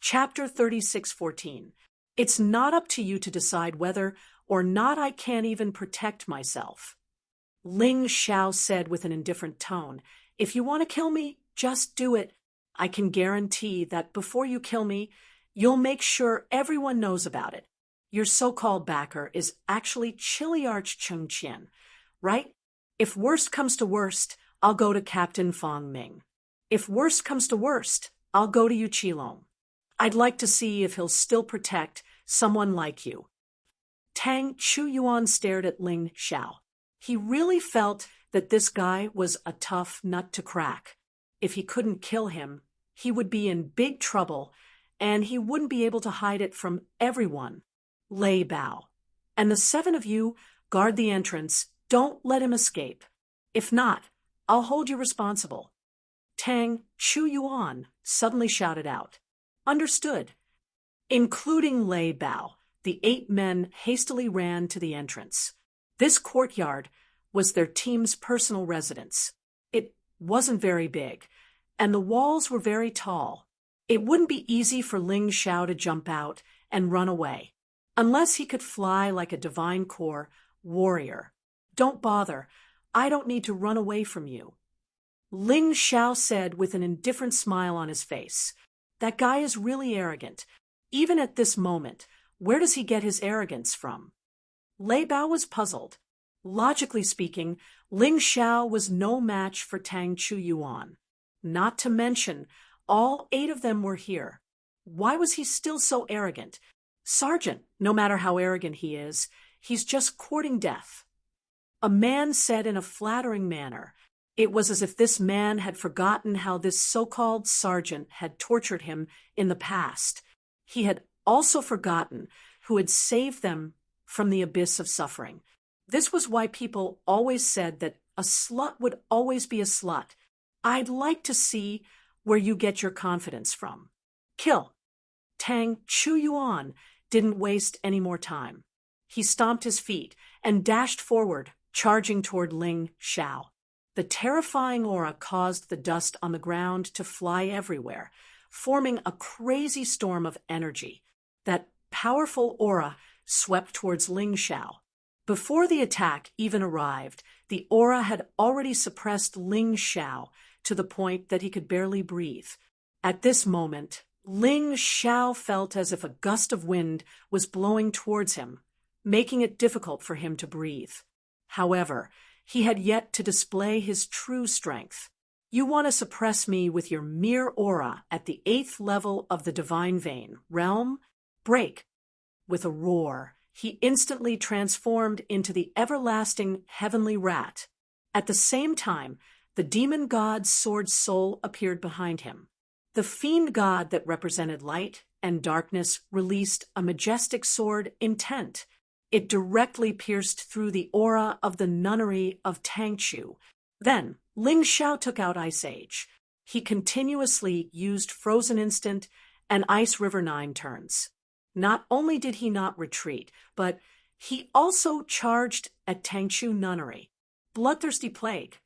Chapter 36:14. It's not up to you to decide whether or not I can't even protect myself. Ling Xiao said with an indifferent tone, "If you want to kill me, just do it. I can guarantee that before you kill me, you'll make sure everyone knows about it. Your so-called backer is actually Chiliarch Chengqian, right? If worst comes to worst, I'll go to Captain Fang Ming. If worst comes to worst, I'll go to Yu Qilong. I'd like to see if he'll still protect someone like you." Tang Chuyuan stared at Ling Xiao. He really felt that this guy was a tough nut to crack. If he couldn't kill him, he would be in big trouble, and he wouldn't be able to hide it from everyone. Lei Bao. "And the 7 of you guard the entrance. Don't let him escape. If not, I'll hold you responsible." Tang Chuyuan suddenly shouted out. "Understood." Including Lei Bao, the 8 men hastily ran to the entrance. This courtyard was their team's personal residence. It wasn't very big, and the walls were very tall. It wouldn't be easy for Ling Xiao to jump out and run away, unless he could fly like a divine core warrior. "Don't bother. I don't need to run away from you," Ling Xiao said with an indifferent smile on his face. "That guy is really arrogant. Even at this moment, where does he get his arrogance from?" Lei Bao was puzzled. Logically speaking, Ling Xiao was no match for Tang Chuyuan. Not to mention, all 8 of them were here. Why was he still so arrogant? "Sergeant, no matter how arrogant he is, he's just courting death." A man said in a flattering manner. It was as if this man had forgotten how this so-called sergeant had tortured him in the past. He had also forgotten who had saved them from the abyss of suffering. This was why people always said that a slut would always be a slut. I'd like to see where you get your confidence from. Kill. Tang Chuyuan didn't waste any more time. He stomped his feet and dashed forward, charging toward Ling Xiao. The terrifying aura caused the dust on the ground to fly everywhere, forming a crazy storm of energy. That powerful aura swept towards Ling Xiao. Before the attack even arrived, the aura had already suppressed Ling Xiao to the point that he could barely breathe. At this moment, Ling Xiao felt as if a gust of wind was blowing towards him, making it difficult for him to breathe. However, he had yet to display his true strength. "You want to suppress me with your mere aura at the 8th level of the divine vein, realm? Break!" With a roar, he instantly transformed into the everlasting heavenly rat. At the same time, the demon god's sword soul appeared behind him. The fiend god that represented light and darkness released a majestic sword, Intent. It directly pierced through the aura of the nunnery of Tangchu. Then, Ling Xiao took out Ice Age. He continuously used Frozen Instant and Ice River 9 turns. Not only did he not retreat, but he also charged at Tangchu Nunnery. Bloodthirsty Plague.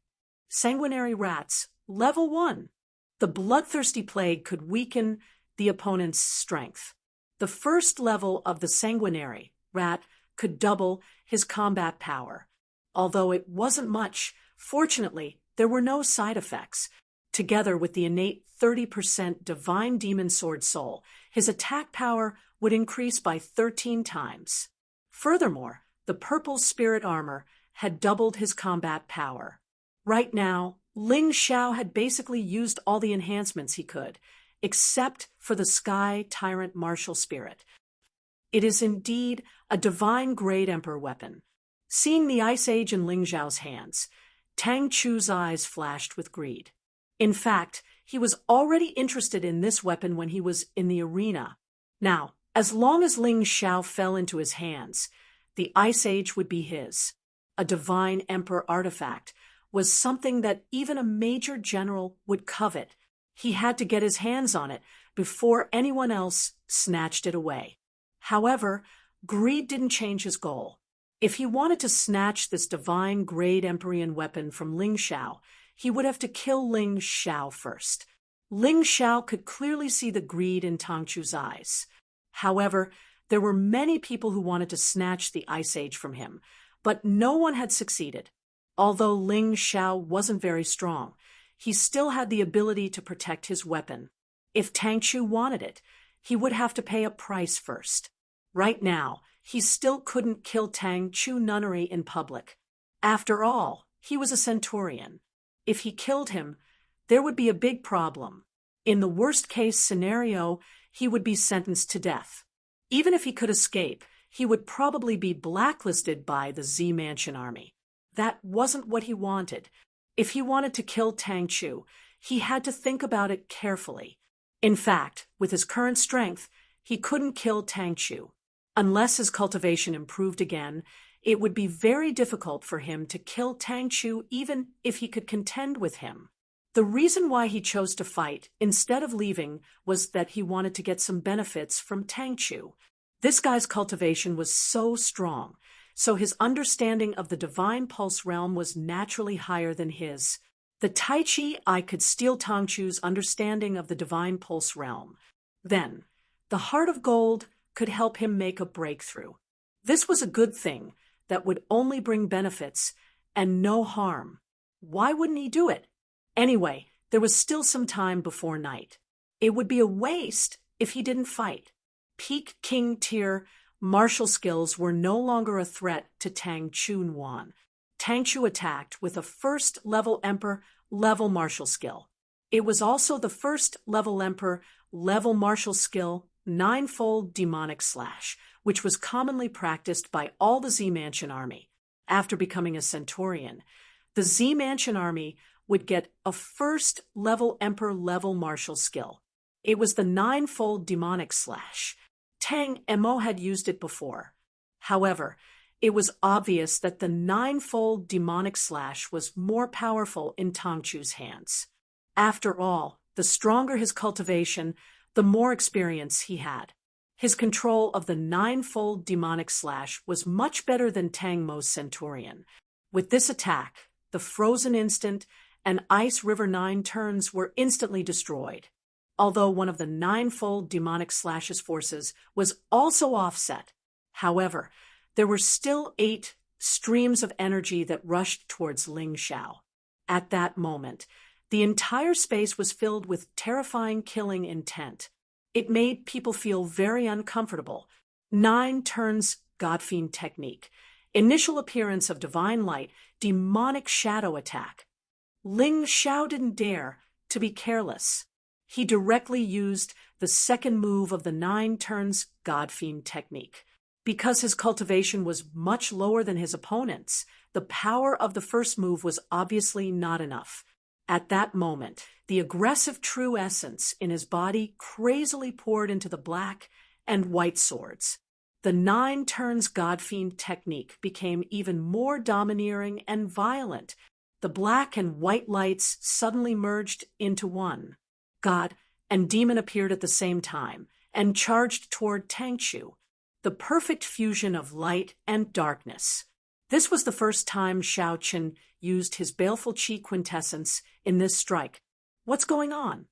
Sanguinary Rats, level 1. The Bloodthirsty Plague could weaken the opponent's strength. The first level of the Sanguinary Rat could double his combat power. Although it wasn't much, fortunately, there were no side effects. Together with the innate 30% Divine Demon Sword Soul, his attack power would increase by 13 times. Furthermore, the Purple Spirit Armor had doubled his combat power. Right now, Ling Xiao had basically used all the enhancements he could, except for the Sky Tyrant Martial Spirit. It is indeed a divine Great Emperor weapon. Seeing the Ice Age in Ling Xiao's hands, Tang Chu's eyes flashed with greed. In fact, he was already interested in this weapon when he was in the arena. Now, as long as Ling Xiao fell into his hands, the Ice Age would be his. A divine emperor artifact was something that even a major general would covet. He had to get his hands on it before anyone else snatched it away. However, greed didn't change his goal. If he wanted to snatch this divine Great Empyrean weapon from Ling Xiao, he would have to kill Ling Xiao first. Ling Xiao could clearly see the greed in Tang Chu's eyes. However, there were many people who wanted to snatch the Ice Age from him, but no one had succeeded. Although Ling Xiao wasn't very strong, he still had the ability to protect his weapon. If Tang Chu wanted it, he would have to pay a price first. Right now, he still couldn't kill Tang Chu nunnery in public. After all, he was a centurion. If he killed him, there would be a big problem. In the worst-case scenario, he would be sentenced to death. Even if he could escape, he would probably be blacklisted by the Z Mansion army. That wasn't what he wanted. If he wanted to kill Tang Chu, he had to think about it carefully. In fact, with his current strength, he couldn't kill Tang Chu. Unless his cultivation improved again, it would be very difficult for him to kill Tang Chu even if he could contend with him. The reason why he chose to fight instead of leaving was that he wanted to get some benefits from Tang Chu. This guy's cultivation was so strong, so his understanding of the divine pulse realm was naturally higher than his. The Tai Chi I could steal Tang Chu's understanding of the divine pulse realm. Then, the Heart of Gold could help him make a breakthrough. This was a good thing that would only bring benefits and no harm. Why wouldn't he do it? Anyway, there was still some time before night. It would be a waste if he didn't fight. Peak King tier martial skills were no longer a threat to Tang Chunwan. Tang Chu attacked with a first-level Emperor level martial skill. It was also the first-level Emperor level martial skill, ninefold demonic slash, which was commonly practiced by all the Z Mansion army. After becoming a centurion, the Z Mansion army would get a first-level Emperor level martial skill. It was the ninefold demonic slash. Tang Mo had used it before. However, it was obvious that the ninefold demonic slash was more powerful in Tang Chu's hands. After all, the stronger his cultivation, the more experience he had. His control of the ninefold demonic slash was much better than Tang Mo's centurion. With this attack, the Frozen Instant and Ice River 9 turns were instantly destroyed. Although one of the ninefold demonic slash's forces was also offset. However, there were still 8 streams of energy that rushed towards Ling Xiao. At that moment, the entire space was filled with terrifying killing intent. It made people feel very uncomfortable. 9 turns Godfiend technique. Initial appearance of divine light, demonic shadow attack. Ling Xiao didn't dare to be careless. He directly used the second move of the 9 turns Godfiend technique. Because his cultivation was much lower than his opponent's, the power of the first move was obviously not enough. At that moment, the aggressive true essence in his body crazily poured into the black and white swords. The 9 turns Godfiend technique became even more domineering and violent. The black and white lights suddenly merged into one. God and demon appeared at the same time and charged toward Tang Chu, the perfect fusion of light and darkness. This was the first time Xiao Qin used his baleful chi quintessence in this strike. What's going on?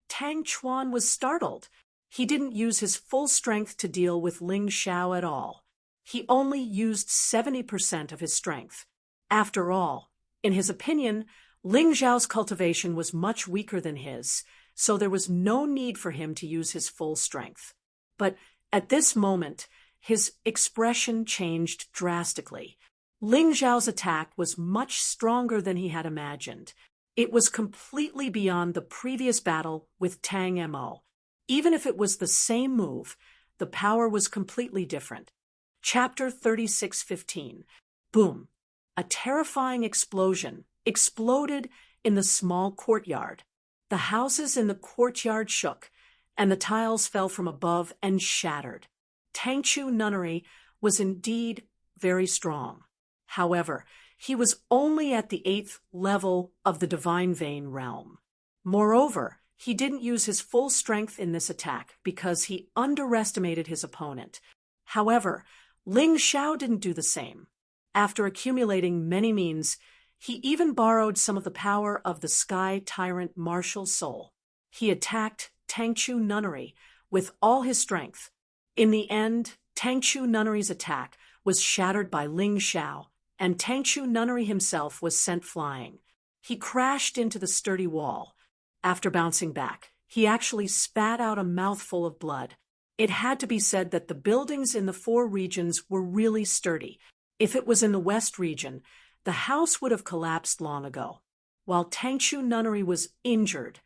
Tang Chuan was startled. He didn't use his full strength to deal with Ling Xiao at all. He only used 70% of his strength. After all, in his opinion, Ling Xiao's cultivation was much weaker than his, so there was no need for him to use his full strength. But at this moment, his expression changed drastically. Ling Xiao's attack was much stronger than he had imagined. It was completely beyond the previous battle with Tang Mo. Even if it was the same move, the power was completely different. Chapter 36:15. Boom. A terrifying explosion exploded in the small courtyard. The houses in the courtyard shook, and the tiles fell from above and shattered. Tang Chu nunnery was indeed very strong. However, he was only at the 8th level of the Divine Vein realm. Moreover, he didn't use his full strength in this attack because he underestimated his opponent. However, Ling Xiao didn't do the same. After accumulating many means, he even borrowed some of the power of the Sky Tyrant martial soul. He attacked Tangchu Nunnery with all his strength. In the end, Tangchu Nunnery's attack was shattered by Ling Xiao, and Tangchu Nunnery himself was sent flying. He crashed into the sturdy wall. After bouncing back, he actually spat out a mouthful of blood. It had to be said that the buildings in the four regions were really sturdy. If it was in the West region, the house would have collapsed long ago. While Tangchu Nunnery was injured,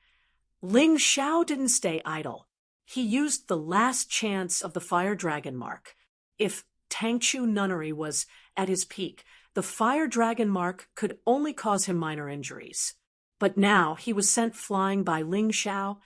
Ling Xiao didn't stay idle. He used the last chance of the Fire Dragon Mark. If Tangchu Nunnery was at his peak, the Fire Dragon Mark could only cause him minor injuries. But now he was sent flying by Ling Xiao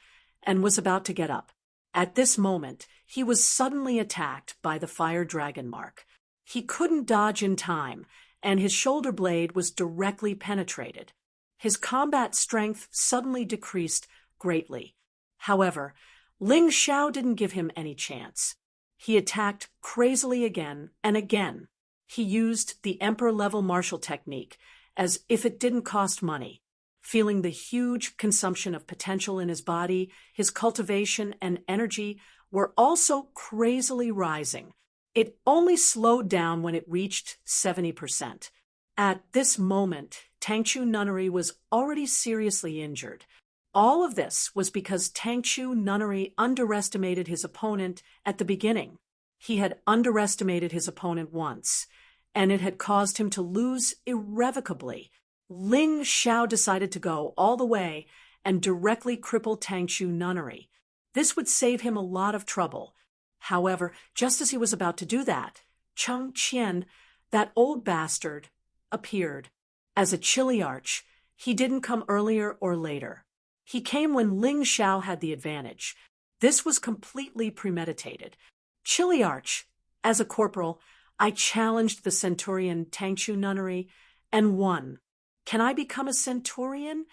and was about to get up. At this moment, he was suddenly attacked by the Fire Dragon Mark. He couldn't dodge in time, and his shoulder blade was directly penetrated. His combat strength suddenly decreased greatly. However, Ling Xiao didn't give him any chance. He attacked crazily again and again. He used the Emperor-level martial technique as if it didn't cost money. Feeling the huge consumption of potential in his body, his cultivation and energy were also crazily rising. It only slowed down when it reached 70%. At this moment, Tangchu Nunnery was already seriously injured. All of this was because Tangchu Nunnery underestimated his opponent at the beginning. He had underestimated his opponent once, and it had caused him to lose irrevocably. Ling Xiao decided to go all the way and directly cripple Tangchu Nunnery. This would save him a lot of trouble. However, just as he was about to do that, Cheng Qian, that old bastard, appeared. As a Chiliarch, he didn't come earlier or later. He came when Ling Xiao had the advantage. This was completely premeditated. Chiliarch, as a corporal, I challenged the Centurion Tangchu Nunnery and won. Can I become a Centurion?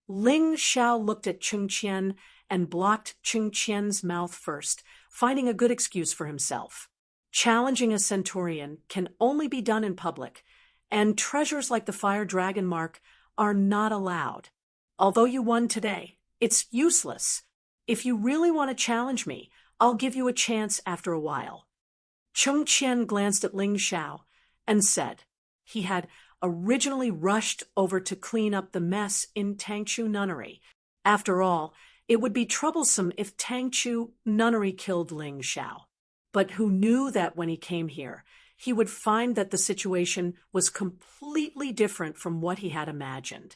Ling Xiao looked at Cheng Qian and blocked Cheng Qian's mouth first, finding a good excuse for himself. Challenging a Centurion can only be done in public, and treasures like the Fire Dragon Mark are not allowed. Although you won today, it's useless. If you really want to challenge me, I'll give you a chance after a while. Cheng Qian glanced at Ling Xiao and said he had originally rushed over to clean up the mess in Tangchu Nunnery. After all, it would be troublesome if Tangchu Nunnery killed Ling Xiao. But who knew that when he came here, he would find that the situation was completely different from what he had imagined.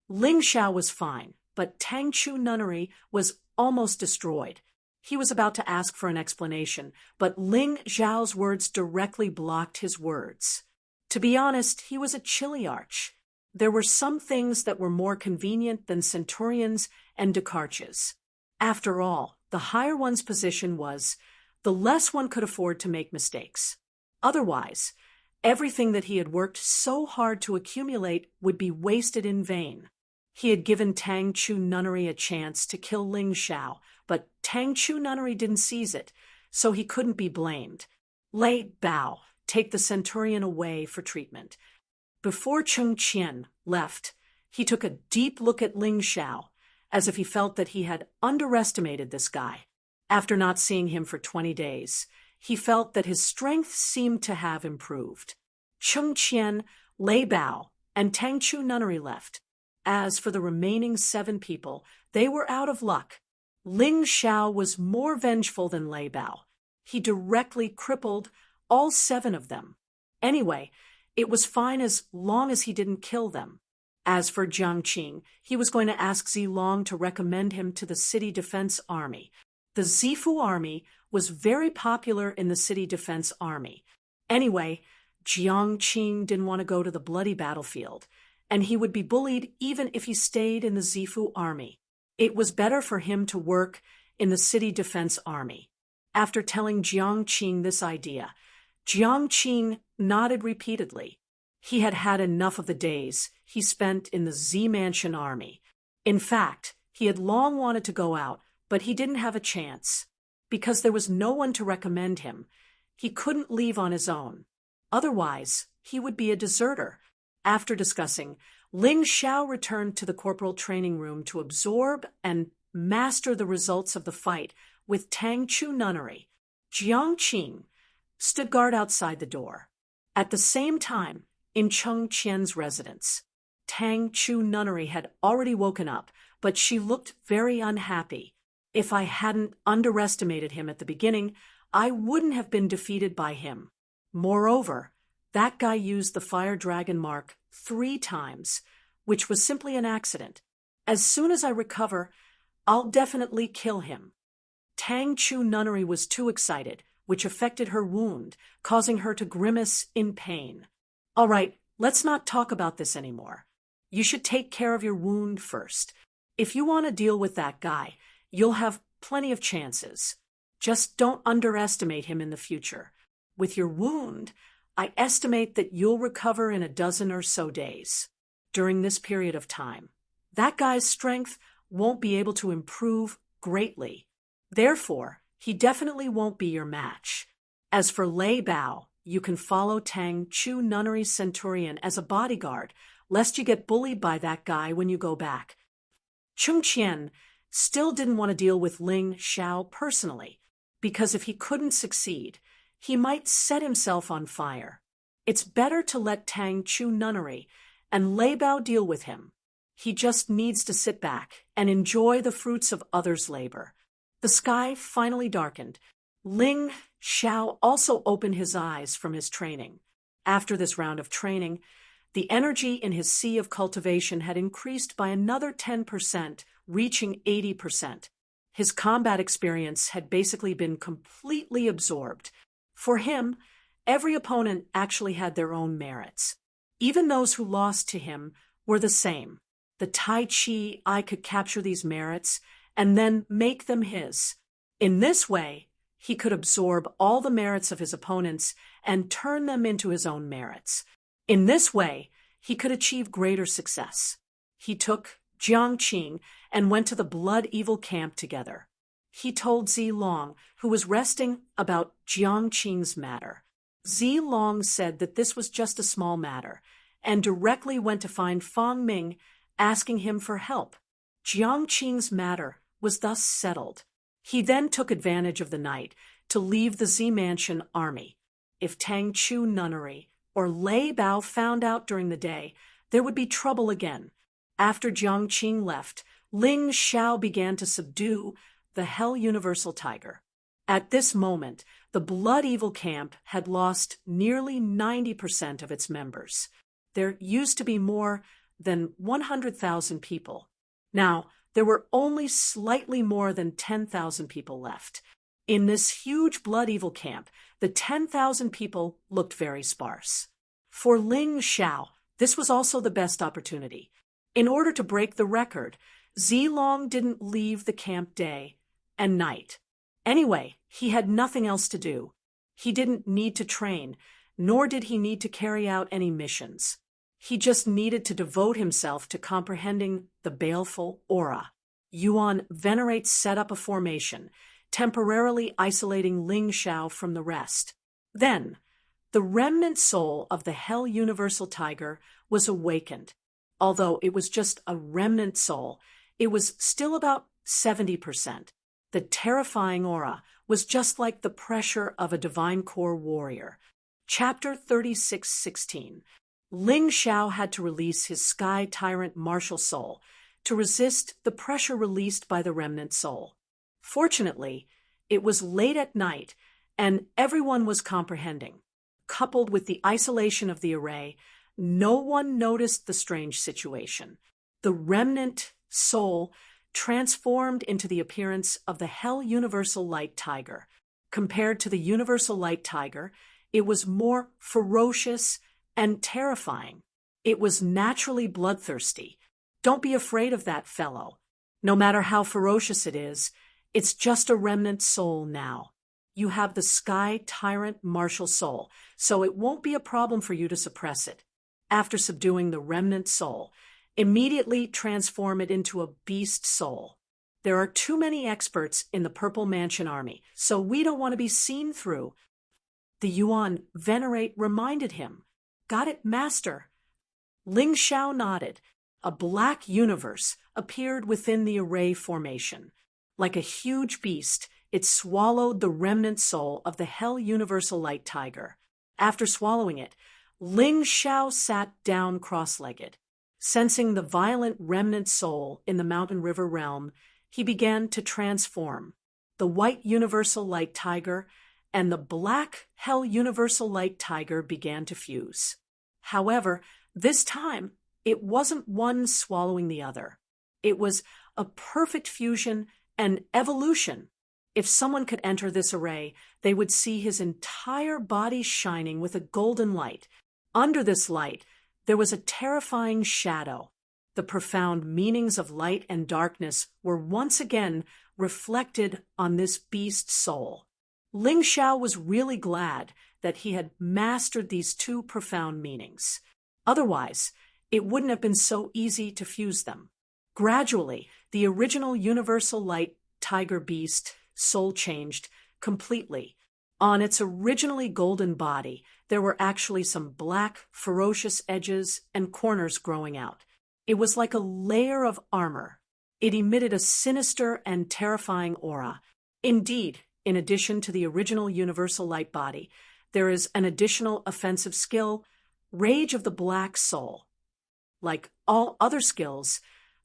Ling Xiao was fine, but Tangchu Nunnery was almost destroyed. He was about to ask for an explanation, but Ling Xiao's words directly blocked his words. To be honest, he was a Chiliarch. There were some things that were more convenient than centurions and decharches. After all, the higher one's position was, the less one could afford to make mistakes. Otherwise, everything that he had worked so hard to accumulate would be wasted in vain. He had given Tangchu Nunnery a chance to kill Ling Xiao, but Tangchu Nunnery didn't seize it, so he couldn't be blamed. Lei Bao, take the Centurion away for treatment. Before Cheng Qian left, he took a deep look at Ling Xiao, as if he felt that he had underestimated this guy. After not seeing him for 20 days, he felt that his strength seemed to have improved. Cheng Qian, Lei Bao, and Tangchu Nunnery left. As for the remaining 7 people, they were out of luck. Ling Xiao was more vengeful than Lei Bao. He directly crippled all 7 of them. Anyway, it was fine as long as he didn't kill them. As for Jiang Qing, he was going to ask Zilong to recommend him to the City Defense Army. The Zifu Army was very popular in the City Defense Army. Anyway, Jiang Qing didn't want to go to the bloody battlefield, and he would be bullied even if he stayed in the Zifu Army. It was better for him to work in the City Defense Army. After telling Jiang Qing this idea, Jiang Qing nodded repeatedly. He had had enough of the days he spent in the Z Mansion Army. In fact, he had long wanted to go out, but he didn't have a chance. Because there was no one to recommend him, he couldn't leave on his own. Otherwise, he would be a deserter. After discussing, Ling Xiao returned to the corporal training room to absorb and master the results of the fight with Tang Chu nunnery, Jiang Qing stood guard outside the door. At the same time, in Cheng Qian's residence, Tang Chu nunnery had already woken up, but she looked very unhappy. If I hadn't underestimated him at the beginning, I wouldn't have been defeated by him. Moreover, that guy used the fire dragon mark 3 times, which was simply an accident. As soon as I recover, I'll definitely kill him. Tang Chu nunnery was too excited, which affected her wound, causing her to grimace in pain. All right, let's not talk about this anymore. You should take care of your wound first. If you want to deal with that guy, you'll have plenty of chances. Just don't underestimate him in the future. With your wound, I estimate that you'll recover in a dozen or so days. During this period of time, that guy's strength won't be able to improve greatly. Therefore, he definitely won't be your match. As for Lei Bao, you can follow Tang Chu nunnery centurion as a bodyguard, lest you get bullied by that guy when you go back. Cheng Qian still didn't want to deal with Ling Xiao personally, because if he couldn't succeed, he might set himself on fire. It's better to let Tang Chu nunnery and Lei Bao deal with him. He just needs to sit back and enjoy the fruits of others' labor. The sky finally darkened. Ling Xiao also opened his eyes from his training. After this round of training, the energy in his sea of cultivation had increased by another 10%, reaching 80%. His combat experience had basically been completely absorbed. For him, every opponent actually had their own merits. Even those who lost to him were the same. The Tai Chi I could capture these merits and then make them his. In this way, he could absorb all the merits of his opponents and turn them into his own merits. In this way, he could achieve greater success. He took Jiang Qing and went to the Blood Evil camp together. He told Zi Long, who was resting, about Jiang Qing's matter. Zi Long said that this was just a small matter, and directly went to find Fang Ming, asking him for help. Jiang Qing's matter was thus settled. He then took advantage of the night to leave the Zi Mansion army. If Tang Chu nunnery or Lei Bao found out during the day, there would be trouble again. After Jiang Qing left, Ling Xiao began to subdue the Hell Universal Tiger. At this moment, the Blood Evil camp had lost nearly 90% of its members. There used to be more than 100,000 people. Now, there were only slightly more than 10,000 people left. In this huge Blood Evil camp, the 10,000 people looked very sparse. For Ling Xiao, this was also the best opportunity. In order to break the record, Zi Long didn't leave the camp day and night. Anyway, he had nothing else to do. He didn't need to train, nor did he need to carry out any missions. He just needed to devote himself to comprehending the baleful aura. Yuan Venerates set up a formation, temporarily isolating Ling Xiao from the rest. Then, the remnant soul of the Hell Universal Tiger was awakened. Although it was just a remnant soul, it was still about 70%. The terrifying aura was just like the pressure of a divine core warrior. Chapter 36:16. Ling Xiao had to release his sky tyrant martial soul to resist the pressure released by the remnant soul. Fortunately, it was late at night and everyone was comprehending. Coupled with the isolation of the array, no one noticed the strange situation. The remnant soul transformed into the appearance of the Hell Universal Light Tiger. Compared to the Universal Light Tiger, it was more ferocious and terrifying. It was naturally bloodthirsty. Don't be afraid of that fellow. No matter how ferocious it is, it's just a remnant soul now. You have the Sky Tyrant Martial Soul, so it won't be a problem for you to suppress it. After subduing the remnant soul, immediately transform it into a beast soul. There are too many experts in the Purple Mansion army, so we don't want to be seen through. The Yuan Venerate reminded him. Got it, master? Ling Xiao nodded. a black universe appeared within the array formation. Like a huge beast, it swallowed the remnant soul of the Hell Universal Light Tiger. After swallowing it, Ling Xiao sat down cross-legged. Sensing the violent remnant soul in the Mountain River realm, he began to transform. The White Universal Light Tiger and the Black Hell Universal Light Tiger began to fuse. However, this time, it wasn't one swallowing the other. It was a perfect fusion and evolution. If someone could enter this array, they would see his entire body shining with a golden light. Under this light, there was a terrifying shadow. The profound meanings of light and darkness were once again reflected on this beast soul. Ling Xiao was really glad that he had mastered these two profound meanings. Otherwise, it wouldn't have been so easy to fuse them. Gradually, the original Universal Light Tiger Beast soul changed completely. On its originally golden body, there were actually some black, ferocious edges and corners growing out. It was like a layer of armor. It emitted a sinister and terrifying aura. Indeed, in addition to the original Universal Light body, there is an additional offensive skill, Rage of the Black Soul. Like all other skills,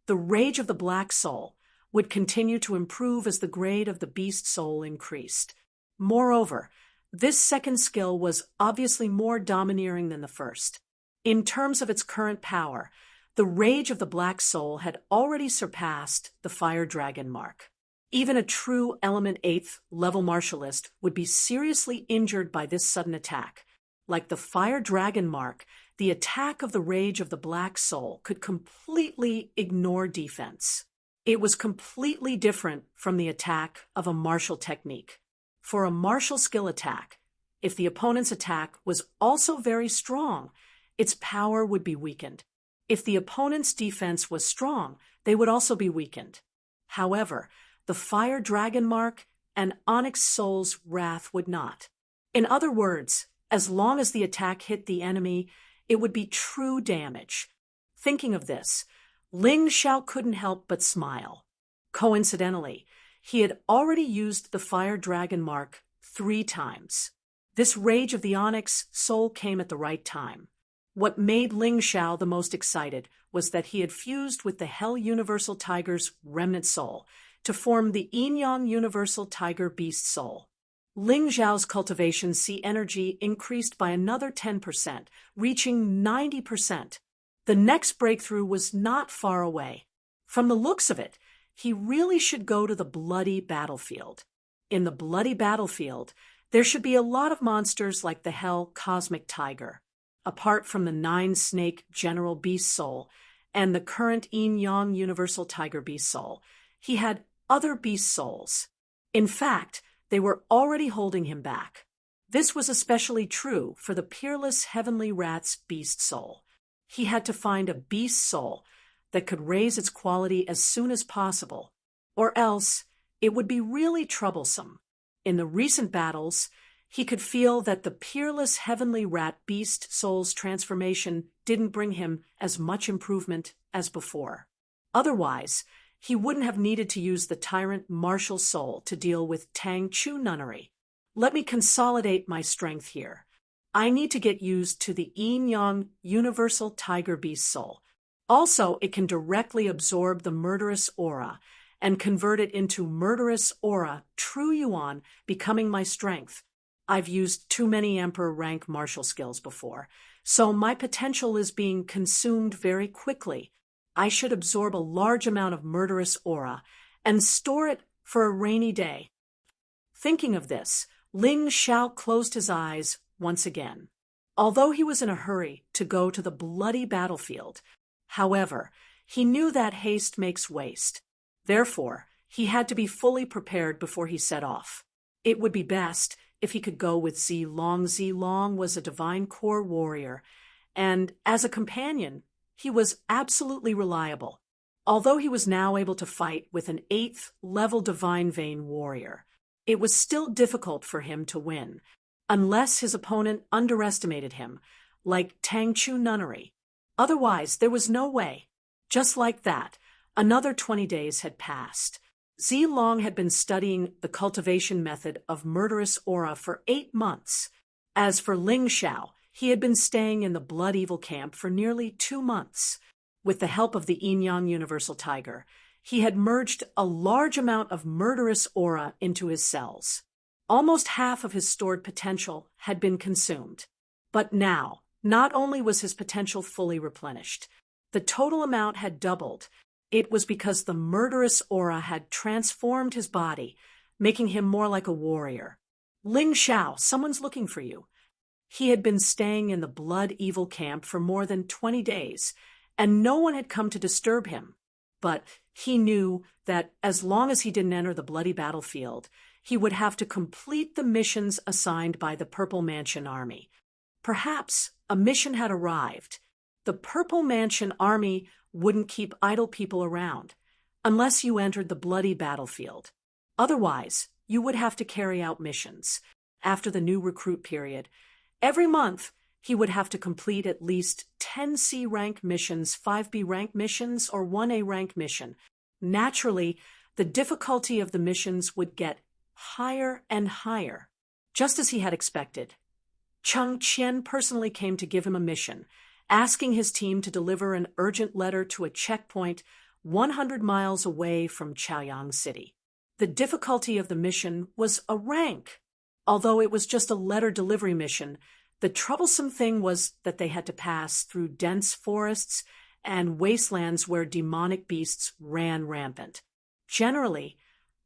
the Rage of the Black Soul would continue to improve as the grade of the beast soul increased. Moreover, this second skill was obviously more domineering than the first. In terms of its current power, the Rage of the Black Soul had already surpassed the Fire Dragon mark. Even a true Element 8th level martialist would be seriously injured by this sudden attack. Like the Fire Dragon mark, the attack of the Rage of the Black Soul could completely ignore defense. It was completely different from the attack of a martial technique. For a martial skill attack, if the opponent's attack was also very strong, its power would be weakened. If the opponent's defense was strong, they would also be weakened. However, the Fire Dragon mark and Onyx Soul's Wrath would not. In other words, as long as the attack hit the enemy, it would be true damage. Thinking of this, Ling Xiao couldn't help but smile. Coincidentally, he had already used the Fire Dragon mark 3 times. This Rage of the Onyx Soul came at the right time. What made Ling Xiao the most excited was that he had fused with the Hell Universal Tiger's remnant soul to form the Yin-Yang Universal Tiger Beast Soul. Ling Xiao's cultivation C energy increased by another 10%, reaching 90%. The next breakthrough was not far away. From the looks of it, he really should go to the bloody battlefield. In the bloody battlefield, there should be a lot of monsters like the Hell Cosmic Tiger. Apart from the 9-snake General Beast Soul and the current Yin-Yang Universal Tiger Beast Soul, he had other beast souls. In fact, they were already holding him back. This was especially true for the Peerless Heavenly Rat's Beast Soul. He had to find a beast soul that could raise its quality as soon as possible, or else it would be really troublesome. In the recent battles, he could feel that the Peerless Heavenly Rat Beast Soul's transformation didn't bring him as much improvement as before. Otherwise, he wouldn't have needed to use the Tyrant Martial Soul to deal with Tang Chu Nunnery. Let me consolidate my strength here. I need to get used to the Yin-Yang Universal Tiger Beast Soul. Also, it can directly absorb the Murderous Aura and convert it into Murderous Aura True Yuan, becoming my strength. I've used too many Emperor rank martial skills before, so my potential is being consumed very quickly. I should absorb a large amount of Murderous Aura and store it for a rainy day. Thinking of this, Ling Xiao closed his eyes once again. Although he was in a hurry to go to the bloody battlefield, however, he knew that haste makes waste. Therefore, he had to be fully prepared before he set off. It would be best if he could go with Zilong. Zilong was a divine core warrior, and as a companion, he was absolutely reliable. Although he was now able to fight with an 8th level Divine Vein warrior, it was still difficult for him to win, unless his opponent underestimated him, like Tang Chu Nunnery. Otherwise, there was no way. Just like that, another 20 days had passed. Zilong had been studying the cultivation method of murderous aura for 8 months. As for Ling Xiao, he had been staying in the Blood Evil camp for nearly 2 months. With the help of the Yinyang Universal Tiger, he had merged a large amount of murderous aura into his cells. Almost half of his stored potential had been consumed. But now, not only was his potential fully replenished, the total amount had doubled. It was because the murderous aura had transformed his body, making him more like a warrior. Ling Xiao, someone's looking for you. He had been staying in the Blood Evil camp for more than 20 days, and no one had come to disturb him. But he knew that as long as he didn't enter the bloody battlefield, he would have to complete the missions assigned by the Purple Mansion Army. Perhaps a mission had arrived. The Purple Mansion Army wouldn't keep idle people around, unless you entered the bloody battlefield. Otherwise, you would have to carry out missions. After the new recruit period, every month he would have to complete at least 10 C rank missions, 5 B rank missions, or 1 A rank mission. Naturally, the difficulty of the missions would get higher and higher, just as he had expected. Cheng Qian personally came to give him a mission, asking his team to deliver an urgent letter to a checkpoint 100 miles away from Chaoyang City. The difficulty of the mission was a rank. Although it was just a letter delivery mission, the troublesome thing was that they had to pass through dense forests and wastelands where demonic beasts ran rampant. Generally,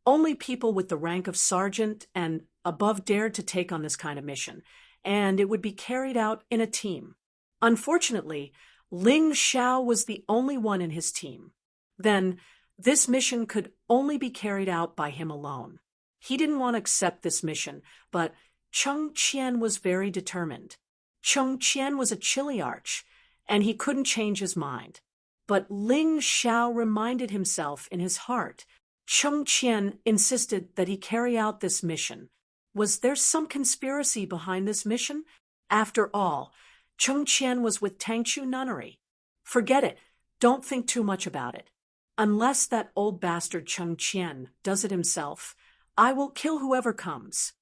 only people with the rank of sergeant and above dared to take on this kind of mission, and it would be carried out in a team. Unfortunately, Ling Xiao was the only one in his team. Then, this mission could only be carried out by him alone. He didn't want to accept this mission, but Cheng Qian was very determined. Cheng Qian was a chiliarch, and he couldn't change his mind. But Ling Xiao reminded himself in his heart. Cheng Qian insisted that he carry out this mission. Was there some conspiracy behind this mission? After all, Cheng Qian was with Tangchu Nunnery. Forget it. Don't think too much about it. Unless that old bastard Cheng Qian does it himself, I will kill whoever comes.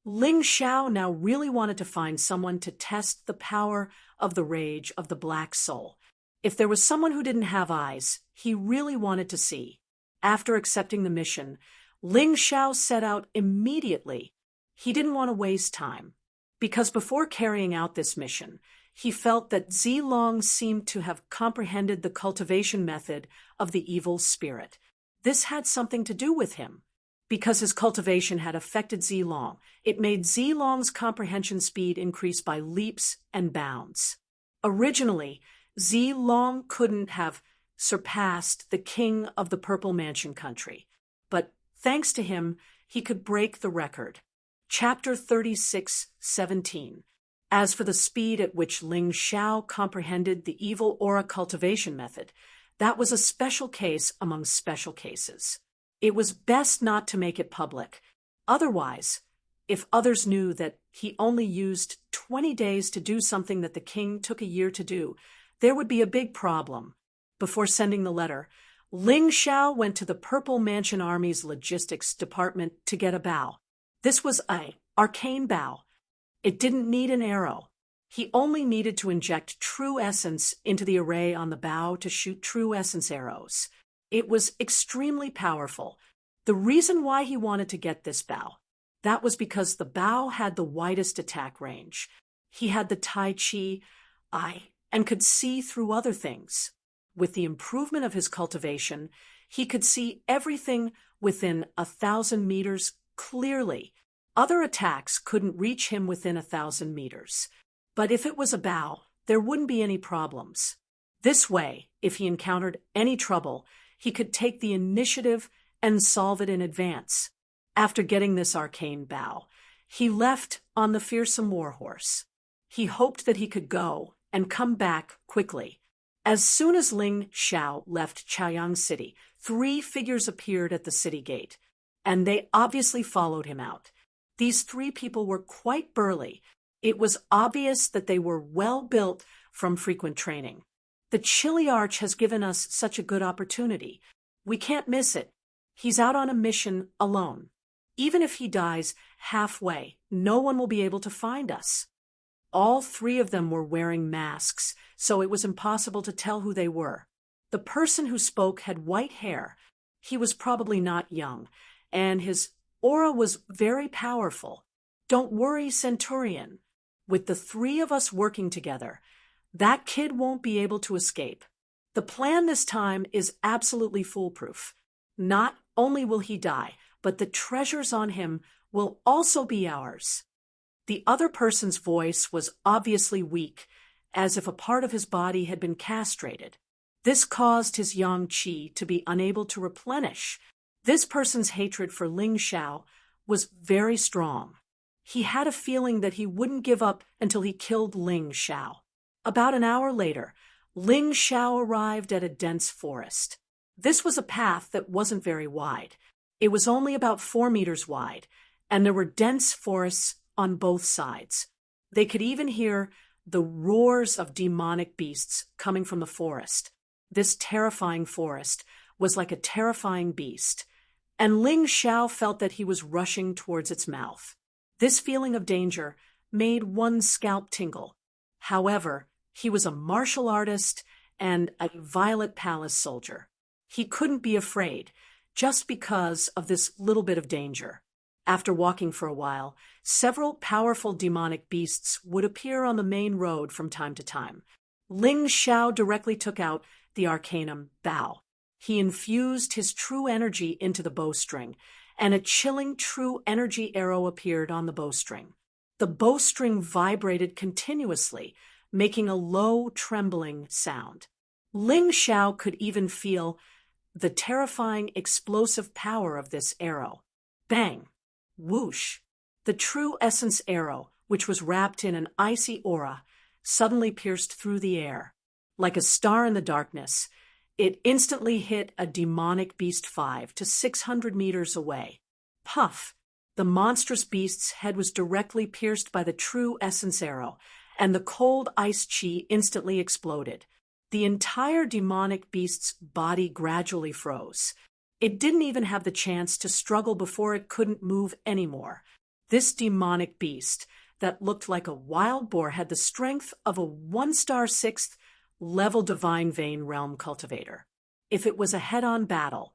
Ling Xiao now really wanted to find someone to test the power of the rage of the Black Soul. If there was someone who didn't have eyes, he really wanted to see. After accepting the mission, Ling Xiao set out immediately. He didn't want to waste time, because before carrying out this mission, he felt that Zilong seemed to have comprehended the cultivation method of the evil spirit. This had something to do with him. Because his cultivation had affected Zilong, it made Zilong's comprehension speed increase by leaps and bounds. Originally, Zilong couldn't have surpassed the king of the Purple Mansion country, but thanks to him, he could break the record. Chapter 36:17. As for the speed at which Ling Xiao comprehended the evil aura cultivation method, that was a special case among special cases. It was best not to make it public. Otherwise, if others knew that he only used 20 days to do something that the king took a year to do, there would be a big problem. Before sending the letter, Ling Xiao went to the Purple Mansion Army's logistics department to get a bow. This was an arcane bow. It didn't need an arrow. He only needed to inject true essence into the array on the bow to shoot true essence arrows. It was extremely powerful. The reason why he wanted to get this bow, that was because the bow had the widest attack range. He had the Tai Chi eye and could see through other things. With the improvement of his cultivation, he could see everything within 1,000 meters clearly. Other attacks couldn't reach him within 1,000 meters. But if it was a bow, there wouldn't be any problems. This way, if he encountered any trouble, he could take the initiative and solve it in advance. After getting this arcane bow, he left on the fearsome warhorse. He hoped that he could go and come back quickly. As soon as Ling Xiao left Chaoyang City, 3 figures appeared at the city gate, and they obviously followed him out. These 3 people were quite burly. It was obvious that they were well built from frequent training. The Chili Arch has given us such a good opportunity. We can't miss it. He's out on a mission alone. Even if he dies halfway, no one will be able to find us." All three of them were wearing masks, so it was impossible to tell who they were. The person who spoke had white hair. He was probably not young, and his aura was very powerful. "Don't worry, Centurion. With the three of us working together, that kid won't be able to escape. The plan this time is absolutely foolproof. Not only will he die, but the treasures on him will also be ours." The other person's voice was obviously weak, as if a part of his body had been castrated. This caused his yang qi to be unable to replenish. This person's hatred for Ling Xiao was very strong. He had a feeling that he wouldn't give up until he killed Ling Xiao. About an hour later, Ling Xiao arrived at a dense forest. This was a path that wasn't very wide. It was only about 4 meters wide, and there were dense forests on both sides. They could even hear the roars of demonic beasts coming from the forest. This terrifying forest was like a terrifying beast, and Ling Xiao felt that he was rushing towards its mouth. This feeling of danger made one's scalp tingle. However, he was a martial artist and a Violet Palace soldier. He couldn't be afraid, just because of this little bit of danger. After walking for a while, several powerful demonic beasts would appear on the main road from time to time. Ling Xiao directly took out the arcanum bow. He infused his true energy into the bowstring, and a chilling true energy arrow appeared on the bowstring. The bowstring vibrated continuously, making a low, trembling sound. Ling Xiao could even feel the terrifying, explosive power of this arrow. Bang! Whoosh! The true essence arrow, which was wrapped in an icy aura, suddenly pierced through the air. Like a star in the darkness, it instantly hit a demonic beast 5 to 600 meters away. Puff! The monstrous beast's head was directly pierced by the true essence arrow, and the cold ice chi instantly exploded. The entire demonic beast's body gradually froze. It didn't even have the chance to struggle before it couldn't move anymore. This demonic beast, that looked like a wild boar, had the strength of a 1-star 6th level divine vein realm cultivator. If it was a head-on battle,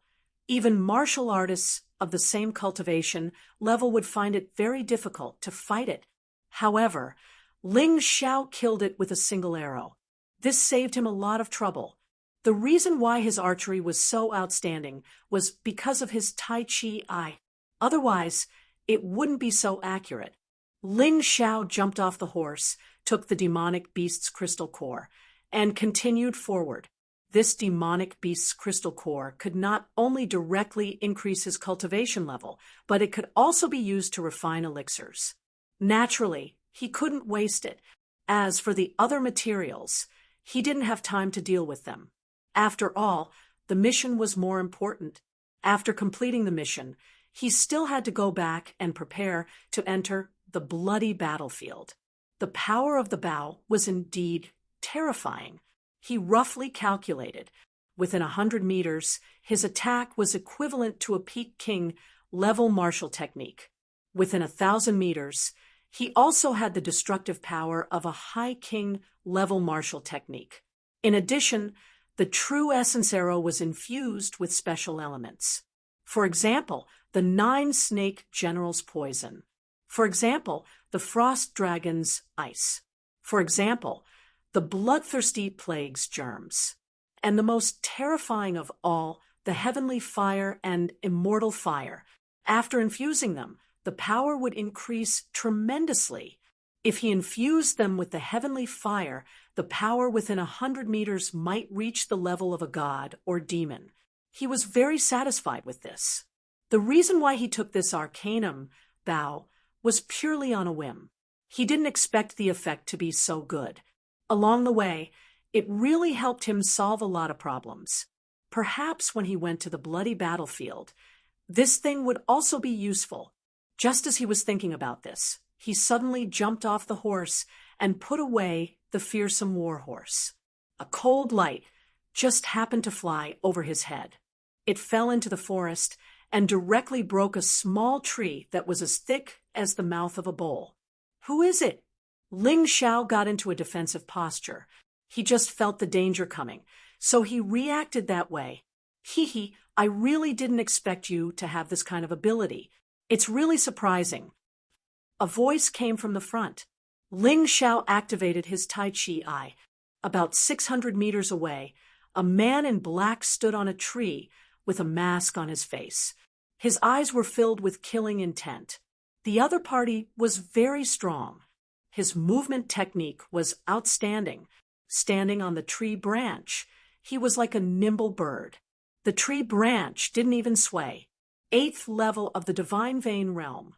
even martial artists of the same cultivation level would find it very difficult to fight it. However, Ling Xiao killed it with a single arrow. This saved him a lot of trouble. The reason why his archery was so outstanding was because of his Tai Chi eye. Otherwise, it wouldn't be so accurate. Ling Xiao jumped off the horse, took the demonic beast's crystal core, and continued forward. This demonic beast's crystal core could not only directly increase his cultivation level, but it could also be used to refine elixirs. Naturally, he couldn't waste it. As for the other materials, he didn't have time to deal with them. After all, the mission was more important. After completing the mission, he still had to go back and prepare to enter the bloody battlefield. The power of the bow was indeed terrifying. He roughly calculated, within 100 meters, his attack was equivalent to a Peak King level martial technique. Within 1,000 meters, he also had the destructive power of a High King level martial technique. In addition, the true essence arrow was infused with special elements. For example, the 9-snake general's poison. For example, the frost dragon's ice. For example, the bloodthirsty plague's germs. And the most terrifying of all, the heavenly fire and immortal fire. After infusing them, the power would increase tremendously. If he infused them with the heavenly fire, the power within 100 meters might reach the level of a god or demon. He was very satisfied with this. The reason why he took this arcanum bow was purely on a whim. He didn't expect the effect to be so good. Along the way, it really helped him solve a lot of problems. Perhaps when he went to the bloody battlefield, this thing would also be useful. Just as he was thinking about this, he suddenly jumped off the horse and put away the fearsome war horse. A cold light just happened to fly over his head. It fell into the forest and directly broke a small tree that was as thick as the mouth of a bowl. "Who is it?" Ling Xiao got into a defensive posture. He just felt the danger coming, so he reacted that way. "Hee, I really didn't expect you to have this kind of ability. It's really surprising." A voice came from the front. Ling Xiao activated his Tai Chi eye. About 600 meters away, a man in black stood on a tree with a mask on his face. His eyes were filled with killing intent. The other party was very strong. His movement technique was outstanding. Standing on the tree branch, he was like a nimble bird. The tree branch didn't even sway. 8th level of the Divine Vein realm.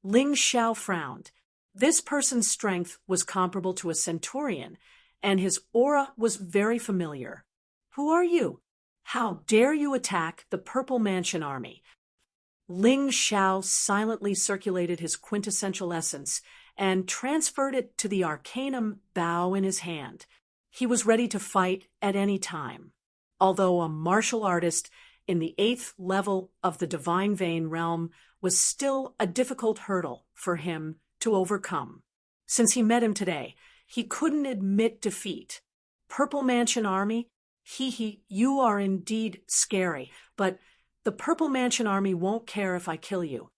Ling Xiao frowned. This person's strength was comparable to a centurion, and his aura was very familiar. "Who are you? How dare you attack the Purple Mansion army?" Ling Xiao silently circulated his quintessential essence and transferred it to the arcanum bow in his hand. He was ready to fight at any time. Although a martial artist in the 8th level of the Divine Vein realm was still a difficult hurdle for him to overcome. Since he met him today, he couldn't admit defeat. "Purple Mansion army? You are indeed scary, but the Purple Mansion army won't care if I kill you."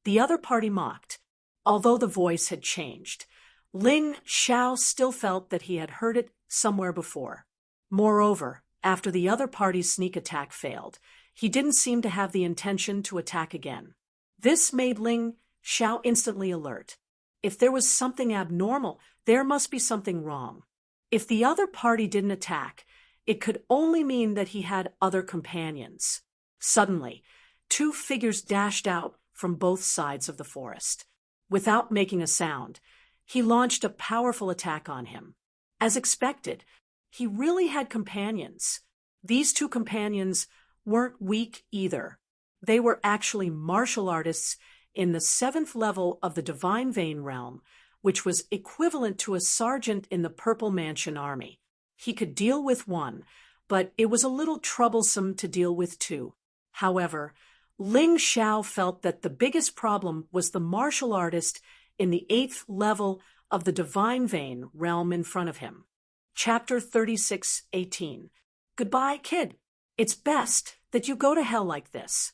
The other party mocked. Although the voice had changed, Ling Xiao still felt that he had heard it somewhere before. Moreover, after the other party's sneak attack failed, he didn't seem to have the intention to attack again. This made Ling Xiao instantly alert. If there was something abnormal, there must be something wrong. If the other party didn't attack, it could only mean that he had other companions. Suddenly, 2 figures dashed out from both sides of the forest. Without making a sound, he launched a powerful attack on him. As expected, he really had companions. These 2 companions weren't weak either. They were actually martial artists in the 7th level of the Divine Vein realm, which was equivalent to a sergeant in the Purple Mansion army. He could deal with one, but it was a little troublesome to deal with 2. However, Ling Xiao felt that the biggest problem was the martial artist in the 8th level of the Divine Vein realm in front of him. Chapter 36:18. "Goodbye, kid. It's best that you go to hell like this."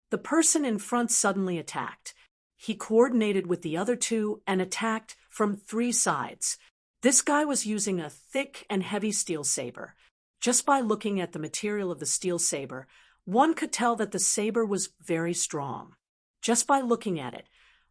The person in front suddenly attacked. He coordinated with the other 2 and attacked from 3 sides. This guy was using a thick and heavy steel saber. Just by looking at the material of the steel saber, one could tell that the saber was very strong. Just by looking at it,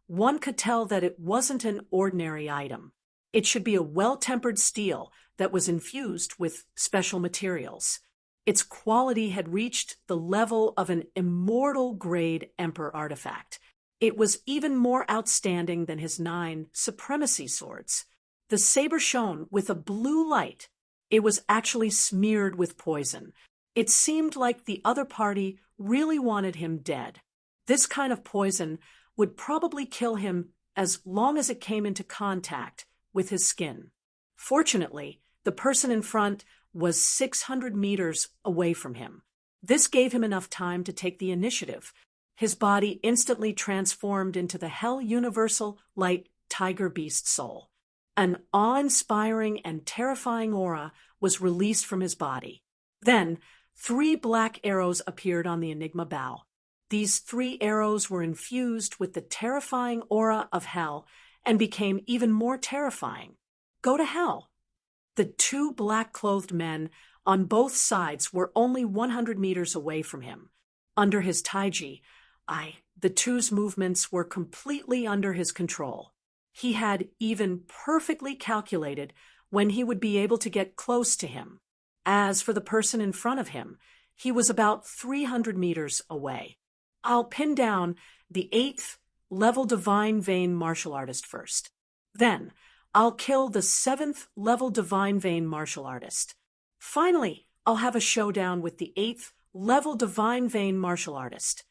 one could tell that it wasn't an ordinary item. It should be a well-tempered steel that was infused with special materials. Its quality had reached the level of an immortal-grade Emperor artifact. It was even more outstanding than his 9 supremacy swords. The saber shone with a blue light. It was actually smeared with poison. It seemed like the other party really wanted him dead. This kind of poison would probably kill him as long as it came into contact with his skin. Fortunately, the person in front was 600 meters away from him. This gave him enough time to take the initiative. His body instantly transformed into the Hell Universal Light Tiger Beast Soul. An awe-inspiring and terrifying aura was released from his body. Then, 3 black arrows appeared on the Enigma bow. These 3 arrows were infused with the terrifying aura of hell and became even more terrifying. "Go to hell." The 2 black-clothed men on both sides were only 100 meters away from him. Under his taiji, the 2's movements were completely under his control. He had even perfectly calculated when he would be able to get close to him. As for the person in front of him, he was about 300 meters away. "I'll pin down the 8th level Divine Vein martial artist first. Then, I'll kill the 7th level Divine Vein martial artist. Finally, I'll have a showdown with the 8th level Divine Vein martial artist."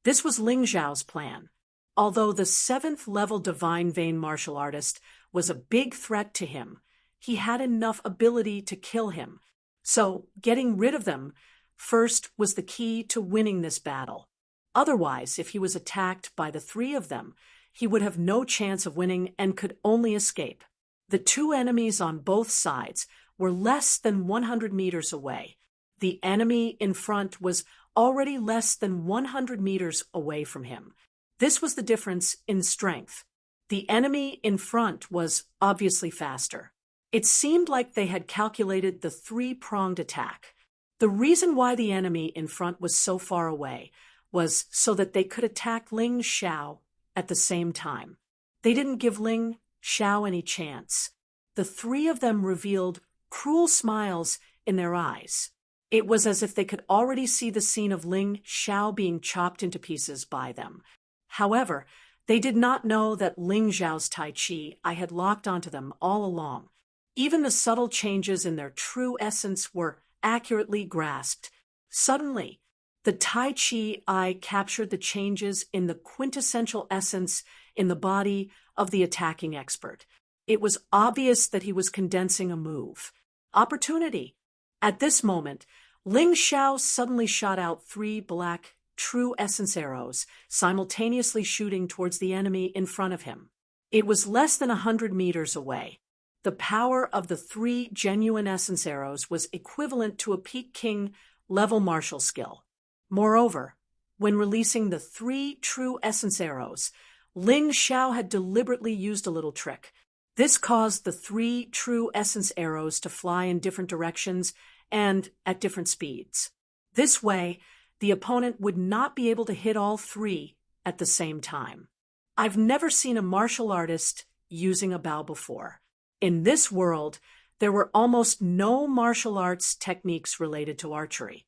This was Ling Xiao's plan. Although the 7th level Divine Vein martial artist was a big threat to him, he had enough ability to kill him. So, getting rid of them first was the key to winning this battle. Otherwise, if he was attacked by the three of them, he would have no chance of winning and could only escape. The two enemies on both sides were less than 100 meters away. The enemy in front was already less than 100 meters away from him. This was the difference in strength. The enemy in front was obviously faster. It seemed like they had calculated the three-pronged attack. The reason why the enemy in front was so far away was so that they could attack Ling Xiao at the same time. They didn't give Ling Xiao any chance. The three of them revealed cruel smiles in their eyes. It was as if they could already see the scene of Ling Xiao being chopped into pieces by them. However, they did not know that Ling Xiao's Tai Chi I had locked onto them all along. Even the subtle changes in their true essence were accurately grasped. Suddenly, the Tai Chi I captured the changes in the quintessential essence in the body of the attacking expert. It was obvious that he was condensing a move. Opportunity. At this moment, Ling Xiao suddenly shot out three black true essence arrows, simultaneously shooting towards the enemy in front of him. It was less than 100 meters away. The power of the three genuine essence arrows was equivalent to a Peak King level martial skill. Moreover, when releasing the three true essence arrows, Ling Xiao had deliberately used a little trick. This caused the three true essence arrows to fly in different directions and at different speeds. This way, the opponent would not be able to hit all three at the same time. I've never seen a martial artist using a bow before. In this world, there were almost no martial arts techniques related to archery.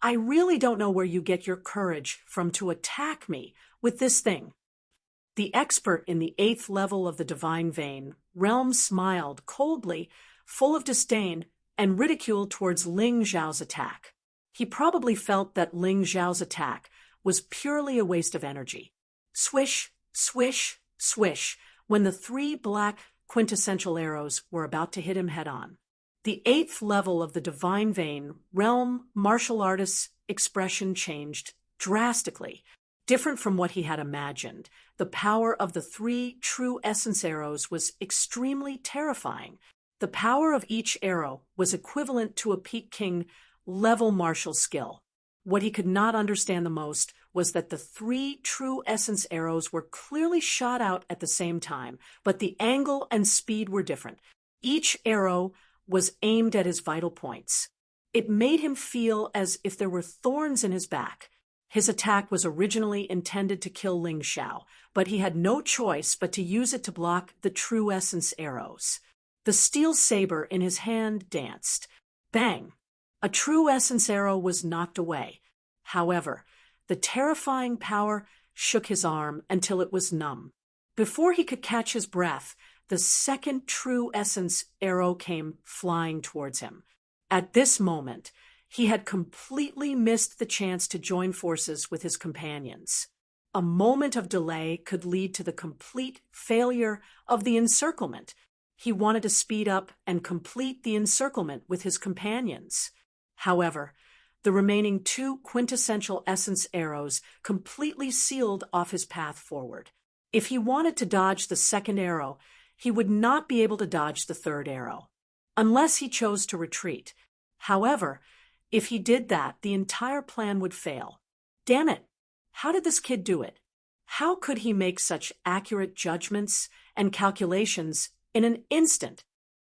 I really don't know where you get your courage from to attack me with this thing. The expert in the 8th level of the divine vein realm smiled coldly, full of disdain and ridicule towards Ling Xiao's attack. He probably felt that Ling Xiao's attack was purely a waste of energy. Swish, swish, swish, when the three black quintessential arrows were about to hit him head-on. The 8th level of the divine vein realm martial artist's expression changed drastically, different from what he had imagined. The power of the three true essence arrows was extremely terrifying. The power of each arrow was equivalent to a Peak King level martial skill. What he could not understand the most was that the three true essence arrows were clearly shot out at the same time, but the angle and speed were different. Each arrow was aimed at his vital points. It made him feel as if there were thorns in his back. His attack was originally intended to kill Ling Xiao, but he had no choice but to use it to block the true essence arrows. The steel saber in his hand danced. Bang! A true essence arrow was knocked away. However, the terrifying power shook his arm until it was numb. Before he could catch his breath, the second true essence arrow came flying towards him. At this moment, he had completely missed the chance to join forces with his companions. A moment of delay could lead to the complete failure of the encirclement. He wanted to speed up and complete the encirclement with his companions. However, the remaining two quintessential essence arrows completely sealed off his path forward. If he wanted to dodge the second arrow, he would not be able to dodge the third arrow, unless he chose to retreat. However, if he did that, the entire plan would fail. Damn it! How did this kid do it? How could he make such accurate judgments and calculations in an instant?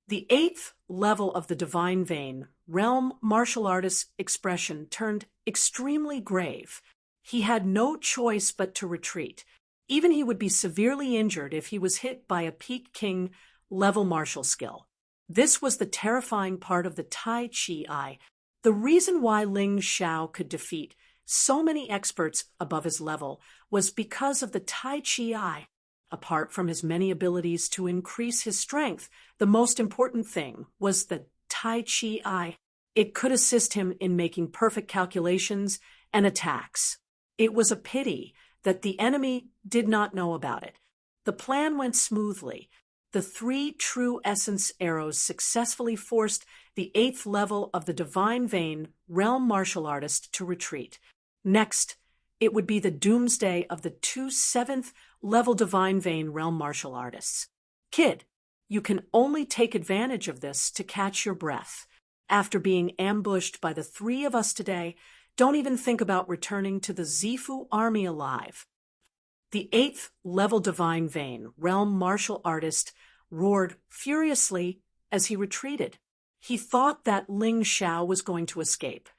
The 8th level of the divine vein realm martial artist's expression turned extremely grave. He had no choice but to retreat. Even he would be severely injured if he was hit by a Peak King level martial skill. This was the terrifying part of the Tai Chi I. The reason why Ling Xiao could defeat so many experts above his level was because of the Tai Chi I. Apart from his many abilities to increase his strength, the most important thing was the Tai Chi I. It could assist him in making perfect calculations and attacks. It was a pity that the enemy did not know about it. The plan went smoothly. The 3 true essence arrows successfully forced the 8th level of the Divine Vein realm martial artist to retreat. Next, it would be the doomsday of the 2 7th level Divine Vein realm martial artists. Kid, you can only take advantage of this to catch your breath. After being ambushed by the 3 of us today, don't even think about returning to the Zifu army alive. The 8th level Divine Vein realm martial artist roared furiously as he retreated. He thought that Ling Xiao was going to escape.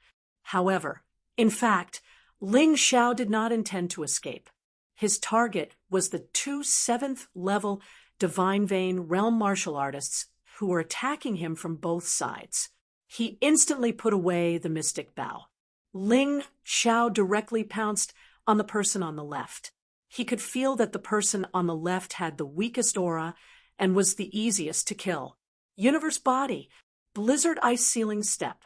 However, in fact, Ling Xiao did not intend to escape. His target was the 2 7th level Divine Vein realm martial artists who were attacking him from both sides. He instantly put away the mystic bow. Ling Xiao directly pounced on the person on the left. He could feel that the person on the left had the weakest aura and was the easiest to kill. Universe Body, Blizzard Ice Ceiling Step.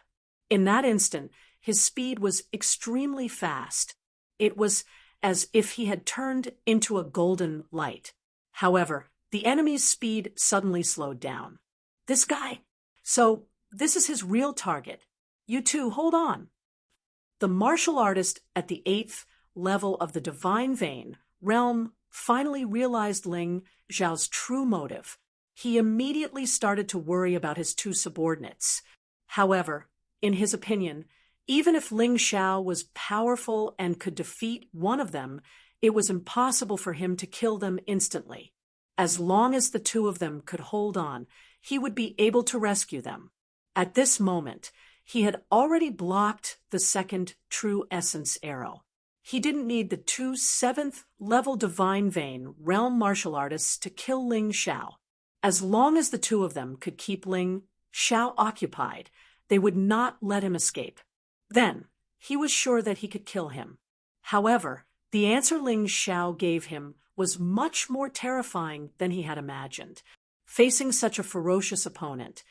In that instant, his speed was extremely fast. It was as if he had turned into a golden light. However, the enemy's speed suddenly slowed down. This guy. So, this is his real target. You two, hold on. The martial artist at the 8th level of the Divine Vein realm finally realized Ling Xiao's true motive. He immediately started to worry about his 2 subordinates. However, in his opinion, even if Ling Xiao was powerful and could defeat one of them, it was impossible for him to kill them instantly. As long as the 2 of them could hold on, he would be able to rescue them. At this moment, he had already blocked the 2nd true essence arrow. He didn't need the 2 7th level Divine Vein realm martial artists to kill Ling Xiao. As long as the 2 of them could keep Ling Xiao occupied, they would not let him escape. Then, he was sure that he could kill him. However, the answer Ling Xiao gave him was much more terrifying than he had imagined. Facing such a ferocious opponent,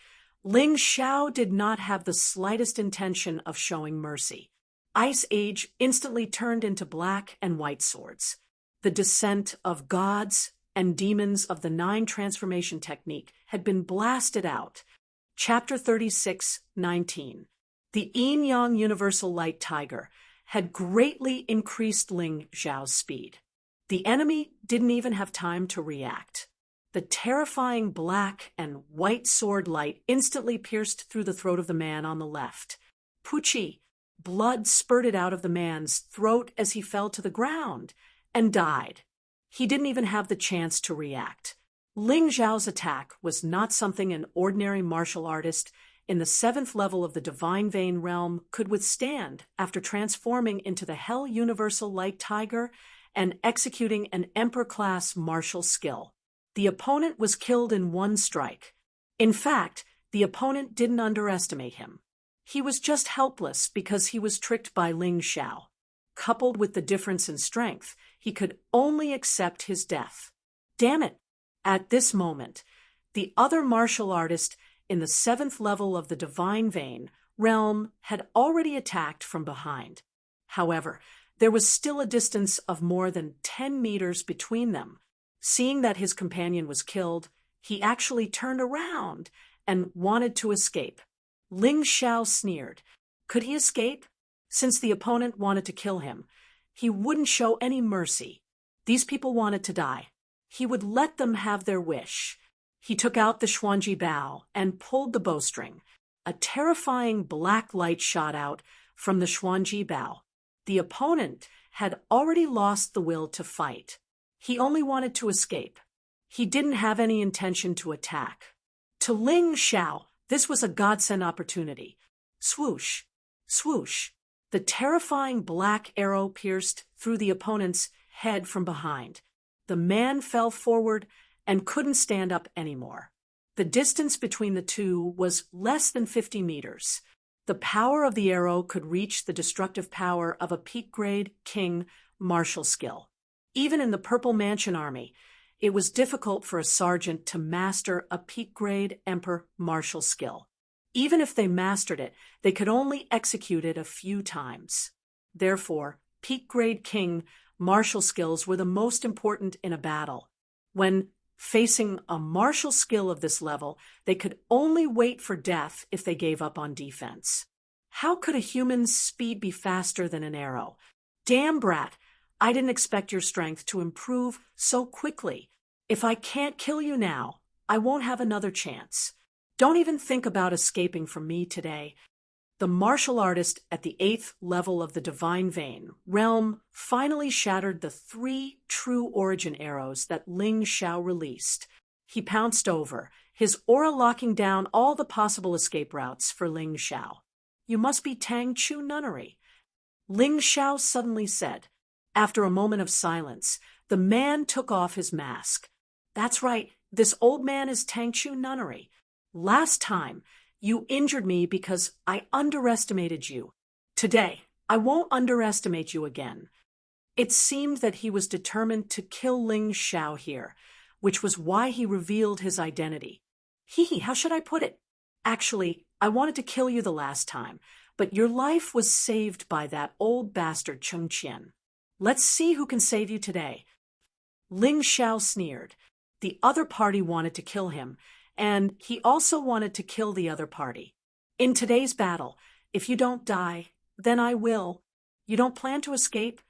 Ling Xiao did not have the slightest intention of showing mercy. Ice Age instantly turned into black and white swords. The descent of gods and demons of the 9 transformation technique had been blasted out. Chapter 36:19. The Yin-Yang Universal Light Tiger had greatly increased Ling Xiao's speed. The enemy didn't even have time to react. The terrifying black and white sword light instantly pierced through the throat of the man on the left. Puchi, blood spurted out of the man's throat as he fell to the ground and died. He didn't even have the chance to react. Ling Xiao's attack was not something an ordinary martial artist in the 7th level of the Divine Vein realm could withstand after transforming into the Hell Universal Light Tiger and executing an Emperor-class martial skill. The opponent was killed in one strike. In fact, the opponent didn't underestimate him. He was just helpless because he was tricked by Ling Xiao. Coupled with the difference in strength, he could only accept his death. Damn it! At this moment, the other martial artist in the 7th level of the Divine Vein realm had already attacked from behind. However, there was still a distance of more than 10 meters between them. Seeing that his companion was killed, he actually turned around and wanted to escape. Ling Xiao sneered. Could he escape? Since the opponent wanted to kill him, he wouldn't show any mercy. These people wanted to die. He would let them have their wish. He took out the Xuanji bow and pulled the bowstring. A terrifying black light shot out from the Xuanji bow. The opponent had already lost the will to fight. He only wanted to escape. He didn't have any intention to attack. To Ling Xiao, this was a godsend opportunity. Swoosh, swoosh. The terrifying black arrow pierced through the opponent's head from behind. The man fell forward and couldn't stand up anymore. The distance between the two was less than 50 meters. The power of the arrow could reach the destructive power of a peak-grade king martial skill. Even in the Purple Mansion Army, it was difficult for a sergeant to master a peak-grade emperor martial skill. Even if they mastered it, they could only execute it a few times. Therefore, peak-grade king martial skills were the most important in a battle. When Facing a martial skill of this level, they could only wait for death if they gave up on defense. How could a human's speed be faster than an arrow? Damn, brat, I didn't expect your strength to improve so quickly. If I can't kill you now, I won't have another chance. Don't even think about escaping from me today. The martial artist at the 8th level of the Divine Vein realm finally shattered the 3 true origin arrows that Ling Xiao released. He pounced over, his aura locking down all the possible escape routes for Ling Xiao. You must be Tang Chu Nunnery, Ling Xiao suddenly said. After a moment of silence, the man took off his mask. That's right, this old man is Tang Chu Nunnery. Last time, you injured me because I underestimated you. Today, I won't underestimate you again. It seemed that he was determined to kill Ling Xiao here, which was why he revealed his identity. How should I put it? Actually, I wanted to kill you the last time, but your life was saved by that old bastard Cheng Qian. Let's see who can save you today. Ling Xiao sneered. The other party wanted to kill him, and he also wanted to kill the other party. In today's battle, if you don't die, then I will. You don't plan to escape?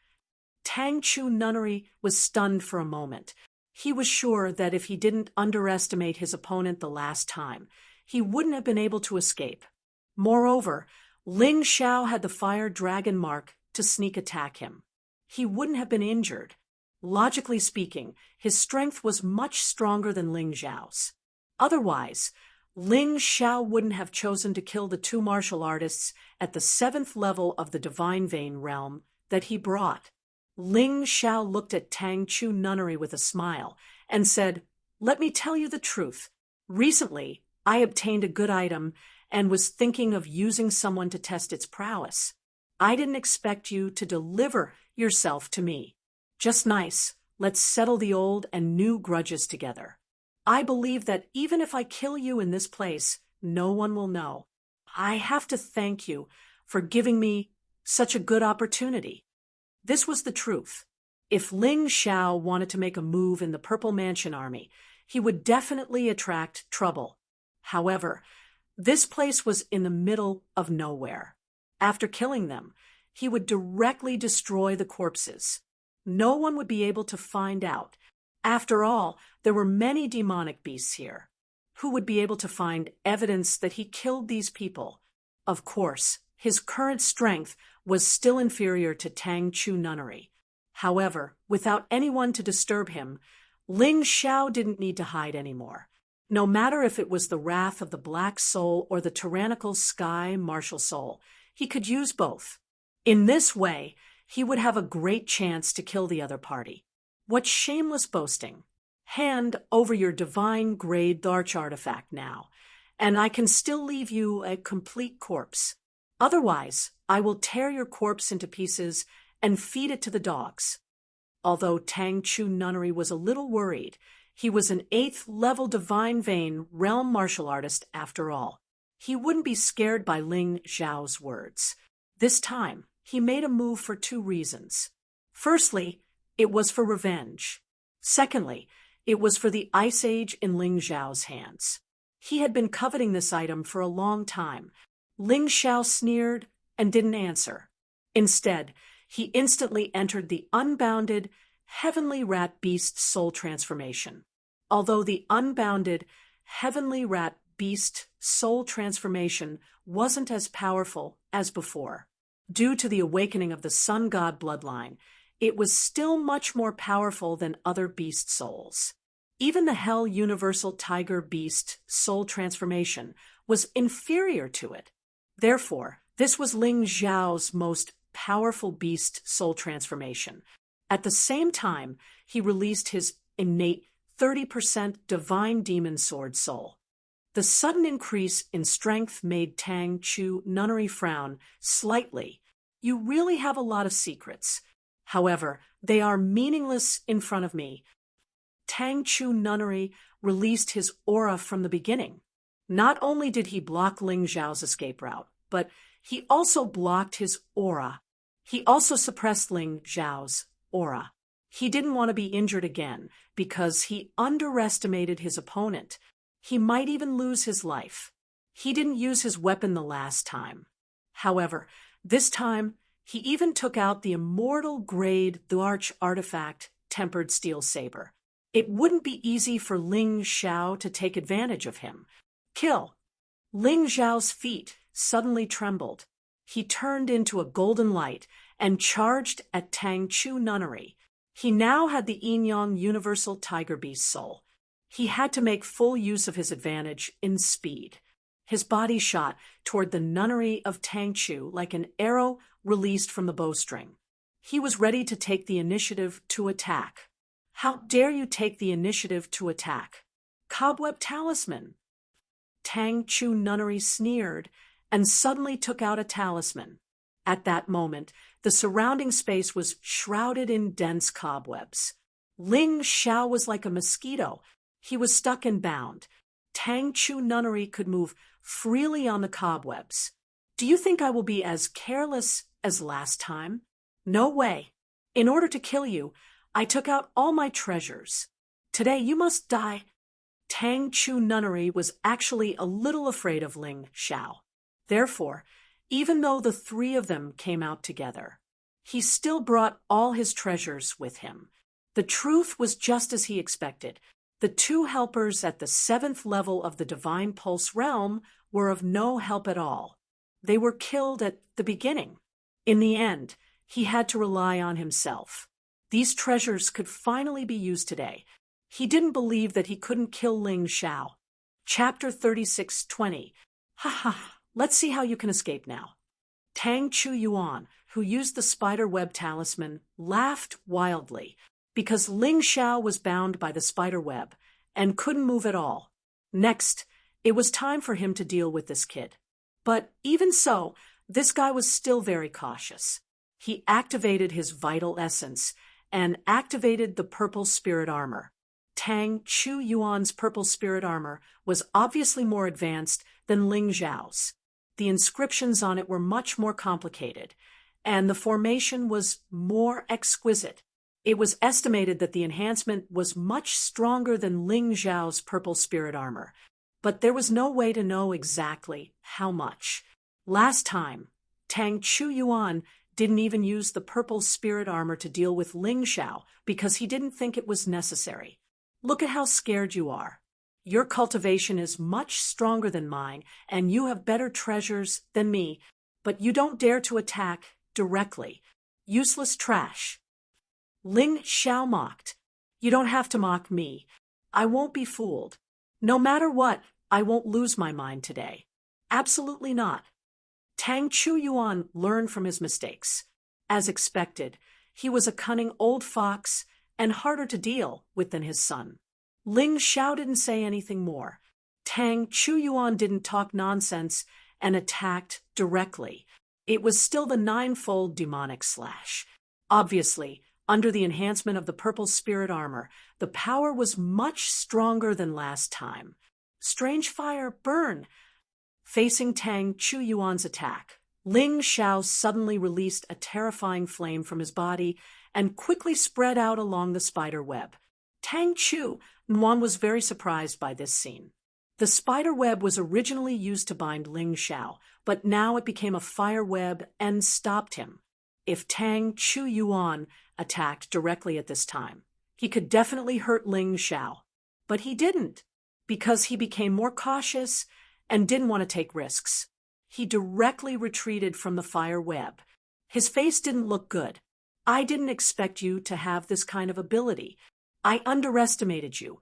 Tang Chu Nunnery was stunned for a moment. He was sure that if he didn't underestimate his opponent the last time, he wouldn't have been able to escape. Moreover, Ling Xiao had the fire dragon mark to sneak attack him. He wouldn't have been injured. Logically speaking, his strength was much stronger than Ling Xiao's. Otherwise, Ling Xiao wouldn't have chosen to kill the 2 martial artists at the 7th level of the Divine Vein realm that he brought. Ling Xiao looked at Tang Chu Nunnery with a smile and said, "Let me tell you the truth. Recently, I obtained a good item and was thinking of using someone to test its prowess. I didn't expect you to deliver yourself to me. Just nice. Let's settle the old and new grudges together. I believe that even if I kill you in this place, no one will know. I have to thank you for giving me such a good opportunity." This was the truth. If Ling Xiao wanted to make a move in the Purple Mansion army, he would definitely attract trouble. However, this place was in the middle of nowhere. After killing them, he would directly destroy the corpses. No one would be able to find out. After all, there were many demonic beasts here. Who would be able to find evidence that he killed these people? Of course, his current strength was still inferior to Tang Chu Nunnery. However, without anyone to disturb him, Ling Xiao didn't need to hide anymore. No matter if it was the wrath of the Black Soul or the tyrannical Sky Martial Soul, he could use both. In this way, he would have a great chance to kill the other party. What shameless boasting. Hand over your divine grade Darch artifact now, and I can still leave you a complete corpse. Otherwise, I will tear your corpse into pieces and feed it to the dogs. Although Tang Chu Nunnery was a little worried, he was an 8th level Divine Vein realm martial artist after all. He wouldn't be scared by Ling Xiao's words. This time, he made a move for 2 reasons. Firstly, it was for revenge. Secondly, it was for the Ice Age in Ling Xiao's hands. He had been coveting this item for a long time. Ling Xiao sneered and didn't answer. Instead, he instantly entered the unbounded Heavenly Rat Beast soul transformation. Although the unbounded Heavenly Rat Beast soul transformation wasn't as powerful as before, due to the awakening of the Sun God bloodline, it was still much more powerful than other beast souls. Even the Hell Universal Tiger Beast soul transformation was inferior to it. Therefore, this was Ling Xiao's most powerful beast soul transformation. At the same time, he released his innate 30% Divine Demon Sword soul. The sudden increase in strength made Tang Chu Nunnery frown slightly. You really have a lot of secrets. However, they are meaningless in front of me. Tang Chu Nunnery released his aura from the beginning. Not only did he block Ling Xiao's escape route, but he also blocked his aura. He also suppressed Ling Xiao's aura. He didn't want to be injured again because he underestimated his opponent. He might even lose his life. He didn't use his weapon the last time. However, this time, he even took out the immortal grade Arch artifact tempered steel saber. It wouldn't be easy for Ling Xiao to take advantage of him. Kill! Ling Xiao's feet suddenly trembled. He turned into a golden light and charged at Tang Chu nunnery. He now had the Yin-Yang Universal Tiger Beast soul. He had to make full use of his advantage in speed. His body shot toward the nunnery of Tang Chu like an arrow released from the bowstring. He was ready to take the initiative to attack. How dare you take the initiative to attack? Cobweb talisman! Tang Chu nunnery sneered and suddenly took out a talisman. At that moment, the surrounding space was shrouded in dense cobwebs. Ling Xiao was like a mosquito. He was stuck and bound. Tang Chu nunnery could move freely on the cobwebs. Do you think I will be as careless as last time? No way. In order to kill you, I took out all my treasures. Today you must die. Tang Chu nunnery was actually a little afraid of Ling Xiao. Therefore, even though the three of them came out together, he still brought all his treasures with him. The truth was just as he expected. The two helpers at the 7th level of the Divine Pulse realm were of no help at all. They were killed at the beginning. In the end, he had to rely on himself. These treasures could finally be used today. He didn't believe that he couldn't kill Ling Xiao. Chapter 36:20. Ha ha, let's see how you can escape now. Tang Chu Yuan, who used the spider web talisman, laughed wildly because Ling Xiao was bound by the spider web and couldn't move at all. Next, it was time for him to deal with this kid. But even so, this guy was still very cautious. He activated his vital essence and activated the purple spirit armor. Tang Chu Yuan's purple spirit armor was obviously more advanced than Ling Xiao's. The inscriptions on it were much more complicated, and the formation was more exquisite. It was estimated that the enhancement was much stronger than Ling Xiao's purple spirit armor, but there was no way to know exactly how much. Last time, Tang Chu Yuan didn't even use the purple spirit armor to deal with Ling Xiao because he didn't think it was necessary. Look at how scared you are. Your cultivation is much stronger than mine, and you have better treasures than me, but you don't dare to attack directly. Useless trash. Ling Xiao mocked. You don't have to mock me. I won't be fooled. No matter what, I won't lose my mind today. Absolutely not. Tang Chu Yuan learned from his mistakes. As expected, he was a cunning old fox and harder to deal with than his son. Ling Xiao didn't say anything more. Tang Chu Yuan didn't talk nonsense and attacked directly. It was still the ninefold demonic slash. Obviously, under the enhancement of the purple spirit armor, the power was much stronger than last time. Strange fire, burn! Facing Tang Chu Yuan's attack, Ling Xiao suddenly released a terrifying flame from his body and quickly spread out along the spider web. Tang Chu Yuan was very surprised by this scene. The spider web was originally used to bind Ling Xiao, but now it became a fire web and stopped him. If Tang Chu Yuan attacked directly at this time, he could definitely hurt Ling Xiao. But he didn't, because he became more cautious and didn't want to take risks. He directly retreated from the fire web. His face didn't look good. I didn't expect you to have this kind of ability. I underestimated you.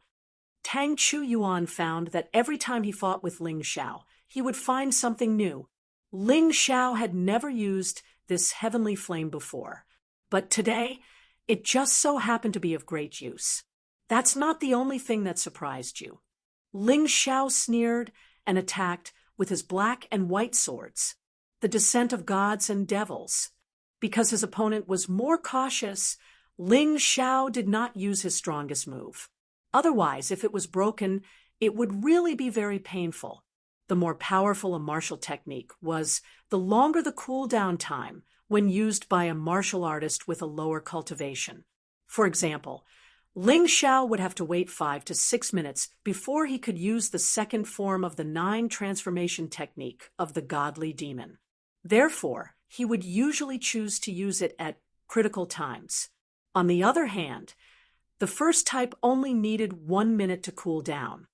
Tang Chu Yuan found that every time he fought with Ling Xiao, he would find something new. Ling Xiao had never used this heavenly flame before, but today, it just so happened to be of great use. That's not the only thing that surprised you. Ling Xiao sneered and attacked with his black and white swords, the descent of gods and devils. Because his opponent was more cautious, Ling Xiao did not use his strongest move. Otherwise, if it was broken, it would really be very painful. The more powerful a martial technique was, the longer the cooldown time when used by a martial artist with a lower cultivation. For example, Ling Xiao would have to wait 5 to 6 minutes before he could use the second form of the 9 transformation technique of the godly demon. Therefore, he would usually choose to use it at critical times. On the other hand, the first type only needed 1 minute to cool down.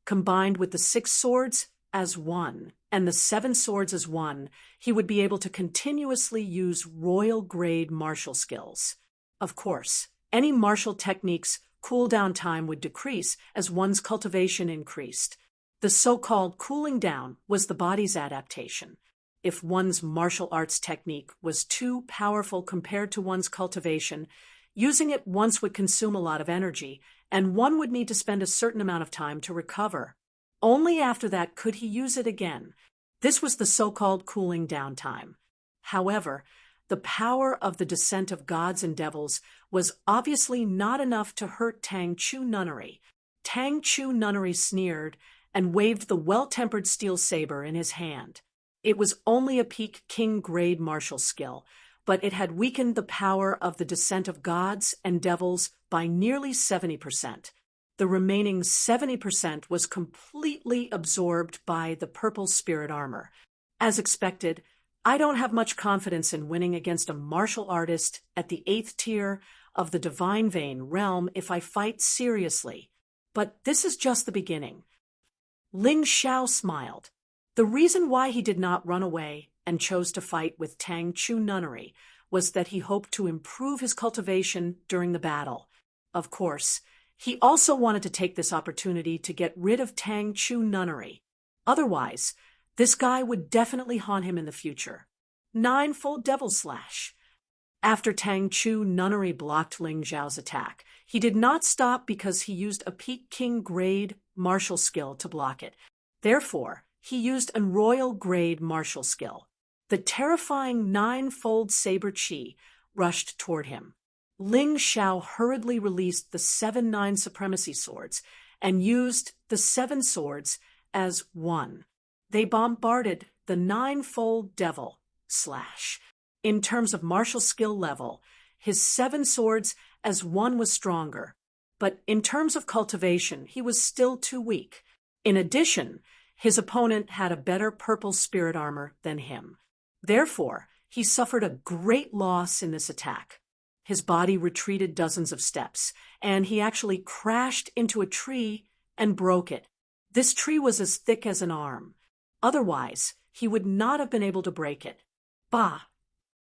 Combined with the 6 swords as 1 and the 7 swords as 1, he would be able to continuously use royal-grade martial skills. Of course, any martial technique's cool-down time would decrease as one's cultivation increased. The so-called cooling down was the body's adaptation. If one's martial arts technique was too powerful compared to one's cultivation, using it once would consume a lot of energy, and one would need to spend a certain amount of time to recover. Only after that could he use it again. This was the so-called cooling down time. However, the power of the descent of gods and devils was obviously not enough to hurt Tang Chu Nunnery. Tang Chu Nunnery sneered and waved the well-tempered steel saber in his hand. It was only a peak king-grade martial skill, but it had weakened the power of the descent of gods and devils by nearly 70%. The remaining 70% was completely absorbed by the purple spirit armor. As expected, I don't have much confidence in winning against a martial artist at the 8th tier of the Divine Vein realm if I fight seriously. But this is just the beginning. Ling Xiao smiled. The reason why he did not run away and chose to fight with Tang Chu Nunnery was that he hoped to improve his cultivation during the battle. Of course, he also wanted to take this opportunity to get rid of Tang Chu Nunnery. Otherwise, this guy would definitely haunt him in the future. 9-fold Devil Slash. After Tang Chu Nunnery blocked Ling Xiao's attack, he did not stop because he used a Peak King grade martial skill to block it. Therefore, he used a royal grade martial skill. The terrifying 9-fold Saber Chi rushed toward him. Ling Xiao hurriedly released the 7-9 Supremacy Swords and used the 7 swords as 1. They bombarded the 9-fold Devil Slash. In terms of martial skill level, his 7 swords as 1 was stronger, but in terms of cultivation, he was still too weak. In addition, his opponent had a better purple spirit armor than him. Therefore, he suffered a great loss in this attack. His body retreated dozens of steps, and he actually crashed into a tree and broke it. This tree was as thick as an arm. Otherwise, he would not have been able to break it. Bah!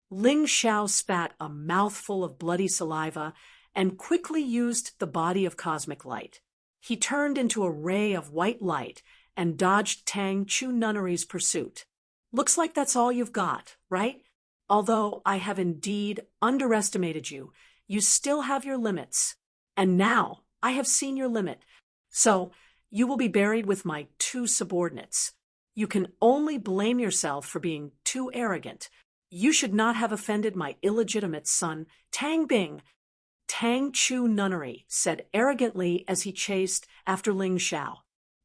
Ling Xiao spat a mouthful of bloody saliva and quickly used the body of cosmic light. He turned into a ray of white light and dodged Tang Chu Nunnery's pursuit. Looks like that's all you've got, right? Although I have indeed underestimated you, you still have your limits. And now I have seen your limit. So you will be buried with my 2 subordinates. You can only blame yourself for being too arrogant. You should not have offended my illegitimate son, Tang Bing. Tang Chu Nunnery said arrogantly as he chased after Ling Xiao.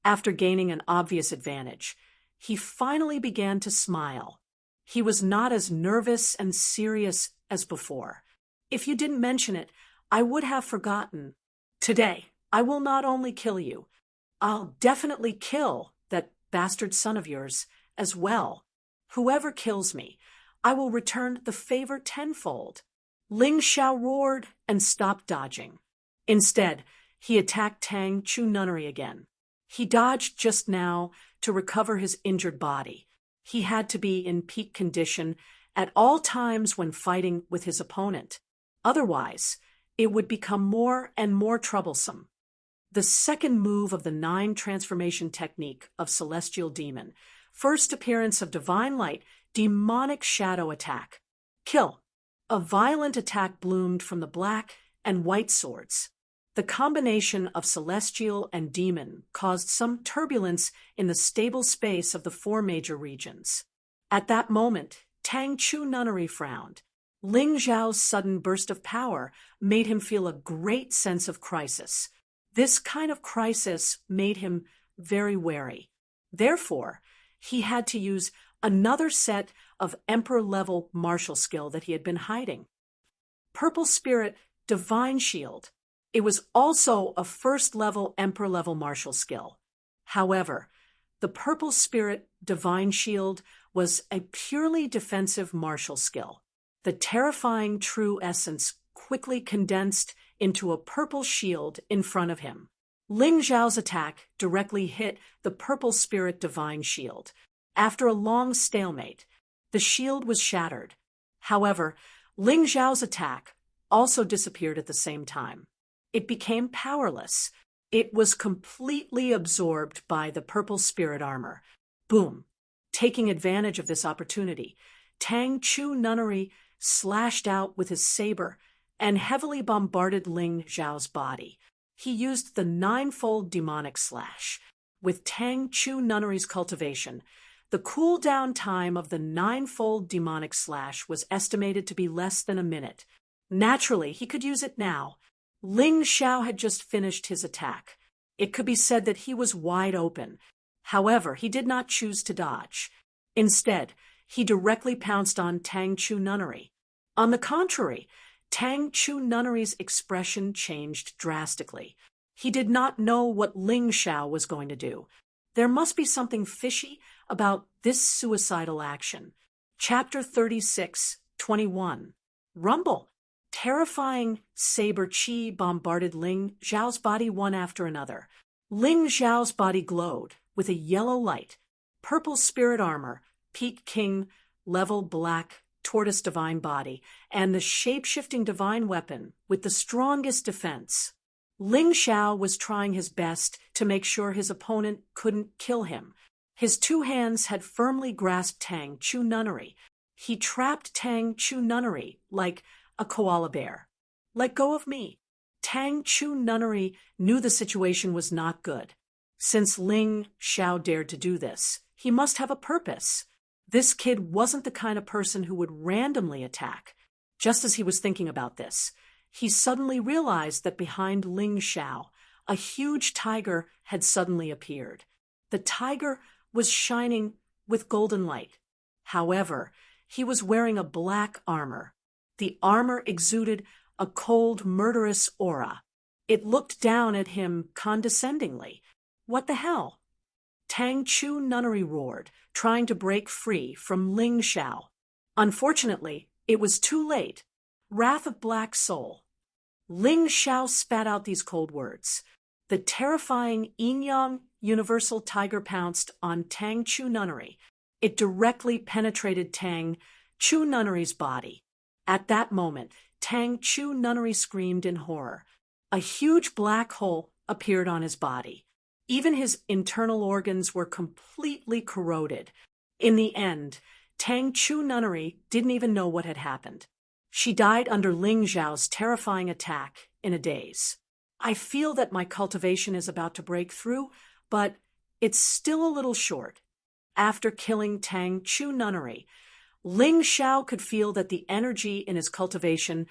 After gaining an obvious advantage, he finally began to smile. He was not as nervous and serious as before. If you didn't mention it, I would have forgotten. Today, I will not only kill you, I'll definitely kill that bastard son of yours as well. Whoever kills me, I will return the favor tenfold. Ling Xiao roared and stopped dodging. Instead, he attacked Tang Chu Nunnery again. He dodged just now to recover his injured body. He had to be in peak condition at all times when fighting with his opponent. Otherwise, it would become more and more troublesome. The second move of the 9 transformation technique of Celestial Demon, first appearance of Divine Light, Demonic Shadow Attack. Kill. A violent attack bloomed from the black and white swords. The combination of Celestial and Demon caused some turbulence in the stable space of the 4 major regions. At that moment, Tang Chu Nunnery frowned. Ling Xiao's sudden burst of power made him feel a great sense of crisis. This kind of crisis made him very wary. Therefore, he had to use another set of Emperor-level martial skill that he had been hiding. Purple Spirit Divine Shield. It was also a first-level Emperor-level martial skill. However, the Purple Spirit Divine Shield was a purely defensive martial skill. The terrifying true essence quickly condensed into a purple shield in front of him. Ling Xiao's attack directly hit the Purple Spirit Divine Shield. After a long stalemate, the shield was shattered. However, Ling Xiao's attack also disappeared at the same time. It became powerless. It was completely absorbed by the Purple Spirit armor. Boom! Taking advantage of this opportunity, Tang Chu Nunnery slashed out with his saber and heavily bombarded Ling Xiao's body. He used the ninefold demonic slash. With Tang Chu Nunnery's cultivation, the cooldown time of the ninefold demonic slash was estimated to be less than a minute. Naturally, he could use it now. Ling Xiao had just finished his attack. It could be said that he was wide open. However, he did not choose to dodge. Instead, he directly pounced on Tang Chu Nunnery. On the contrary, Tang Chu Nunnery's expression changed drastically. He did not know what Ling Xiao was going to do. There must be something fishy about this suicidal action. Chapter 36:21. Rumble. Terrifying saber chi bombarded Ling Xiao's body one after another. Ling Xiao's body glowed with a yellow light. Purple Spirit Armor, Peak King, Level Black, Tortoise Divine Body, and the shape-shifting Divine Weapon with the strongest defense. Ling Xiao was trying his best to make sure his opponent couldn't kill him. His two hands had firmly grasped Tang Chu Nunnery. He trapped Tang Chu Nunnery like a koala bear. Let go of me. Tang Chu Nunnery knew the situation was not good. Since Ling Xiao dared to do this, he must have a purpose. This kid wasn't the kind of person who would randomly attack. Just as he was thinking about this, he suddenly realized that behind Ling Xiao, a huge tiger had suddenly appeared. The tiger was shining with golden light. However, he was wearing a black armor. The armor exuded a cold, murderous aura. It looked down at him condescendingly. What the hell? Tang Chu Nunnery roared, trying to break free from Ling Xiao. Unfortunately, it was too late. Wrath of Black Soul. Ling Xiao spat out these cold words. The terrifying yin-yang universal tiger pounced on Tang Chu Nunnery. It directly penetrated Tang Chu Nunnery's body. At that moment, Tang Chu Nunnery screamed in horror. A huge black hole appeared on his body. Even his internal organs were completely corroded. In the end, Tang Chu Nunnery didn't even know what had happened. She died under Ling Xiao's terrifying attack in a daze. I feel that my cultivation is about to break through, but it's still a little short. After killing Tang Chu Nunnery, Ling Xiao could feel that the energy in his cultivation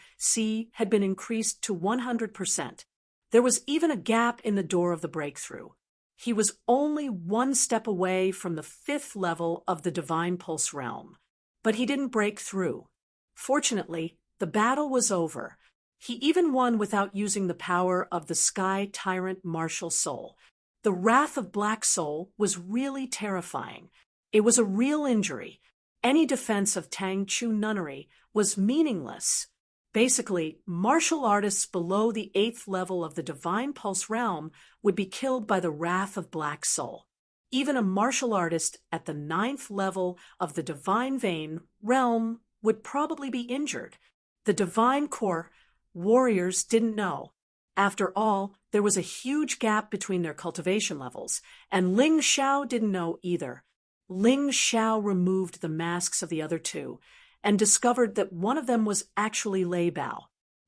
had been increased to 100%. There was even a gap in the door of the breakthrough. He was only one step away from the 5th level of the Divine Pulse realm. But he didn't break through. Fortunately, the battle was over. He even won without using the power of the Sky Tyrant Martial Soul. The Wrath of Black Soul was really terrifying. It was a real injury. Any defense of Tang Chu Nunnery was meaningless. Basically, martial artists below the 8th level of the Divine Pulse realm would be killed by the Wrath of Black Soul. Even a martial artist at the 9th level of the Divine Vein realm would probably be injured. The Divine Core warriors didn't know. After all, there was a huge gap between their cultivation levels, and Ling Xiao didn't know either. Ling Xiao removed the masks of the other two and discovered that one of them was actually Lei Bao.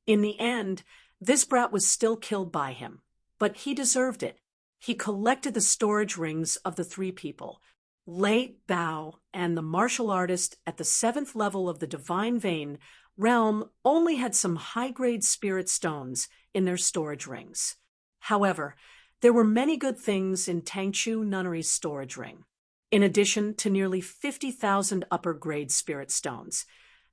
In the end, this brat was still killed by him, but he deserved it. He collected the storage rings of the 3 people. Lei Bao and the martial artist at the 7th level of the Divine Vein realm only had some high-grade spirit stones in their storage rings. However, there were many good things in Tang Chu Nunnery's storage ring. In addition to nearly 50,000 upper-grade spirit stones,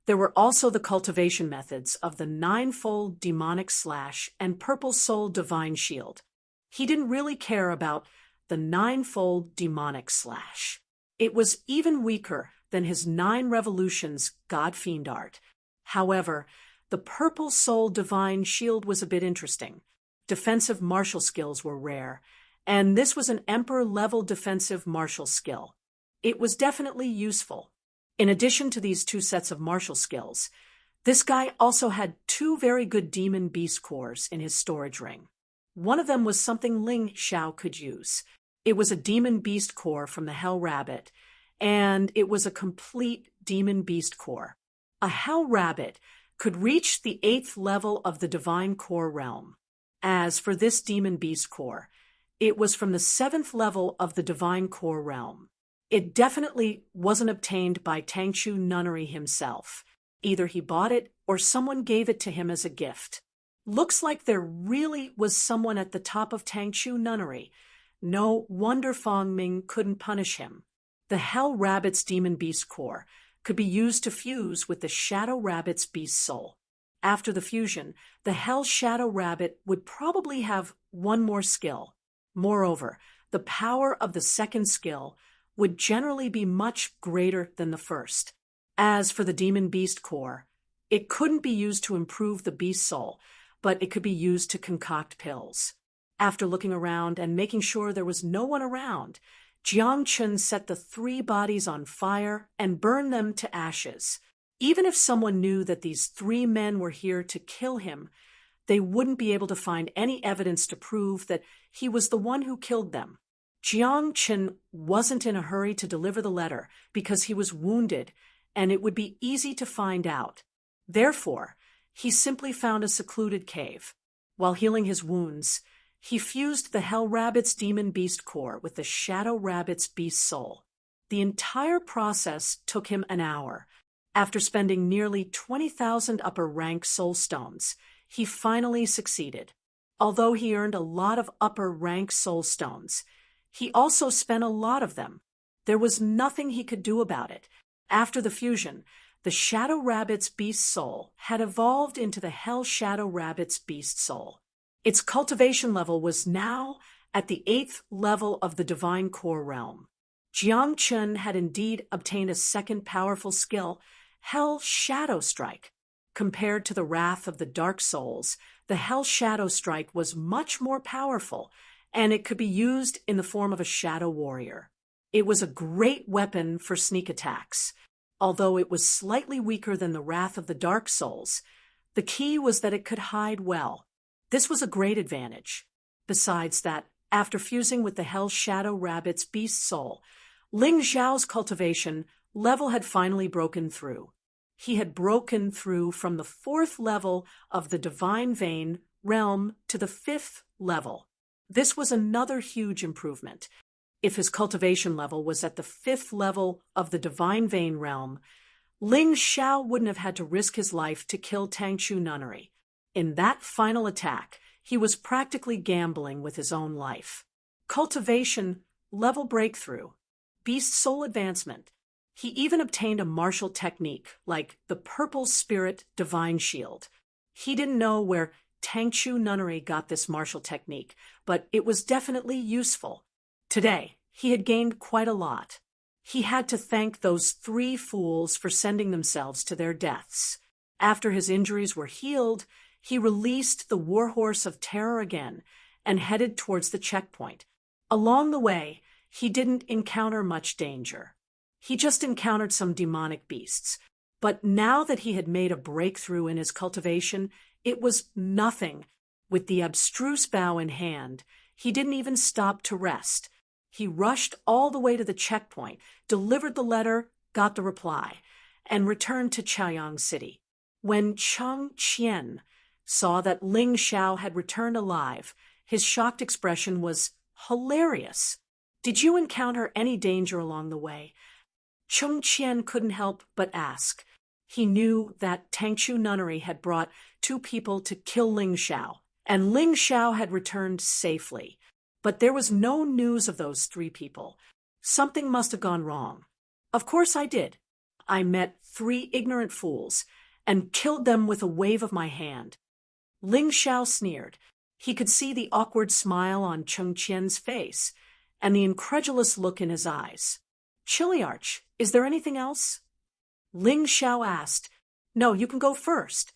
There were also the cultivation methods of the ninefold demonic slash and purple soul divine shield. He didn't really care about the ninefold demonic slash. It was even weaker than his 9 revolutions God-fiend art. However, the purple soul divine shield was a bit interesting. Defensive martial skills were rare, and this was an emperor-level defensive martial skill. It was definitely useful. In addition to these 2 sets of martial skills, this guy also had 2 very good demon beast cores in his storage ring. One of them was something Ling Xiao could use. It was a demon beast core from the Hell Rabbit, and it was a complete demon beast core. A Hell Rabbit could reach the 8th level of the divine core realm. As for this demon beast core, it was from the 7th level of the divine core realm. It definitely wasn't obtained by Tangshu Nunnery himself. Either he bought it or someone gave it to him as a gift. Looks like there really was someone at the top of Tangshu Nunnery. No wonder Fong Ming couldn't punish him. The Hell Rabbit's demon beast core could be used to fuse with the Shadow Rabbit's beast soul. After the fusion, the Hell Shadow Rabbit would probably have one more skill. Moreover, the power of the second skill would generally be much greater than the first. As for the demon beast core, it couldn't be used to improve the beast soul, but it could be used to concoct pills. After looking around and making sure there was no one around, Jiang Chun set the 3 bodies on fire and burned them to ashes. Even if someone knew that these 3 men were here to kill him, they wouldn't be able to find any evidence to prove that he was the one who killed them. Jiang Chun wasn't in a hurry to deliver the letter because he was wounded, and it would be easy to find out. Therefore, he simply found a secluded cave. While healing his wounds, he fused the Hell Rabbit's demon beast core with the Shadow Rabbit's beast soul. The entire process took him an hour. After spending nearly 20,000 upper rank soul stones, he finally succeeded. Although he earned a lot of upper rank soul stones, he also spent a lot of them. There was nothing he could do about it. After the fusion, the Shadow Rabbit's beast soul had evolved into the Hell Shadow Rabbit's beast soul. Its cultivation level was now at the 8th level of the divine core realm. Jiang Chun had indeed obtained a second powerful skill, Hell Shadow Strike. Compared to the wrath of the Dark Souls, the Hell Shadow Strike was much more powerful, and it could be used in the form of a shadow warrior. It was a great weapon for sneak attacks. Although it was slightly weaker than the wrath of the Dark Souls, the key was that it could hide well. This was a great advantage. Besides that, after fusing with the Hell Shadow Rabbit's beast soul, Ling Xiao's cultivation level had finally broken through. He had broken through from the 4th level of the Divine Vein realm to the 5th level. This was another huge improvement. If his cultivation level was at the 5th level of the Divine Vein realm, Ling Xiao wouldn't have had to risk his life to kill Tangshu Nunnery. In that final attack, he was practically gambling with his own life. Cultivation, level breakthrough, beast soul advancement. He even obtained a martial technique like the Purple Spirit Divine Shield. He didn't know where Tangshu Nunnery got this martial technique, but it was definitely useful. Today, he had gained quite a lot. He had to thank those 3 fools for sending themselves to their deaths. After his injuries were healed, he released the Warhorse of Terror again and headed towards the checkpoint. Along the way, he didn't encounter much danger. He just encountered some demonic beasts. But now that he had made a breakthrough in his cultivation, it was nothing. With the abstruse bow in hand, he didn't even stop to rest. He rushed all the way to the checkpoint, delivered the letter, got the reply, and returned to Chaoyang City. When Cheng Qian saw that Ling Xiao had returned alive, his shocked expression was hilarious. "Did you encounter any danger along the way?" Cheng Qian couldn't help but ask. He knew that Tangshu Nunnery had brought 2 people to kill Ling Xiao, and Ling Xiao had returned safely. But there was no news of those 3 people. Something must have gone wrong. "Of course I did. I met 3 ignorant fools and killed them with a wave of my hand. Ling Xiao sneered. He could see the awkward smile on Cheng Qian's face and the incredulous look in his eyes. Chiliarch, is there anything else? Ling Xiao asked. No, you can go first.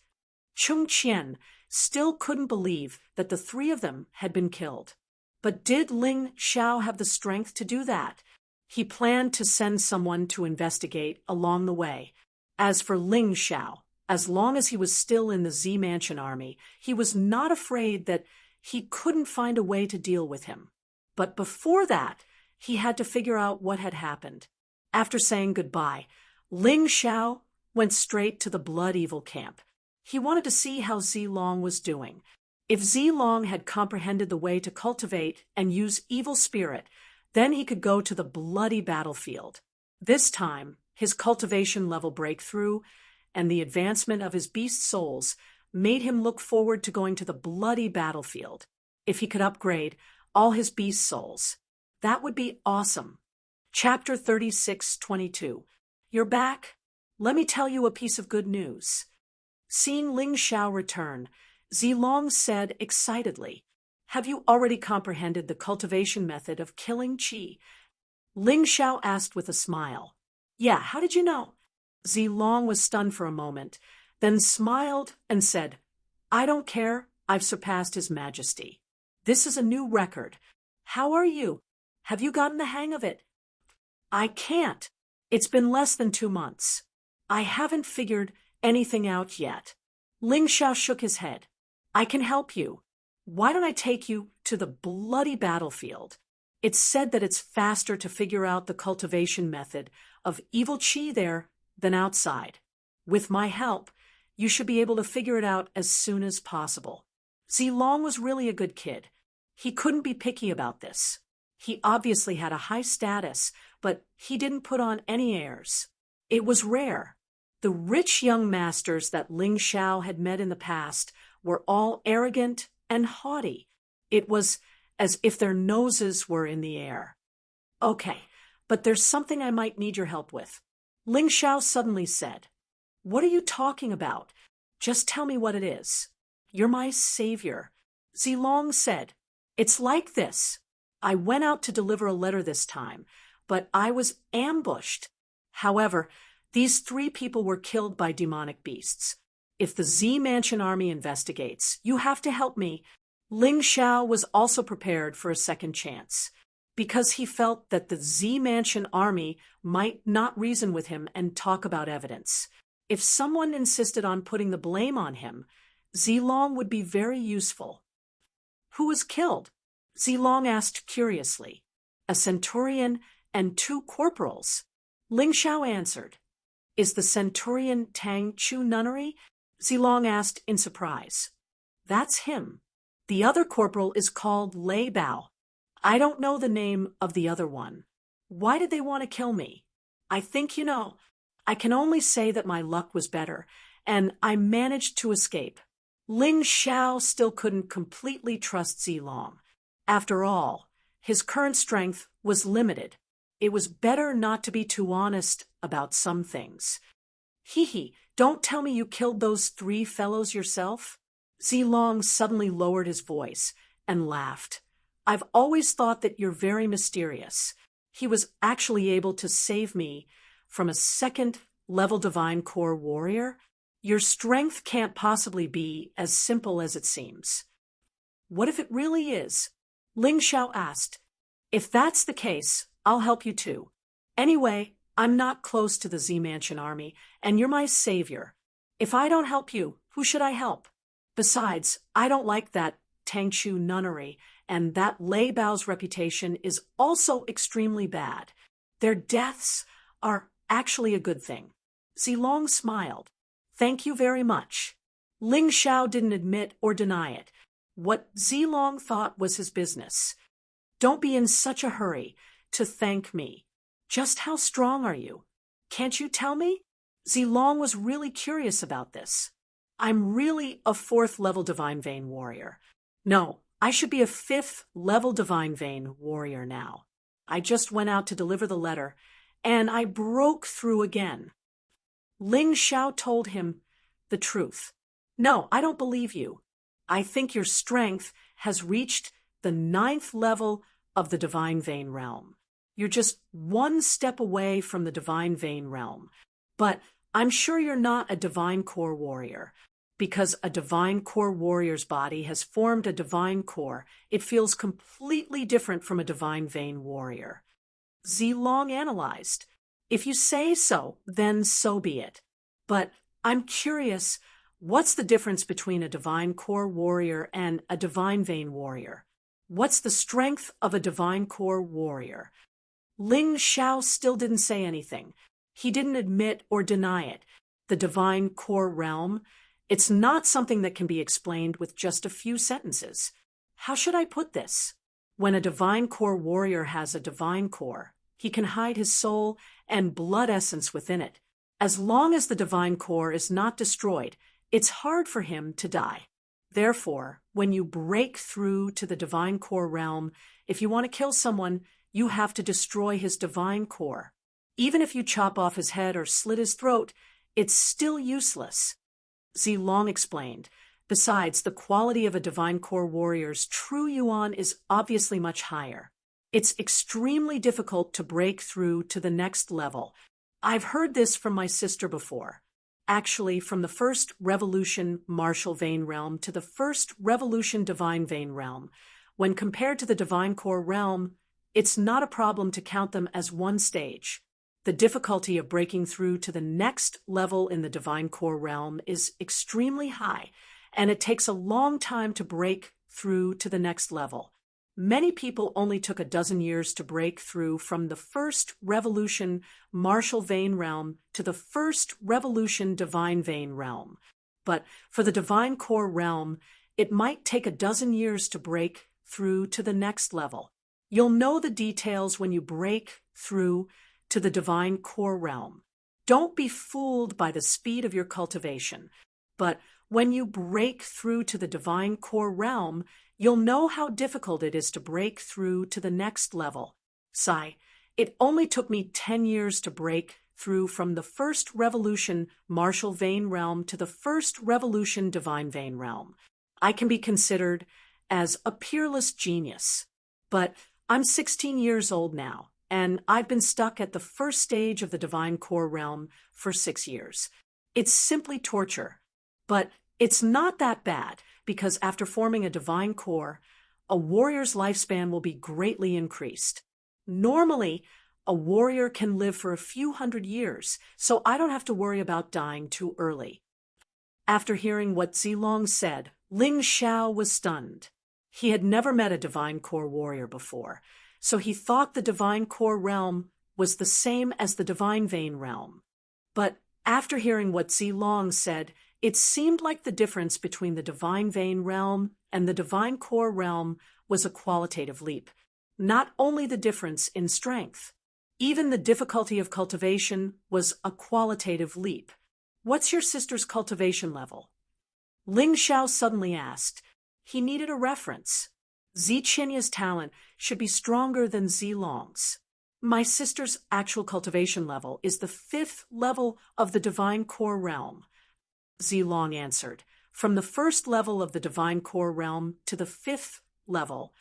Cheng Qian still couldn't believe that the 3 of them had been killed. But did Ling Xiao have the strength to do that? He planned to send someone to investigate along the way. As for Ling Xiao, as long as he was still in the Z Mansion army, he was not afraid that he couldn't find a way to deal with him. But before that, he had to figure out what had happened. After saying goodbye, Ling Xiao went straight to the Blood Evil camp. He wanted to see how Zilong was doing. If Zilong had comprehended the way to cultivate and use evil spirit, then he could go to the bloody battlefield. This time, his cultivation level breakthrough and the advancement of his beast souls made him look forward to going to the bloody battlefield. If he could upgrade all his beast souls, that would be awesome. Chapter 36:22. You're back? Let me tell you a piece of good news. Seeing Ling Xiao return, Zilong said excitedly, Have you already comprehended the cultivation method of killing qi? Ling Xiao asked with a smile. Yeah, how did you know? Zilong was stunned for a moment, then smiled and said, I don't care, I've surpassed His Majesty. This is a new record. How are you? Have you gotten the hang of it? I can't. It's been less than 2 months. I haven't figured anything out yet. Ling Xiao shook his head. I can help you. Why don't I take you to the bloody battlefield? It's said that it's faster to figure out the cultivation method of evil qi there than outside. With my help, you should be able to figure it out as soon as possible. Zilong was really a good kid. He couldn't be picky about this. He obviously had a high status, but he didn't put on any airs. It was rare. The rich young masters that Ling Xiao had met in the past were all arrogant and haughty. It was as if their noses were in the air. Okay, but there's something I might need your help with. Ling Xiao suddenly said. What are you talking about? Just tell me what it is. You're my savior. Zilong said. It's like this. I went out to deliver a letter this time, but I was ambushed. However, these 3 people were killed by demonic beasts. If the Z Mansion army investigates, you have to help me. Ling Xiao was also prepared for a second chance, because he felt that the Z Mansion army might not reason with him and talk about evidence. If someone insisted on putting the blame on him, Zilong would be very useful. Who was killed? Zilong asked curiously. A centurion and 2 corporals. Ling Xiao answered. Is the centurion Tang Chu Nunnery? Zilong asked in surprise. That's him. The other corporal is called Lei Bao. I don't know the name of the other one. Why did they want to kill me? I think you know. I can only say that my luck was better, and I managed to escape. Ling Xiao still couldn't completely trust Zilong. After all, his current strength was limited. It was better not to be too honest about some things. Hee, don't tell me you killed those 3 fellows yourself? Zilong suddenly lowered his voice and laughed. I've always thought that you're very mysterious. He was actually able to save me from a 2nd-level Divine Core warrior. Your strength can't possibly be as simple as it seems. What if it really is? Ling Xiao asked. If that's the case, I'll help you too. Anyway, I'm not close to the Z Mansion army, and you're my savior. If I don't help you, who should I help? Besides, I don't like that Tangchu Nunnery, and that Lei Bao's reputation is also extremely bad. Their deaths are actually a good thing. Zilong smiled. Thank you very much. Ling Xiao didn't admit or deny it. What Zilong thought was his business. Don't be in such a hurry to thank me. Just how strong are you? Can't you tell me? Zilong was really curious about this. I'm really a 4th-level Divine Vein warrior. No, I should be a 5th-level Divine Vein warrior now. I just went out to deliver the letter, and I broke through again. Ling Xiao told him the truth. No, I don't believe you. I think your strength has reached the 9th level of the divine vein realm. You're just one step away from the divine vein realm. But I'm sure you're not a divine core warrior. Because a divine core warrior's body has formed a divine core, it feels completely different from a divine vein warrior. Zilong analyzed. If you say so, then so be it. But I'm curious, what's the difference between a divine core warrior and a divine vein warrior? What's the strength of a divine core warrior? Ling Xiao still didn't say anything. He didn't admit or deny it. The divine core realm, it's not something that can be explained with just a few sentences. How should I put this? When a divine core warrior has a divine core, he can hide his soul and blood essence within it. As long as the divine core is not destroyed, it's hard for him to die. Therefore, when you break through to the divine core realm, if you want to kill someone, you have to destroy his divine core. Even if you chop off his head or slit his throat, it's still useless. Zilong explained. Besides, the quality of a divine core warrior's true yuan is obviously much higher. It's extremely difficult to break through to the next level. I've heard this from my sister before. Actually, from the first revolution martial vein realm to the first revolution divine vein realm, when compared to the divine core realm, it's not a problem to count them as one stage. The difficulty of breaking through to the next level in the divine core realm is extremely high, and it takes a long time to break through to the next level. Many people only took a dozen years to break through from the first revolution martial vein realm to the first revolution divine vein realm. But for the divine core realm, it might take a dozen years to break through to the next level. You'll know the details when you break through to the divine core realm. Don't be fooled by the speed of your cultivation, but when you break through to the divine core realm, you'll know how difficult it is to break through to the next level. Sigh, it only took me 10 years to break through from the first revolution martial vein realm to the first revolution divine vein realm. I can be considered as a peerless genius, but I'm 16 years old now, and I've been stuck at the first stage of the divine core realm for 6 years. It's simply torture, but it's not that bad, because after forming a divine core, a warrior's lifespan will be greatly increased. Normally, a warrior can live for a few hundred years, so I don't have to worry about dying too early. After hearing what Zilong said, Ling Xiao was stunned. He had never met a divine core warrior before, so he thought the divine core realm was the same as the divine vein realm. But after hearing what Zilong said, it seemed like the difference between the divine vein realm and the divine core realm was a qualitative leap. Not only the difference in strength, even the difficulty of cultivation was a qualitative leap. What's your sister's cultivation level? Ling Xiao suddenly asked. He needed a reference. Ziqinya's talent should be stronger than Zilong's. My sister's actual cultivation level is the 5th level of the divine core realm, Zilong answered. From the first level of the divine core realm to the 5th level,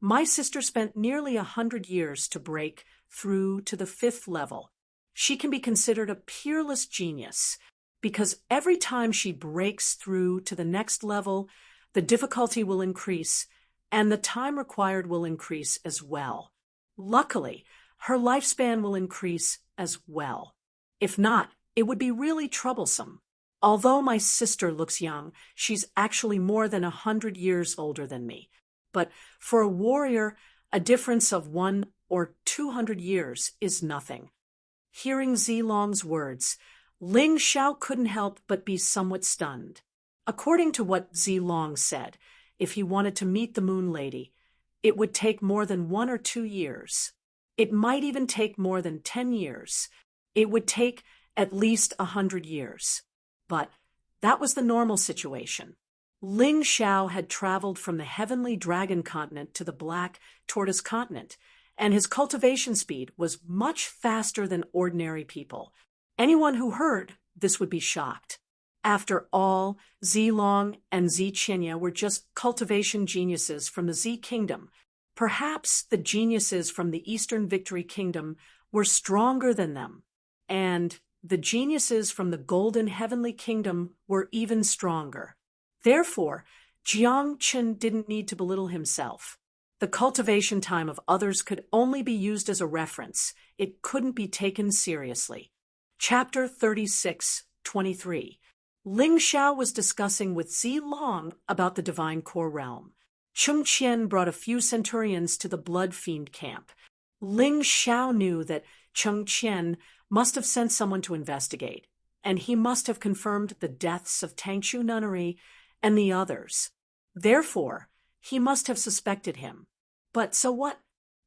my sister spent nearly 100 years to break through to the 5th level. She can be considered a peerless genius, because every time she breaks through to the next level, the difficulty will increase, and the time required will increase as well. Luckily, her lifespan will increase as well. If not, it would be really troublesome. Although my sister looks young, she's actually more than 100 years older than me. But for a warrior, a difference of 100 or 200 years is nothing. Hearing Zilong's words, Ling Xiao couldn't help but be somewhat stunned. According to what Zilong said, if he wanted to meet the Moon Lady, it would take more than 1 or 2 years. It might even take more than 10 years. It would take at least 100 years. But that was the normal situation. Ling Xiao had traveled from the heavenly dragon continent to the black tortoise continent, and his cultivation speed was much faster than ordinary people. Anyone who heard this would be shocked. After all, Zilong and Ziqinya were just cultivation geniuses from the Z Kingdom. Perhaps the geniuses from the Eastern Victory Kingdom were stronger than them, and the geniuses from the Golden Heavenly Kingdom were even stronger. Therefore, Jiang Chen didn't need to belittle himself. The cultivation time of others could only be used as a reference. It couldn't be taken seriously. Chapter 36:23. Ling Xiao was discussing with Zilong about the Divine Core Realm. Cheng Qian brought a few centurions to the Blood Fiend camp. Ling Xiao knew that Cheng Qian must have sent someone to investigate, and he must have confirmed the deaths of Tangchu Nunnery and the others. Therefore, he must have suspected him. But so what?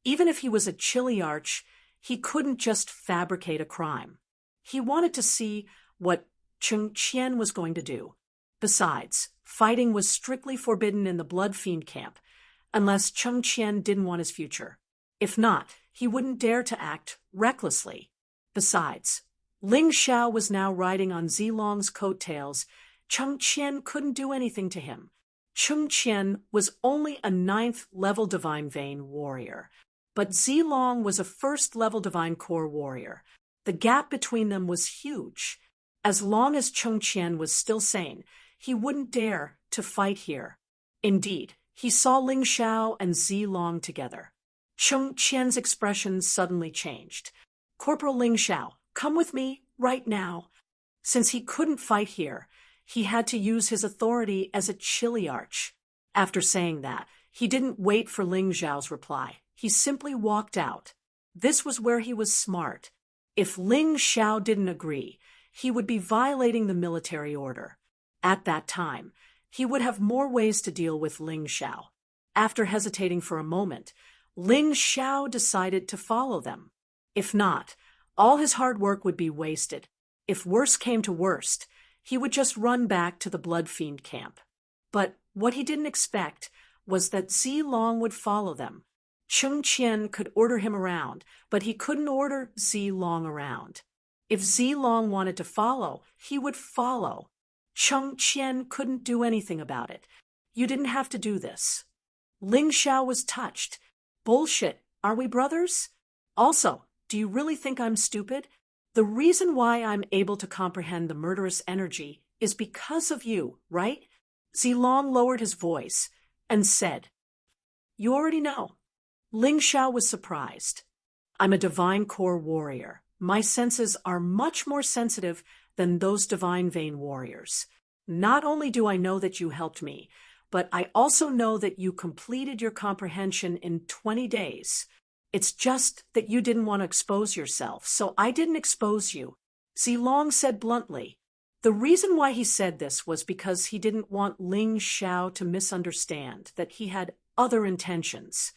Even if he was a Chiliarch, he couldn't just fabricate a crime. He wanted to see what Cheng Qian was going to do. Besides, fighting was strictly forbidden in the Blood Fiend camp, unless Cheng Qian didn't want his future. If not, he wouldn't dare to act recklessly. Besides, Ling Xiao was now riding on Zilong's coattails. Cheng Qian couldn't do anything to him. Cheng Qian was only a 9th-level Divine Vein warrior, but Zilong was a 1st-level Divine Core warrior. The gap between them was huge. As long as Cheng Qian was still sane, he wouldn't dare to fight here. Indeed, he saw Ling Xiao and Zilong together. Cheng Qian's expression suddenly changed. "Corporal Ling Xiao, come with me right now." Since he couldn't fight here, he had to use his authority as a Chiliarch. After saying that, he didn't wait for Ling Xiao's reply. He simply walked out. This was where he was smart. If Ling Xiao didn't agree, he would be violating the military order. At that time, he would have more ways to deal with Ling Xiao. After hesitating for a moment, Ling Xiao decided to follow them. If not, all his hard work would be wasted. If worse came to worst, he would just run back to the Blood Fiend camp. But what he didn't expect was that Zilong would follow them. Cheng Qian could order him around, but he couldn't order Zilong around. If Zilong wanted to follow, he would follow. Cheng Qian couldn't do anything about it. You didn't have to do this. Ling Xiao was touched. Bullshit, are we brothers? Also, do you really think I'm stupid? The reason why I'm able to comprehend the murderous energy is because of you, right? Zilong lowered his voice and said, "You already know." Ling Xiao was surprised. "I'm a Divine Core warrior. My senses are much more sensitive than those Divine Vein warriors. Not only do I know that you helped me, but I also know that you completed your comprehension in 20 days. It's just that you didn't want to expose yourself, so I didn't expose you," Zilong said bluntly. The reason why he said this was because he didn't want Ling Xiao to misunderstand that he had other intentions.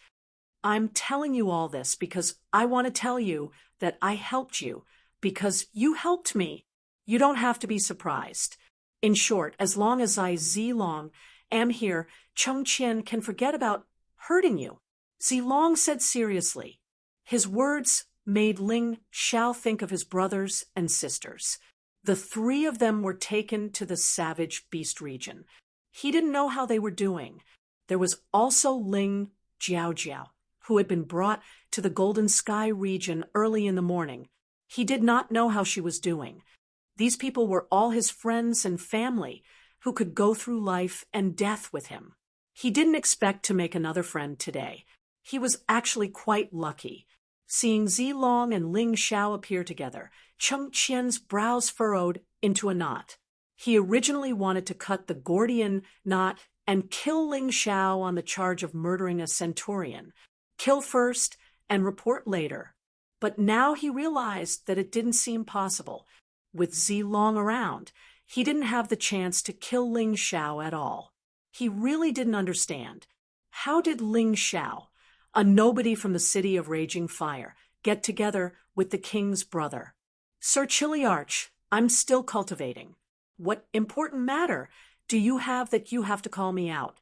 "I'm telling you all this because I want to tell you that I helped you, because you helped me. You don't have to be surprised. In short, as long as I, Zilong, am here, Cheng Qian can forget about hurting you," Zilong said seriously. His words made Ling Xiao think of his brothers and sisters. The 3 of them were taken to the Savage Beast region. He didn't know how they were doing. There was also Ling Jiaojiao, who had been brought to the Golden Sky region early in the morning. He did not know how she was doing. These people were all his friends and family who could go through life and death with him. He didn't expect to make another friend today. He was actually quite lucky. Seeing Zilong and Ling Xiao appear together, Cheng Qian's brows furrowed into a knot. He originally wanted to cut the Gordian knot and kill Ling Xiao on the charge of murdering a centurion. Kill first and report later. But now he realized that it didn't seem possible. With Zilong around, he didn't have the chance to kill Ling Xiao at all. He really didn't understand. How did Ling Xiao, a nobody from the city of Raging Fire, get together with the king's brother? "Sir Chiliarch, I'm still cultivating. What important matter do you have that you have to call me out?"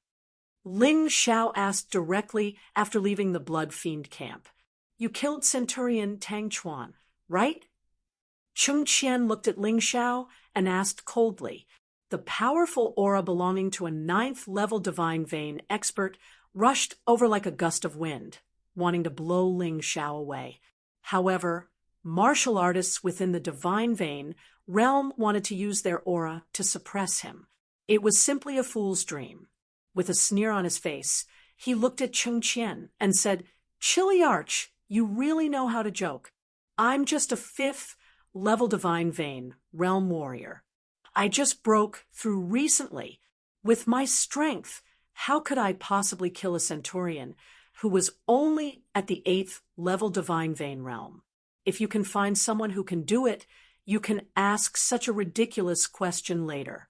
Ling Xiao asked directly after leaving the Blood Fiend camp. "You killed Centurion Tang Chuan, right?" Cheng Qian looked at Ling Xiao and asked coldly. The powerful aura belonging to a 9th-level divine vein expert rushed over like a gust of wind, wanting to blow Ling Xiao away. However, martial artists within the divine vein realm wanted to use their aura to suppress him. It was simply a fool's dream. With a sneer on his face, he looked at Cheng Qian and said, "Chilly Arch, you really know how to joke. I'm just a 5th-level divine vein realm warrior. I just broke through recently. With my strength, how could I possibly kill a centurion who was only at the 8th-level divine vein realm? If you can find someone who can do it, you can ask such a ridiculous question later."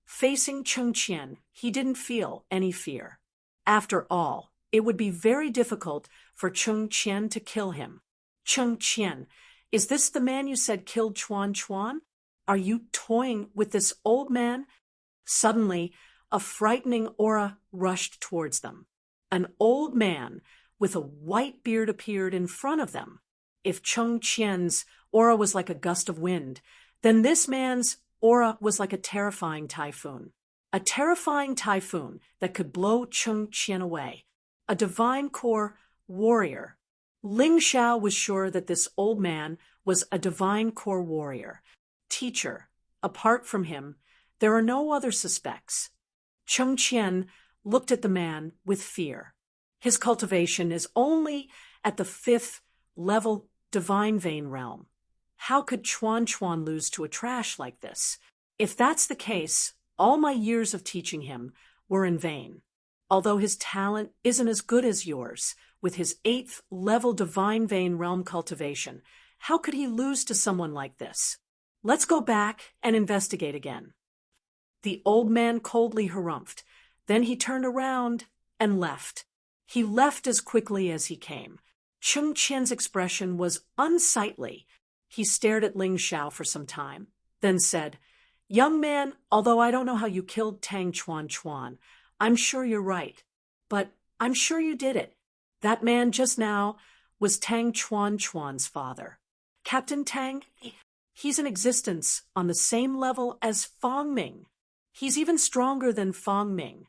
Facing Cheng Qian, he didn't feel any fear. After all, it would be very difficult for Cheng Qian to kill him. "Cheng Qian, is this the man you said killed Chuan Chuan? Are you toying with this old man?" Suddenly, a frightening aura rushed towards them. An old man with a white beard appeared in front of them. If Cheng Qian's aura was like a gust of wind, then this man's aura was like a terrifying typhoon. A terrifying typhoon that could blow Cheng Qian away. A divine core warrior. Ling Xiao was sure that this old man was a divine core warrior. Teacher, apart from him, there are no other suspects. Cheng Qian looked at the man with fear. His cultivation is only at the 5th-level divine vein realm. How could Chuan Chuan lose to a trash like this? If that's the case, all my years of teaching him were in vain. Although his talent isn't as good as yours, with his 8th-level divine vein realm cultivation, how could he lose to someone like this? Let's go back and investigate again. The old man coldly harumphed. Then he turned around and left. He left as quickly as he came. Cheng Qian's expression was unsightly. He stared at Ling Xiao for some time, then said, "Young man, although I don't know how you killed Tang Chuan Chuan, I'm sure you're right. But I'm sure you did it. That man just now was Tang Chuan Chuan's father. Captain Tang, he's in existence on the same level as Fang Ming. He's even stronger than Fang Ming.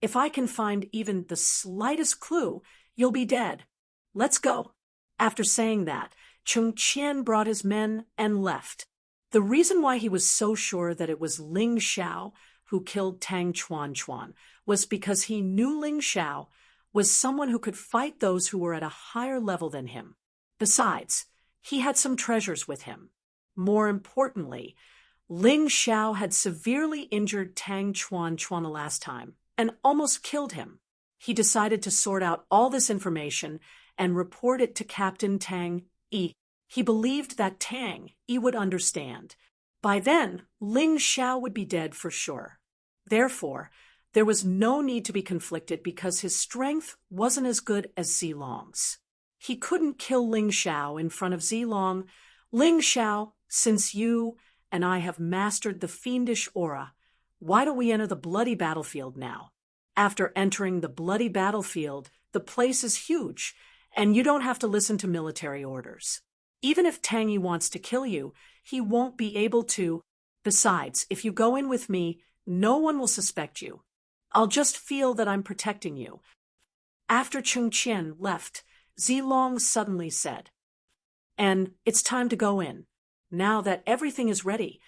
If I can find even the slightest clue, you'll be dead. Let's go." After saying that, Cheng Qian brought his men and left. The reason why he was so sure that it was Ling Xiao who killed Tang Chuan Chuan was because he knew Ling Xiao was someone who could fight those who were at a higher level than him. Besides, he had some treasures with him. More importantly, Ling Xiao had severely injured Tang Chuan Chuan the last time and almost killed him. He decided to sort out all this information and report it to Captain Tang Yi. He believed that Tang Yi would understand. By then, Ling Xiao would be dead for sure. Therefore, there was no need to be conflicted because his strength wasn't as good as Zilong's. He couldn't kill Ling Xiao in front of Zilong. "Ling Xiao, since you and I have mastered the fiendish aura, why don't we enter the bloody battlefield now? After entering the bloody battlefield, the place is huge, and you don't have to listen to military orders. Even if Tang Yi wants to kill you, he won't be able to. Besides, if you go in with me, no one will suspect you. I'll just feel that I'm protecting you." After Cheng Qian left, Zilong suddenly said, "And it's time to go in. Now that everything is ready,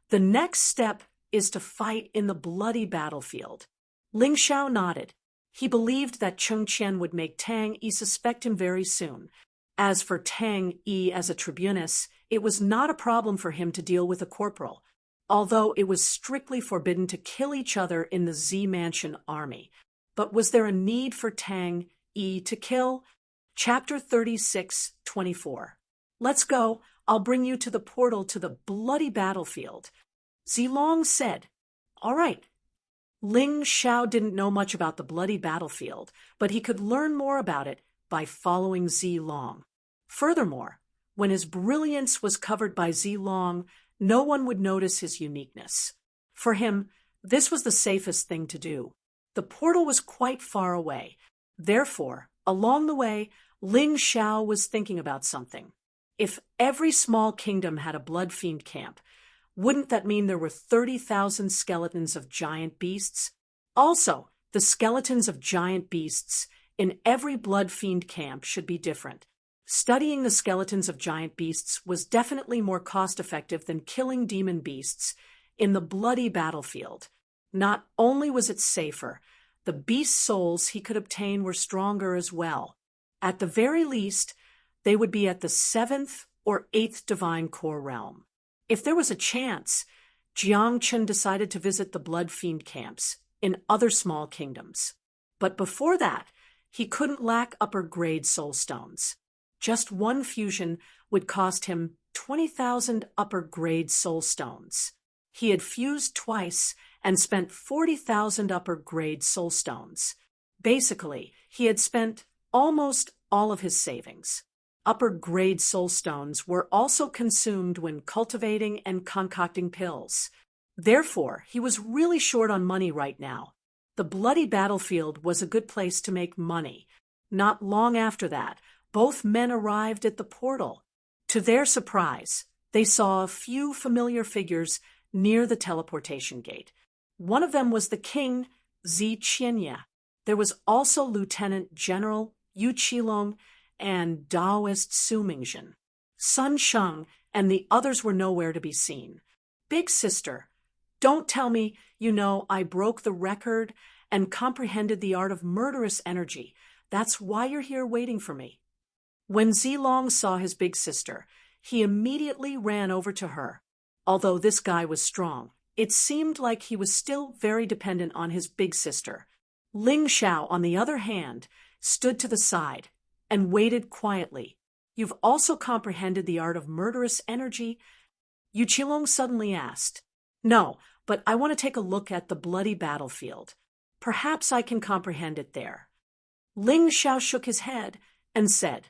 the next step is to fight in the bloody battlefield." Ling Xiao nodded. He believed that Cheng Qian would make Tang Yi suspect him very soon. As for Tang Yi as a tribunus, it was not a problem for him to deal with a corporal, although it was strictly forbidden to kill each other in the Z Mansion army. But was there a need for Tang Yi to kill? Chapter 36:24. "Let's go. I'll bring you to the portal to the bloody battlefield." Zilong said, "All right." Ling Xiao didn't know much about the bloody battlefield, but he could learn more about it by following Zilong. Furthermore, when his brilliance was covered by Zilong, no one would notice his uniqueness. For him, this was the safest thing to do. The portal was quite far away. Therefore, along the way, Ling Xiao was thinking about something. If every small kingdom had a blood fiend camp, wouldn't that mean there were 30,000 skeletons of giant beasts? Also, the skeletons of giant beasts in every blood fiend camp should be different. Studying the skeletons of giant beasts was definitely more cost-effective than killing demon beasts in the bloody battlefield. Not only was it safer, the beast souls he could obtain were stronger as well. At the very least, they would be at the 7th or 8th divine core realm. If there was a chance, Jiang Chun decided to visit the blood fiend camps in other small kingdoms. But before that, he couldn't lack upper-grade soul stones. Just one fusion would cost him 20,000 upper-grade soul stones. He had fused twice and spent 40,000 upper-grade soul stones. Basically, he had spent almost all of his savings. Upper-grade soul stones were also consumed when cultivating and concocting pills. Therefore, he was really short on money right now. The bloody battlefield was a good place to make money. Not long after that, both men arrived at the portal. To their surprise, they saw a few familiar figures near the teleportation gate. One of them was the king, Zi Qianye. There was also Lieutenant General Yu Qilong and Taoist Su Mingjin. Sun Sheng and the others were nowhere to be seen. Big sister, don't tell me I broke the record and comprehended the art of murderous energy. That's why you're here waiting for me. When Zilong saw his big sister, he immediately ran over to her. Although this guy was strong, it seemed like he was still very dependent on his big sister. Ling Xiao, on the other hand, stood to the side and waited quietly. You've also comprehended the art of murderous energy? Yu Qilong suddenly asked. No, but I want to take a look at the bloody battlefield. Perhaps I can comprehend it there. Ling Xiao shook his head and said,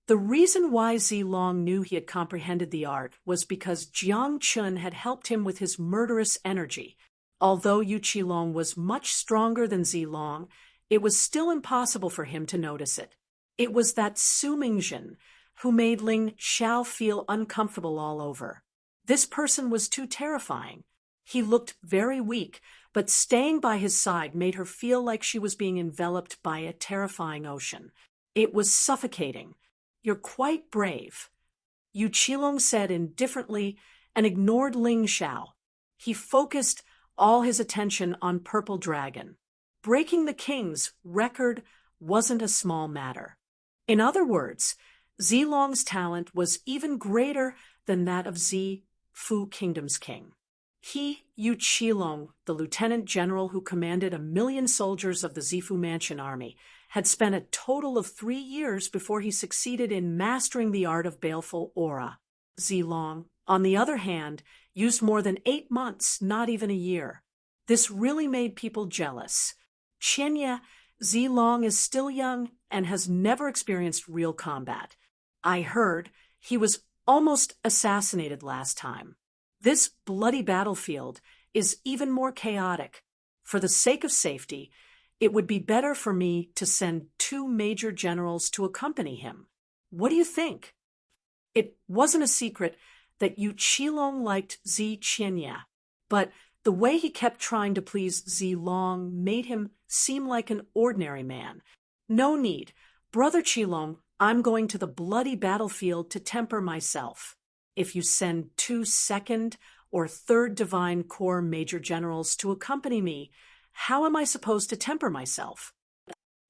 the reason why Zilong knew he had comprehended the art was because Jiang Chun had helped him with his murderous energy. Although Yu Qilong was much stronger than Zilong, it was still impossible for him to notice it. It was that Su Mingjin who made Ling Xiao feel uncomfortable all over. This person was too terrifying. He looked very weak, but staying by his side made her feel like she was being enveloped by a terrifying ocean. It was suffocating. You're quite brave, Yu Qilong said indifferently and ignored Ling Xiao. He focused all his attention on Purple Dragon. Breaking the king's record wasn't a small matter. In other words, Zilong's talent was even greater than that of Zi Fu Kingdom's king. He, Yu Qilong, the lieutenant general who commanded 1,000,000 soldiers of the Zifu Mansion army, had spent a total of 3 years before he succeeded in mastering the art of baleful aura. Zilong, on the other hand, used more than 8 months, not even a year. This really made people jealous. Qianye, Zilong is still young and has never experienced real combat. I heard he was almost assassinated last time. This bloody battlefield is even more chaotic. For the sake of safety, it would be better for me to send 2 major generals to accompany him. What do you think? It wasn't a secret that Yu Qilong liked Zi Qianye, but the way he kept trying to please Zilong made him seem like an ordinary man. No need. Brother Qilong, I'm going to the bloody battlefield to temper myself. If you send 2 second or third divine core major generals to accompany me, how am I supposed to temper myself?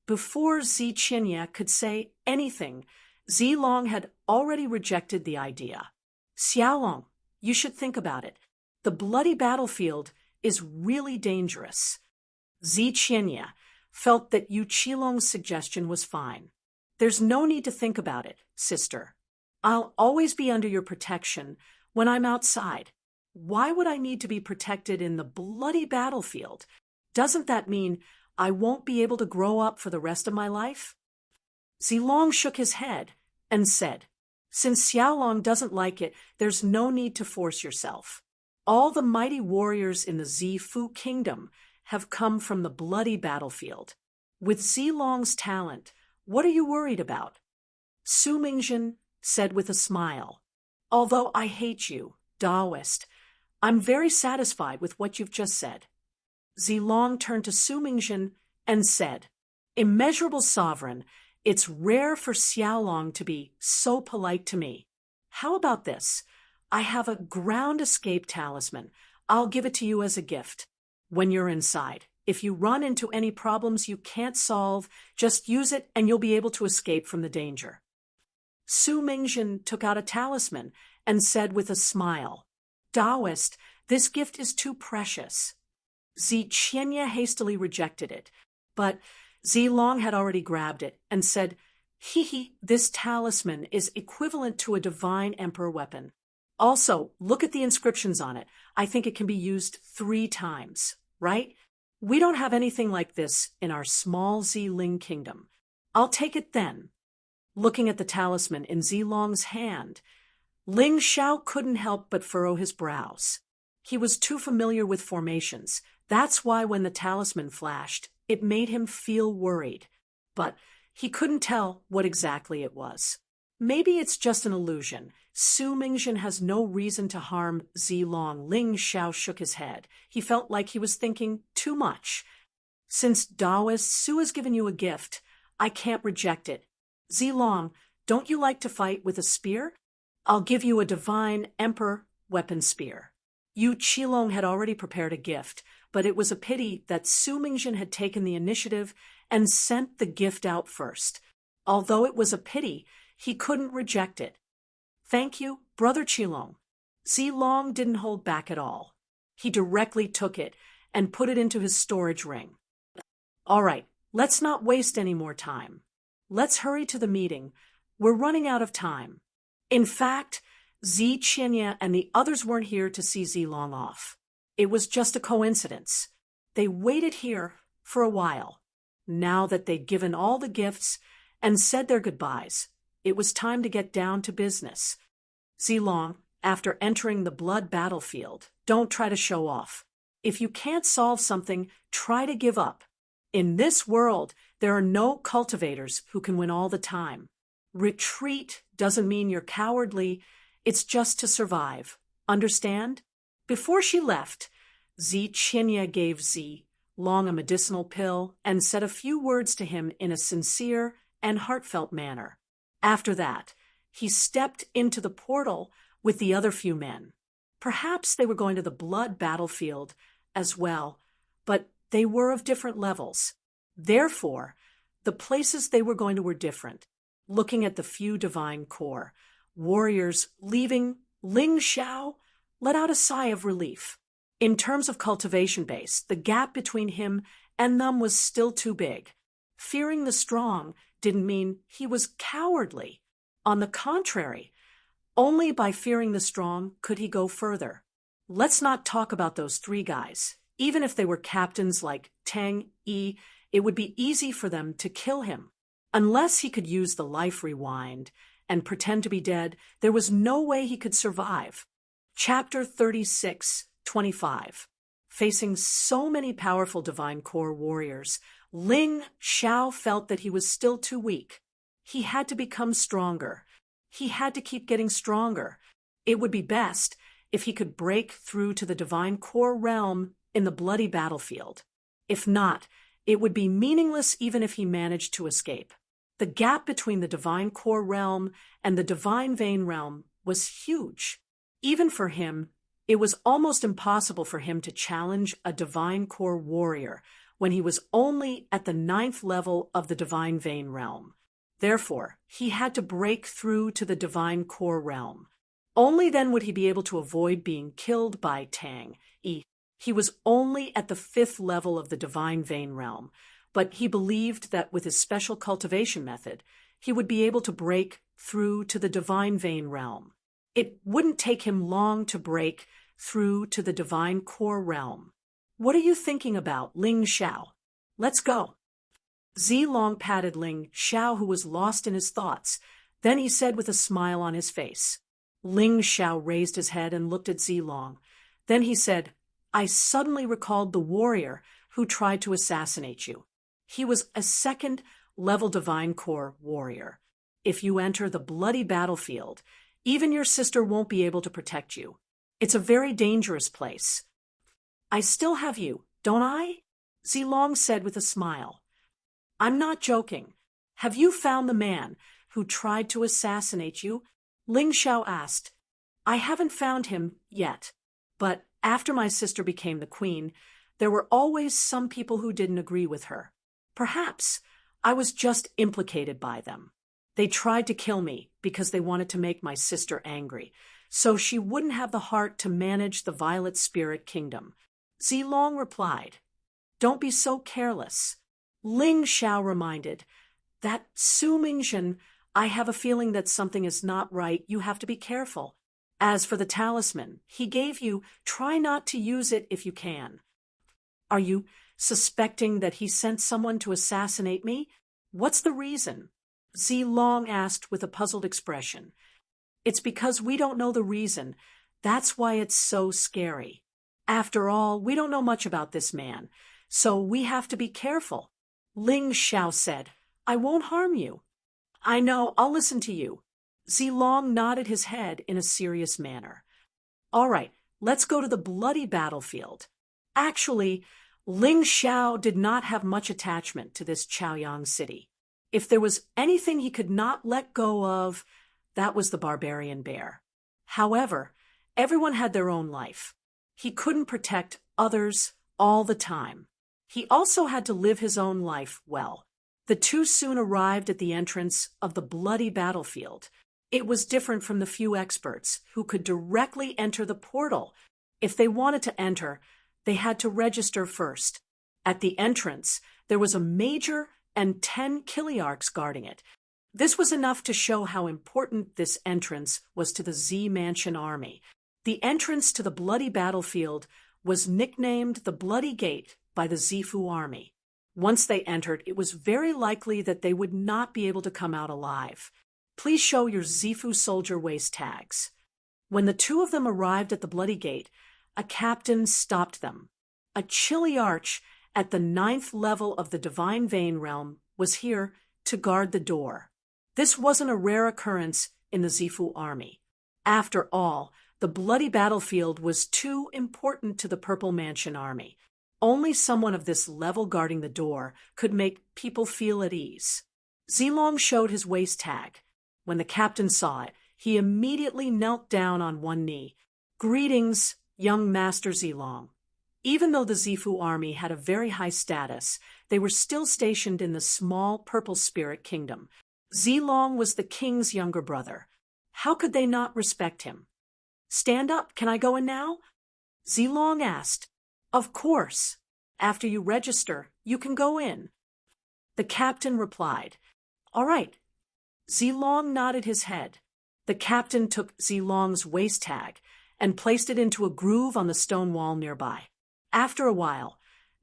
Before Zi Qianye could say anything, Zilong had already rejected the idea. Xiaolong, you should think about it. The bloody battlefield is really dangerous. Zi Qianye felt that Yu Qilong's suggestion was fine. There's no need to think about it, sister. I'll always be under your protection when I'm outside. Why would I need to be protected in the bloody battlefield? Doesn't that mean I won't be able to grow up for the rest of my life? Zilong shook his head and said, since Xiaolong doesn't like it, there's no need to force yourself. All the mighty warriors in the Zifu Kingdom have come from the bloody battlefield. With Zilong's talent, what are you worried about? Su Mingjin, said with a smile. Although I hate you, Taoist, I'm very satisfied with what you've just said. Zilong turned to Su Mingjin and said, Immeasurable sovereign, it's rare for Xiaolong to be so polite to me. How about this? I have a ground escape talisman. I'll give it to you as a gift. When you're inside, if you run into any problems you can't solve, just use it and you'll be able to escape from the danger. Su Mingjin took out a talisman and said with a smile, Taoist, this gift is too precious. Qianye hastily rejected it, but Zilong had already grabbed it and said, this talisman is equivalent to a divine emperor weapon. Also, look at the inscriptions on it. I think it can be used 3 times, right? We don't have anything like this in our small Ling kingdom. I'll take it then. Looking at the talisman in Zilong's hand, Ling Xiao couldn't help but furrow his brows. He was too familiar with formations. That's why when the talisman flashed, it made him feel worried. But he couldn't tell what exactly it was. Maybe it's just an illusion. Su Mingjin has no reason to harm Zilong. Ling Xiao shook his head. He felt like he was thinking too much. Since Taoist, Su has given you a gift. I can't reject it. Zilong, don't you like to fight with a spear? I'll give you a divine emperor weapon spear. Yu Qilong had already prepared a gift, but it was a pity that Su Mingjin had taken the initiative and sent the gift out first. Although it was a pity, he couldn't reject it. Thank you, Brother Qilong. Zilong didn't hold back at all. He directly took it and put it into his storage ring. All right, let's not waste any more time. Let's hurry to the meeting. We're running out of time. In fact, Qianye and the others weren't here to see Zilong off. It was just a coincidence. They waited here for a while. Now that they'd given all the gifts and said their goodbyes, it was time to get down to business. Zilong, after entering the blood battlefield, don't try to show off. If you can't solve something, try to give up. In this world, there are no cultivators who can win all the time. Retreat doesn't mean you're cowardly. It's just to survive. Understand? Before she left, Qianye gave Zilong a medicinal pill and said a few words to him in a sincere and heartfelt manner. After that, he stepped into the portal with the other few men. Perhaps they were going to the blood battlefield as well, but they were of different levels. Therefore, the places they were going to were different. Looking at the few divine core warriors leaving, Ling Xiao let out a sigh of relief. In terms of cultivation base, the gap between him and them was still too big. Fearing the strong didn't mean he was cowardly. On the contrary, only by fearing the strong could he go further. Let's not talk about those 3 guys. Even if they were captains like Tang Yi, it would be easy for them to kill him. Unless he could use the life rewind and pretend to be dead, there was no way he could survive. Chapter 36:25. Facing so many powerful divine core warriors, Ling Xiao felt that he was still too weak. He had to become stronger. He had to keep getting stronger. It would be best if he could break through to the divine core realm in the bloody battlefield. If not, it would be meaningless even if he managed to escape. The gap between the divine core realm and the divine vein realm was huge. Even for him, it was almost impossible for him to challenge a divine core warrior when he was only at the 9th level of the divine vein realm. Therefore, he had to break through to the divine core realm. Only then would he be able to avoid being killed by Tang Yi. He was only at the 5th level of the divine vein realm, but he believed that with his special cultivation method, he would be able to break through to the divine vein realm. It wouldn't take him long to break through to the divine core realm. What are you thinking about, Ling Xiao? Let's go. Zilong patted Ling Xiao, who was lost in his thoughts. Then he said with a smile on his face. Ling Xiao raised his head and looked at Zilong. Then he said, I suddenly recalled the warrior who tried to assassinate you. He was a 2nd-level divine core warrior. if you enter the bloody battlefield. Even your sister won't be able to protect you. It's a very dangerous place. I still have you, don't I? Zilong said with a smile. I'm not joking. Have you found the man who tried to assassinate you? Ling Xiao asked. I haven't found him yet, but after my sister became the queen, there were always some people who didn't agree with her. Perhaps I was just implicated by them. They tried to kill me because they wanted to make my sister angry, so she wouldn't have the heart to manage the Violet Spirit Kingdom. Zilong replied, Don't be so careless. Ling Xiao reminded, That Su Mingzhen, I have a feeling that something is not right. You have to be careful. As for the talisman he gave you, try not to use it if you can. Are you suspecting that he sent someone to assassinate me? What's the reason? Zilong asked with a puzzled expression. It's because we don't know the reason. That's why it's so scary. After all, we don't know much about this man, so we have to be careful. Ling Xiao said, I won't harm you. I know, I'll listen to you. Zilong nodded his head in a serious manner. All right, let's go to the bloody battlefield. Actually, Ling Xiao did not have much attachment to this Chaoyang city. If there was anything he could not let go of, that was the barbarian bear. However, everyone had their own life. He couldn't protect others all the time. He also had to live his own life well. The two soon arrived at the entrance of the bloody battlefield. It was different from the few experts who could directly enter the portal. If they wanted to enter, they had to register first. At the entrance, there was a major and 10 Kiliarchs guarding it. This was enough to show how important this entrance was to the Z Mansion army. The entrance to the bloody battlefield was nicknamed the Bloody Gate by the Zifu army. Once they entered, it was very likely that they would not be able to come out alive. Please show your Zifu soldier waist tags. When the two of them arrived at the Bloody Gate, a captain stopped them. A Chiliarch at the 9th level of the Divine Vein realm was here to guard the door. This wasn't a rare occurrence in the Zifu army. After all, the bloody battlefield was too important to the Purple Mansion army. Only someone of this level guarding the door could make people feel at ease. Zilong showed his waist tag. When the captain saw it, he immediately knelt down on one knee. Greetings, young Master Zilong. Even though the Zifu army had a very high status, they were still stationed in the small Purple Spirit Kingdom. Zilong was the king's younger brother. How could they not respect him? Stand up, can I go in now? Zilong asked. Of course. After you register, you can go in. The captain replied. All right. Zilong nodded his head. The captain took Zilong's waist tag and placed it into a groove on the stone wall nearby. After a while,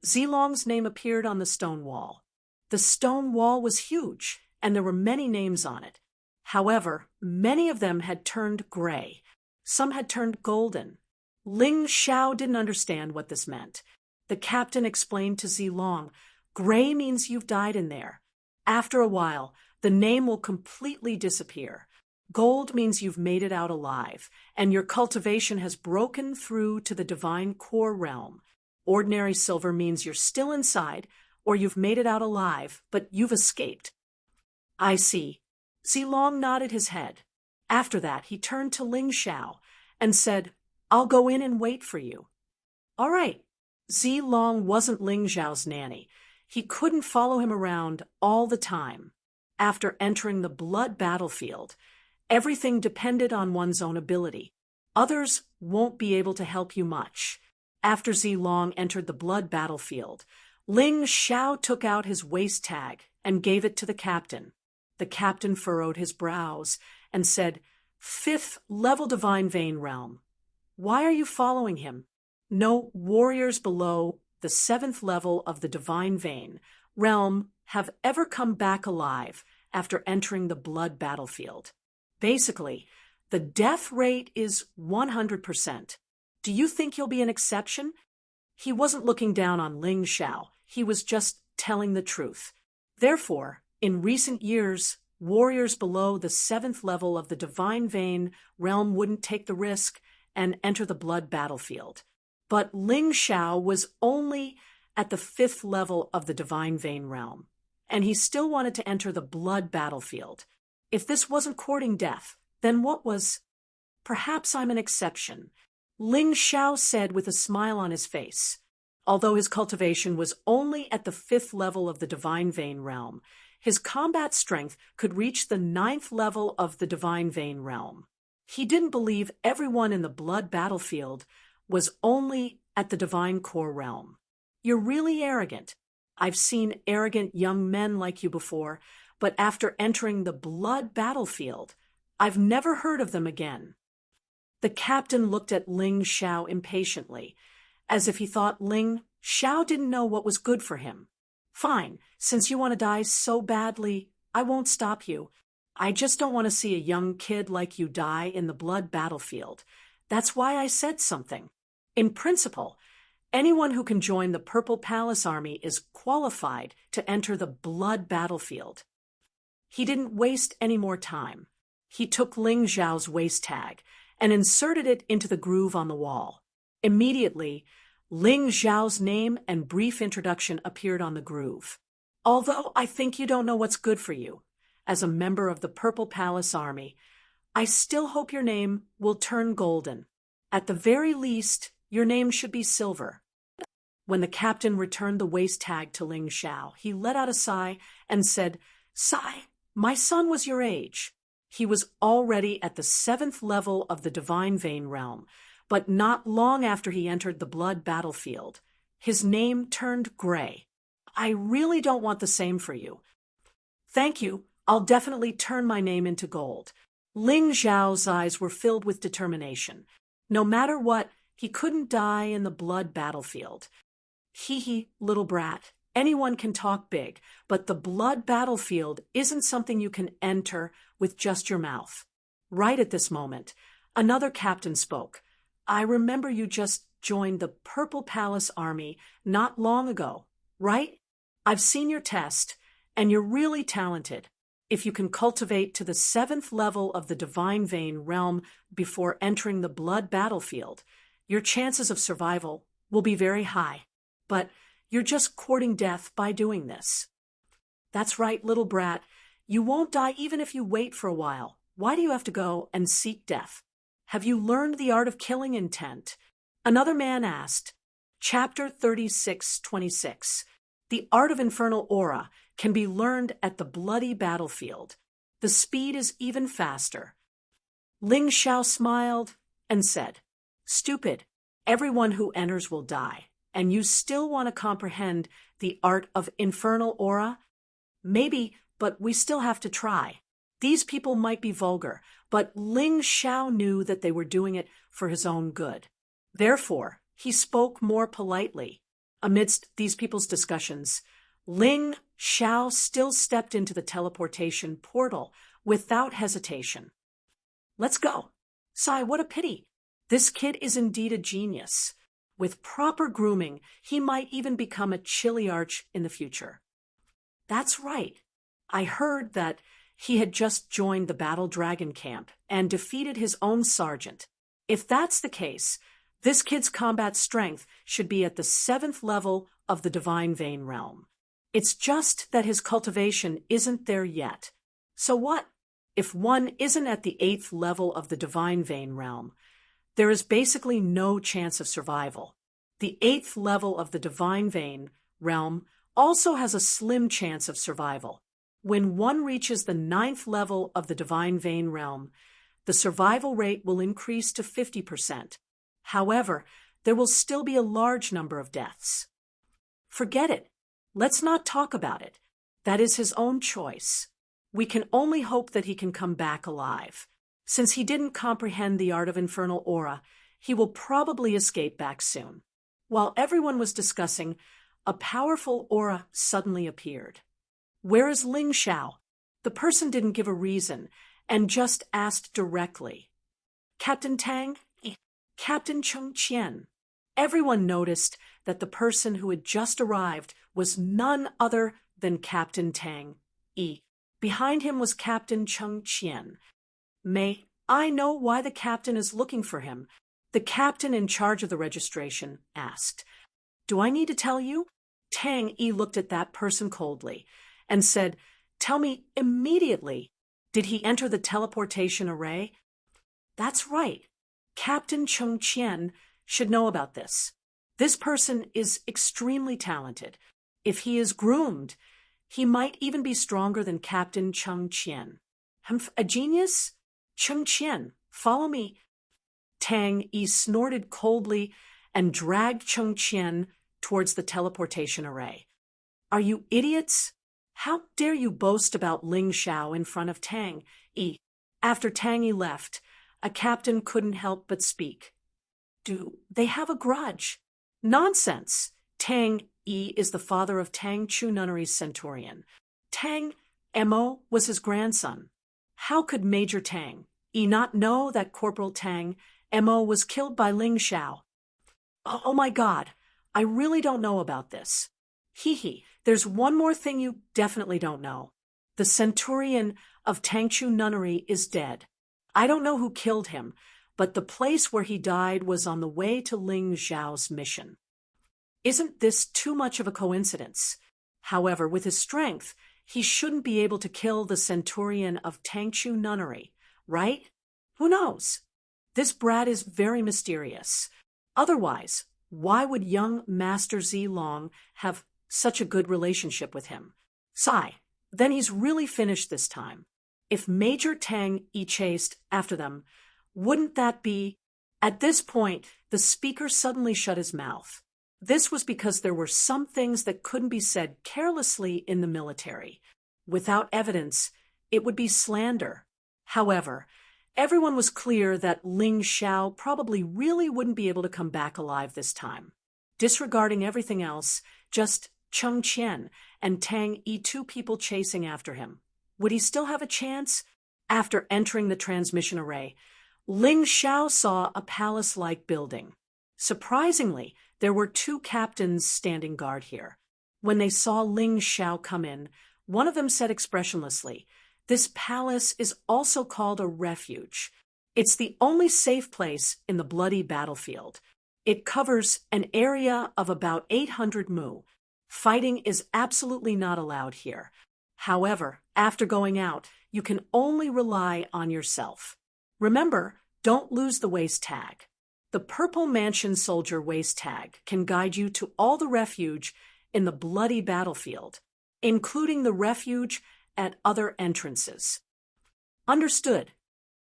Zilong's name appeared on the stone wall. The stone wall was huge, and there were many names on it. However, many of them had turned gray. Some had turned golden. Ling Xiao didn't understand what this meant. The captain explained to Zilong, Gray means you've died in there. After a while, the name will completely disappear. Gold means you've made it out alive, and your cultivation has broken through to the divine core realm. Ordinary silver means you're still inside, or you've made it out alive, but you've escaped. I see. Zilong nodded his head. After that, he turned to Ling Xiao and said, I'll go in and wait for you. All right. Zilong wasn't Ling Xiao's nanny. He couldn't follow him around all the time. After entering the blood battlefield, everything depended on one's own ability. Others won't be able to help you much. After Zilong entered the blood battlefield, Ling Xiao took out his waist tag and gave it to the captain. The captain furrowed his brows and said, 5th level Divine Vein realm. Why are you following him? No warriors below the 7th level of the Divine Vein realm have ever come back alive after entering the blood battlefield. Basically, the death rate is 100%. Do you think you'll be an exception? He wasn't looking down on Ling Xiao. He was just telling the truth. Therefore, in recent years, warriors below the 7th level of the Divine Vein realm wouldn't take the risk and enter the blood battlefield. But Ling Xiao was only at the 5th level of the Divine Vein realm, and he still wanted to enter the blood battlefield. If this wasn't courting death, then what was? Perhaps I'm an exception, Ling Xiao said with a smile on his face. Although his cultivation was only at the 5th level of the Divine Vein realm, his combat strength could reach the 9th level of the Divine Vein realm. He didn't believe everyone in the blood battlefield was only at the Divine Core realm. You're really arrogant. I've seen arrogant young men like you before, but after entering the blood battlefield, I've never heard of them again. The captain looked at Ling Xiao impatiently, as if he thought Ling Xiao didn't know what was good for him. Fine, since you want to die so badly, I won't stop you. I just don't want to see a young kid like you die in the blood battlefield. That's why I said something. In principle, anyone who can join the Purple Palace Army is qualified to enter the blood battlefield. He didn't waste any more time. He took Ling Xiao's waist tag and inserted it into the groove on the wall. Immediately, Ling Xiao's name and brief introduction appeared on the groove. Although I think you don't know what's good for you, as a member of the Purple Palace Army, I still hope your name will turn golden. At the very least, your name should be silver. When the captain returned the waist tag to Ling Xiao, he let out a sigh and said, "Sigh, my son was your age." He was already at the 7th level of the Divine Vein realm, but not long after he entered the blood battlefield, his name turned gray. I really don't want the same for you. Thank you, I'll definitely turn my name into gold. Ling Xiao's eyes were filled with determination. No matter what, he couldn't die in the blood battlefield. Hee, little brat. Anyone can talk big, but the blood battlefield isn't something you can enter with just your mouth. Right at this moment, another captain spoke. I remember you just joined the Purple Palace Army not long ago, right? I've seen your test, and you're really talented. If you can cultivate to the 7th level of the Divine Vein realm before entering the blood battlefield, your chances of survival will be very high. But you're just courting death by doing this. That's right, little brat. You won't die even if you wait for a while. Why do you have to go and seek death? Have you learned the art of killing intent? Another man asked. Chapter 36:26. The art of infernal aura can be learned at the bloody battlefield. The speed is even faster. Ling Xiao smiled and said, Stupid, everyone who enters will die, and you still want to comprehend the art of infernal aura? Maybe, but we still have to try. These people might be vulgar, but Ling Xiao knew that they were doing it for his own good. Therefore, he spoke more politely. Amidst these people's discussions, Ling Xiao still stepped into the teleportation portal without hesitation. Let's go. Sai, what a pity. This kid is indeed a genius. With proper grooming, he might even become a chiliarch in the future. That's right. I heard that he had just joined the Battle Dragon camp and defeated his own sergeant. If that's the case, this kid's combat strength should be at the 7th level of the Divine Vein realm. It's just that his cultivation isn't there yet. So what? If one isn't at the 8th level of the Divine Vein realm, there is basically no chance of survival. The 8th level of the Divine Vein realm also has a slim chance of survival. When one reaches the 9th level of the Divine Vein realm, the survival rate will increase to 50%. However, there will still be a large number of deaths. Forget it. Let's not talk about it. That is his own choice. We can only hope that he can come back alive. Since he didn't comprehend the art of infernal aura, he will probably escape back soon. While everyone was discussing, a powerful aura suddenly appeared. Where is Ling Xiao? The person didn't give a reason and just asked directly. Captain Tang? Captain Chung Qian. Everyone noticed that the person who had just arrived was none other than Captain Tang. Behind him was Captain Cheng Qian. May I know why the captain is looking for him? The captain in charge of the registration asked. Do I need to tell you? Tang Yi looked at that person coldly and said, Tell me immediately. Did he enter the teleportation array? That's right. Captain Cheng Qian should know about this. This person is extremely talented. If he is groomed, he might even be stronger than Captain Cheng Qian. Humph, a genius? Cheng Qian, follow me. Tang Yi snorted coldly and dragged Cheng Qian towards the teleportation array. Are you idiots? How dare you boast about Ling Xiao in front of Tang Yi? After Tang Yi left, a captain couldn't help but speak. Do they have a grudge? Nonsense! Tang Yi is the father of Tang Chu Nunnery's centurion. Tang Mo was his grandson. How could Major Tang Yi not know that Corporal Tang Mo was killed by Ling Xiao? Oh my God, I really don't know about this. Hee, there's one more thing you definitely don't know. The centurion of Tang Chu Nunnery is dead. I don't know who killed him, but the place where he died was on the way to Ling Xiao's mission. Isn't this too much of a coincidence? However, with his strength, he shouldn't be able to kill the centurion of Tang Chu Nunnery, right? Who knows? This brat is very mysterious. Otherwise, why would young Master Zilong have such a good relationship with him? Sigh, then he's really finished this time. If Major Tang Yi chased after them, wouldn't that be... At this point, the speaker suddenly shut his mouth. This was because there were some things that couldn't be said carelessly in the military. Without evidence, it would be slander. However, everyone was clear that Ling Xiao probably really wouldn't be able to come back alive this time. Disregarding everything else, just Cheng Qian and Tang Yi, two people chasing after him. Would he still have a chance? After entering the transmission array, Ling Xiao saw a palace-like building. Surprisingly, there were two captains standing guard here. When they saw Ling Xiao come in, one of them said expressionlessly, This palace is also called a refuge. It's the only safe place in the bloody battlefield. It covers an area of about 800 mu. Fighting is absolutely not allowed here. However, after going out, you can only rely on yourself. Remember, don't lose the waist tag. The Purple Mansion Soldier waist tag can guide you to all the refuge in the bloody battlefield, including the refuge at other entrances. Understood.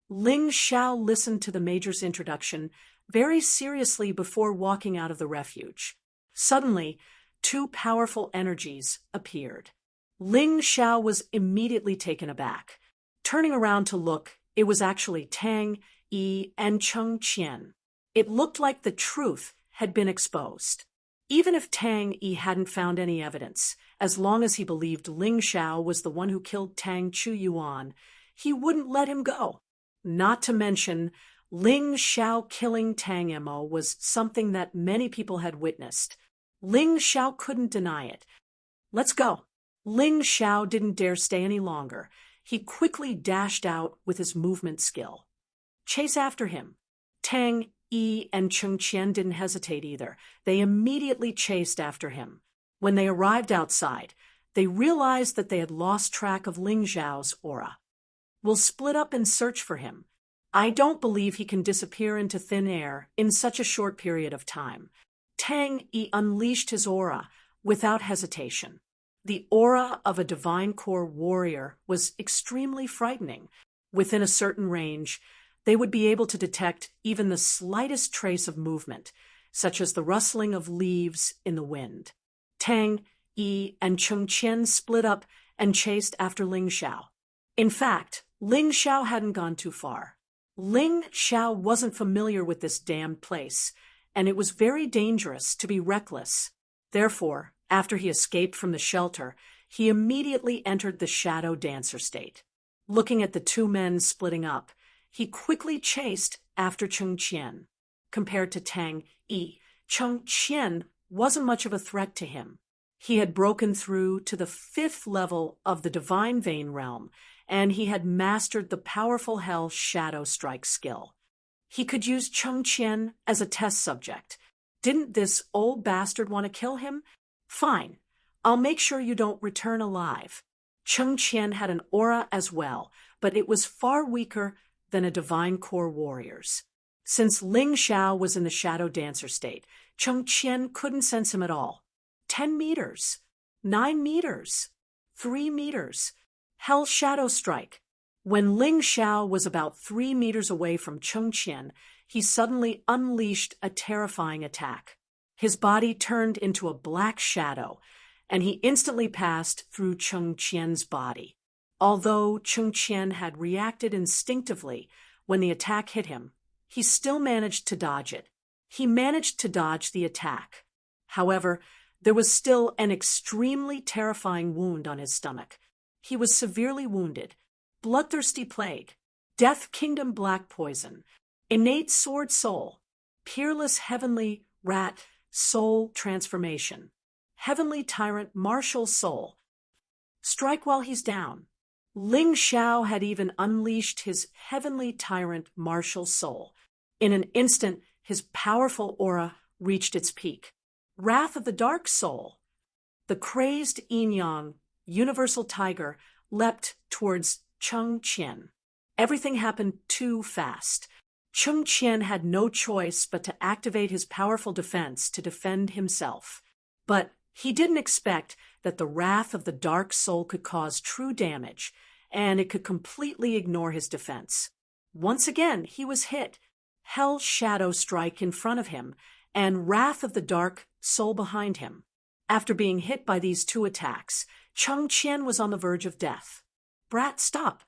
Ling Xiao listened to the Major's introduction very seriously before walking out of the refuge. Suddenly, two powerful energies appeared. Ling Xiao was immediately taken aback. Turning around to look, it was actually Tang Yi and Cheng Qian. It looked like the truth had been exposed. Even if Tang Yi hadn't found any evidence, as long as he believed Ling Xiao was the one who killed Tang Chu Yuan, he wouldn't let him go. Not to mention, Ling Xiao killing Tang Mo was something that many people had witnessed. Ling Xiao couldn't deny it. Let's go. Ling Xiao didn't dare stay any longer. He quickly dashed out with his movement skill. Chase after him. Tang Yi and Cheng Qian didn't hesitate either. They immediately chased after him. When they arrived outside, they realized that they had lost track of Ling Xiao's aura. We'll split up and search for him. I don't believe he can disappear into thin air in such a short period of time. Tang Yi unleashed his aura without hesitation. The aura of a divine core warrior was extremely frightening. Within a certain range, they would be able to detect even the slightest trace of movement, such as the rustling of leaves in the wind. Tang Yi and Cheng Qian split up and chased after Ling Xiao. In fact, Ling Xiao hadn't gone too far. Ling Xiao wasn't familiar with this damned place, and it was very dangerous to be reckless. Therefore, after he escaped from the shelter, he immediately entered the shadow dancer state. Looking at the two men splitting up, he quickly chased after Cheng Qian. Compared to Tang Yi, Cheng Qian wasn't much of a threat to him. He had broken through to the 5th level of the Divine Vein realm, and he had mastered the powerful Hell Shadow Strike skill. He could use Cheng Qian as a test subject. Didn't this old bastard want to kill him? Fine. I'll make sure you don't return alive. Cheng Qian had an aura as well, but it was far weaker than a Divine Core warrior's. Since Ling Xiao was in the Shadow Dancer state, Cheng Qian couldn't sense him at all. 10 meters, 9 meters, 3 meters. Hell Shadow Strike. When Ling Xiao was about 3 meters away from Cheng Qian, he suddenly unleashed a terrifying attack. His body turned into a black shadow, and he instantly passed through Cheng Qian's body. Although Cheng Qian had reacted instinctively when the attack hit him, he still managed to dodge it. He managed to dodge the attack. However, there was still an extremely terrifying wound on his stomach. He was severely wounded. Bloodthirsty Plague, Death Kingdom Black Poison, Innate Sword Soul, Peerless Heavenly Rat Soul Transformation, Heavenly Tyrant Martial Soul. Strike while he's down. Ling Xiao had even unleashed his Heavenly Tyrant Martial Soul. In an instant, his powerful aura reached its peak. Wrath of the Dark Soul. The crazed Yin-Yang, Universal Tiger, leapt towards Cheng Qian. Everything happened too fast. Cheng Qian had no choice but to activate his powerful defense to defend himself. But he didn't expect that the wrath of the Dark Soul could cause true damage, and it could completely ignore his defense. Once again, he was hit. Hell Shadow Strike in front of him, and Wrath of the Dark Soul behind him. After being hit by these two attacks, Cheng Qian was on the verge of death. Brat, stop!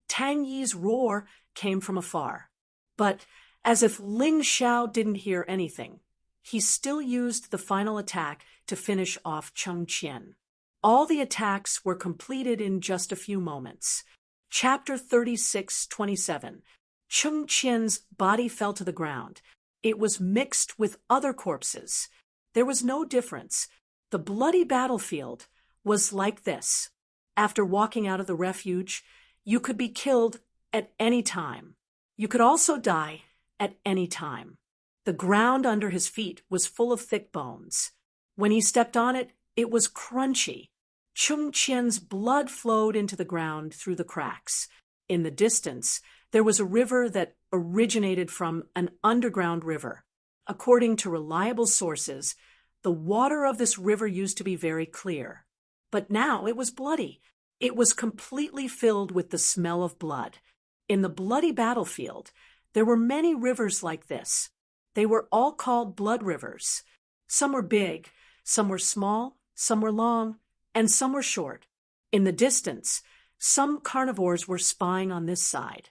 Tang Yi's roar came from afar. But, as if Ling Xiao didn't hear anything, he still used the final attack to finish off Cheng Qian. All the attacks were completed in just a few moments. Chapter 36:27. Cheng Qian's body fell to the ground. It was mixed with other corpses. There was no difference. The bloody battlefield was like this. After walking out of the refuge, you could be killed at any time. You could also die at any time. The ground under his feet was full of thick bones. When he stepped on it, it was crunchy. Cheng Qian's blood flowed into the ground through the cracks. In the distance, there was a river that originated from an underground river. According to reliable sources, the water of this river used to be very clear. But now it was bloody. It was completely filled with the smell of blood. In the bloody battlefield, there were many rivers like this. They were all called blood rivers. Some were big, some were small, some were long, and some were short. In the distance, some carnivores were spying on this side.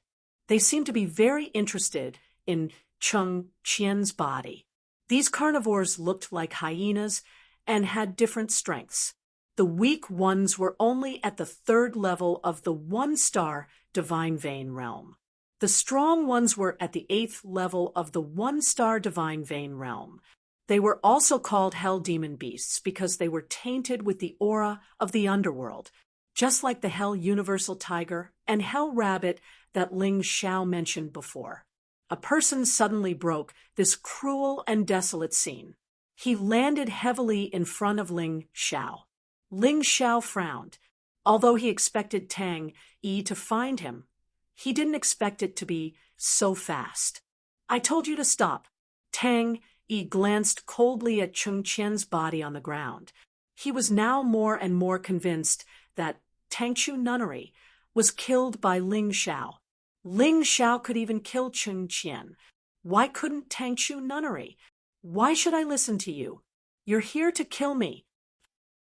They seemed to be very interested in Cheng Qian's body. These carnivores looked like hyenas and had different strengths. The weak ones were only at the 3rd level of the 1-star Divine Vein realm. The strong ones were at the 8th level of the 1-star Divine Vein realm. They were also called Hell Demon Beasts because they were tainted with the aura of the underworld, just like the Hell Universal Tiger and Hell Rabbit that Ling Xiao mentioned before. A person suddenly broke this cruel and desolate scene. He landed heavily in front of Ling Xiao. Ling Xiao frowned. Although he expected Tang Yi to find him, he didn't expect it to be so fast. I told you to stop. Tang Yi glanced coldly at Cheng Qian's body on the ground. He was now more and more convinced that Tangchu Nunnery was killed by Ling Xiao. Ling Xiao could even kill Cheng Qian. Why couldn't Tangchu Nunnery? Why should I listen to you? You're here to kill me.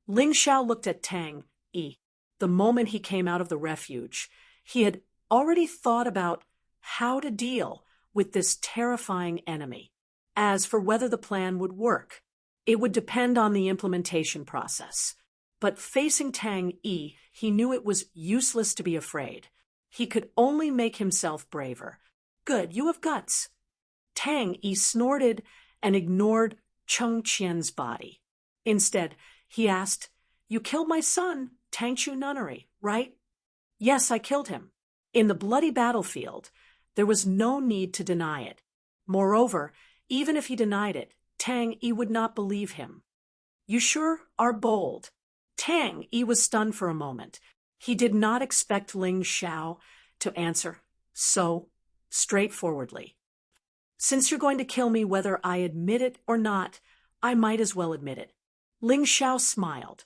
Ling Xiao looked at Tang Yi. The moment he came out of the refuge, he had already thought about how to deal with this terrifying enemy. As for whether the plan would work, it would depend on the implementation process. But facing Tang Yi, he knew it was useless to be afraid. He could only make himself braver. Good, you have guts. Tang Yi snorted and ignored Cheng Qian's body. Instead, he asked, You killed my son, Tangshu Nunnery, right? Yes, I killed him. In the bloody battlefield, there was no need to deny it. Moreover, even if he denied it, Tang Yi would not believe him. You sure are bold. Tang Yi was stunned for a moment. He did not expect Ling Xiao to answer so straightforwardly. Since you're going to kill me whether I admit it or not, I might as well admit it. Ling Xiao smiled.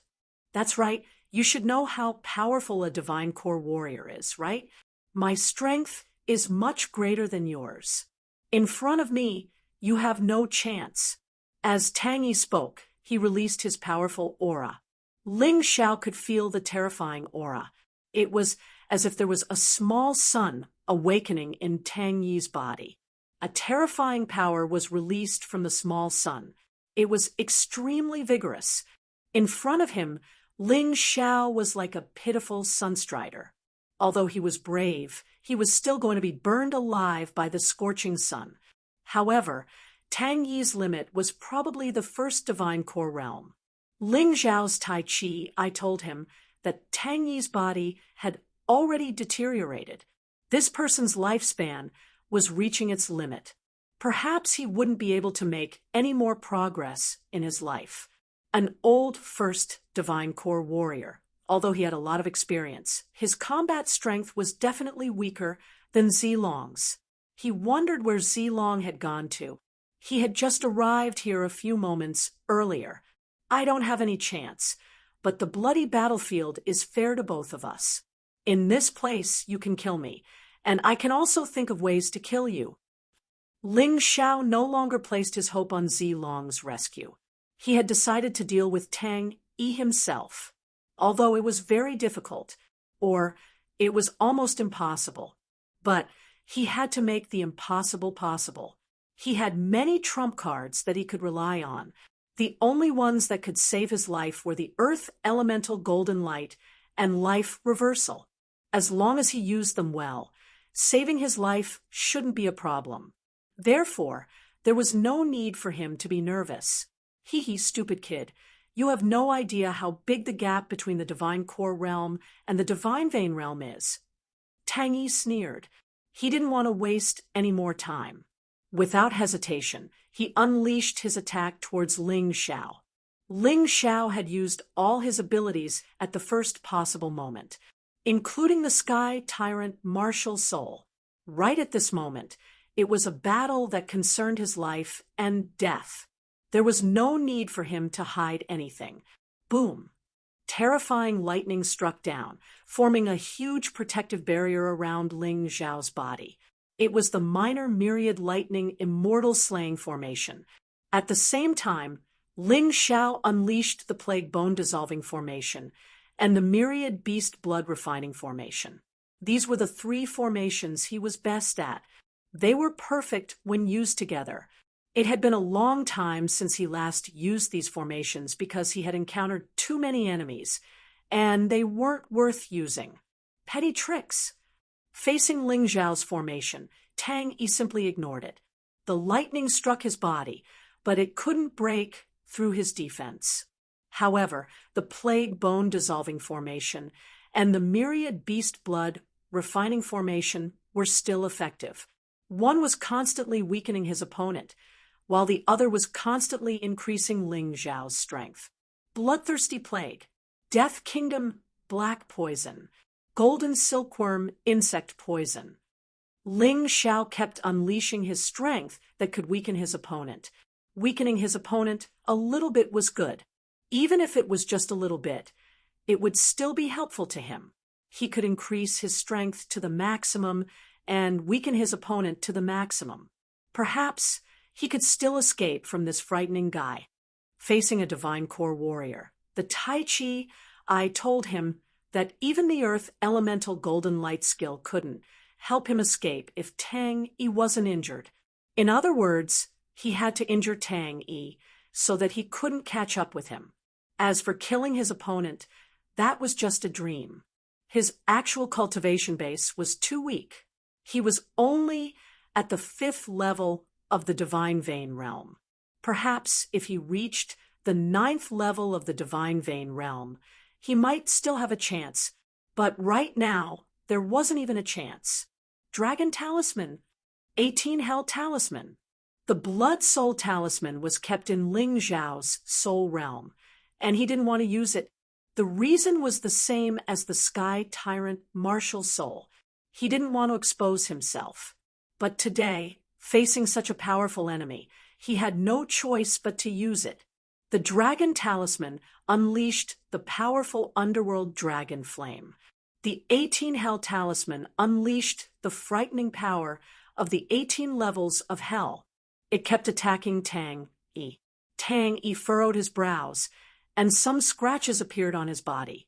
That's right, you should know how powerful a divine core warrior is, right? My strength is much greater than yours. In front of me, you have no chance. As Tang Yi spoke, he released his powerful aura. Ling Xiao could feel the terrifying aura. It was as if there was a small sun awakening in Tang Yi's body. A terrifying power was released from the small sun. It was extremely vigorous. In front of him, Ling Xiao was like a pitiful sunstrider. Although he was brave, he was still going to be burned alive by the scorching sun. However, Tang Yi's limit was probably the first divine core realm. Ling Xiao's Tai Chi, I told him that Tang Yi's body had already deteriorated. This person's lifespan was reaching its limit. Perhaps he wouldn't be able to make any more progress in his life. An old first divine core warrior, although he had a lot of experience, his combat strength was definitely weaker than Zilong's. He wondered where Zilong had gone to. He had just arrived here a few moments earlier. I don't have any chance, but the bloody battlefield is fair to both of us. In this place, you can kill me, and I can also think of ways to kill you. Ling Xiao no longer placed his hope on Zilong's rescue. He had decided to deal with Tang Yi himself, although it was very difficult, or it was almost impossible. But he had to make the impossible possible. He had many trump cards that he could rely on. The only ones that could save his life were the Earth Elemental Golden Light and Life Reversal. As long as he used them well, saving his life shouldn't be a problem. Therefore, there was no need for him to be nervous. Hee, stupid kid. You have no idea how big the gap between the Divine Core Realm and the Divine Vein Realm is. Tang Yi sneered. He didn't want to waste any more time. Without hesitation, he unleashed his attack towards Ling Xiao. Ling Xiao had used all his abilities at the first possible moment, including the Sky Tyrant Martial Soul. Right at this moment, it was a battle that concerned his life and death. There was no need for him to hide anything. Boom! Terrifying lightning struck down, forming a huge protective barrier around Ling Xiao's body. It was the Minor Myriad Lightning Immortal Slaying Formation. At the same time, Ling Xiao unleashed the Plague Bone Dissolving Formation and the Myriad Beast Blood Refining Formation. These were the three formations he was best at. They were perfect when used together. It had been a long time since he last used these formations because he had encountered too many enemies, and they weren't worth using. Petty tricks. Facing Ling Xiao's formation, Tang Yi simply ignored it. The lightning struck his body, but it couldn't break through his defense. However, the Plague Bone Dissolving Formation and the Myriad Beast Blood Refining Formation were still effective. One was constantly weakening his opponent, while the other was constantly increasing Ling Xiao's strength. Bloodthirsty Plague, Death Kingdom Black Poison, Golden Silkworm Insect Poison. Ling Xiao kept unleashing his strength that could weaken his opponent. Weakening his opponent a little bit was good. Even if it was just a little bit, it would still be helpful to him. He could increase his strength to the maximum and weaken his opponent to the maximum. Perhaps he could still escape from this frightening guy. Facing a Divine Core warrior, the Tai Chi, I told him that even the Earth Elemental Golden Light skill couldn't help him escape if Tang Yi wasn't injured. In other words, he had to injure Tang Yi so that he couldn't catch up with him. As for killing his opponent, that was just a dream. His actual cultivation base was too weak. He was only at the 5th level of the Divine Vein realm. Perhaps if he reached the 9th level of the Divine Vein realm, he might still have a chance, but right now, there wasn't even a chance. Dragon Talisman, 18 Hell Talisman. The Blood Soul Talisman was kept in Ling Zhao's soul realm, and he didn't want to use it. The reason was the same as the Sky Tyrant Martial Soul. He didn't want to expose himself. But today, facing such a powerful enemy, he had no choice but to use it. The Dragon Talisman unleashed the powerful underworld dragon flame. The 18 Hell Talisman unleashed the frightening power of the 18 levels of hell. It kept attacking Tang Yi. Tang Yi furrowed his brows, and some scratches appeared on his body.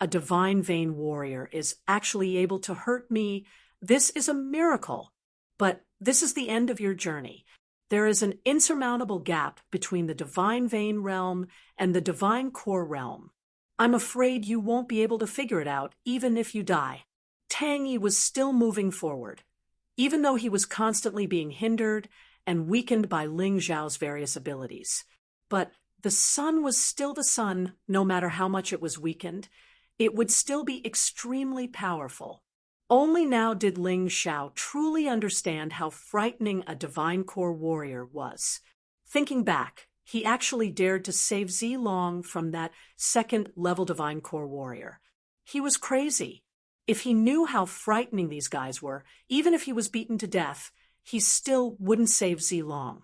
A Divine Vein warrior is actually able to hurt me. This is a miracle. But this is the end of your journey. There is an insurmountable gap between the Divine Vein realm and the Divine Core realm. I'm afraid you won't be able to figure it out, even if you die. Tang Yi was still moving forward, even though he was constantly being hindered and weakened by Ling Zhao's various abilities. But the sun was still the sun, no matter how much it was weakened. It would still be extremely powerful. Only now did Ling Zhao truly understand how frightening a Divine Core warrior was. Thinking back, he actually dared to save Zilong from that second-level Divine Core warrior. He was crazy. If he knew how frightening these guys were, even if he was beaten to death, he still wouldn't save Zilong.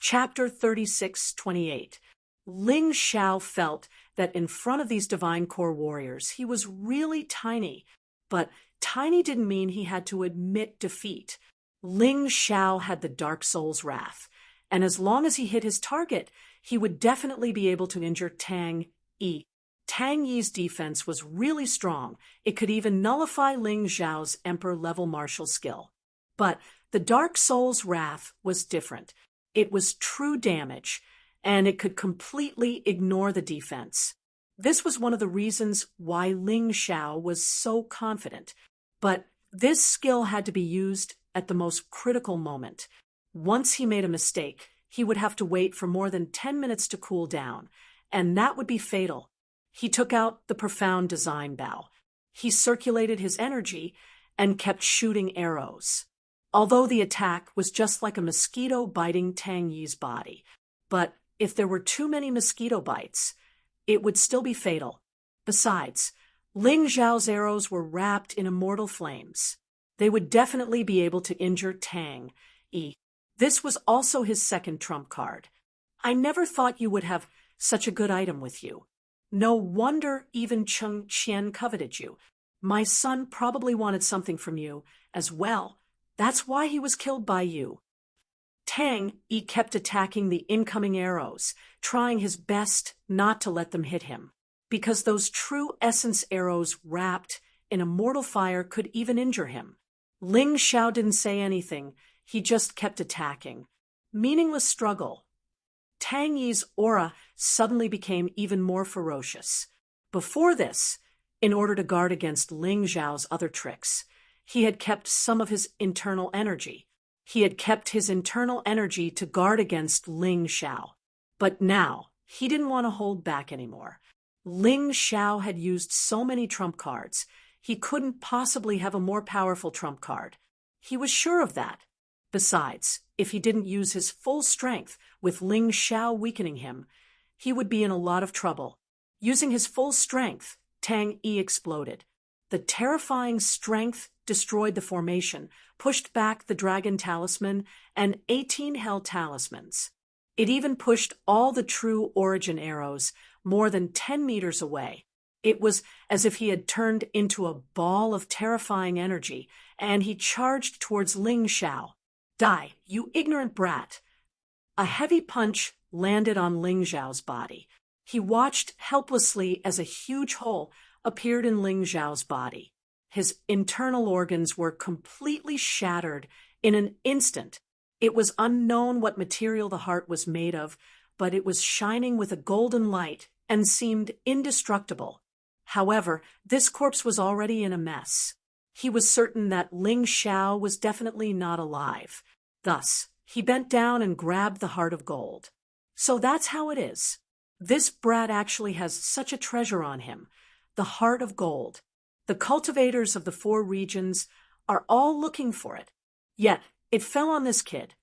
Chapter 36:28. Ling Zhao felt that in front of these Divine Core warriors, he was really tiny, but tiny didn't mean he had to admit defeat. Ling Zhao had the Dark Soul's wrath, and as long as he hit his target, he would definitely be able to injure Tang Yi. Tang Yi's defense was really strong. It could even nullify Ling Zhao's Emperor-level martial skill. But the Dark Soul's wrath was different. It was true damage, and it could completely ignore the defense. This was one of the reasons why Ling Zhao was so confident. But this skill had to be used at the most critical moment. Once he made a mistake, he would have to wait for more than 10 minutes to cool down, and that would be fatal. He took out the Profound Design Bow. He circulated his energy and kept shooting arrows. Although the attack was just like a mosquito biting Tang Yi's body. But if there were too many mosquito bites, it would still be fatal. Besides, Ling Zhao's arrows were wrapped in immortal flames. They would definitely be able to injure Tang Yi. This was also his second trump card. I never thought you would have such a good item with you. No wonder even Cheng Qian coveted you. My son probably wanted something from you as well. That's why he was killed by you. Tang Yi kept attacking the incoming arrows, trying his best not to let them hit him, because those true essence arrows wrapped in immortal fire could even injure him. Ling Zhao didn't say anything. He just kept attacking. Meaningless struggle. Tang Yi's aura suddenly became even more ferocious. Before this, in order to guard against Ling Zhao's other tricks, he had kept some of his internal energy. He had kept his internal energy to guard against Ling Zhao. But now, he didn't want to hold back anymore. Ling Zhao had used so many trump cards, he couldn't possibly have a more powerful trump card. He was sure of that. Besides, if he didn't use his full strength with Ling Zhao weakening him, he would be in a lot of trouble. Using his full strength, Tang Yi exploded. The terrifying strength destroyed the formation, pushed back the Dragon Talisman and 18 Hell Talismans. It even pushed all the true origin arrows more than 10 meters away. It was as if he had turned into a ball of terrifying energy, and he charged towards Ling Zhao. Die, you ignorant brat! A heavy punch landed on Ling Zhao's body. He watched helplessly as a huge hole appeared in Ling Zhao's body. His internal organs were completely shattered in an instant. It was unknown what material the heart was made of, but it was shining with a golden light and seemed indestructible. However, this corpse was already in a mess. He was certain that Ling Zhao was definitely not alive. Thus, he bent down and grabbed the heart of gold. So that's how it is. This brat actually has such a treasure on him, the heart of gold. The cultivators of the four regions are all looking for it. Yet, it fell on this kid.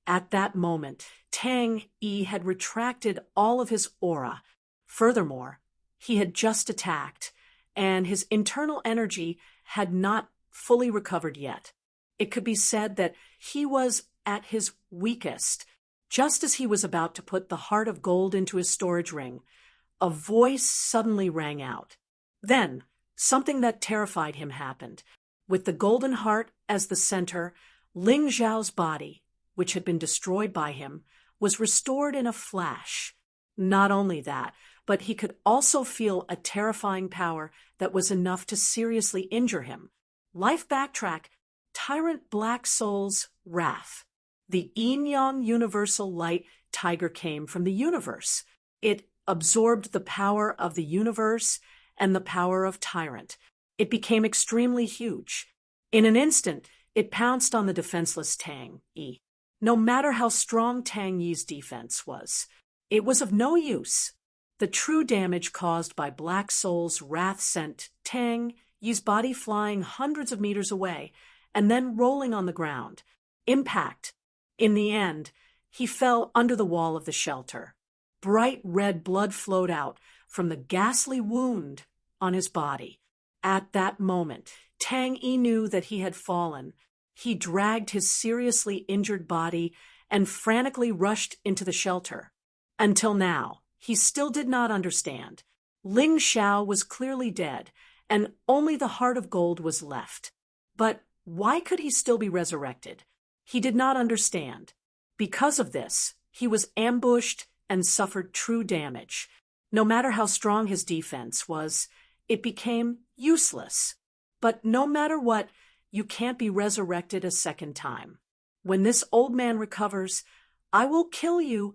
At that moment, Tang Yi had retracted all of his aura. Furthermore, he had just attacked, and his internal energy had not fully recovered yet. It could be said that he was at his weakest. Just as he was about to put the heart of gold into his storage ring, a voice suddenly rang out. Then, something that terrified him happened. With the golden heart as the center, Ling Zhao's body, which had been destroyed by him, was restored in a flash. Not only that, but he could also feel a terrifying power that was enough to seriously injure him. Life backtrack, Tyrant Black Soul's wrath. The yin-yang universal light tiger came from the universe. It absorbed the power of the universe and the power of Tyrant. It became extremely huge. In an instant, it pounced on the defenseless Tang Yi. No matter how strong Tang Yi's defense was, it was of no use. The true damage caused by Black Soul's wrath sent Tang Yi's body flying hundreds of meters away and then rolling on the ground. Impact. In the end, he fell under the wall of the shelter. Bright red blood flowed out from the ghastly wound on his body. At that moment, Tang Yi knew that he had fallen. He dragged his seriously injured body and frantically rushed into the shelter. Until now, he still did not understand. Ling Xiao was clearly dead, and only the heart of gold was left. But why could he still be resurrected? He did not understand. Because of this, he was ambushed and suffered true damage. No matter how strong his defense was, it became useless. But no matter what, you can't be resurrected a second time. When this old man recovers, I will kill you.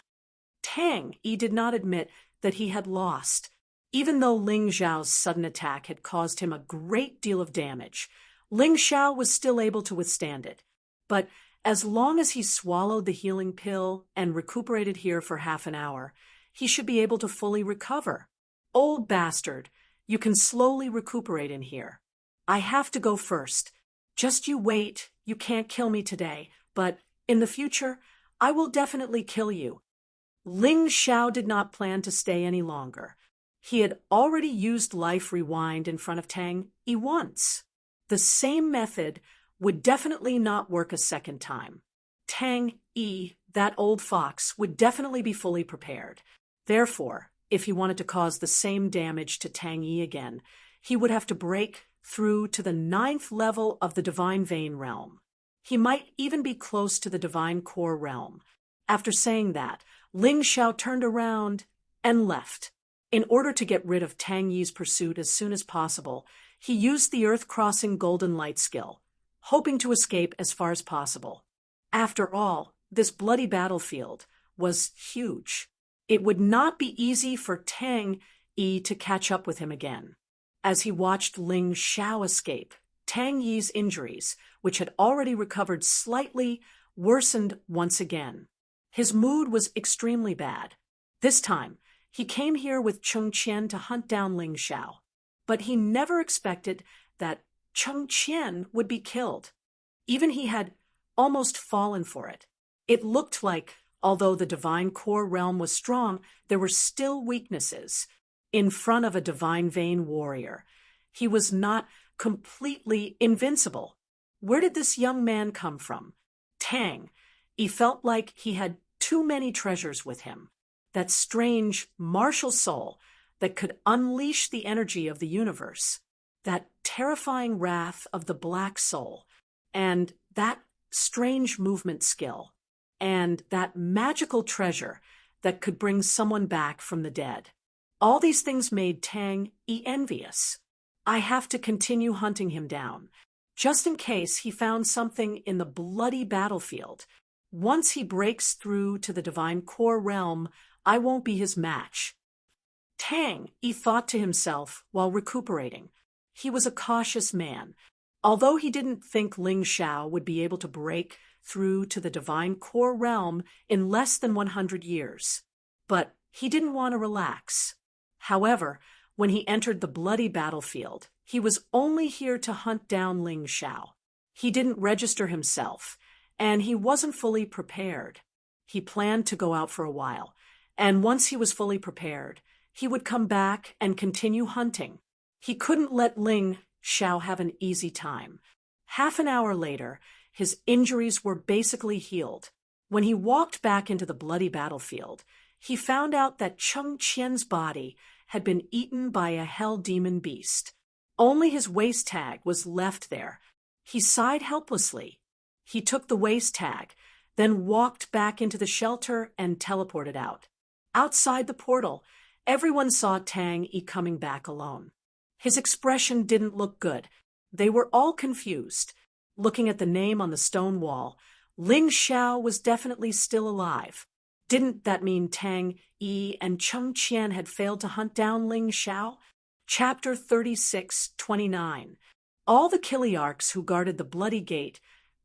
Tang Yi did not admit that he had lost. Even though Ling Zhao's sudden attack had caused him a great deal of damage, Ling Xiao was still able to withstand it. But as long as he swallowed the healing pill and recuperated here for half an hour, he should be able to fully recover. Old bastard, you can slowly recuperate in here. I have to go first. Just you wait, you can't kill me today, but in the future, I will definitely kill you. Ling Xiao did not plan to stay any longer. He had already used Life Rewind in front of Tang Yi once. The same method would definitely not work a second time. Tang Yi, that old fox, would definitely be fully prepared. Therefore, if he wanted to cause the same damage to Tang Yi again, he would have to break through to the 9th level of the Divine Vein realm. He might even be close to the Divine Core realm. After saying that, Ling Xiao turned around and left. In order to get rid of Tang Yi's pursuit as soon as possible, he used the Earth-crossing Golden Light skill, hoping to escape as far as possible. After all, this bloody battlefield was huge. It would not be easy for Tang Yi to catch up with him again. As he watched Ling Xiao escape, Tang Yi's injuries, which had already recovered slightly, worsened once again. His mood was extremely bad. This time, he came here with Cheng Qian to hunt down Ling Xiao. But he never expected that Cheng Qian would be killed. Even he had almost fallen for it. It looked like, although the Divine Core realm was strong, there were still weaknesses. In front of a Divine Vein warrior, he was not completely invincible. Where did this young man come from? Tang. He felt like he had too many treasures with him. That strange, martial soul that could unleash the energy of the universe. That terrifying wrath of the Black Soul. And that strange movement skill. And that magical treasure that could bring someone back from the dead. All these things made Tang Yi envious. I have to continue hunting him down, just in case he found something in the bloody battlefield. Once he breaks through to the Divine Core realm, I won't be his match. Tang Yi thought to himself while recuperating. He was a cautious man. Although he didn't think Ling Xiao would be able to break through to the Divine Core realm in less than 100 years. But He didn't want to relax. However, when he entered the bloody battlefield, he was only here to hunt down Ling Xiao. He didn't register himself, and he wasn't fully prepared. He planned to go out for a while, and once he was fully prepared, he would come back and continue hunting. He couldn't let Ling Xiao have an easy time. Half an hour later, his injuries were basically healed. When he walked back into the bloody battlefield, he found out that Cheng Qian's body had been eaten by a hell demon beast. Only his waist tag was left there. He sighed helplessly. He took the waist tag, then walked back into the shelter and teleported out. Outside the portal, everyone saw Tang Yi coming back alone. His expression didn't look good. They were all confused. Looking at the name on the stone wall, Ling Xiao was definitely still alive. Didn't that mean Tang Yi and Cheng Qian had failed to hunt down Ling Xiao? Chapter 36:29. All the Kiliarchs who guarded the bloody gate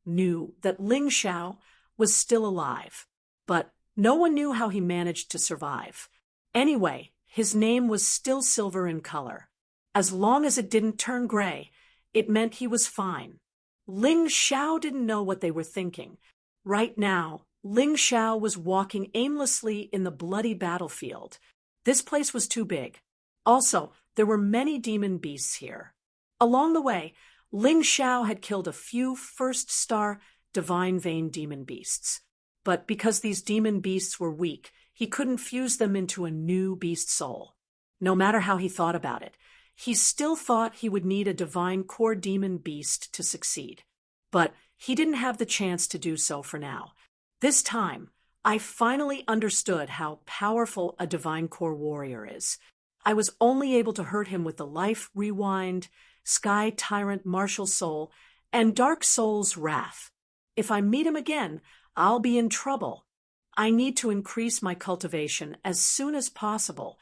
knew that Ling Xiao was still alive, but no one knew how he managed to survive. Anyway, his name was still silver in color. As long as it didn't turn gray, it meant he was fine. Ling Xiao didn't know what they were thinking. Right now, Ling Xiao was walking aimlessly in the bloody battlefield. This place was too big. Also, there were many demon beasts here. Along the way, Ling Xiao had killed a few first-star divine vein demon beasts. But because these demon beasts were weak, he couldn't fuse them into a new beast soul. No matter how he thought about it, he still thought he would need a divine core demon beast to succeed. But he didn't have the chance to do so for now. This time, I finally understood how powerful a divine core warrior is. I was only able to hurt him with the Life Rewind, Sky Tyrant Martial Soul, and Dark Soul's Wrath. If I meet him again, I'll be in trouble. I need to increase my cultivation as soon as possible.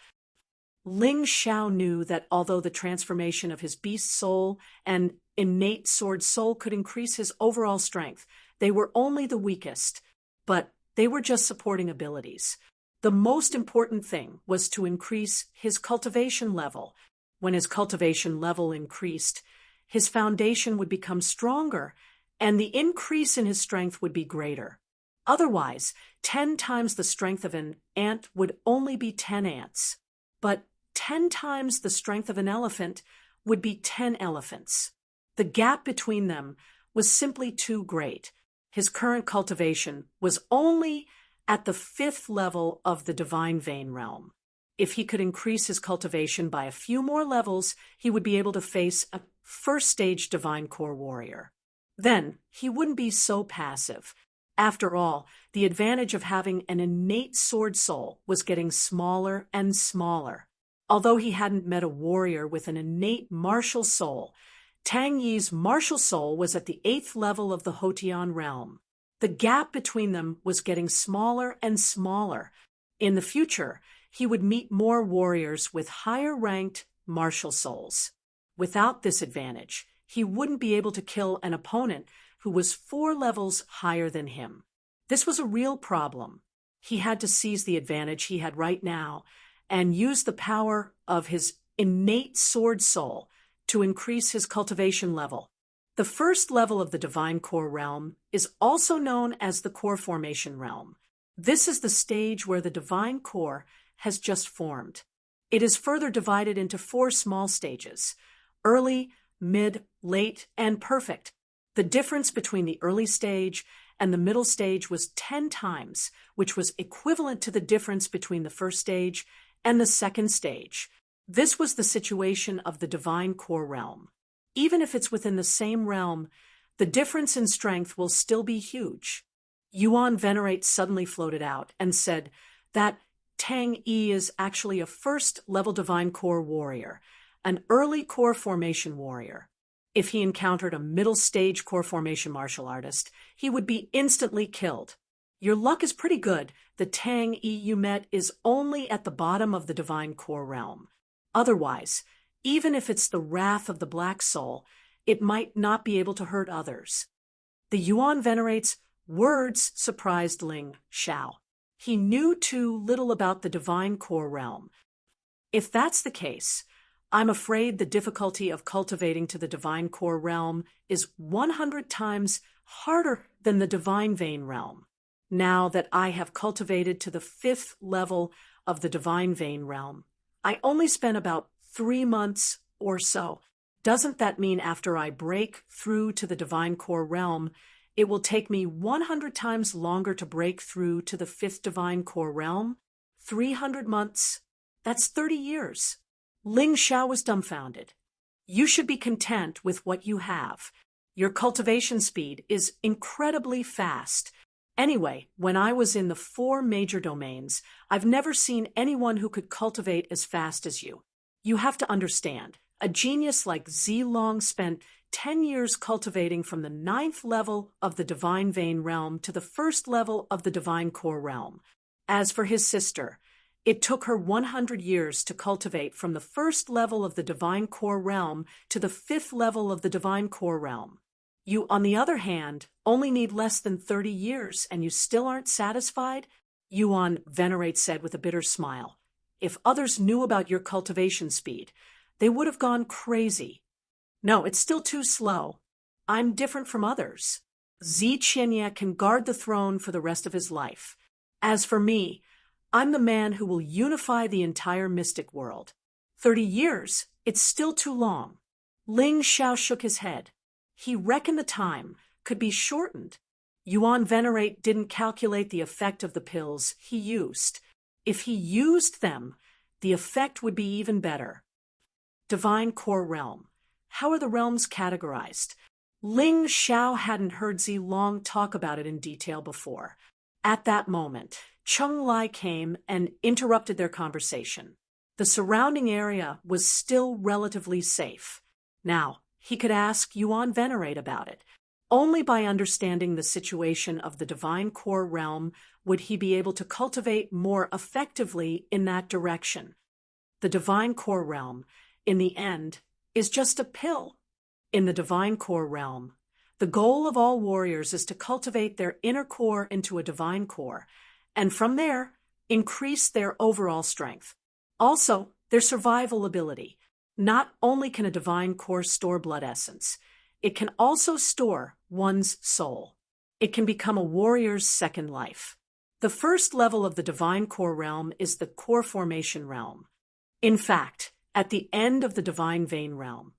Ling Xiao knew that although the transformation of his beast soul and innate sword soul could increase his overall strength, they were only the weakest. But they were just supporting abilities. The most important thing was to increase his cultivation level. When his cultivation level increased, his foundation would become stronger, and the increase in his strength would be greater. Otherwise, 10 times the strength of an ant would only be 10 ants. But 10 times the strength of an elephant would be 10 elephants. The gap between them was simply too great. His current cultivation was only at the 5th level of the divine vein realm. If he could increase his cultivation by a few more levels, he would be able to face a first-stage divine core warrior. Then, he wouldn't be so passive. After all, the advantage of having an innate sword soul was getting smaller and smaller. Although he hadn't met a warrior with an innate martial soul, Tang Yi's martial soul was at the 8th level of the Hotian realm. The gap between them was getting smaller and smaller. In the future, he would meet more warriors with higher-ranked martial souls. Without this advantage, he wouldn't be able to kill an opponent who was 4 levels higher than him. This was a real problem. He had to seize the advantage he had right now and use the power of his innate sword soul to increase his cultivation level. The first level of the Divine Core realm is also known as the Core Formation realm. This is the stage where the Divine Core has just formed. It is further divided into 4 small stages: early, mid, late, and perfect. The difference between the early stage and the middle stage was 10 times, which was equivalent to the difference between the first stage and the second stage. This was the situation of the Divine Core realm. Even if it's within the same realm, the difference in strength will still be huge. Yuan Venerate suddenly floated out and said that Tang Yi is actually a first-level Divine Core warrior, an early Core Formation warrior. If he encountered a middle-stage Core Formation martial artist, he would be instantly killed. Your luck is pretty good. The Tang Yi you met is only at the bottom of the Divine Core realm. Otherwise, even if it's the wrath of the Black Soul, it might not be able to hurt others. The Yuan Venerate's words surprised Ling Xiao. He knew too little about the divine core realm. If that's the case, I'm afraid the difficulty of cultivating to the divine core realm is 100 times harder than the divine vein realm. Now that I have cultivated to the 5th level of the divine vein realm, I only spent about 3 months or so. Doesn't that mean after I break through to the divine core realm, it will take me 100 times longer to break through to the 5th divine core realm? 300 months? That's 30 years. Ling Xiao was dumbfounded. You should be content with what you have. Your cultivation speed is incredibly fast. Anyway, when I was in the 4 major domains, I've never seen anyone who could cultivate as fast as you. You have to understand, a genius like Zilong spent 10 years cultivating from the 9th level of the divine vein realm to the 1st level of the divine core realm. As for his sister, it took her 100 years to cultivate from the 1st level of the divine core realm to the 5th level of the divine core realm. You, on the other hand, only need less than 30 years, and you still aren't satisfied? Yuan Venerate said with a bitter smile. If others knew about your cultivation speed, they would have gone crazy. No, it's still too slow. I'm different from others. Zi Qianye can guard the throne for the rest of his life. As for me, I'm the man who will unify the entire mystic world. 30 years, it's still too long. Ling Xiao shook his head. He reckoned the time could be shortened. Yuan Venerate didn't calculate the effect of the pills he used. If he used them, the effect would be even better. Divine Core Realm. How are the realms categorized? Ling Xiao hadn't heard Zilong talk about it in detail before. At that moment, Cheng Lai came and interrupted their conversation. The surrounding area was still relatively safe. Now, he could ask Yuan Venerate about it. Only by understanding the situation of the divine core realm would he be able to cultivate more effectively in that direction. The divine core realm, in the end, is just a pill. In the divine core realm, the goal of all warriors is to cultivate their inner core into a divine core, and from there, increase their overall strength. Also, their survival ability. Not only can a divine core store blood essence, it can also store one's soul. It can become a warrior's second life. The 1st level of the divine core realm is the core formation realm. In fact, at the end of the divine vein realm,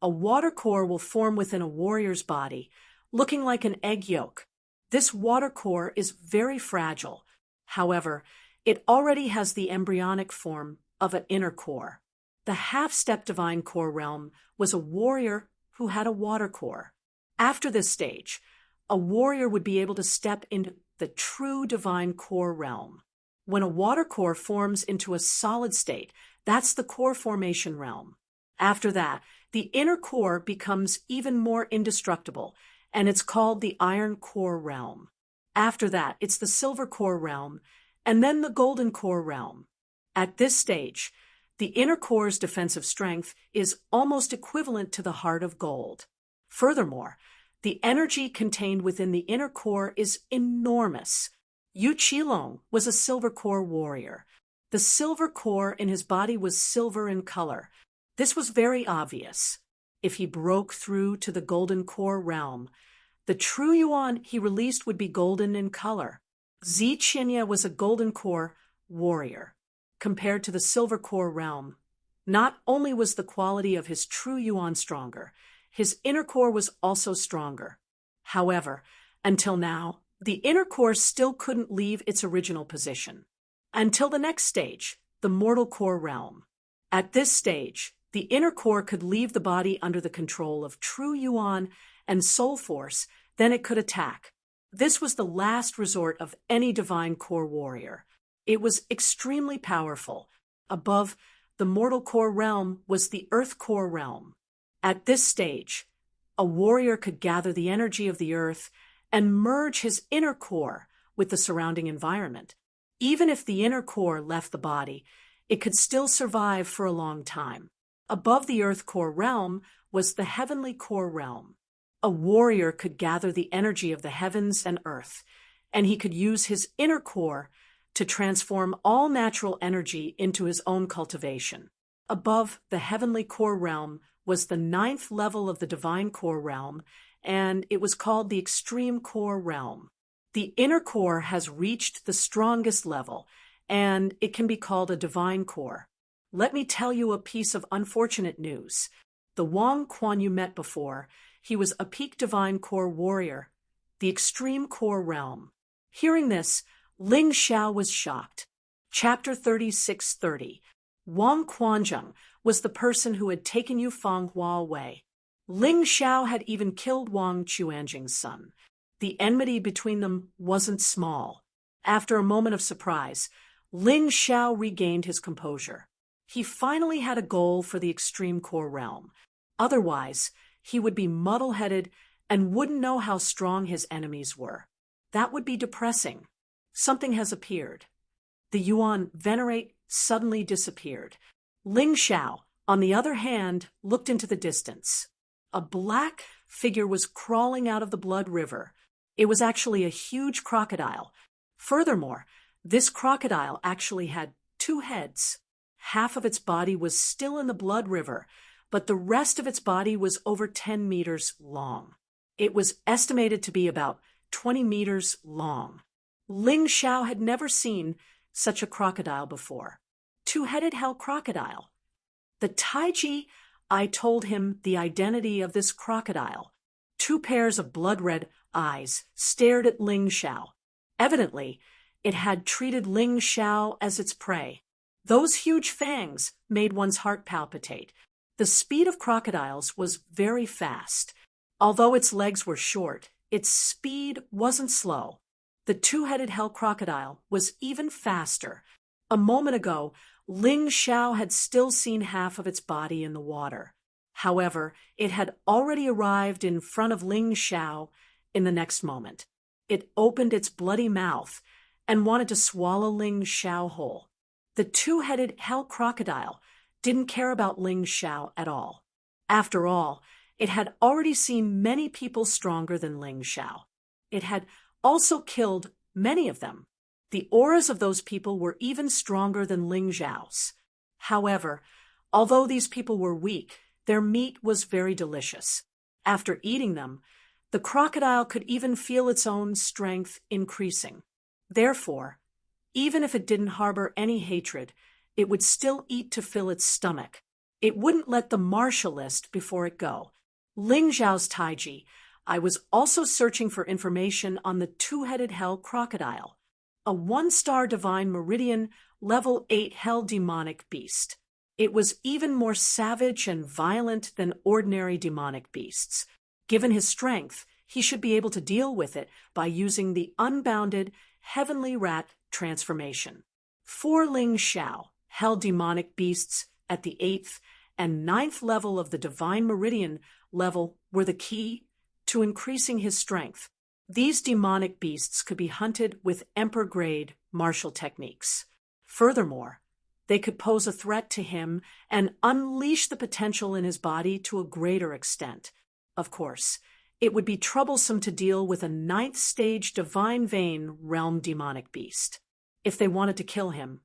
a water core will form within a warrior's body, looking like an egg yolk. This water core is very fragile. However, it already has the embryonic form of an inner core. The half-step divine core realm was a warrior who had a water core. After this stage, a warrior would be able to step into the true divine core realm. When a water core forms into a solid state, that's the core formation realm. After that, the inner core becomes even more indestructible, and it's called the iron core realm. After that, it's the silver core realm, and then the golden core realm. At this stage, the inner core's defensive strength is almost equivalent to the heart of gold. Furthermore, the energy contained within the inner core is enormous. Yu Qilong was a silver core warrior. The silver core in his body was silver in color. This was very obvious. If he broke through to the golden core realm, the true yuan he released would be golden in color. Zi Qianye was a golden core warrior. Compared to the silver core realm, not only was the quality of his true yuan stronger, his inner core was also stronger. However, until now, the inner core still couldn't leave its original position. Until the next stage, the mortal core realm. At this stage, the inner core could leave the body under the control of true yuan and soul force, then it could attack. This was the last resort of any divine core warrior. It was extremely powerful. Above the mortal core realm was the earth core realm. At this stage, a warrior could gather the energy of the earth and merge his inner core with the surrounding environment. Even if the inner core left the body, it could still survive for a long time. Above the earth core realm was the heavenly core realm. A warrior could gather the energy of the heavens and earth, and he could use his inner core to transform all natural energy into his own cultivation. Above the heavenly core realm was the 9th level of the divine core realm, and it was called the extreme core realm. The inner core has reached the strongest level, and it can be called a divine core. Let me tell you a piece of unfortunate news. The Wang Quan you met before, he was a peak divine core warrior, the extreme core realm. Hearing this, Ling Xiao was shocked. Chapter 3630. Wang Quanzheng was the person who had taken Yufeng Hua away. Ling Xiao had even killed Wang Quanzheng's son. The enmity between them wasn't small. After a moment of surprise, Ling Xiao regained his composure. He finally had a goal for the extreme core realm. Otherwise, he would be muddle-headed and wouldn't know how strong his enemies were. That would be depressing. Something has appeared. The Yuan Venerate suddenly disappeared. Ling Xiao, on the other hand, looked into the distance. A black figure was crawling out of the blood river. It was actually a huge crocodile. Furthermore, this crocodile actually had 2 heads. Half of its body was still in the blood river, but the rest of its body was over 10 meters long. It was estimated to be about 20 meters long. Ling Xiao had never seen such a crocodile before. 2-headed hell crocodile. The Taiji, I told him the identity of this crocodile. 2 pairs of blood-red eyes stared at Ling Xiao. Evidently, it had treated Ling Xiao as its prey. Those huge fangs made one's heart palpitate. The speed of crocodiles was very fast. Although its legs were short, its speed wasn't slow. The 2-headed hell crocodile was even faster. A moment ago, Ling Xiao had still seen half of its body in the water. However, it had already arrived in front of Ling Xiao in the next moment. It opened its bloody mouth and wanted to swallow Ling Xiao whole. The 2-headed hell crocodile didn't care about Ling Xiao at all. After all, it had already seen many people stronger than Ling Xiao. It had also killed many of them. The auras of those people were even stronger than Ling Xiao's. However, although these people were weak, their meat was very delicious. After eating them, the crocodile could even feel its own strength increasing. Therefore, even if it didn't harbor any hatred, it would still eat to fill its stomach. It wouldn't let the martial list before it go. Ling Xiao's Taiji, I was also searching for information on the 2-headed hell crocodile, a 1-star divine meridian level 8 hell demonic beast. It was even more savage and violent than ordinary demonic beasts. Given his strength, he should be able to deal with it by using the unbounded heavenly rat transformation. 4 Ling Xiao, hell demonic beasts at the 8th and 9th level of the divine meridian level were the key to increasing his strength. These demonic beasts could be hunted with emperor-grade martial techniques. Furthermore, they could pose a threat to him and unleash the potential in his body to a greater extent. Of course, it would be troublesome to deal with a 9th stage divine vein realm demonic beast. If they wanted to kill him,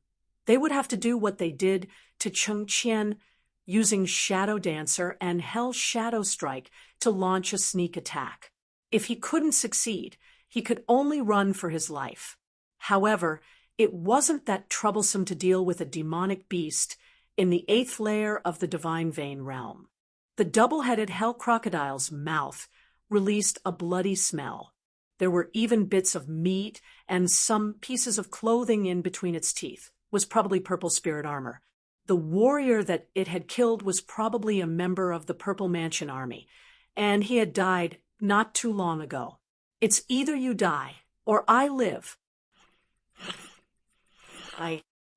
they would have to do what they did to Cheng Qian, using Shadow Dancer and Hell Shadow Strike to launch a sneak attack. If he couldn't succeed, he could only run for his life. However, it wasn't that troublesome to deal with a demonic beast in the 8th layer of the divine vein realm. The double-headed hell crocodile's mouth released a bloody smell. There were even bits of meat and some pieces of clothing in between its teeth. Was probably purple spirit armor. The warrior that it had killed was probably a member of the Purple Mansion army, and he had died not too long ago. It's either you die or I live.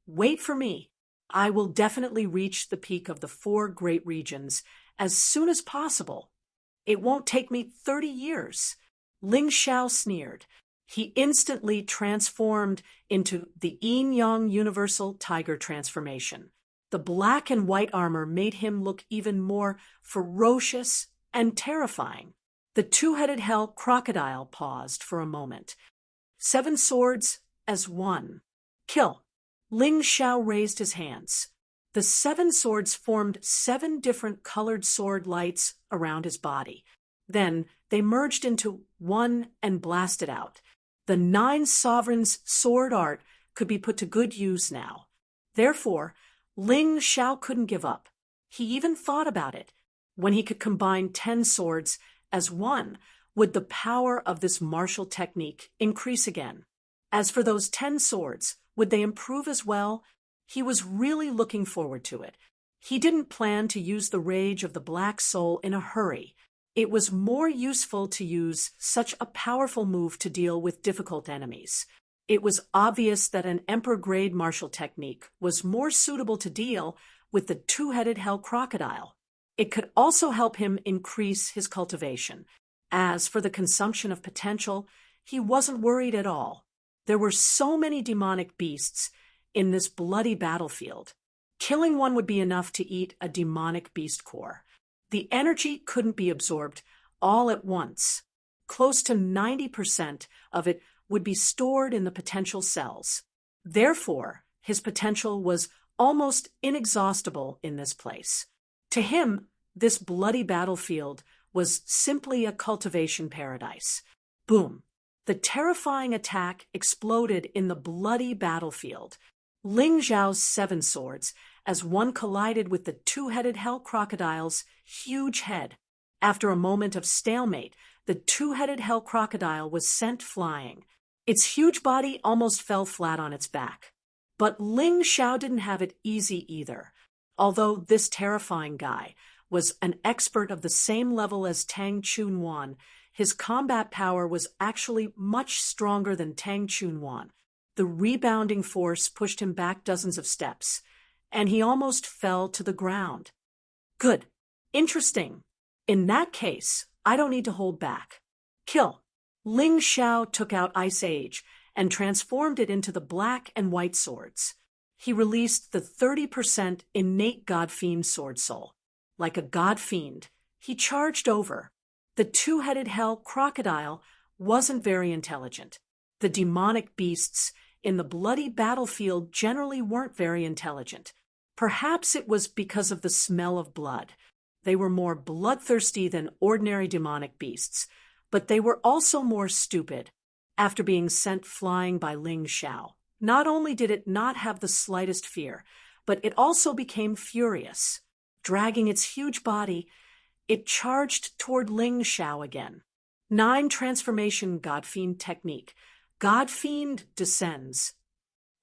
Wait for me. I will definitely reach the peak of the 4 great regions as soon as possible. It won't take me 30 years. Ling Xiao sneered. He instantly transformed into the Yin-Yang Universal Tiger transformation. The black and white armor made him look even more ferocious and terrifying. The 2-headed hell crocodile paused for a moment. 7 swords as one. Kill. Ling Xiao raised his hands. The 7 swords formed 7 different colored sword lights around his body. Then they merged into one and blasted out. The 9 sovereigns' sword art could be put to good use now. Therefore, Ling Xiao couldn't give up. He even thought about it. When he could combine 10 swords as one, would the power of this martial technique increase again? As for those 10 swords, would they improve as well? He was really looking forward to it. He didn't plan to use the rage of the Black Soul in a hurry. It was more useful to use such a powerful move to deal with difficult enemies. It was obvious that an Emperor-grade martial technique was more suitable to deal with the 2-headed hell crocodile. It could also help him increase his cultivation. As for the consumption of potential, he wasn't worried at all. There were so many demonic beasts in this bloody battlefield. Killing one would be enough to eat a demonic beast core. The energy couldn't be absorbed all at once. Close to 90% of it would be stored in the potential cells. Therefore, his potential was almost inexhaustible in this place. To him, this bloody battlefield was simply a cultivation paradise. Boom! The terrifying attack exploded in the bloody battlefield. Ling Xiao's 7 swords as one collided with the 2-headed hell crocodile's huge head. After a moment of stalemate, the 2-headed hell crocodile was sent flying. Its huge body almost fell flat on its back. But Ling Xiao didn't have it easy either. Although this terrifying guy was an expert of the same level as Tang Chunwan, his combat power was actually much stronger than Tang Chunwan. The rebounding force pushed him back dozens of steps, and he almost fell to the ground. Good. Interesting. In that case, I don't need to hold back. Kill. Ling Xiao took out Ice Age and transformed it into the black and white swords. He released the 30% innate God Fiend sword soul. Like a God Fiend, he charged over. The 2-headed hell crocodile wasn't very intelligent. The demonic beasts in the bloody battlefield generally weren't very intelligent. Perhaps it was because of the smell of blood. They were more bloodthirsty than ordinary demonic beasts, but they were also more stupid. After being sent flying by Ling Xiao, not only did it not have the slightest fear, but it also became furious. Dragging its huge body, it charged toward Ling Xiao again. 9 transformation God Fiend technique. God Fiend descends.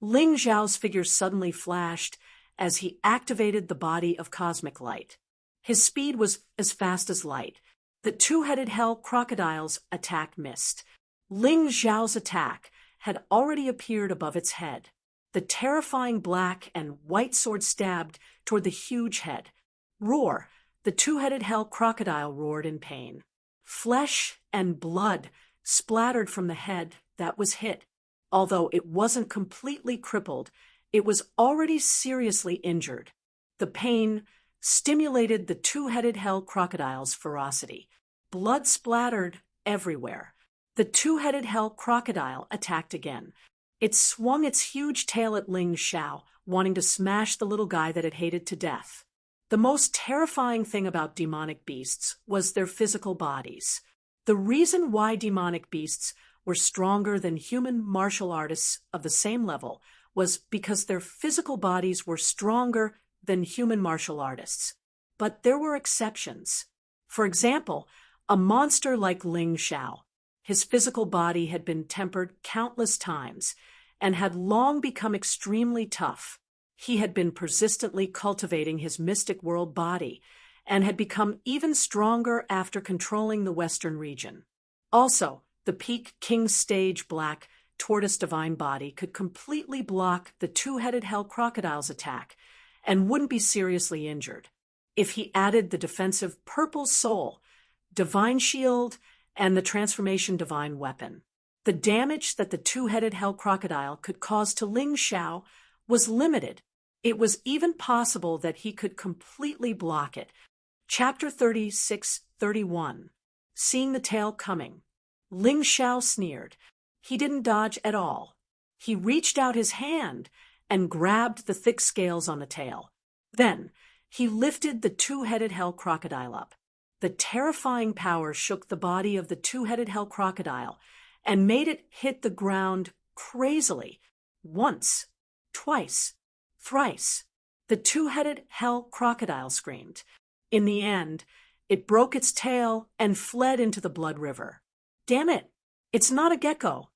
Ling Xiao's figure suddenly flashed as he activated the body of cosmic light. His speed was as fast as light. The 2-headed hell crocodile's attack missed. Ling Xiao's attack had already appeared above its head. The terrifying black and white sword stabbed toward the huge head. Roar! The 2-headed hell crocodile roared in pain. Flesh and blood splattered from the head that was hit. Although it wasn't completely crippled, it was already seriously injured. The pain stimulated the 2-headed hell crocodile's ferocity. Blood splattered everywhere. The 2-headed hell crocodile attacked again. It swung its huge tail at Ling Xiao, wanting to smash the little guy that it hated to death. The most terrifying thing about demonic beasts was their physical bodies. The reason why demonic beasts were stronger than human martial artists of the same level was because their physical bodies were stronger than human martial artists. But there were exceptions. For example, a monster like Ling Xiao. His physical body had been tempered countless times and had long become extremely tough. He had been persistently cultivating his mystic world body and had become even stronger after controlling the Western region. Also, the peak King Stage Black Tortoise Divine Body could completely block the 2-headed hell crocodile's attack and wouldn't be seriously injured. If he added the defensive Purple Soul, Divine Shield, and the Transformation Divine Weapon, the damage that the 2-headed hell crocodile could cause to Ling Xiao was limited. It was even possible that he could completely block it. Chapter 36-31. Seeing the tail coming. Ling Xiao sneered. He didn't dodge at all. He reached out his hand and grabbed the thick scales on the tail. Then, he lifted the two-headed hell crocodile up. The terrifying power shook the body of the two-headed hell crocodile and made it hit the ground crazily. Once, twice, thrice. The two-headed hell crocodile screamed. In the end, it broke its tail and fled into the blood river. Damn it! It's not a gecko.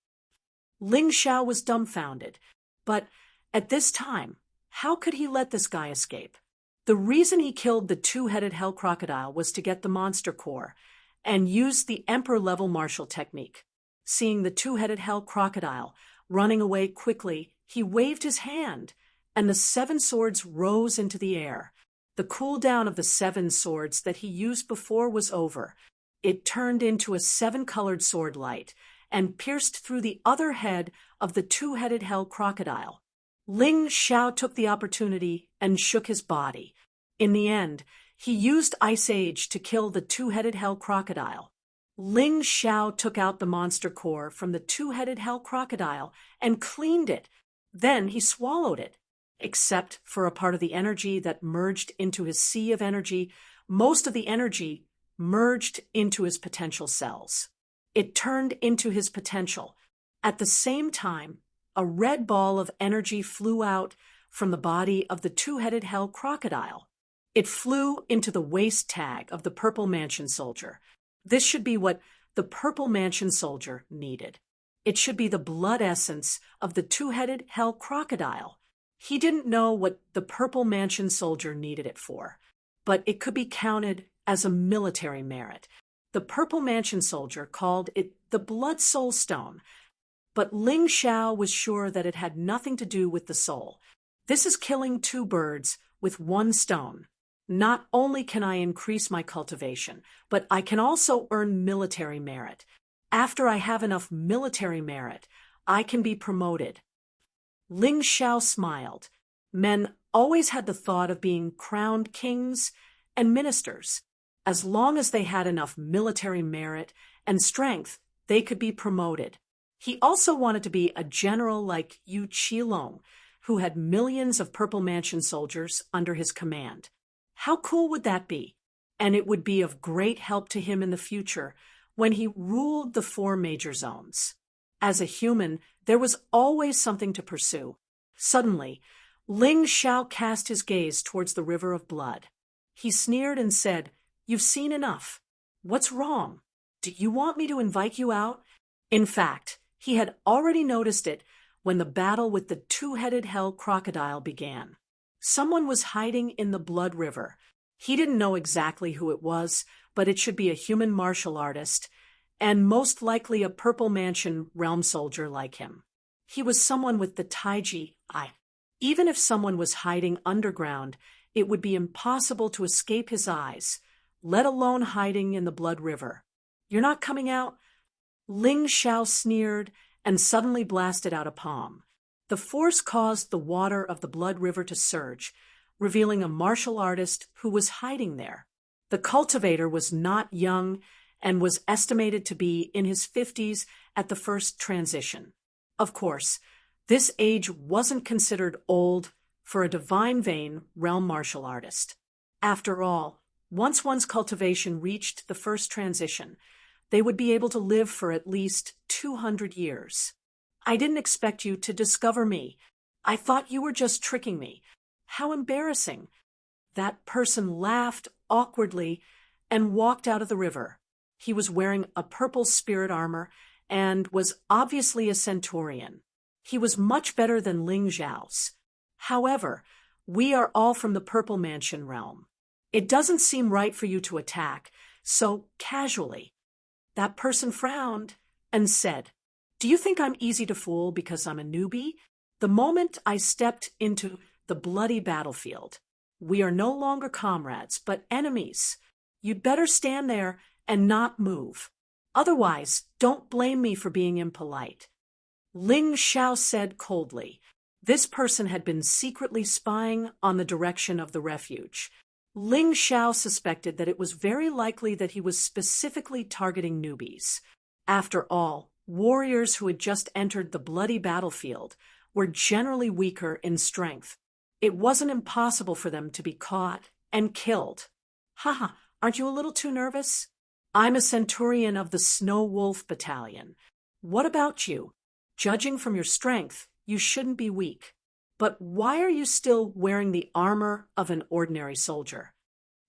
Ling Xiao was dumbfounded, but at this time, how could he let this guy escape? The reason he killed the two-headed hell crocodile was to get the monster core and use the emperor-level martial technique. Seeing the two-headed hell crocodile running away quickly, he waved his hand, and the 7 swords rose into the air. The cooldown of the 7 swords that he used before was over. It turned into a 7-colored sword light and pierced through the other head of the two-headed hell crocodile. Ling Xiao took the opportunity and shook his body. In the end, he used Ice Age to kill the two-headed hell crocodile. Ling Xiao took out the monster core from the two-headed hell crocodile and cleaned it. Then he swallowed it. Except for a part of the energy that merged into his sea of energy, most of the energy merged into his potential cells. It turned into his potential. At the same time, a red ball of energy flew out from the body of the two-headed hell crocodile. It flew into the waist tag of the Purple Mansion soldier. This should be what the Purple Mansion soldier needed. It should be the blood essence of the two-headed hell crocodile. He didn't know what the Purple Mansion soldier needed it for, but it could be counted as a military merit. The Purple Mansion soldier called it the Blood Soul Stone, but Ling Xiao was sure that it had nothing to do with the soul. This is killing 2 birds with 1 stone. Not only can I increase my cultivation, but I can also earn military merit. After I have enough military merit, I can be promoted. Ling Xiao smiled. Men always had the thought of being crowned kings and ministers. As long as they had enough military merit and strength, they could be promoted. He also wanted to be a general like Yu Qilong, who had millions of Purple Mansion soldiers under his command. How cool would that be? And it would be of great help to him in the future when he ruled the 4 major zones. As a human, there was always something to pursue. Suddenly, Ling Xiao cast his gaze towards the river of blood. He sneered and said, "You've seen enough. What's wrong? Do you want me to invite you out?" In fact, he had already noticed it when the battle with the two-headed hell crocodile began. Someone was hiding in the blood river. He didn't know exactly who it was, but it should be a human martial artist, and most likely a Purple Mansion realm soldier like him. He was someone with the Taiji eye. Even if someone was hiding underground, it would be impossible to escape his eyes, let alone hiding in the blood river. "You're not coming out?" Ling Xiao sneered and suddenly blasted out a palm. The force caused the water of the blood river to surge, revealing a martial artist who was hiding there. The cultivator was not young and was estimated to be in his 50s at the first transition. Of course, this age wasn't considered old for a divine vein realm martial artist. After all, once one's cultivation reached the first transition, they would be able to live for at least 200 years. "I didn't expect you to discover me. I thought you were just tricking me. How embarrassing." That person laughed awkwardly and walked out of the river. He was wearing a purple spirit armor and was obviously a centaurian. He was much better than Ling Xiao's. However, we are all from the Purple Mansion realm. It doesn't seem right for you to attack so casually. That person frowned and said, "Do you think I'm easy to fool because I'm a newbie? The moment I stepped into the bloody battlefield, we are no longer comrades, but enemies. You'd better stand there and not move. Otherwise, don't blame me for being impolite." Ling Xiao said coldly. This person had been secretly spying on the direction of the refuge. Ling Xiao suspected that it was very likely that he was specifically targeting newbies. After all, Warriors who had just entered the bloody battlefield were generally weaker in strength. It wasn't impossible for them to be caught and killed. Haha, aren't you a little too nervous? I'm a centurion of the Snow Wolf Battalion. What about you? Judging from your strength, you shouldn't be weak. But why are you still wearing the armor of an ordinary soldier?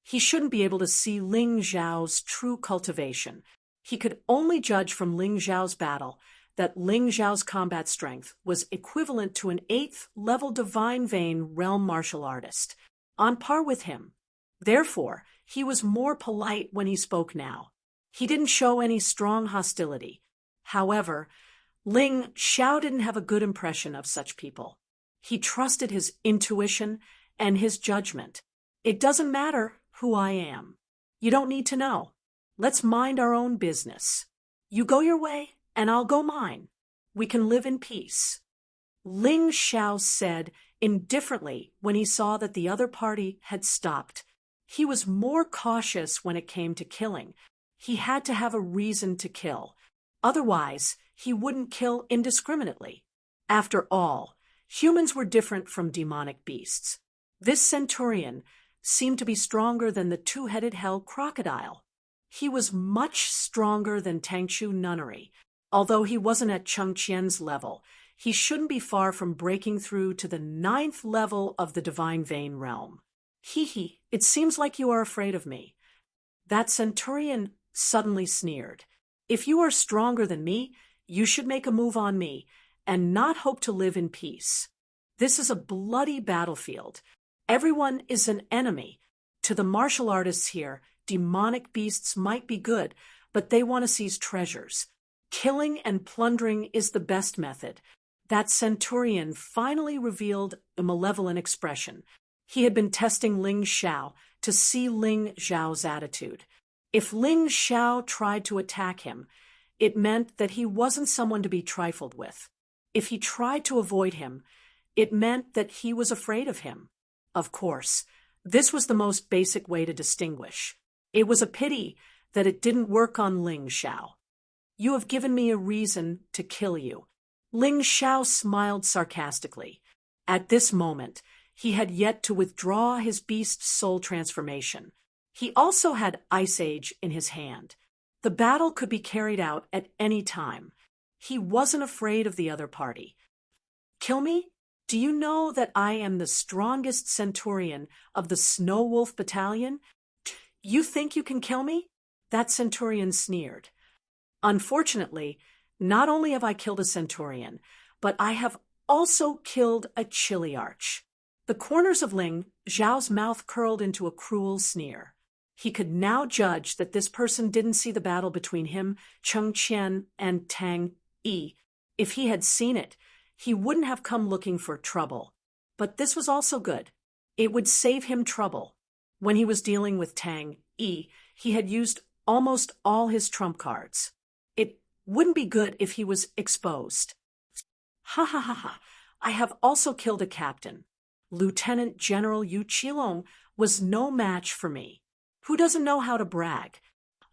He shouldn't be able to see Ling Zhao's true cultivation. He could only judge from Ling Zhao's battle that Ling Zhao's combat strength was equivalent to an 8th level Divine Vein realm martial artist, on par with him. Therefore, he was more polite when he spoke now. He didn't show any strong hostility. However, Ling Xiao didn't have a good impression of such people. He trusted his intuition and his judgment. It doesn't matter who I am. You don't need to know. Let's mind our own business. You go your way, and I'll go mine. We can live in peace. Ling Xiao said indifferently when he saw that the other party had stopped. He was more cautious when it came to killing. He had to have a reason to kill. Otherwise, he wouldn't kill indiscriminately. After all, humans were different from demonic beasts. This centurion seemed to be stronger than the two-headed hell crocodile. He was much stronger than Tangshu Nunnery. Although he wasn't at Cheng Qian's level, he shouldn't be far from breaking through to the 9th level of the Divine Vein realm. Hee, it seems like you are afraid of me. That centurion suddenly sneered. If you are stronger than me, you should make a move on me and not hope to live in peace. This is a bloody battlefield. Everyone is an enemy. To the martial artists here, demonic beasts might be good, but they want to seize treasures. Killing and plundering is the best method. That centurion finally revealed a malevolent expression. He had been testing Ling Xiao to see Ling Zhao's attitude. If Ling Xiao tried to attack him, it meant that he wasn't someone to be trifled with. If he tried to avoid him, it meant that he was afraid of him. Of course, this was the most basic way to distinguish. It was a pity that it didn't work on Ling Xiao. You have given me a reason to kill you. Ling Xiao smiled sarcastically. At this moment, he had yet to withdraw his beast soul transformation. He also had Ice Age in his hand. The battle could be carried out at any time. He wasn't afraid of the other party. Kill me? Do you know that I am the strongest centurion of the Snow Wolf Battalion? You think you can kill me? That centurion sneered. Unfortunately, not only have I killed a centurion, but I have also killed a chiliarch. The corners of Ling Zhao's mouth curled into a cruel sneer. He could now judge that this person didn't see the battle between him, Cheng Qian, and Tang Yi. If he had seen it, he wouldn't have come looking for trouble. But this was also good. It would save him trouble. When he was dealing with Tang Yi, he had used almost all his trump cards. It wouldn't be good if he was exposed. Ha ha ha ha. I have also killed a captain. Lieutenant General Yu Qilong was no match for me. Who doesn't know how to brag?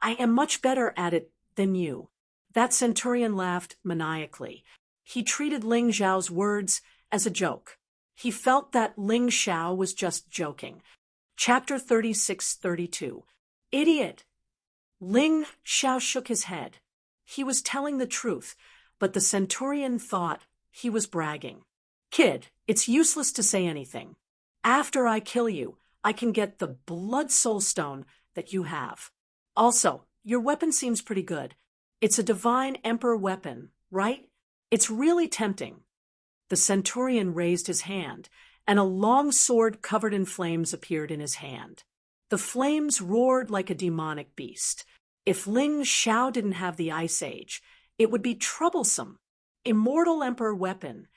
I am much better at it than you. That centurion laughed maniacally. He treated Ling Zhao's words as a joke. He felt that Ling Xiao was just joking. Chapter 36-32. Idiot! Ling Xiao shook his head. He was telling the truth, but the centurion thought he was bragging. Kid, it's useless to say anything. After I kill you, I can get the blood soul stone that you have. Also, your weapon seems pretty good. It's a divine emperor weapon, right? It's really tempting. The centurion raised his hand, and a long sword covered in flames appeared in his hand. The flames roared like a demonic beast. If Ling Xiao didn't have the Ice Age, it would be troublesome. Immortal emperor weapon.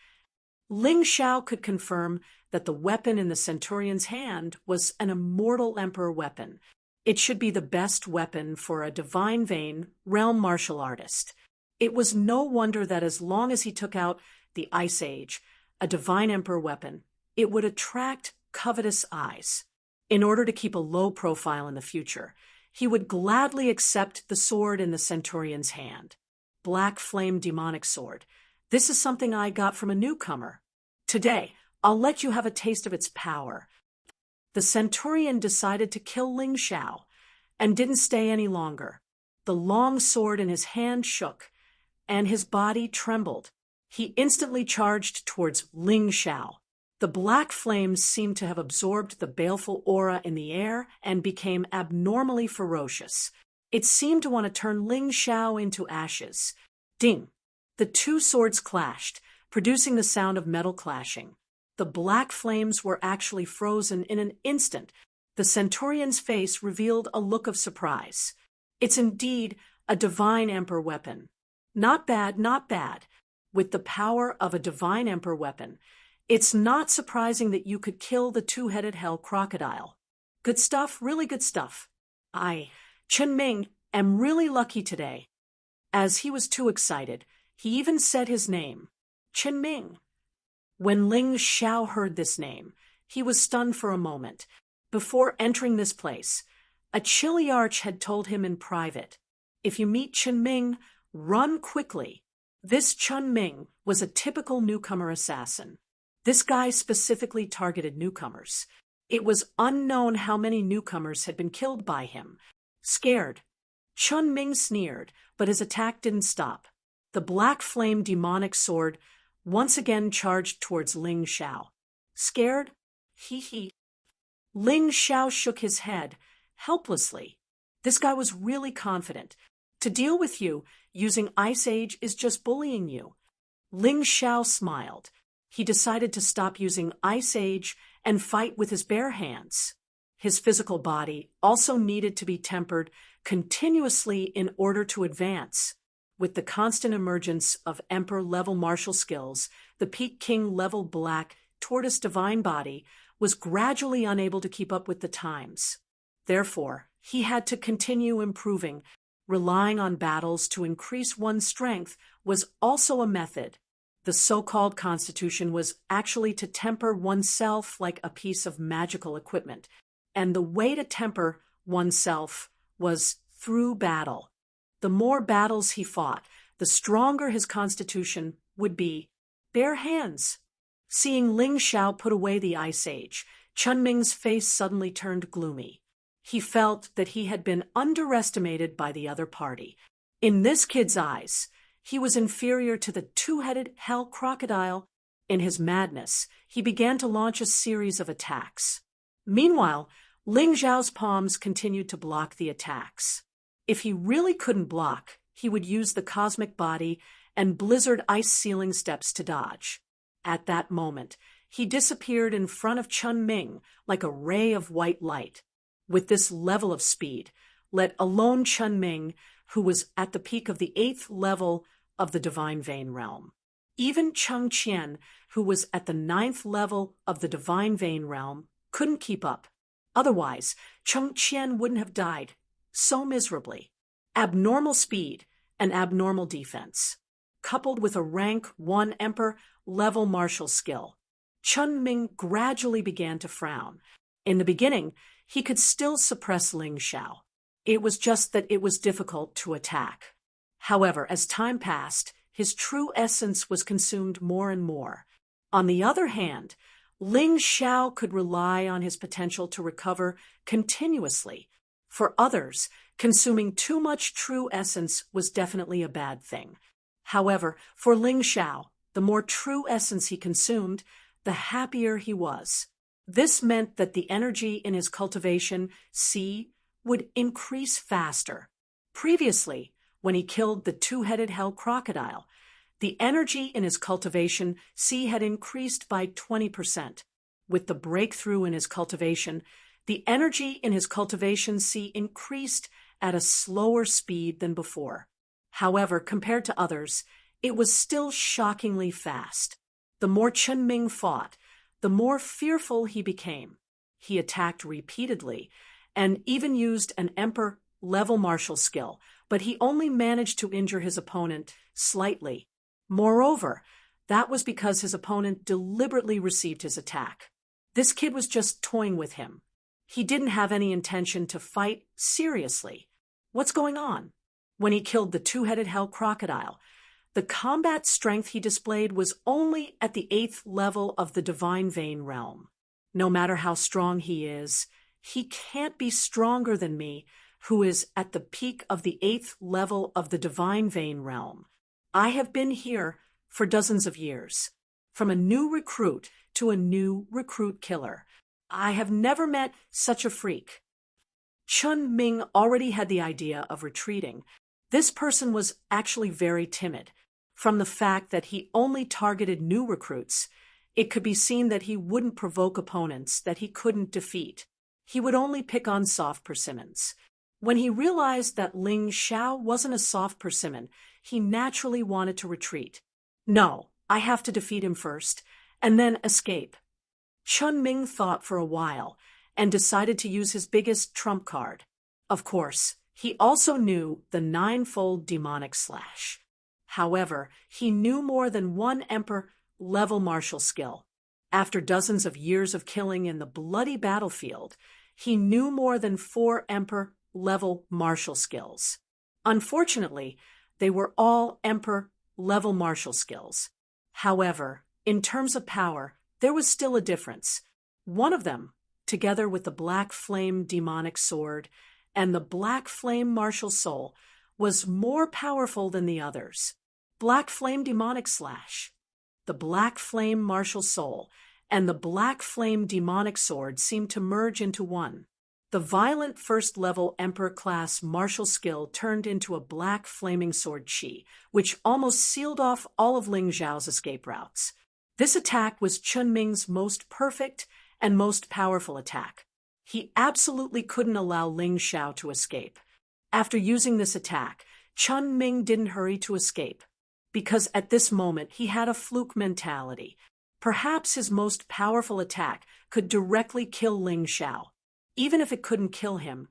Ling Xiao could confirm that the weapon in the centurion's hand was an immortal emperor weapon. It should be the best weapon for a Divine Vein realm martial artist. It was no wonder that as long as he took out the Ice Age, a divine emperor weapon, it would attract covetous eyes. In order to keep a low profile in the future, he would gladly accept the sword in the centurion's hand. black flame demonic sword. This is something I got from a newcomer. Today, I'll let you have a taste of its power. The centurion decided to kill Ling Xiao and didn't stay any longer. The long sword in his hand shook, and his body trembled. He instantly charged towards Ling Xiao. The black flames seemed to have absorbed the baleful aura in the air and became abnormally ferocious. It seemed to want to turn Ling Xiao into ashes. Ding! The two swords clashed, producing the sound of metal clashing. The black flames were actually frozen in an instant. The centurion's face revealed a look of surprise. It's indeed a divine emperor weapon. Not bad, not bad. With the power of a divine emperor weapon, it's not surprising that you could kill the two-headed hell crocodile. Good stuff, really good stuff. Chen Ming, am really lucky today. As he was too excited, he even said his name, Chen Ming. When Ling Xiao heard this name, he was stunned for a moment. Before entering this place, a Chiliarch had told him in private, if you meet Chen Ming, run quickly. This Chen Ming was a typical newcomer assassin. This guy specifically targeted newcomers. It was unknown how many newcomers had been killed by him. Scared, Chen Ming sneered, but his attack didn't stop. The black flame demonic sword once again charged towards Ling Xiao. Scared? Hee. Ling Xiao shook his head, helplessly. This guy was really confident. To deal with you, using Ice Age is just bullying you. Ling Xiao smiled. He decided to stop using Ice Age and fight with his bare hands. His physical body also needed to be tempered continuously in order to advance. With the constant emergence of Emperor-level martial skills, the Peak King-level Black Tortoise Divine Body was gradually unable to keep up with the times. Therefore, he had to continue improving. Relying on battles to increase one's strength was also a method. The so-called constitution was actually to temper oneself like a piece of magical equipment, and the way to temper oneself was through battle. The more battles he fought, the stronger his constitution would be. Bare hands. Seeing Ling Xiao put away the Ice Age, Chen Ming's face suddenly turned gloomy. He felt that he had been underestimated by the other party. In this kid's eyes, he was inferior to the two-headed hell crocodile. In his madness, he began to launch a series of attacks. Meanwhile, Ling Xiao's palms continued to block the attacks. If he really couldn't block, he would use the cosmic body and blizzard ice ceiling steps to dodge. At that moment, he disappeared in front of Chen Ming like a ray of white light. With this level of speed, let alone Chen Ming, who was at the peak of the 8th level of the Divine Vein Realm. Even Cheng Qian, who was at the 9th level of the Divine Vein Realm, couldn't keep up. Otherwise, Cheng Qian wouldn't have died so miserably. Abnormal speed and abnormal defense, coupled with a rank 1 Emperor level martial skill. Chen Ming gradually began to frown. In the beginning, he could still suppress Ling Xiao. It was just that it was difficult to attack. However, as time passed, his true essence was consumed more and more. On the other hand, Ling Xiao could rely on his potential to recover continuously. For others, consuming too much true essence was definitely a bad thing. However, for Ling Xiao, the more true essence he consumed, the happier he was. This meant that the energy in his cultivation, C, would increase faster. Previously, when he killed the two-headed hell crocodile, the energy in his cultivation, C, had increased by 20%. With the breakthrough in his cultivation, the energy in his cultivation, C, increased at a slower speed than before. However, compared to others, it was still shockingly fast. The more Chen Ming fought, the more fearful he became. He attacked repeatedly and even used an Emperor-level martial skill, but he only managed to injure his opponent slightly. Moreover, that was because his opponent deliberately received his attack. This kid was just toying with him. He didn't have any intention to fight seriously. What's going on? when he killed the two-headed hell crocodile. The combat strength he displayed was only at the 8th level of the divine vein realm. No matter how strong he is, he can't be stronger than me, who is at the peak of the 8th level of the divine vein realm. I have been here for dozens of years. From a new recruit to a new recruit killer. I have never met such a freak. Chun Ming already had the idea of retreating. This person was actually very timid. From the fact that he only targeted new recruits, it could be seen that he wouldn't provoke opponents that he couldn't defeat. He would only pick on soft persimmons. When he realized that Ling Xiao wasn't a soft persimmon, he naturally wanted to retreat. No, I have to defeat him first, and then escape. Chun Ming thought for a while and decided to use his biggest trump card. Of course, he also knew the 9-fold demonic slash. However, he knew more than one Emperor-level martial skill. After dozens of years of killing in the bloody battlefield, he knew more than 4 Emperor-level martial skills. Unfortunately, they were all Emperor-level martial skills. However, in terms of power, there was still a difference. One of them, together with the Black Flame demonic sword and the Black Flame martial soul, was more powerful than the others. Black Flame demonic slash, the Black Flame martial soul, and the Black Flame demonic sword seemed to merge into one. The violent first-level Emperor-class martial skill turned into a black flaming sword chi, which almost sealed off all of Ling Xiao's escape routes. This attack was Chun Ming's most perfect and most powerful attack. He absolutely couldn't allow Ling Xiao to escape. After using this attack, Chun Ming didn't hurry to escape, because at this moment he had a fluke mentality. Perhaps his most powerful attack could directly kill Ling Xiao. Even if it couldn't kill him,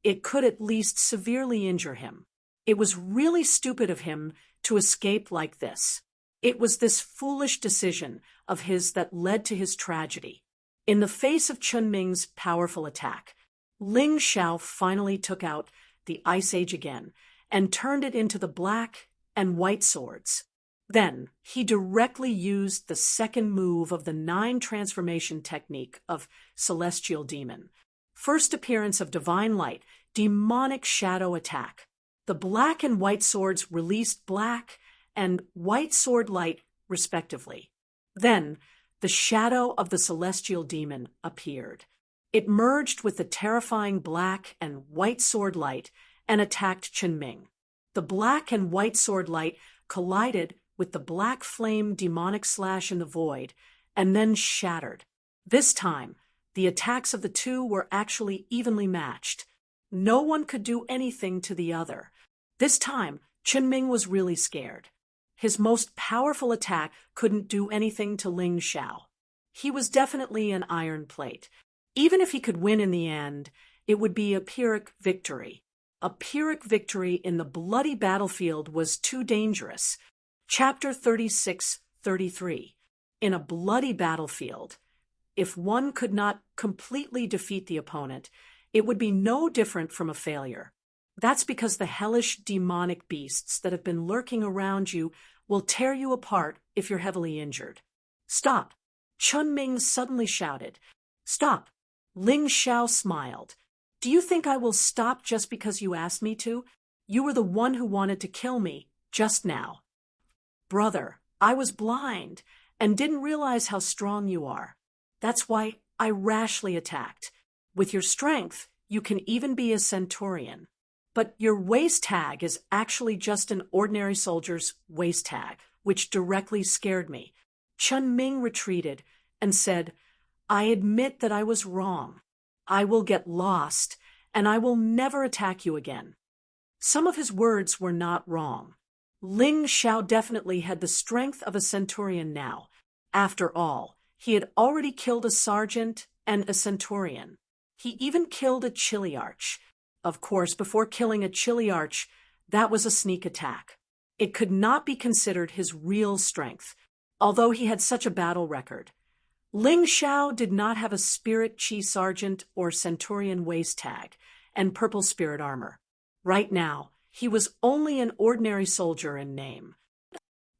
it could at least severely injure him. It was really stupid of him to escape like this. It was this foolish decision of his that led to his tragedy. In the face of Chun Ming's powerful attack, Ling Xiao finally took out the Ice Age again and turned it into the black and white swords. Then he directly used the second move of the 9 transformation technique of Celestial Demon. First appearance of Divine Light, demonic shadow attack. The black and white swords released black and white sword light, respectively. Then the shadow of the Celestial Demon appeared. It merged with the terrifying black and white sword light and attacked Chun Ming. The black and white sword light collided with the Black Flame demonic slash in the void and then shattered. This time, the attacks of the two were actually evenly matched. No one could do anything to the other. This time, Chun Ming was really scared. His most powerful attack couldn't do anything to Ling Xiao. He was definitely an iron plate. Even if he could win in the end, it would be a Pyrrhic victory. A Pyrrhic victory in the bloody battlefield was too dangerous. Chapter 36-33. In a bloody battlefield, if one could not completely defeat the opponent, it would be no different from a failure. That's because the hellish demonic beasts that have been lurking around you will tear you apart if you're heavily injured. Stop! Chun Ming suddenly shouted. Stop! Ling Xiao smiled. Do you think I will stop just because you asked me to? You were the one who wanted to kill me just now. Brother, I was blind and didn't realize how strong you are. That's why I rashly attacked. With your strength, you can even be a centurion. But your waist tag is actually just an ordinary soldier's waist tag, which directly scared me. Chun Ming retreated and said, I admit that I was wrong. I will get lost, and I will never attack you again. Some of his words were not wrong. Ling Xiao definitely had the strength of a centurion now. After all, he had already killed a sergeant and a centurion. He even killed a chiliarch. Of course, before killing a chiliarch, that was a sneak attack. It could not be considered his real strength, although he had such a battle record. Ling Xiao did not have a spirit chi sergeant or centurion waist tag and purple spirit armor. Right now, He was only an ordinary soldier in name.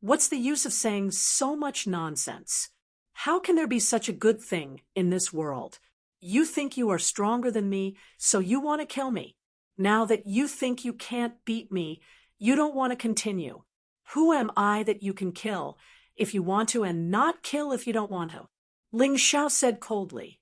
What's the use of saying so much nonsense? How can there be such a good thing in this world? You think you are stronger than me, so you want to kill me. Now that you think you can't beat me, you don't want to continue. Who am I that you can kill if you want to and not kill if you don't want to? Ling Xiao said coldly.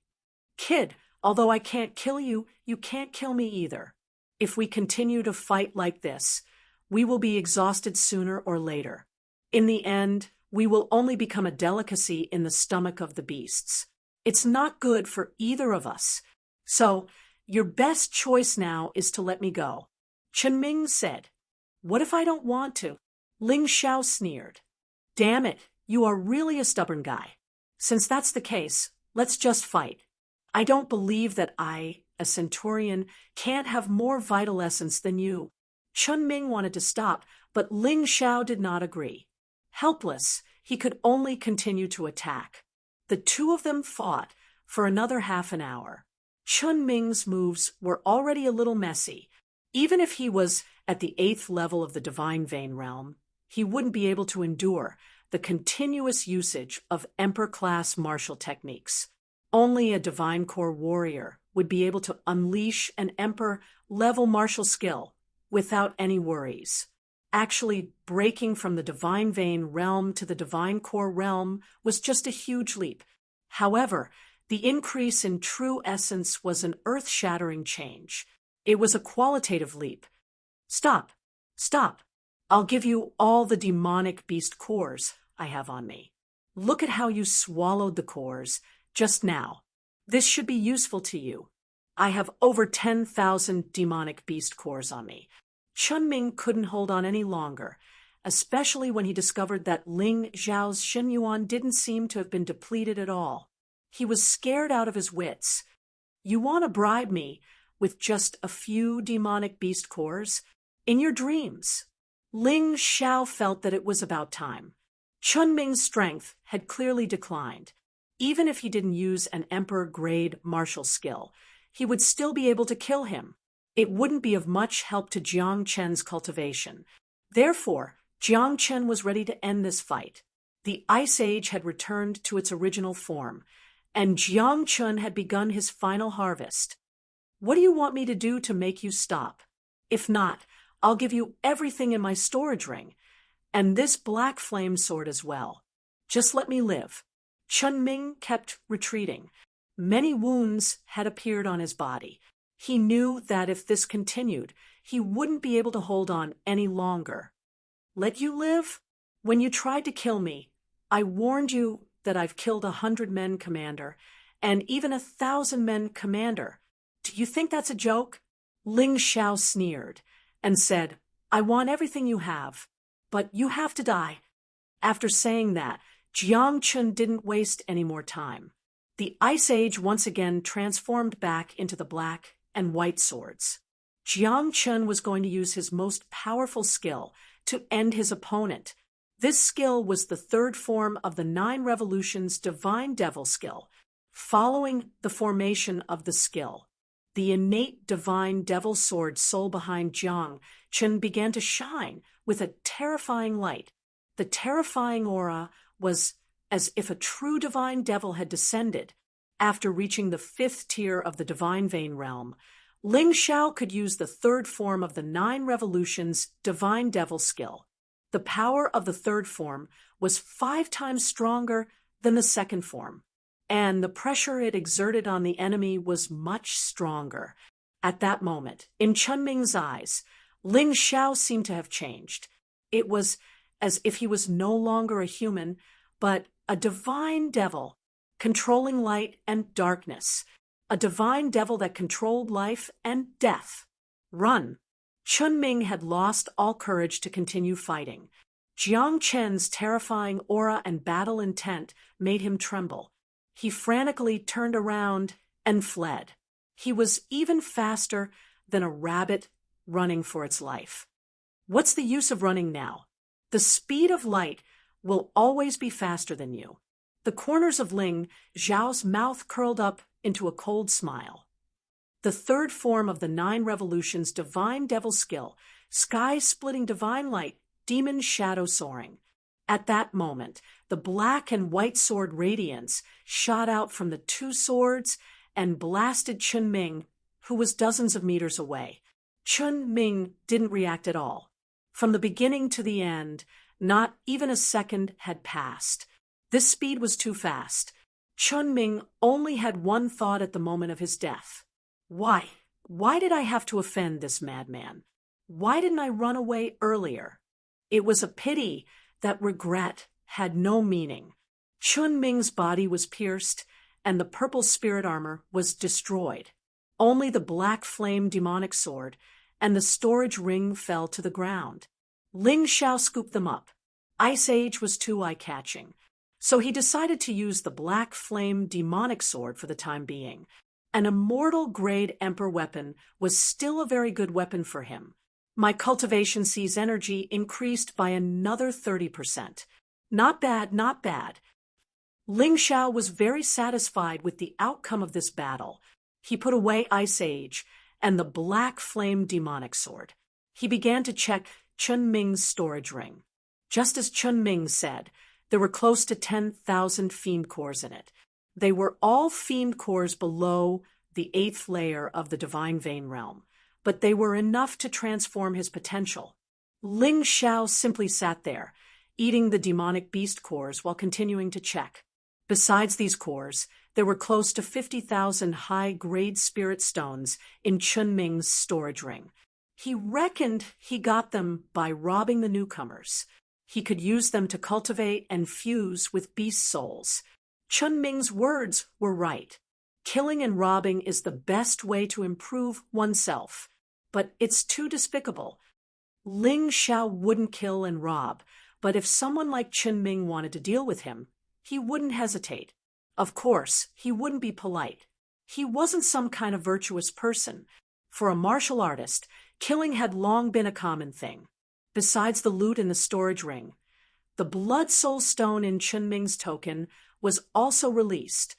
Kid, although I can't kill you, you can't kill me either. If we continue to fight like this, we will be exhausted sooner or later. In the end, we will only become a delicacy in the stomach of the beasts. It's not good for either of us. So, your best choice now is to let me go. Chen Ming said. What if I don't want to? Ling Xiao sneered. Damn it, you are really a stubborn guy. Since that's the case, let's just fight. I don't believe that I, a centurion, can't have more vital essence than you. Chen Ming wanted to stop, but Ling Xiao did not agree. Helpless, he could only continue to attack. The two of them fought for another half an hour. Chen Ming's moves were already a little messy. Even if he was at the 8th level of the Divine Vein realm, he wouldn't be able to endure the continuous usage of Emperor-class martial techniques. Only a Divine Core warrior would be able to unleash an Emperor-level martial skill without any worries. Actually, breaking from the Divine Vein realm to the Divine Core realm was just a huge leap. However, the increase in true essence was an earth-shattering change. It was a qualitative leap. Stop. Stop. I'll give you all the demonic beast cores I have on me. Look at how you swallowed the cores just now. This should be useful to you. I have over 10,000 demonic beast cores on me. Chen Ming couldn't hold on any longer, especially when he discovered that Ling Xiao's Xinyuan didn't seem to have been depleted at all. He was scared out of his wits. You want to bribe me with just a few demonic beast cores? In your dreams. Ling Xiao felt that it was about time. Chen Ming's strength had clearly declined. Even if he didn't use an Emperor-grade martial skill, he would still be able to kill him. It wouldn't be of much help to Jiang Chen's cultivation. Therefore, Jiang Chen was ready to end this fight. The Ice Age had returned to its original form, and Jiang Chen had begun his final harvest. What do you want me to do to make you stop? If not, I'll give you everything in my storage ring, and this black flame sword as well. Just let me live. Chen Ming kept retreating. Many wounds had appeared on his body. He knew that if this continued, he wouldn't be able to hold on any longer. Let you live? When you tried to kill me, I warned you that I've killed 100 men, Commander, and even 1,000 men, Commander. Do you think that's a joke? Ling Xiao sneered and said, I want everything you have, but you have to die. After saying that, Jiang Chen didn't waste any more time. The Ice Age once again transformed back into the black and white swords. Jiang Chen was going to use his most powerful skill to end his opponent. This skill was the 3rd form of the 9 Revolutions Divine Devil skill. Following the formation of the skill, the innate Divine Devil Sword soul behind Jiang Chen began to shine with a terrifying light. The terrifying aura was as if a true Divine Devil had descended. After reaching the 5th tier of the Divine Vein realm, Ling Xiao could use the 3rd form of the 9 Revolutions Divine Devil skill. The power of the 3rd form was 5 times stronger than the 2nd form, and the pressure it exerted on the enemy was much stronger. At that moment, in Chen Ming's eyes, Ling Xiao seemed to have changed. It was as if he was no longer a human, but a divine devil, controlling light and darkness, a divine devil that controlled life and death. Run! Chen Ming had lost all courage to continue fighting. Jiang Chen's terrifying aura and battle intent made him tremble. He frantically turned around and fled. He was even faster than a rabbit running for its life. What's the use of running now? The speed of light will always be faster than you. The corners of Ling Xiao's mouth curled up into a cold smile. The 3rd form of the 9 Revolutions Divine Devil skill sky-splitting divine light, demon shadow soaring. At that moment, the black and white sword radiance shot out from the two swords and blasted Chun Ming, who was dozens of meters away. Chun Ming didn't react at all. From the beginning to the end, not even a second had passed. This speed was too fast. Chun Ming only had one thought at the moment of his death. Why? Why did I have to offend this madman? Why didn't I run away earlier? It was a pity that regret had no meaning. Chun Ming's body was pierced, and the purple spirit armor was destroyed. Only the black flame demonic sword and the storage ring fell to the ground. Ling Xiao scooped them up. Ice Age was too eye-catching, so he decided to use the black flame demonic sword for the time being. An immortal-grade Emperor weapon was still a very good weapon for him. My cultivation sees energy increased by another 30%. Not bad, not bad. Ling Xiao was very satisfied with the outcome of this battle. He put away Ice Age and the black flame demonic sword. He began to check Chun Ming's storage ring. Just as Chun Ming said, there were close to 10,000 fiend cores in it. They were all fiend cores below the 8th layer of the divine vein realm, but they were enough to transform his potential. Ling Xiao simply sat there, eating the demonic beast cores while continuing to check. Besides these cores, there were close to 50,000 high-grade spirit stones in Chun Ming's storage ring. He reckoned he got them by robbing the newcomers. He could use them to cultivate and fuse with beast souls. Chun Ming's words were right. Killing and robbing is the best way to improve oneself, but it's too despicable. Ling Xiao wouldn't kill and rob, but if someone like Chun Ming wanted to deal with him, he wouldn't hesitate. Of course, he wouldn't be polite. He wasn't some kind of virtuous person. For a martial artist, killing had long been a common thing. Besides the loot in the storage ring, the Blood Soul Stone in Chun Ming's token was also released.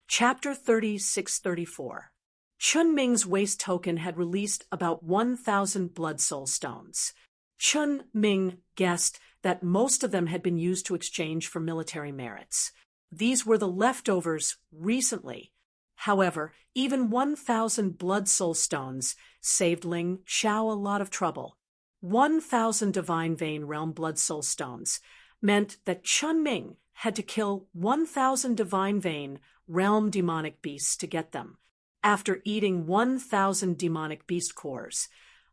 Chapter 3634. Chun Ming's waste token had released about 1,000 Blood Soul Stones. Chun Ming guessed that most of them had been used to exchange for military merits. These were the leftovers recently. However, even 1,000 Blood Soul Stones saved Ling Xiao a lot of trouble. 1,000 Divine Vein Realm Blood Soul Stones meant that Chun Ming had to kill 1,000 Divine Vein Realm Demonic Beasts to get them. After eating 1,000 Demonic Beast cores,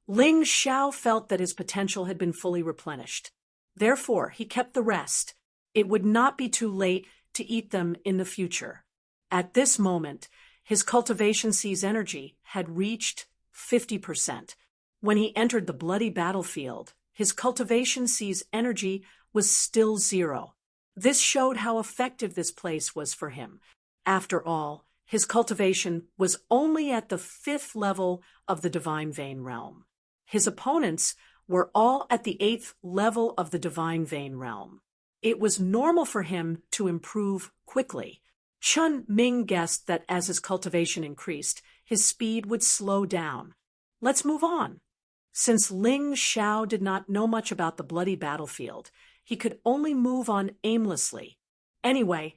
Ling Xiao felt that his potential had been fully replenished. Therefore, he kept the rest. It would not be too late to eat them in the future. At this moment, his cultivation sees energy had reached 50%. When he entered the bloody battlefield, his cultivation sees energy was still 0. This showed how effective this place was for him. After all, his cultivation was only at the 5th level of the Divine Vein Realm. His opponents were all at the 8th level of the Divine Vein Realm. It was normal for him to improve quickly. Chun Ming guessed that as his cultivation increased, his speed would slow down. Let's move on. Since Ling Xiao did not know much about the bloody battlefield, he could only move on aimlessly. Anyway,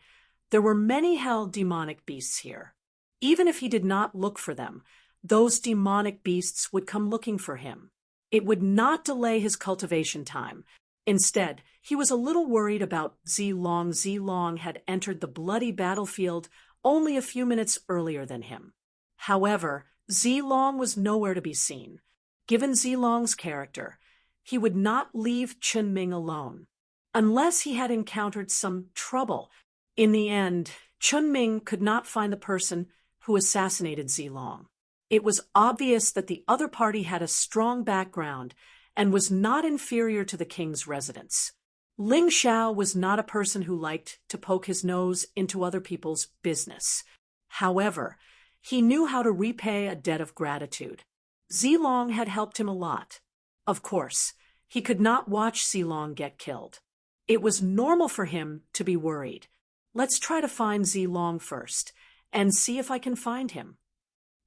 there were many hell demonic beasts here. Even if he did not look for them, those demonic beasts would come looking for him. It would not delay his cultivation time. Instead, he was a little worried about Zilong. Zilong had entered the bloody battlefield only a few minutes earlier than him. However, Zilong was nowhere to be seen. Given Zilong's character, he would not leave Chun Ming alone, unless he had encountered some trouble. In the end, Chun Ming could not find the person who assassinated Zilong. It was obvious that the other party had a strong background and was not inferior to the king's residence. Ling Xiao was not a person who liked to poke his nose into other people's business. However, he knew how to repay a debt of gratitude. Zilong had helped him a lot. Of course, he could not watch Zilong get killed. It was normal for him to be worried. Let's try to find Zilong first, and see if I can find him.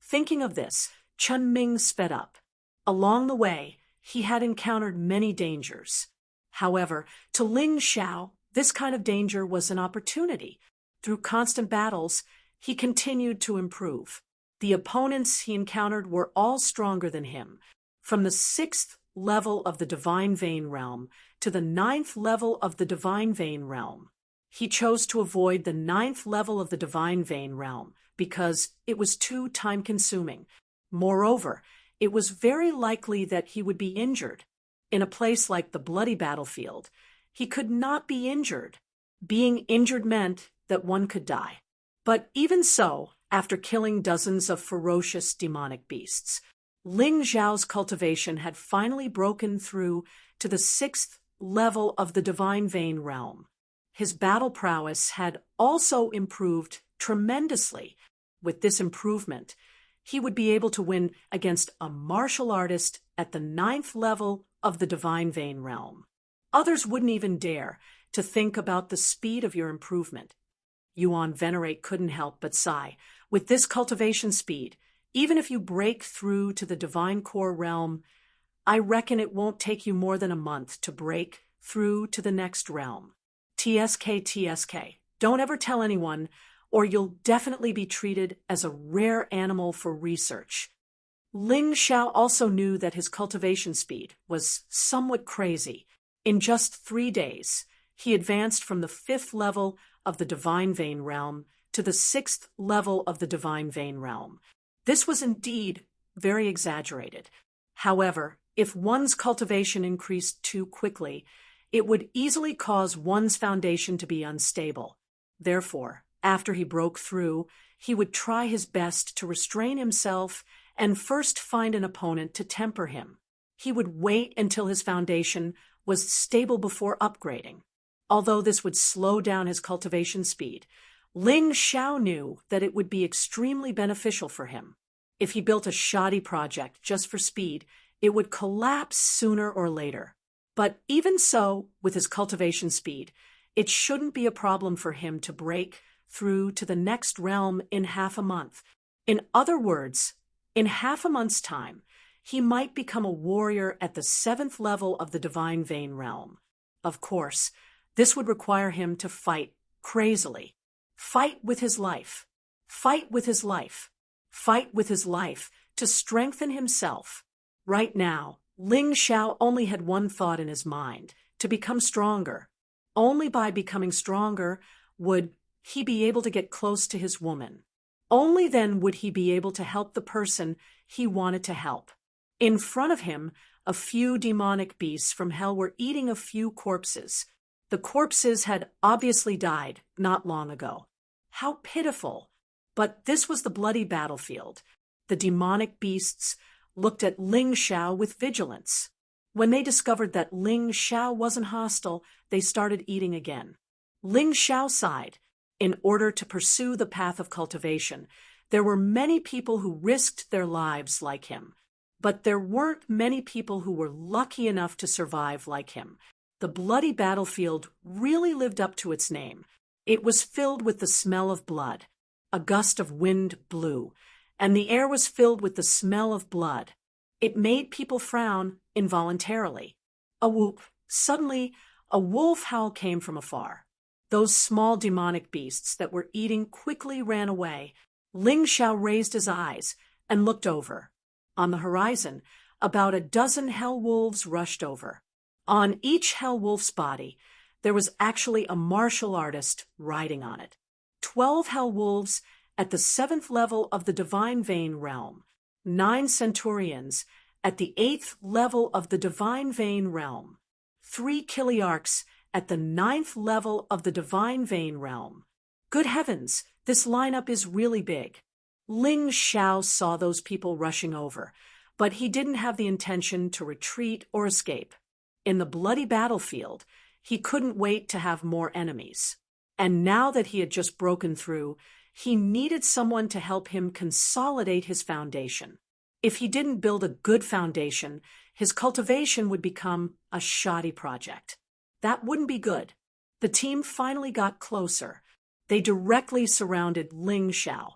Thinking of this, Chun Ming sped up. Along the way, he had encountered many dangers. However, to Ling Xiao, this kind of danger was an opportunity. Through constant battles, he continued to improve. The opponents he encountered were all stronger than him. From the 6th level of the Divine Vein Realm to the 9th level of the Divine Vein Realm. He chose to avoid the 9th level of the Divine Vein Realm because it was too time-consuming. Moreover, it was very likely that he would be injured. In a place like the bloody battlefield, he could not be injured. Being injured meant that one could die. But even so, after killing dozens of ferocious demonic beasts, Ling Xiao's cultivation had finally broken through to the 6th level of the Divine Vein Realm. His battle prowess had also improved tremendously. With this improvement, he would be able to win against a martial artist at the 9th level of the Divine Vein Realm. Others wouldn't even dare to think about the speed of your improvement. Yuan Venerate couldn't help but sigh. With this cultivation speed, even if you break through to the Divine Core Realm, I reckon it won't take you more than a month to break through to the next realm. TSK. Don't ever tell anyone, or you'll definitely be treated as a rare animal for research. Ling Xiao also knew that his cultivation speed was somewhat crazy. In just 3 days, he advanced from the 5th level of the Divine Vein Realm to the 6th level of the Divine Vein Realm. This was indeed very exaggerated. However, if one's cultivation increased too quickly, it would easily cause one's foundation to be unstable. Therefore, after he broke through, he would try his best to restrain himself and first find an opponent to temper him. He would wait until his foundation was stable before upgrading. Although this would slow down his cultivation speed, Ling Xiao knew that it would be extremely beneficial for him. If he built a shoddy project just for speed, it would collapse sooner or later. But even so, with his cultivation speed, it shouldn't be a problem for him to break through to the next realm in half a month. In other words, in half a month's time, he might become a warrior at the 7th level of the Divine Vein Realm. Of course, this would require him to fight crazily. Fight with his life. Fight with his life. Fight with his life to strengthen himself. Right now, Ling Xiao only had one thought in his mind: to become stronger. Only by becoming stronger would he be able to get close to his woman. Only then would he be able to help the person he wanted to help. In front of him, a few demonic beasts from hell were eating a few corpses. The corpses had obviously died not long ago. How pitiful! But this was the bloody battlefield. The demonic beasts looked at Ling Xiao with vigilance. When they discovered that Ling Xiao wasn't hostile, they started eating again. Ling Xiao sighed. In order to pursue the path of cultivation, there were many people who risked their lives like him. But there weren't many people who were lucky enough to survive like him. The bloody battlefield really lived up to its name. It was filled with the smell of blood. A gust of wind blew, and the air was filled with the smell of blood. It made people frown involuntarily. A whoop. Suddenly, a wolf howl came from afar. Those small demonic beasts that were eating quickly ran away. Ling Xiao raised his eyes and looked over. On the horizon, about a dozen hell wolves rushed over. On each hell wolf's body, there was actually a martial artist riding on it. 12 hell wolves at the 7th level of the Divine Vein Realm. 9 centurions at the 8th level of the Divine Vein Realm. 3 Kiliarchs at the 9th level of the Divine Vein Realm. Good heavens, this lineup is really big. Ling Xiao saw those people rushing over, but he didn't have the intention to retreat or escape. In the bloody battlefield, he couldn't wait to have more enemies. And now that he had just broken through, he needed someone to help him consolidate his foundation. If he didn't build a good foundation, his cultivation would become a shoddy project. That wouldn't be good. The team finally got closer. They directly surrounded Ling Xiao.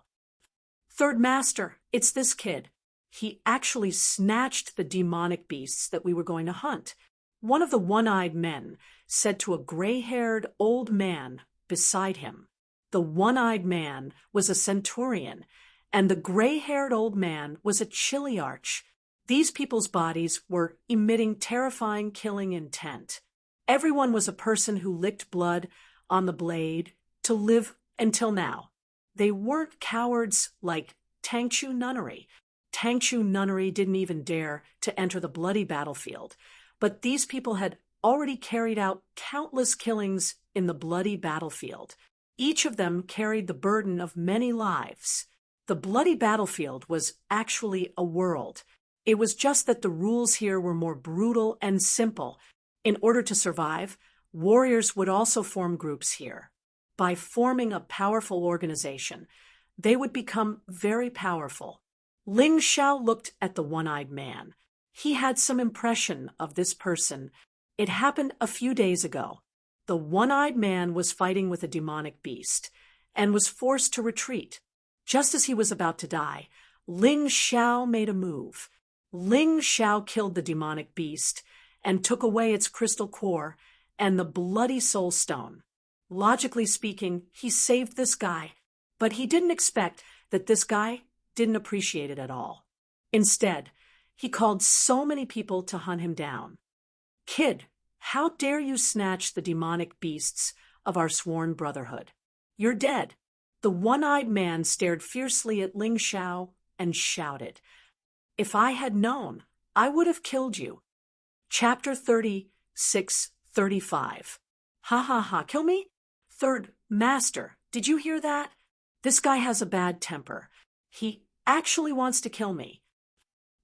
"Third Master, it's this kid. he actually snatched the demonic beasts that we were going to hunt. One of the one-eyed men said to a gray-haired old man beside him. The one-eyed man was a centurion, and the gray-haired old man was a chiliarch. These people's bodies were emitting terrifying killing intent. Everyone was a person who licked blood on the blade to live until now. They weren't cowards like Tangchu Nunnery. Tangchu Nunnery didn't even dare to enter the bloody battlefield, but these people had already carried out countless killings in the bloody battlefield. Each of them carried the burden of many lives. The bloody battlefield was actually a world. It was just that the rules here were more brutal and simple. In order to survive, warriors would also form groups here. By forming a powerful organization, they would become very powerful. Ling Xiao looked at the one-eyed man. He had some impression of this person. It happened a few days ago. The one-eyed man was fighting with a demonic beast and was forced to retreat. Just as he was about to die, Ling Xiao made a move. Ling Xiao killed the demonic beast and took away its crystal core and the bloody soul stone. Logically speaking, he saved this guy, but he didn't expect that this guy didn't appreciate it at all. Instead, he called so many people to hunt him down. Kid, how dare you snatch the demonic beasts of our sworn brotherhood? You're dead. The one-eyed man stared fiercely at Ling Xiao and shouted, "If I had known, I would have killed you." Chapter 36:35. Ha ha ha, kill me? Third Master, did you hear that? This guy has a bad temper. He actually wants to kill me.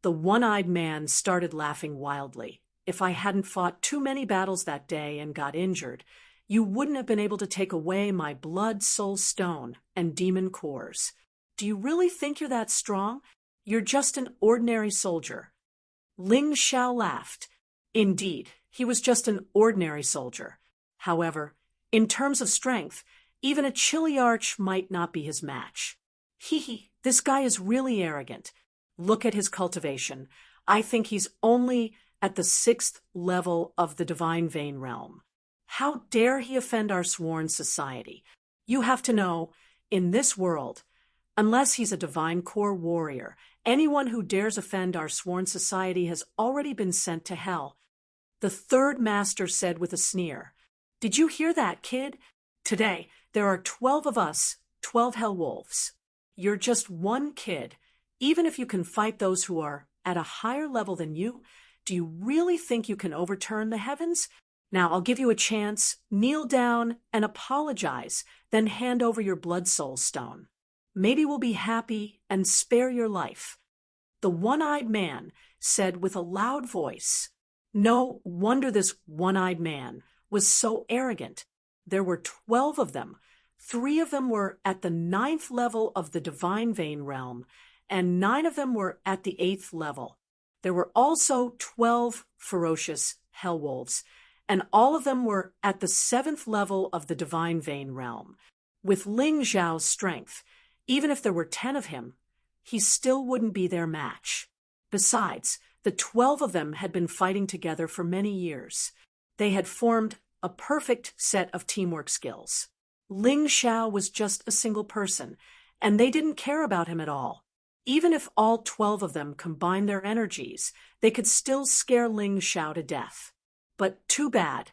The one-eyed man started laughing wildly. If I hadn't fought too many battles that day and got injured, you wouldn't have been able to take away my blood, soul stone, and demon cores. Do you really think you're that strong? You're just an ordinary soldier. Ling Xiao laughed. Indeed, he was just an ordinary soldier. However, in terms of strength, even a chiliarch might not be his match. This guy is really arrogant. Look at his cultivation. I think he's only at the 6th level of the divine vein realm. How dare he offend our sworn society? You have to know, in this world, unless he's a divine core warrior, anyone who dares offend our sworn society has already been sent to hell. The third master said with a sneer, "Did you hear that, kid? Today, there are 12 of us, 12 hell wolves. You're just one kid. Even if you can fight those who are at a higher level than you, do you really think you can overturn the heavens? Now, I'll give you a chance. Kneel down and apologize, then hand over your blood soul stone. Maybe we'll be happy and spare your life." The one-eyed man said with a loud voice. No wonder this one-eyed man was so arrogant. There were 12 of them. 3 of them were at the 9th level of the divine vein realm, and 9 of them were at the 8th level. There were also 12 ferocious hell wolves, and all of them were at the 7th level of the divine vein realm. With Ling Xiao's strength, even if there were 10 of him, he still wouldn't be their match. Besides, the 12 of them had been fighting together for many years. They had formed a perfect set of teamwork skills. Ling Xiao was just a single person, and they didn't care about him at all. Even if all 12 of them combined their energies, they could still scare Ling Xiao to death. But too bad.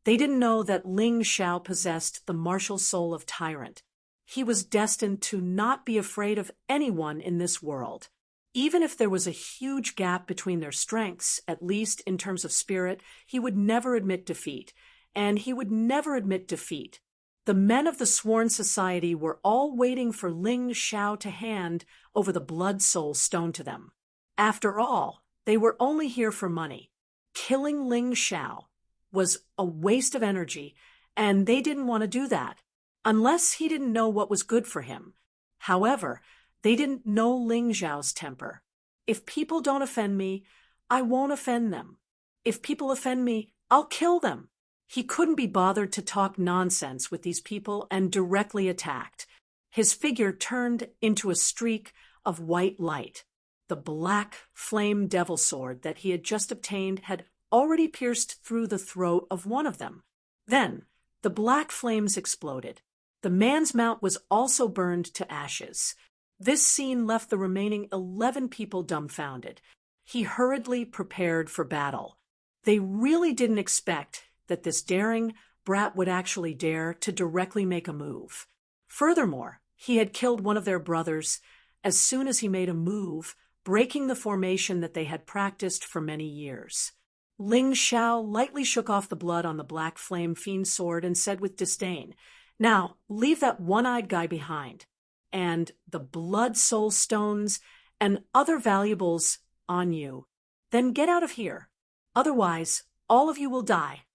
They didn't know that Ling Xiao possessed the martial soul of Tyrant. He was destined to not be afraid of anyone in this world. Even if there was a huge gap between their strengths, at least in terms of spirit, he would never admit defeat. And he would never admit defeat. The men of the Sworn Society were all waiting for Ling Xiao to hand over the blood soul stone to them. After all, they were only here for money. Killing Ling Xiao was a waste of energy, and they didn't want to do that, unless he didn't know what was good for him. However, they didn't know Ling Xiao's temper. If people don't offend me, I won't offend them. If people offend me, I'll kill them. He couldn't be bothered to talk nonsense with these people and directly attacked. His figure turned into a streak of white light. The black flame devil sword that he had just obtained had already pierced through the throat of one of them. Then, the black flames exploded. The man's mount was also burned to ashes. This scene left the remaining 11 people dumbfounded. He hurriedly prepared for battle. They really didn't expect that this daring brat would actually dare to directly make a move. Furthermore, he had killed one of their brothers as soon as he made a move, breaking the formation that they had practiced for many years. Ling Xiao lightly shook off the blood on the black flame fiend sword and said with disdain, "Now, leave that one-eyed guy behind, and the blood soul stones and other valuables on you. Then get out of here. Otherwise, all of you will die."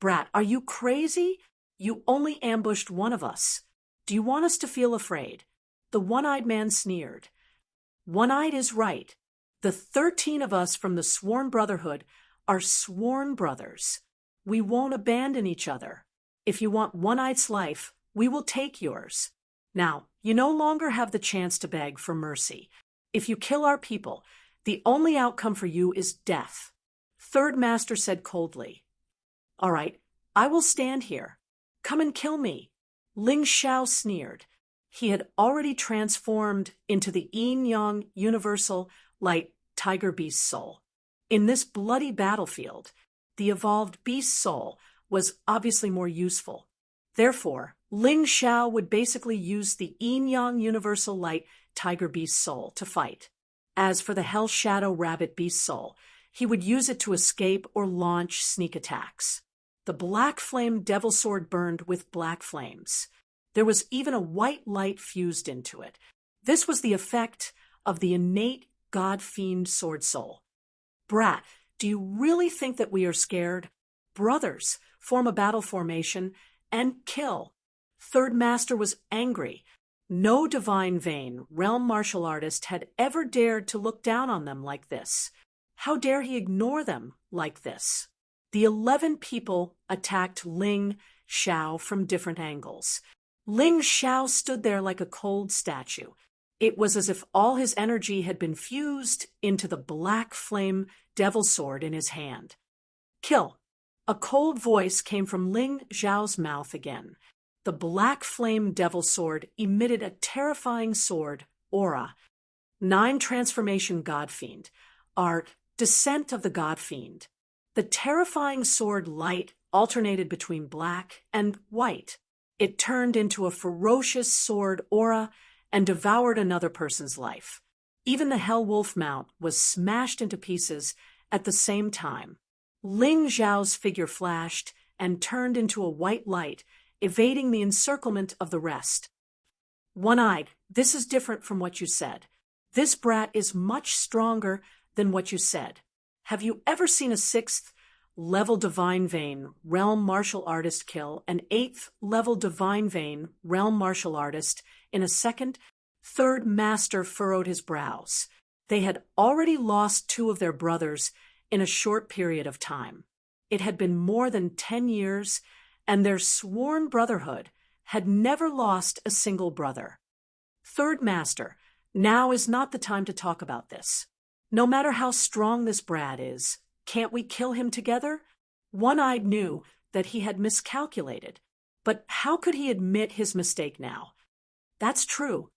"Brat, are you crazy? You only ambushed one of us. Do you want us to feel afraid?" The one-eyed man sneered. "One-eyed is right. The 13 of us from the Sworn Brotherhood are sworn brothers. We won't abandon each other. If you want One-Eye's life, we will take yours. Now, you no longer have the chance to beg for mercy. If you kill our people, the only outcome for you is death." Third Master said coldly, "All right, I will stand here. Come and kill me." Ling Xiao sneered. He had already transformed into the yin-yang universal light tiger beast soul. In this bloody battlefield, the evolved beast soul was obviously more useful. Therefore, Ling Xiao would basically use the yin-yang universal light tiger beast soul to fight. As for the hell shadow rabbit beast soul, he would use it to escape or launch sneak attacks. The black flame devil sword burned with black flames. There was even a white light fused into it. This was the effect of the innate god-fiend sword soul. "Brat, do you really think that we are scared? Brothers, form a battle formation and kill." Third Master was angry. No divine vein realm martial artist had ever dared to look down on them like this. How dare he ignore them like this? The 11 people attacked Ling Xiao from different angles. Ling Xiao stood there like a cold statue. It was as if all his energy had been fused into the black flame devil sword in his hand. "Kill." A cold voice came from Ling Xiao's mouth again. The black flame devil sword emitted a terrifying sword aura. 9 transformation godfiend. Art, descent of the godfiend. The terrifying sword light alternated between black and white. It turned into a ferocious sword aura and devoured another person's life. Even the Hell Wolf mount was smashed into pieces at the same time. Ling Xiao's figure flashed and turned into a white light, evading the encirclement of the rest. "One-eyed, this is different from what you said. This brat is much stronger than what you said. Have you ever seen a 6th level divine vein realm martial artist kill an 8th level divine vein realm martial artist in a second?" Third Master furrowed his brows. They had already lost 2 of their brothers in a short period of time. It had been more than 10 years, and their sworn brotherhood had never lost a single brother. "Third Master, now is not the time to talk about this. No matter how strong this brat is, can't we kill him together?" One-Eyed knew that he had miscalculated, but how could he admit his mistake now? "That's true.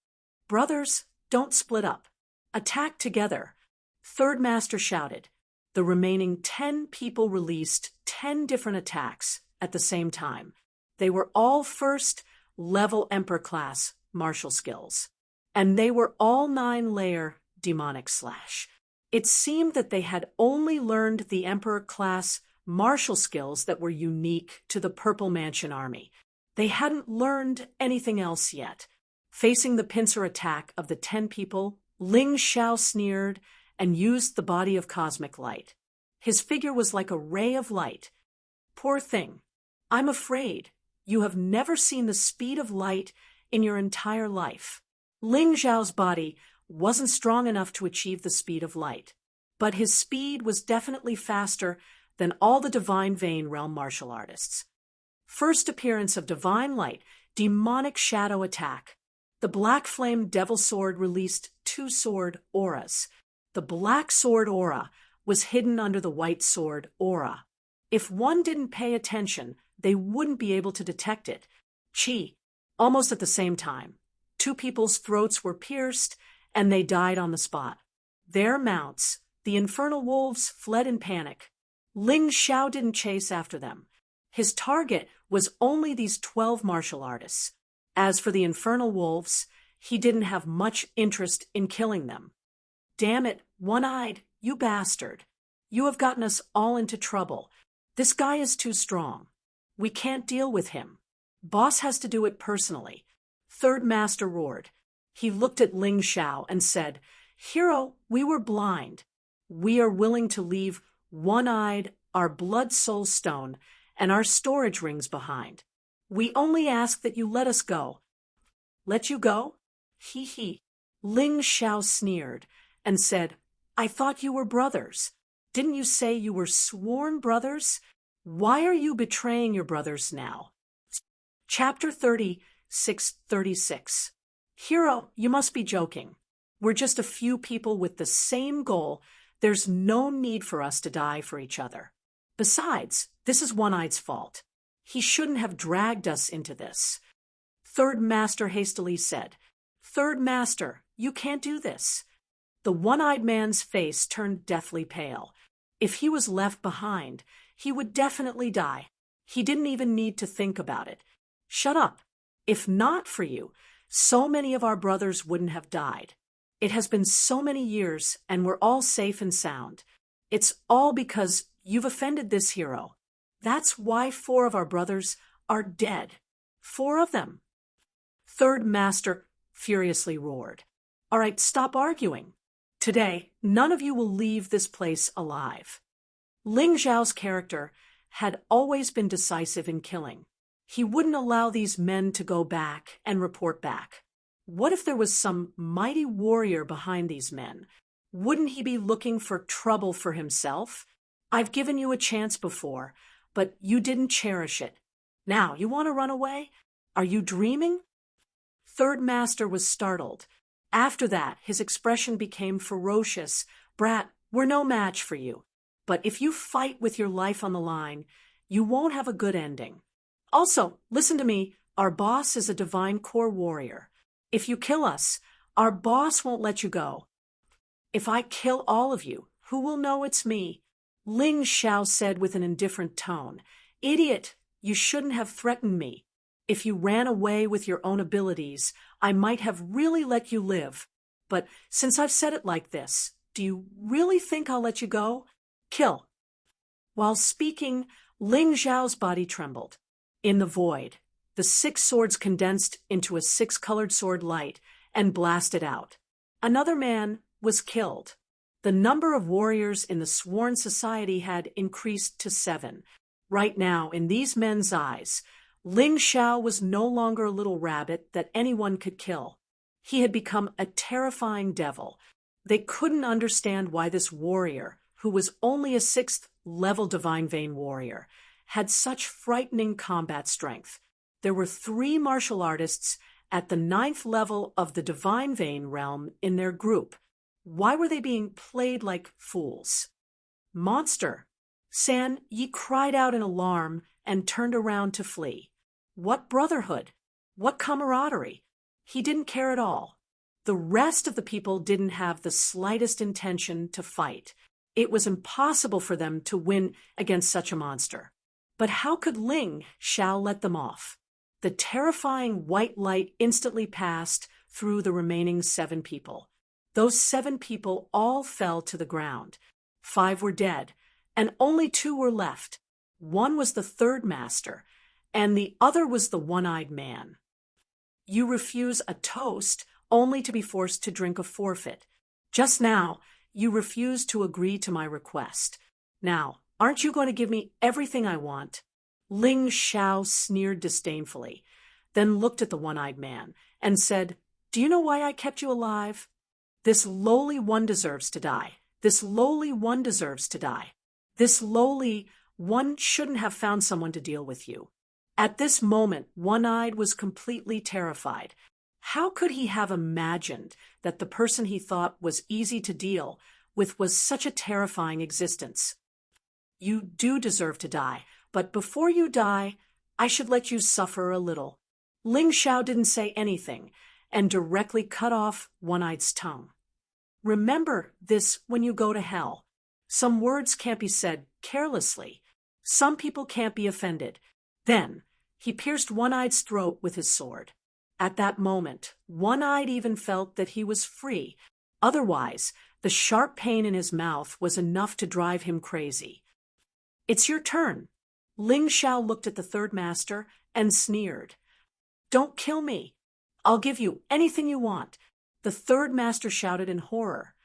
Brothers, don't split up. Attack together." Third Master shouted. The remaining 10 people released 10 different attacks at the same time. They were all 1st level Emperor class martial skills, and they were all 9-layer demonic slash. It seemed that they had only learned the Emperor class martial skills that were unique to the Purple Mansion army. They hadn't learned anything else yet. Facing the pincer attack of the 10 people, Ling Xiao sneered and used the body of cosmic light. His figure was like a ray of light. "Poor thing. I'm afraid you have never seen the speed of light in your entire life." Ling Xiao's body wasn't strong enough to achieve the speed of light, but his speed was definitely faster than all the Divine Vein realm martial artists. First appearance of Divine Light, demonic shadow attack. The black flame devil sword released two sword auras. The black sword aura was hidden under the white sword aura. If one didn't pay attention, they wouldn't be able to detect it. Almost at the same time, two people's throats were pierced, and they died on the spot. Their mounts, the infernal wolves, fled in panic. Ling Xiao didn't chase after them. His target was only these 12 martial artists. As for the infernal wolves, he didn't have much interest in killing them. Damn it, One-Eyed, you bastard. You have gotten us all into trouble. This guy is too strong. We can't deal with him. Boss has to do it personally. Third Master roared. He looked at Ling Xiao and said, Hero, we were blind. We are willing to leave One-Eyed, our blood soul stone, and our storage rings behind. We only ask that you let us go. Let you go? Hee hee. Ling Xiao sneered and said, I thought you were brothers. Didn't you say you were sworn brothers? Why are you betraying your brothers now? Chapter 36. Hero, you must be joking. We're just a few people with the same goal. There's no need for us to die for each other. Besides, this is One-Eye's fault. He shouldn't have dragged us into this. Third Master hastily said, Third Master, you can't do this. The One-Eyed man's face turned deathly pale. If he was left behind, he would definitely die. He didn't even need to think about it. Shut up. If not for you, so many of our brothers wouldn't have died. It has been so many years, and we're all safe and sound. It's all because you've offended this hero. That's why 4 of our brothers are dead. 4 of them. Third Master furiously roared. All right, stop arguing. Today, none of you will leave this place alive. Ling Xiao's character had always been decisive in killing. He wouldn't allow these men to go back and report back. What if there was some mighty warrior behind these men? Wouldn't he be looking for trouble for himself? I've given you a chance before, but you didn't cherish it. Now, you want to run away? Are you dreaming? Third Master was startled. After that, his expression became ferocious. Brat, we're no match for you. But if you fight with your life on the line, you won't have a good ending. Also, listen to me, our boss is a divine core warrior. If you kill us, our boss won't let you go. If I kill all of you, who will know it's me? Ling Xiao said with an indifferent tone. Idiot, you shouldn't have threatened me. If you ran away with your own abilities, I might have really let you live. But since I've said it like this, do you really think I'll let you go? Kill. While speaking, Ling Xiao's body trembled. In the void, the 6 swords condensed into a 6-colored sword light and blasted out. Another man was killed. The number of warriors in the sworn society had increased to 7. Right now, in these men's eyes, Ling Xiao was no longer a little rabbit that anyone could kill. He had become a terrifying devil. They couldn't understand why this warrior, who was only a 6th-level Divine Vein warrior, had such frightening combat strength. There were 3 martial artists at the 9th level of the Divine Vein realm in their group. Why were they being played like fools? Monster! San Yi cried out in alarm and turned around to flee. What brotherhood? What camaraderie? He didn't care at all. The rest of the people didn't have the slightest intention to fight. It was impossible for them to win against such a monster. But how could Ling Xiao let them off? The terrifying white light instantly passed through the remaining 7 people. Those 7 people all fell to the ground. 5 were dead, and only 2 were left. One was the Third Master, and the other was the One-Eyed man. You refuse a toast only to be forced to drink a forfeit. Just now, you refused to agree to my request. Now, aren't you going to give me everything I want? Ling Xiao sneered disdainfully, then looked at the One-Eyed man and said, Do you know why I kept you alive? This lowly one deserves to die. This lowly one deserves to die. This lowly one shouldn't have found someone to deal with you. At this moment, One-Eyed was completely terrified. How could he have imagined that the person he thought was easy to deal with was such a terrifying existence? You do deserve to die, but before you die, I should let you suffer a little. Ling Xiao didn't say anything and directly cut off One-Eye's tongue. Remember this when you go to hell. Some words can't be said carelessly. Some people can't be offended. Then, he pierced One-Eye's throat with his sword. At that moment, One-Eyed even felt that he was free. Otherwise, the sharp pain in his mouth was enough to drive him crazy. It's your turn. Ling Xiao looked at the third master and sneered. Don't kill me. I'll give you anything you want. The third master shouted in horror.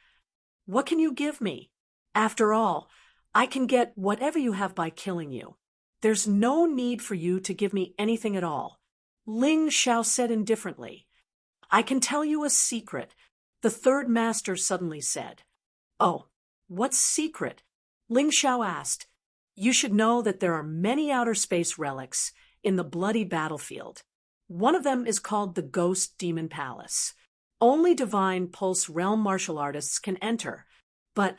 What can you give me? After all, I can get whatever you have by killing you. There's no need for you to give me anything at all. Ling Xiao said indifferently. I can tell you a secret, the third master suddenly said. Oh, what secret? Ling Xiao asked. You should know that there are many outer space relics in the bloody battlefield. One of them is called the Ghost Demon Palace. Only divine Pulse Realm martial artists can enter, but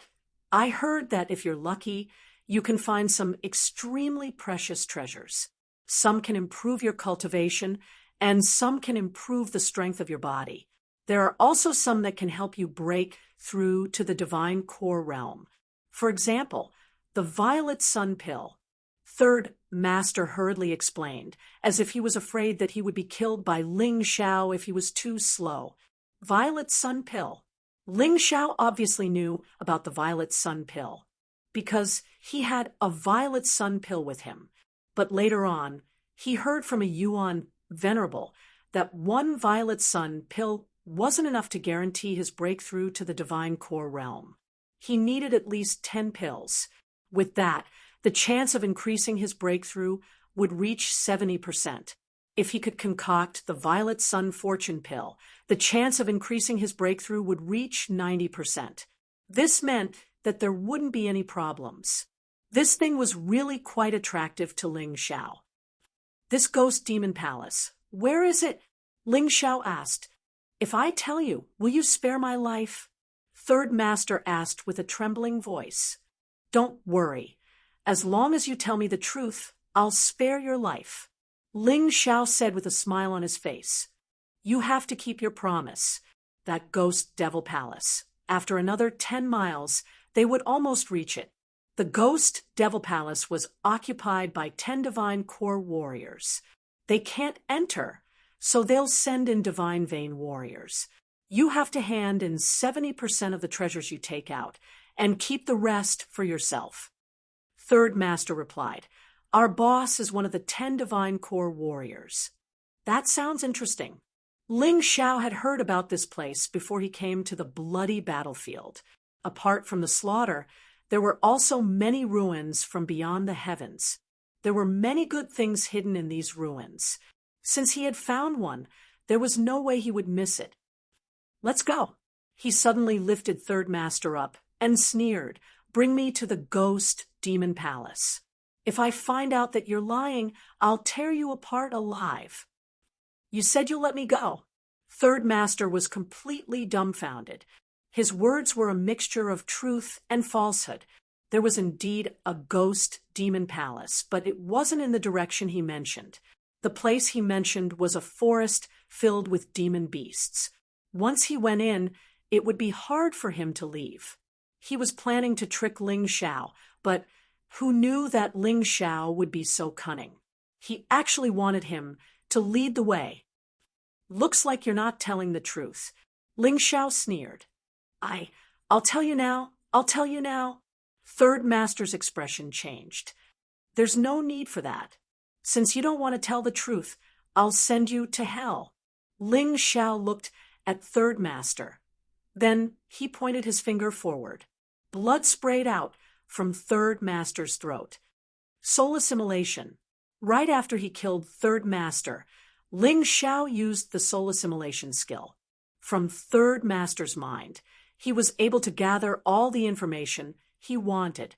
I heard that if you're lucky, you can find some extremely precious treasures. Some can improve your cultivation, and some can improve the strength of your body. There are also some that can help you break through to the divine core realm. For example, the Violet Sun Pill. Third Master hurriedly explained, as if he was afraid that he would be killed by Ling Xiao if he was too slow. Violet Sun Pill. Ling Xiao obviously knew about the Violet Sun Pill, because he had a Violet Sun Pill with him. But later on, he heard from a Yuan venerable that one Violet Sun Pill wasn't enough to guarantee his breakthrough to the divine core realm. He needed at least 10 pills. With that, the chance of increasing his breakthrough would reach 70%. If he could concoct the Violet Sun Fortune Pill, the chance of increasing his breakthrough would reach 90%. This meant that there wouldn't be any problems. This thing was really quite attractive to Ling Xiao. This Ghost Demon Palace, where is it? Ling Xiao asked. If I tell you, will you spare my life? Third Master asked with a trembling voice. Don't worry. As long as you tell me the truth, I'll spare your life. Ling Xiao said with a smile on his face. You have to keep your promise. That Ghost Devil Palace. After another 10 miles, they would almost reach it. The Ghost Devil Palace was occupied by 10 divine core warriors. They can't enter, so they'll send in divine vein warriors. You have to hand in 70% of the treasures you take out, and keep the rest for yourself. Third Master replied, Our boss is one of the 10 divine core warriors. That sounds interesting. Ling Xiao had heard about this place before he came to the bloody battlefield. Apart from the slaughter, there were also many ruins from beyond the heavens. There were many good things hidden in these ruins. Since he had found one, there was no way he would miss it. Let's go. He suddenly lifted Third Master up and sneered, Bring me to the Ghost Demon Palace. If I find out that you're lying, I'll tear you apart alive. You said you'll let me go. Third Master was completely dumbfounded. His words were a mixture of truth and falsehood. There was indeed a Ghost Demon Palace, but it wasn't in the direction he mentioned. The place he mentioned was a forest filled with demon beasts. Once he went in, it would be hard for him to leave. He was planning to trick Ling Xiao, but who knew that Ling Xiao would be so cunning? He actually wanted him to lead the way. Looks like you're not telling the truth. Ling Xiao sneered. I'll tell you now. I'll tell you now. Third Master's expression changed. There's no need for that. Since you don't want to tell the truth, I'll send you to hell. Ling Xiao looked at Third Master. Then he pointed his finger forward. Blood sprayed out from Third Master's throat. Soul assimilation. Right after he killed Third Master, Ling Xiao used the soul assimilation skill. From Third Master's mind, he was able to gather all the information he wanted.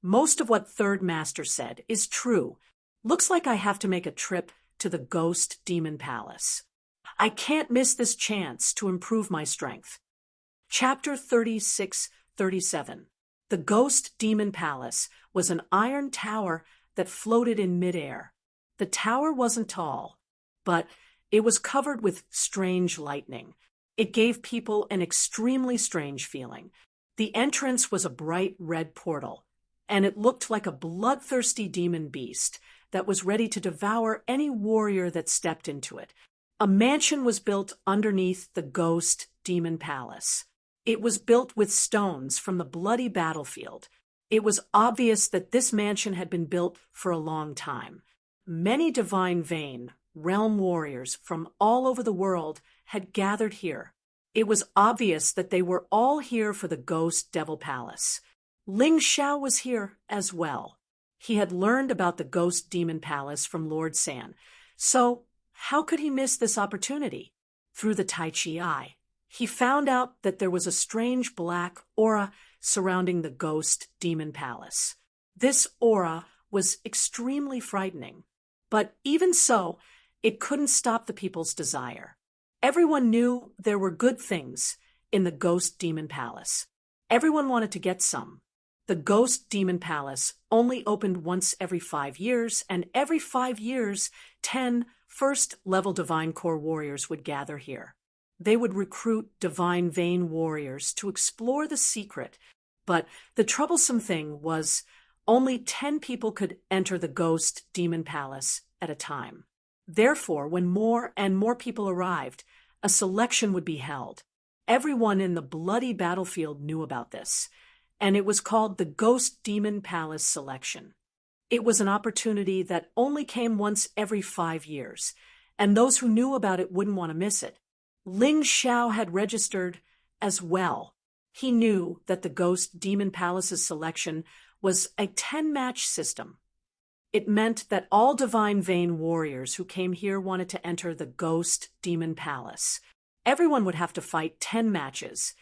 Most of what Third Master said is true. Looks like I have to make a trip to the Ghost Demon Palace. I can't miss this chance to improve my strength. Chapter 36-37. The Ghost Demon Palace was an iron tower that floated in midair. The tower wasn't tall, but it was covered with strange lightning. It gave people an extremely strange feeling. The entrance was a bright red portal, and it looked like a bloodthirsty demon beast that was ready to devour any warrior that stepped into it. A mansion was built underneath the Ghost Demon Palace. It was built with stones from the bloody battlefield. It was obvious that this mansion had been built for a long time. Many divine vein, realm warriors from all over the world had gathered here. It was obvious that they were all here for the Ghost Devil Palace. Ling Xiao was here as well. He had learned about the Ghost Demon Palace from Lord San, so how could he miss this opportunity? Through the Tai Chi eye, he found out that there was a strange black aura surrounding the Ghost Demon Palace. This aura was extremely frightening, but even so, it couldn't stop the people's desire. Everyone knew there were good things in the Ghost Demon Palace. Everyone wanted to get some. The Ghost Demon Palace only opened once every 5 years, and every 5 years, 10 first-level Divine Core warriors would gather here. They would recruit Divine Vein warriors to explore the secret, but the troublesome thing was only 10 people could enter the Ghost Demon Palace at a time. Therefore, when more and more people arrived, a selection would be held. Everyone in the bloody battlefield knew about this, and it was called the Ghost Demon Palace Selection. It was an opportunity that only came once every 5 years, and those who knew about it wouldn't want to miss it. Ling Xiao had registered as well. He knew that the Ghost Demon Palace's selection was a 10-match system. It meant that all Divine Vein warriors who came here wanted to enter the Ghost Demon Palace. Everyone would have to fight 10 matches,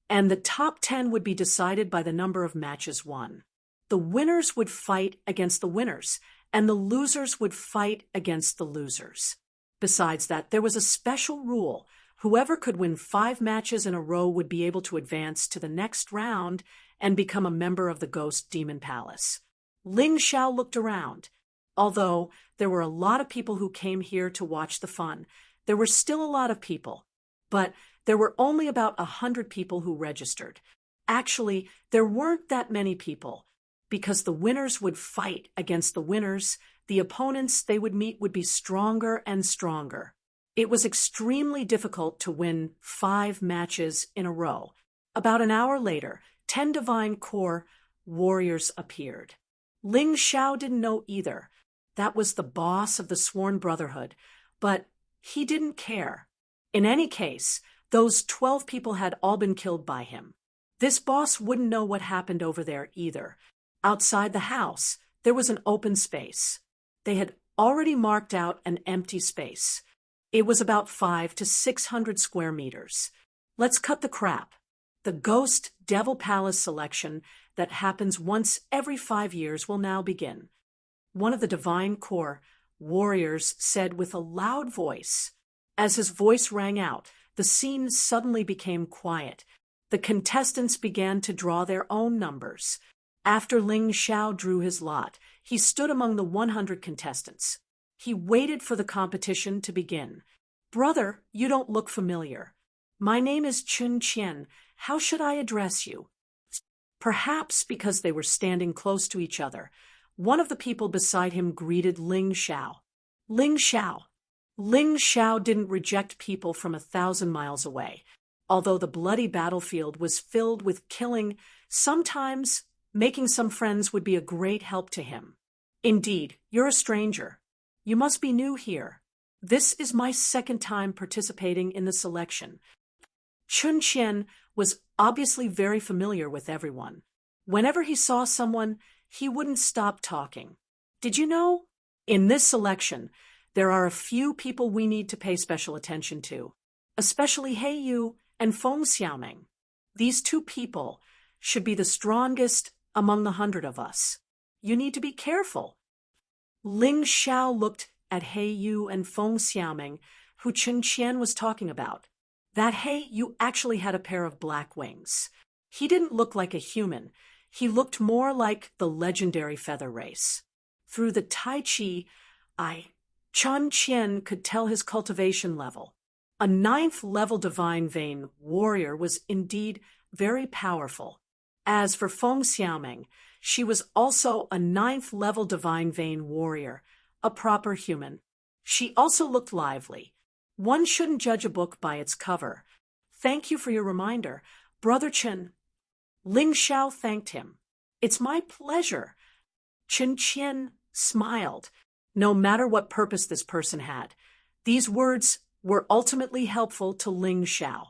and the top 10 would be decided by the number of matches won. The winners would fight against the winners, and the losers would fight against the losers. Besides that, there was a special rule. Whoever could win 5 matches in a row would be able to advance to the next round and become a member of the Ghost Demon Palace. Ling Xiao looked around. Although there were a lot of people who came here to watch the fun, there were still a lot of people. But there were only about 100 people who registered. Actually, there weren't that many people, because the winners would fight against the winners. The opponents they would meet would be stronger and stronger. It was extremely difficult to win 5 matches in a row. About an hour later, 10 Divine Core warriors appeared. Ling Xiao didn't know either. That was the boss of the Sworn Brotherhood, but he didn't care. In any case, those 12 people had all been killed by him. This boss wouldn't know what happened over there either. Outside the house, there was an open space. They had already marked out an empty space. It was about 500 to 600 square meters. Let's cut the crap. The Ghost Devil Palace selection that happens once every 5 years will now begin. One of the Divine Core warriors said with a loud voice. As his voice rang out, the scene suddenly became quiet. The contestants began to draw their own numbers. After Ling Xiao drew his lot, he stood among the 100 contestants. He waited for the competition to begin. "Brother, you don't look familiar. My name is Chun Qian. How should I address you?" Perhaps because they were standing close to each other, one of the people beside him greeted Ling Xiao. Ling Xiao. Ling Xiao didn't reject people from 1,000 miles away. Although the bloody battlefield was filled with killing, sometimes making some friends would be a great help to him. "Indeed, you're a stranger. You must be new here. This is my second time participating in the selection." Chun Qian was obviously very familiar with everyone. Whenever he saw someone, he wouldn't stop talking. "Did you know? In this selection, there are a few people we need to pay special attention to, especially He Yu and Feng Xiaoming. These 2 people should be the strongest among the 100 of us. You need to be careful." Ling Xiao looked at He Yu and Feng Xiaoming, who Chen Qian was talking about. That He Yu actually had a pair of black wings. He didn't look like a human. He looked more like the legendary feather race. Through the Tai Chi, Chen Qian could tell his cultivation level. A 9th level divine vein warrior was indeed very powerful. As for Feng Xiaoming, she was also a 9th level divine vein warrior, a proper human. She also looked lively. One shouldn't judge a book by its cover. Thank you for your reminder, Brother Chen. Ling Xiao thanked him. It's my pleasure. Chen Qian smiled. No matter what purpose this person had, these words were ultimately helpful to Ling Xiao.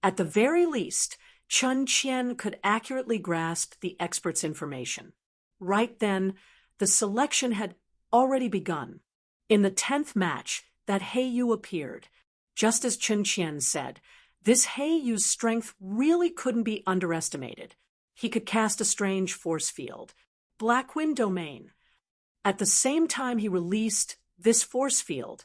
At the very least, Chen Qian could accurately grasp the expert's information. Right then, the selection had already begun. In the 10th match, that He Yu appeared. Just as Chen Qian said, this He Yu's strength really couldn't be underestimated. He could cast a strange force field, Black Wind Domain. At the same time he released this force field,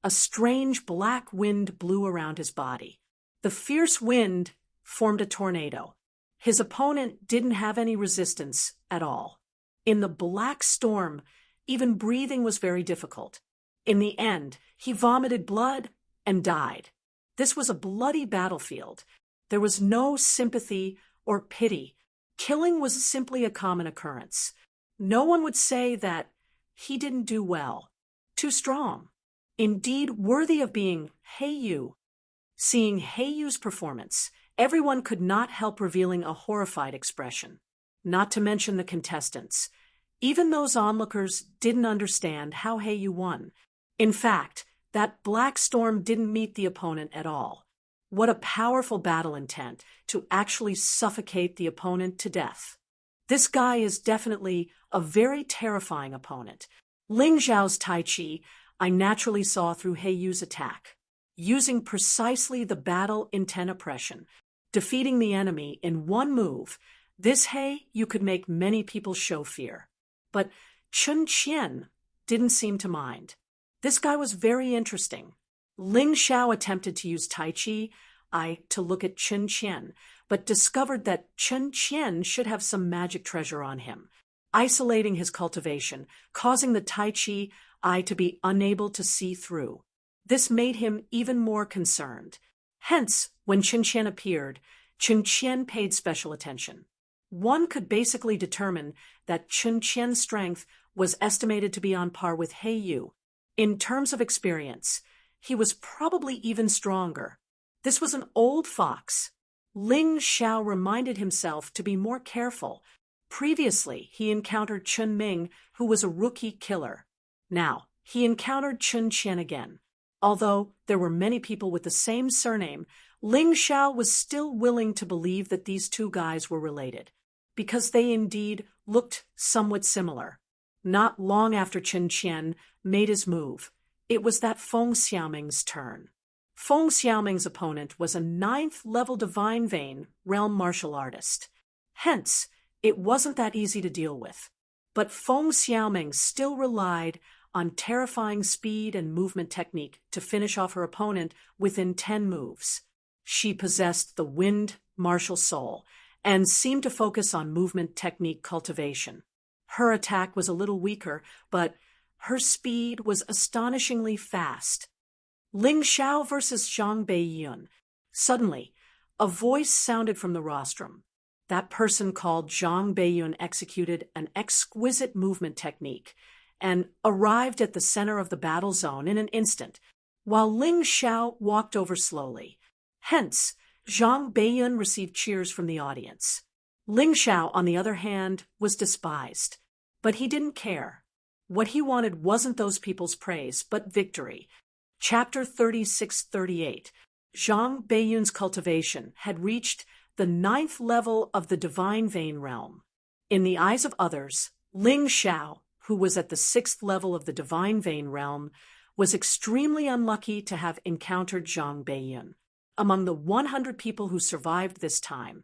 a strange black wind blew around his body. The fierce wind formed a tornado. His opponent didn't have any resistance at all. In the black storm, even breathing was very difficult. In the end, he vomited blood and died. This was a bloody battlefield. There was no sympathy or pity. Killing was simply a common occurrence. No one would say that he didn't do well. Too strong. Indeed, worthy of being He Yu. Seeing He Yu's performance, everyone could not help revealing a horrified expression. Not to mention the contestants. Even those onlookers didn't understand how He Yu won. In fact, that black storm didn't meet the opponent at all. What a powerful battle intent to actually suffocate the opponent to death. This guy is definitely a very terrifying opponent. Ling Xiao's Tai Chi I naturally saw through He Yu's attack. Using precisely the battle intent oppression, defeating the enemy in one move, this He Yu could make many people show fear. But Chen Qian didn't seem to mind. This guy was very interesting. Ling Xiao attempted to use Tai Chi to look at Chen Qian, but discovered that Chen Qian should have some magic treasure on him, isolating his cultivation, causing the Tai Chi to be unable to see through. This made him even more concerned. Hence, when Chen Qian appeared, Chen Qian paid special attention. One could basically determine that Chen Qian's strength was estimated to be on par with He Yu. In terms of experience, he was probably even stronger. This was an old fox. Ling Xiao reminded himself to be more careful. Previously, he encountered Chen Ming, who was a rookie killer. Now, he encountered Chen Qian again. Although there were many people with the same surname, Ling Xiao was still willing to believe that these two guys were related, because they indeed looked somewhat similar. Not long after Chen Qian made his move, it was that Feng Xiaoming's turn. Feng Xiaoming's opponent was a 9th level divine vein realm martial artist. Hence, it wasn't that easy to deal with. But Feng Xiaoming still relied on terrifying speed and movement technique to finish off her opponent within 10 moves. She possessed the wind martial soul and seemed to focus on movement technique cultivation. Her attack was a little weaker, but her speed was astonishingly fast. Ling Xiao versus Zhang Beiyun. Suddenly, a voice sounded from the rostrum. That person called Zhang Beiyun executed an exquisite movement technique and arrived at the center of the battle zone in an instant, while Ling Xiao walked over slowly. Hence, Zhang Beiyun received cheers from the audience. Ling Xiao, on the other hand, was despised. But he didn't care. What he wanted wasn't those people's praise, but victory. Chapter 36-38. Zhang Beiyun's cultivation had reached the 9th level of the divine vein realm. In the eyes of others, Ling Xiao, who was at the 6th level of the divine vein realm, was extremely unlucky to have encountered Zhang Beiyun. Among the 100 people who survived this time,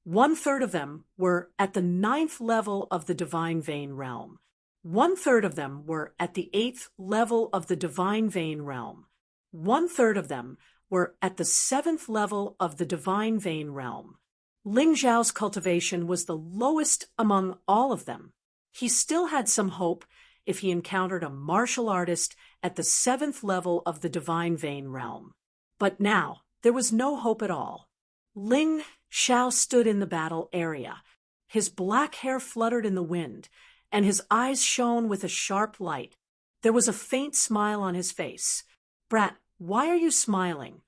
1/3 of them were at the 9th level of the divine vein realm. 1/3 of them were at the 8th level of the divine vein realm. 1/3 of them were at the 7th level of the divine vein realm. Ling Zhao's cultivation was the lowest among all of them. He still had some hope if he encountered a martial artist at the 7th level of the divine vein realm. But now, there was no hope at all. Ling Zhao stood in the battle area. His black hair fluttered in the wind, and his eyes shone with a sharp light. There was a faint smile on his face. "Brat, why are you smiling?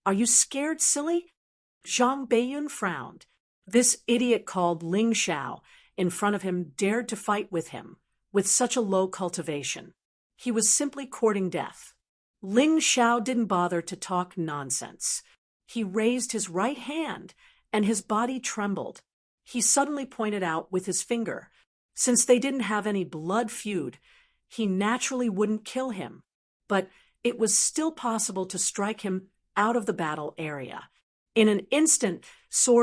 Are you scared, silly?" Zhang Beiyun frowned. This idiot called Ling Zhao in front of him dared to fight with him, with such a low cultivation. He was simply courting death. Ling Zhao didn't bother to talk nonsense. He raised his right hand, and his body trembled. He suddenly pointed out with his finger. Since they didn't have any blood feud, he naturally wouldn't kill him. But it was still possible to strike him out of the battle area. In an instant,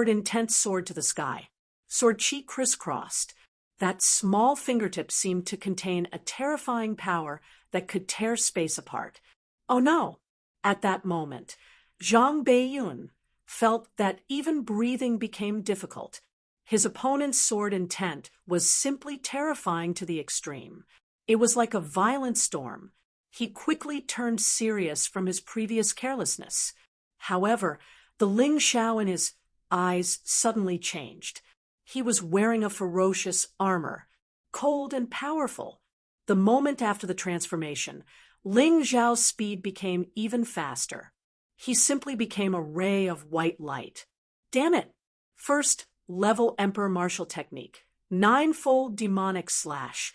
intense sword to the sky. Sword chi crisscrossed. That small fingertip seemed to contain a terrifying power that could tear space apart. Oh no! At that moment, Zhang Beiyun felt that even breathing became difficult. His opponent's sword intent was simply terrifying to the extreme. It was like a violent storm. He quickly turned serious from his previous carelessness. However, the Ling Zhao in his eyes suddenly changed. He was wearing a ferocious armor, cold and powerful. The moment after the transformation, Ling Zhao's speed became even faster. He simply became a ray of white light. Damn it! First level Emperor martial technique. 9-fold demonic slash.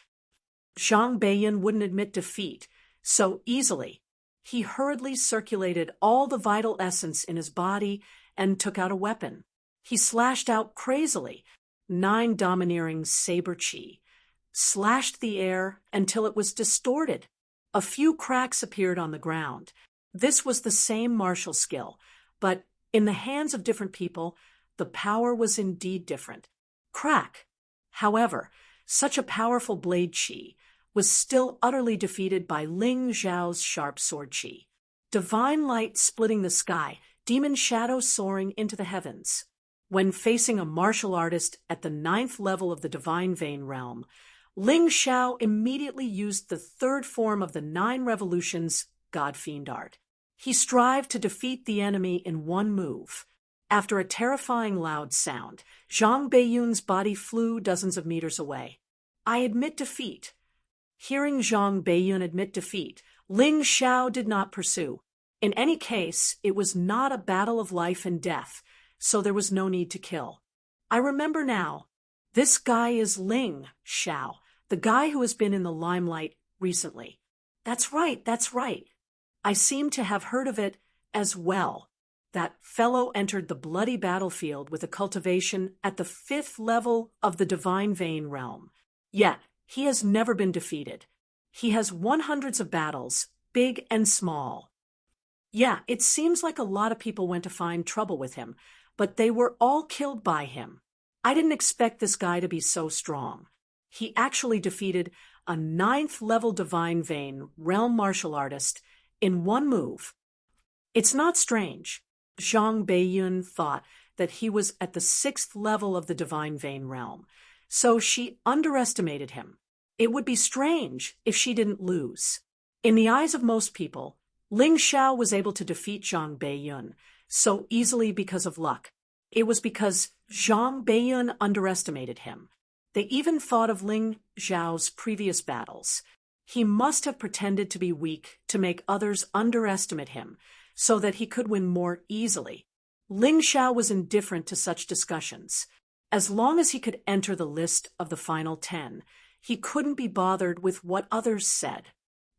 Zhang Beiyun wouldn't admit defeat so easily. He hurriedly circulated all the vital essence in his body and took out a weapon. He slashed out crazily, 9 domineering saber chi, slashed the air until it was distorted. A few cracks appeared on the ground. This was the same martial skill, but in the hands of different people, the power was indeed different. Crack! However, such a powerful blade chi was still utterly defeated by Ling Zhao's sharp sword chi. Divine light splitting the sky, demon shadow soaring into the heavens. When facing a martial artist at the 9th level of the divine vein realm, Ling Zhao immediately used the 3rd form of the 9 revolutions God-Fiend art. He strived to defeat the enemy in one move. After a terrifying loud sound, Zhang Beiyun's body flew dozens of meters away. "I admit defeat." Hearing Zhang Beiyun admit defeat, Ling Zhao did not pursue. In any case, it was not a battle of life and death, so there was no need to kill. I remember now. This guy is Ling Zhao, the guy who has been in the limelight recently. That's right, that's right. I seem to have heard of it as well. That fellow entered the bloody battlefield with a cultivation at the 5th level of the divine vein realm. Yet, he has never been defeated. He has won hundreds of battles, big and small. Yeah, it seems like a lot of people went to find trouble with him, but they were all killed by him. I didn't expect this guy to be so strong. He actually defeated a 9th level divine vein realm martial artist in one move. It's not strange. Zhang Beiyun thought that he was at the 6th level of the divine vein realm, so she underestimated him. It would be strange if she didn't lose. In the eyes of most people, Ling Zhao was able to defeat Zhang Beiyun so easily because of luck. It was because Zhang Beiyun underestimated him. They even thought of Ling Zhao's previous battles. He must have pretended to be weak to make others underestimate him, so that he could win more easily. Ling Zhao was indifferent to such discussions. As long as he could enter the list of the final 10, he couldn't be bothered with what others said.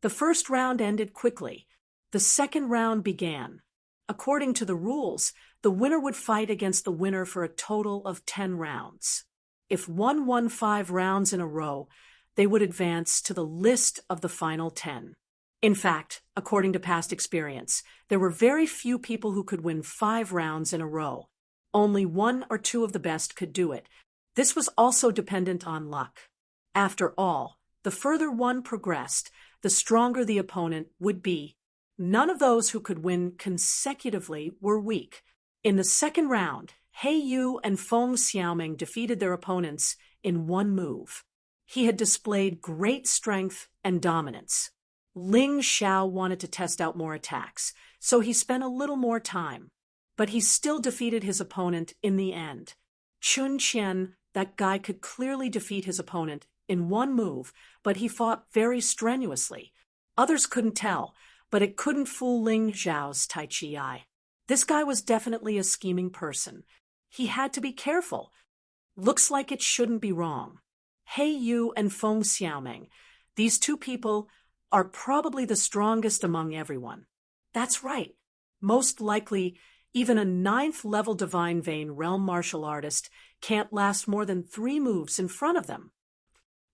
The first round ended quickly. The second round began. According to the rules, the winner would fight against the winner for a total of 10 rounds. If one won 5 rounds in a row, they would advance to the list of the final 10. In fact, according to past experience, there were very few people who could win 5 rounds in a row. Only 1 or 2 of the best could do it. This was also dependent on luck. After all, the further one progressed, the stronger the opponent would be. None of those who could win consecutively were weak. In the second round, He Yu and Feng Xiaoming defeated their opponents in one move. He had displayed great strength and dominance. Ling Xiao wanted to test out more attacks, so he spent a little more time. But he still defeated his opponent in the end. Chun Qian, that guy, could clearly defeat his opponent in one move, but he fought very strenuously. Others couldn't tell, but it couldn't fool Ling Xiao's Tai Chi eye. This guy was definitely a scheming person. He had to be careful. Looks like it shouldn't be wrong. He Yu and Feng Xiaoming, these two people are probably the strongest among everyone. That's right. Most likely, even a 9th-level Divine Vein realm martial artist can't last more than 3 moves in front of them.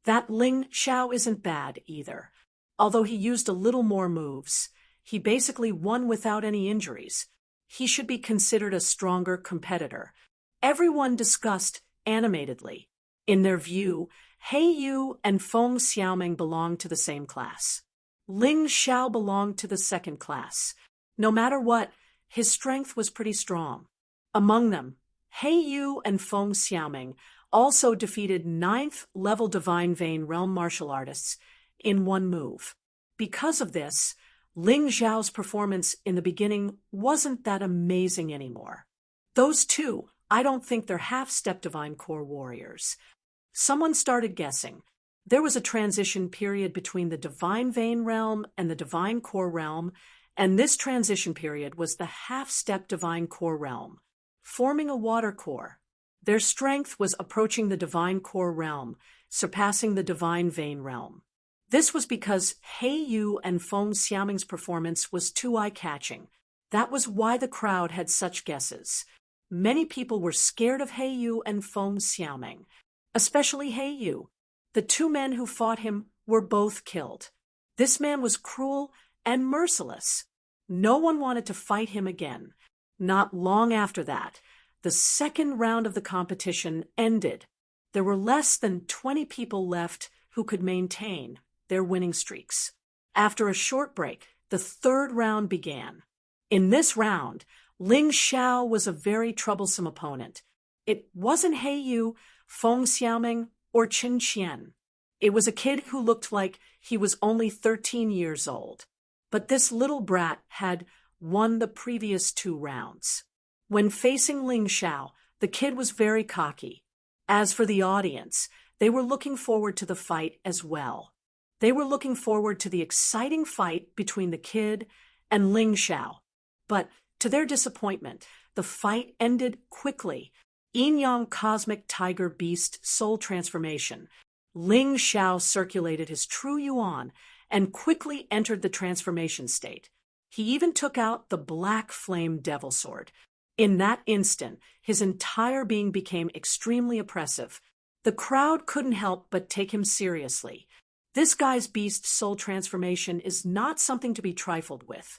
That Ling Xiao isn't bad either. Although he used a little more moves, he basically won without any injuries. He should be considered a stronger competitor. Everyone discussed animatedly. In their view, He Yu and Feng Xiaoming belonged to the same class. Ling Xiao belonged to the second class. No matter what, his strength was pretty strong. Among them, He Yu and Feng Xiaoming also defeated 9th-level Divine Vein realm martial artists in one move. Because of this, Ling Xiao's performance in the beginning wasn't that amazing anymore. Those two, I don't think they're half-step Divine Core warriors. Someone started guessing. There was a transition period between the Divine Vein realm and the Divine Core realm, and this transition period was the half-step Divine Core realm, forming a water core. Their strength was approaching the Divine Core realm, surpassing the Divine Vein realm. This was because He Yu and Feng Xiaoming's performance was too eye-catching. That was why the crowd had such guesses. Many people were scared of He Yu and Feng Xiaoming, especially He Yu. The 2 men who fought him were both killed. This man was cruel and merciless. No one wanted to fight him again. Not long after that, the second round of the competition ended. There were less than 20 people left who could maintain their winning streaks. After a short break, the third round began. In this round, Ling Xiao was a very troublesome opponent. It wasn't He Yu, Feng Xiaoming, or Chun Qian. It was a kid who looked like he was only 13 years old. But this little brat had won the previous 2 rounds. When facing Ling Xiao, the kid was very cocky. As for the audience, they were looking forward to the fight as well. They were looking forward to the exciting fight between the kid and Ling Xiao. But to their disappointment, the fight ended quickly. Yin-Yang Cosmic Tiger Beast Soul Transformation. Ling Xiao circulated his true yuan and quickly entered the transformation state. He even took out the Black Flame Devil Sword. In that instant, his entire being became extremely oppressive. The crowd couldn't help but take him seriously. This guy's beast soul transformation is not something to be trifled with.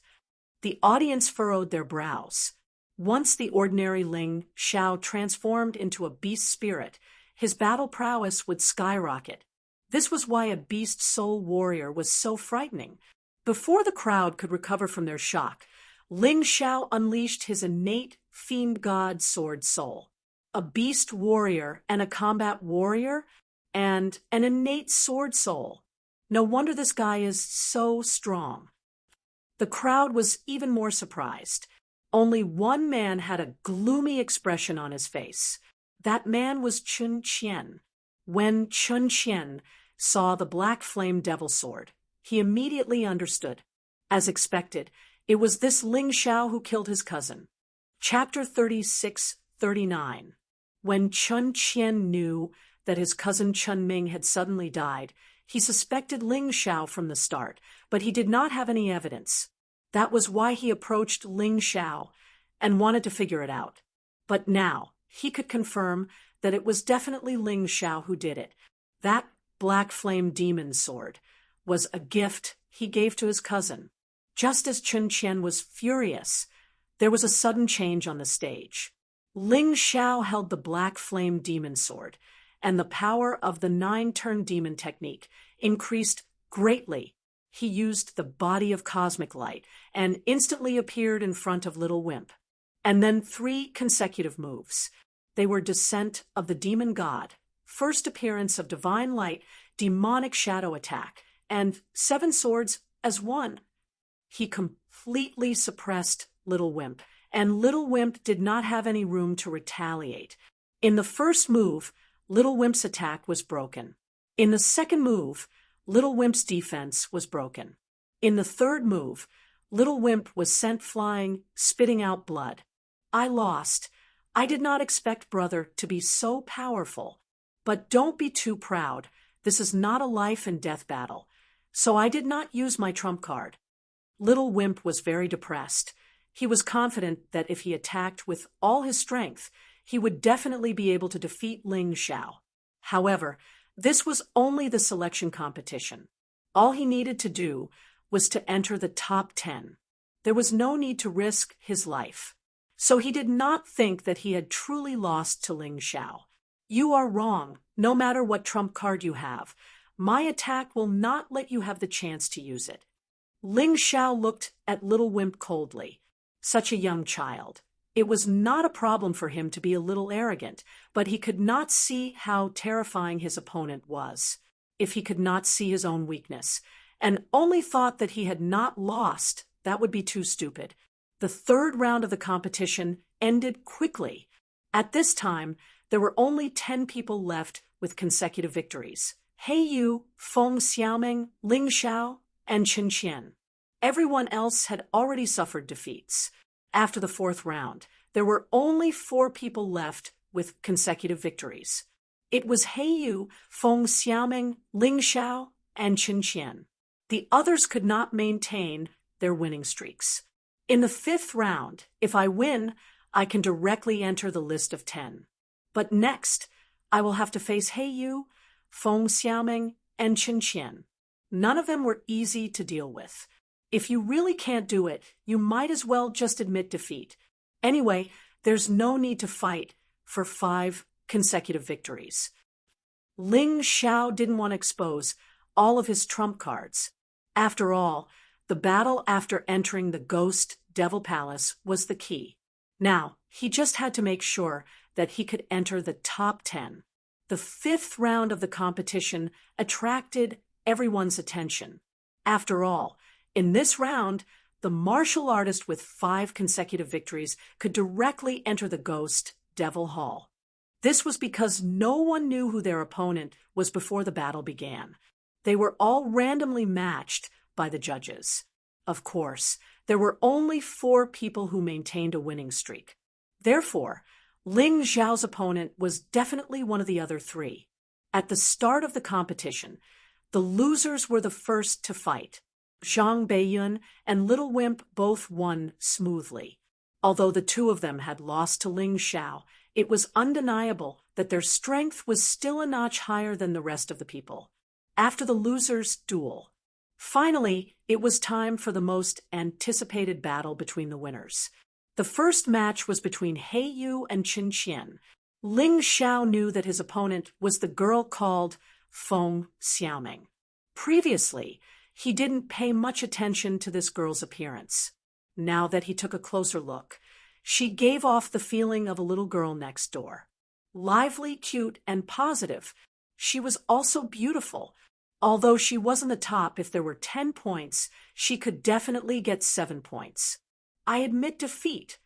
The audience furrowed their brows. Once the ordinary Ling Xiao transformed into a beast spirit, his battle prowess would skyrocket. This was why a beast soul warrior was so frightening. Before the crowd could recover from their shock, Ling Xiao unleashed his innate fiend god sword soul. A beast warrior and a combat warrior, and an innate sword soul. No wonder this guy is so strong. The crowd was even more surprised. Only one man had a gloomy expression on his face. That man was Chun Qian. When Chun Qian saw the Black Flame Devil Sword, he immediately understood. As expected, it was this Ling Xiao who killed his cousin. Chapter 36-39. When Chun Qian knew that his cousin Chun Ming had suddenly died, he suspected Ling Xiao from the start, but he did not have any evidence. That was why he approached Ling Xiao and wanted to figure it out. But now, he could confirm that it was definitely Ling Xiao who did it. That Black Flame Demon Sword was a gift he gave to his cousin. Just as Chun Qian was furious, there was a sudden change on the stage. Ling Xiao held the Black Flame Demon Sword, and the power of the 9-turn demon technique increased greatly. he used the body of cosmic light and instantly appeared in front of Little Wimp. And then 3 consecutive moves. They were Descent of the Demon God, First Appearance of Divine Light, Demonic Shadow Attack, and 7 Swords as one. He completely suppressed Little Wimp, and Little Wimp did not have any room to retaliate. In the first move, Little Wimp's attack was broken. In the second move, Little Wimp's defense was broken. In the third move, Little Wimp was sent flying, spitting out blood. I lost. I did not expect Brother to be so powerful. But don't be too proud. This is not a life and death battle. So I did not use my trump card. Little Wimp was very depressed. He was confident that if he attacked with all his strength, he would definitely be able to defeat Ling Xiao. However, this was only the selection competition. All he needed to do was to enter the top 10. There was no need to risk his life. So he did not think that he had truly lost to Ling Xiao. You are wrong, no matter what trump card you have. My attack will not let you have the chance to use it. Ling Xiao looked at Little Wimp coldly. Such a young child. It was not a problem for him to be a little arrogant, but he could not see how terrifying his opponent was. If he could not see his own weakness, and only thought that he had not lost, that would be too stupid. The third round of the competition ended quickly. At this time, there were only 10 people left with consecutive victories. He Yu, Feng Xiaoming, Ling Xiao, and Chen Qian. Everyone else had already suffered defeats. After the fourth round, there were only 4 people left with consecutive victories. It was He Yu, Feng Xiaoming, Ling Xiao, and Chen Qian. The others could not maintain their winning streaks. In the 5th round, if I win, I can directly enter the list of 10. But next, I will have to face He Yu, Feng Xiaoming, and Chen Qian. None of them were easy to deal with. If you really can't do it, you might as well just admit defeat. Anyway, there's no need to fight for 5 consecutive victories. Ling Xiao didn't want to expose all of his trump cards. After all, the battle after entering the Ghost Devil Palace was the key. Now, he just had to make sure that he could enter the top 10. The 5th round of the competition attracted everyone's attention. After all, in this round, the martial artist with 5 consecutive victories could directly enter the Ghost Devil Hall. This was because no one knew who their opponent was before the battle began. They were all randomly matched by the judges. Of course, there were only 4 people who maintained a winning streak. Therefore, Ling Xiao's opponent was definitely one of the other 3. At the start of the competition, the losers were the first to fight. Zhang Beiyun and Little Wimp both won smoothly. Although the 2 of them had lost to Ling Xiao, it was undeniable that their strength was still a notch higher than the rest of the people. After the losers' duel, finally, it was time for the most anticipated battle between the winners. The first match was between He Yu and Chen Qian. Ling Xiao knew that his opponent was the girl called Feng Xiaoming. Previously, he didn't pay much attention to this girl's appearance. Now that he took a closer look, she gave off the feeling of a little girl next door. Lively, cute, and positive, she was also beautiful. Although she wasn't the top, if there were 10 points, she could definitely get 7 points. I admit defeat.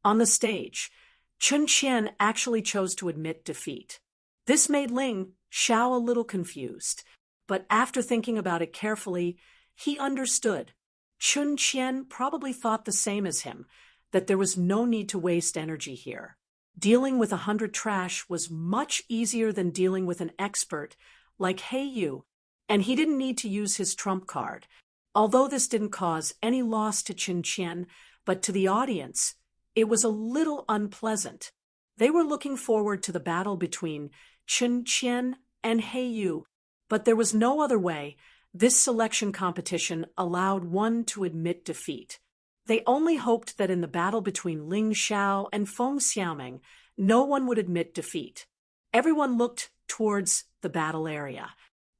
On the stage, Chen Qian actually chose to admit defeat. This made Ling Xiao a little confused, but after thinking about it carefully, he understood. Chen Qian probably thought the same as him, that there was no need to waste energy here. Dealing with 100 trash was much easier than dealing with an expert like He Yu, and he didn't need to use his trump card. Although this didn't cause any loss to Chen Qian, but to the audience, it was a little unpleasant. They were looking forward to the battle between Chen Qian and He Yu, but there was no other way. This selection competition allowed one to admit defeat. They only hoped that in the battle between Ling Xiao and Feng Xiaoming, no one would admit defeat. Everyone looked towards the battle area.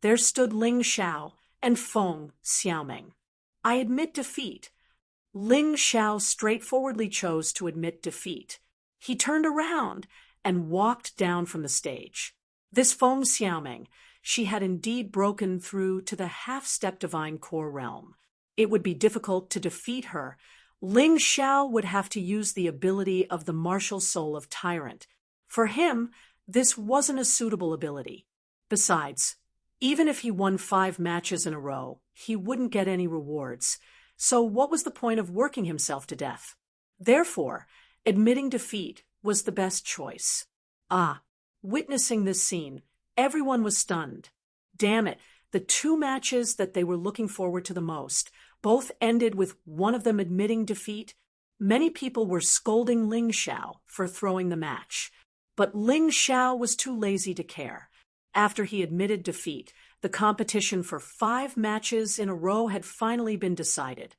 There stood Ling Xiao and Feng Xiaoming. I admit defeat. Ling Xiao straightforwardly chose to admit defeat. He turned around and walked down from the stage. This Feng Xiaoming, she had indeed broken through to the half-step divine core realm. It would be difficult to defeat her. Ling Xiao would have to use the ability of the martial soul of Tyrant. For him, this wasn't a suitable ability. Besides, even if he won 5 matches in a row, he wouldn't get any rewards. So what was the point of working himself to death? Therefore, admitting defeat was the best choice. Witnessing this scene, everyone was stunned. Damn it, the 2 matches that they were looking forward to the most both ended with one of them admitting defeat. Many people were scolding Ling Xiao for throwing the match, but Ling Xiao was too lazy to care. After he admitted defeat, the competition for 5 matches in a row had finally been decided.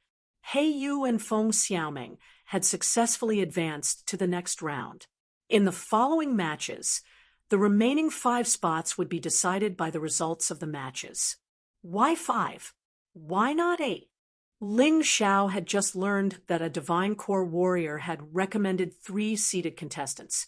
He Yu and Feng Xiaoming had successfully advanced to the next round. In the following matches, the remaining 5 spots would be decided by the results of the matches. Why 5? Why not 8? Ling Xiao had just learned that a Divine Core warrior had recommended 3 seated contestants,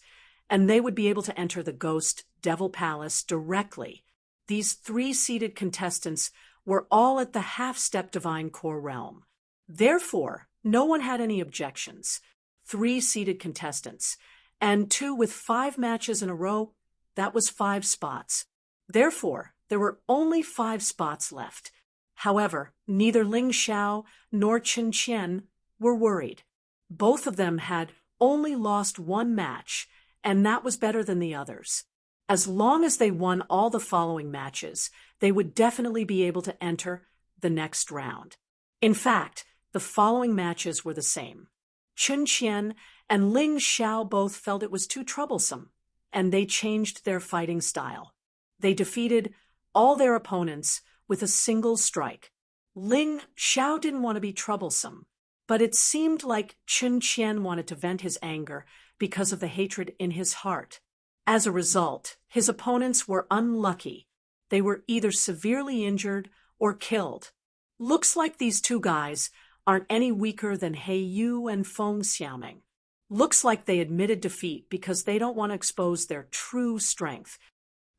and they would be able to enter the Ghost Devil Palace directly. These 3 seated contestants were all at the half-step Divine Core realm. Therefore, no one had any objections. 3 seated contestants, and 2 with 5 matches in a row, that was 5 spots. Therefore, there were only 5 spots left. However, neither Ling Xiao nor Chen Qian were worried. Both of them had only lost 1 match, and that was better than the others. As long as they won all the following matches, they would definitely be able to enter the next round. In fact, the following matches were the same. Chen Qian and Ling Xiao both felt it was too troublesome, and they changed their fighting style. They defeated all their opponents with a single strike. Ling Xiao didn't want to be troublesome, but it seemed like Chen Qian wanted to vent his anger because of the hatred in his heart. As a result, his opponents were unlucky. They were either severely injured or killed. Looks like these 2 guys aren't any weaker than He Yu and Feng Xiaoming. Looks like they admitted defeat because they don't want to expose their true strength.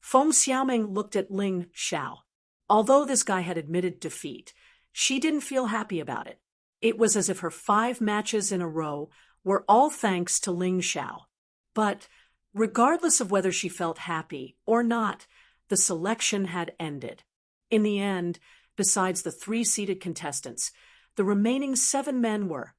Feng Xiaoming looked at Ling Xiao. Although this guy had admitted defeat, she didn't feel happy about it. It was as if her 5 matches in a row were all thanks to Ling Xiao. But regardless of whether she felt happy or not, the selection had ended. In the end, besides the 3 seated contestants, the remaining 7 men were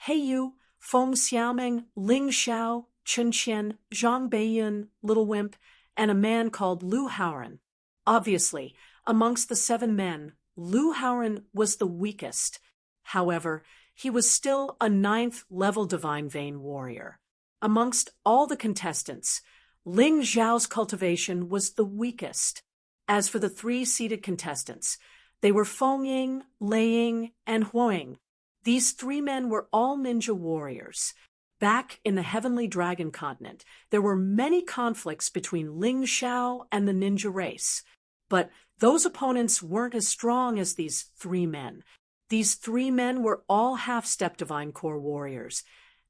He Yu, Feng Xiaoming, Ling Xiao, Chen Qian, Zhang Beiyun, Little Wimp, and a man called Lu Haoran. Obviously, amongst the 7 men, Lu Haoran was the weakest. However, he was still a 9th level Divine Vein warrior. Amongst all the contestants, Ling Xiao's cultivation was the weakest. As for the 3 seated contestants, they were Feng Ying, Lei Ying, and Huoying. These 3 men were all ninja warriors. Back in the Heavenly Dragon continent, there were many conflicts between Ling Xiao and the ninja race. But those opponents weren't as strong as these 3 men. These 3 men were all half-step Divine Core warriors,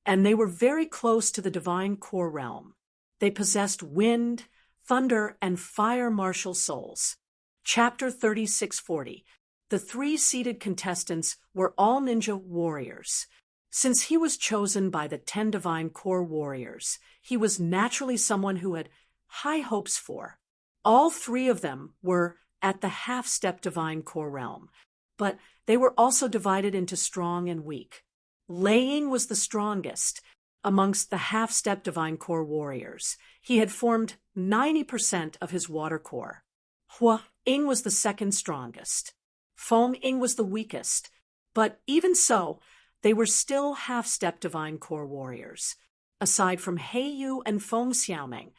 and they were very close to the Divine Core realm. They possessed wind, thunder, and fire martial souls. Chapter 3640. The 3 seated contestants were all ninja warriors. Since he was chosen by the 10 Divine Core warriors, he was naturally someone who had high hopes for. All 3 of them were at the half-step Divine Core realm, but they were also divided into strong and weak. Lei Ying was the strongest amongst the half-step Divine Core warriors. He had formed 90% of his water core. Hua Ying was the second strongest. Feng Ying was the weakest, but even so, they were still half-step Divine Core warriors. Aside from He Yu and Feng Xiaoming,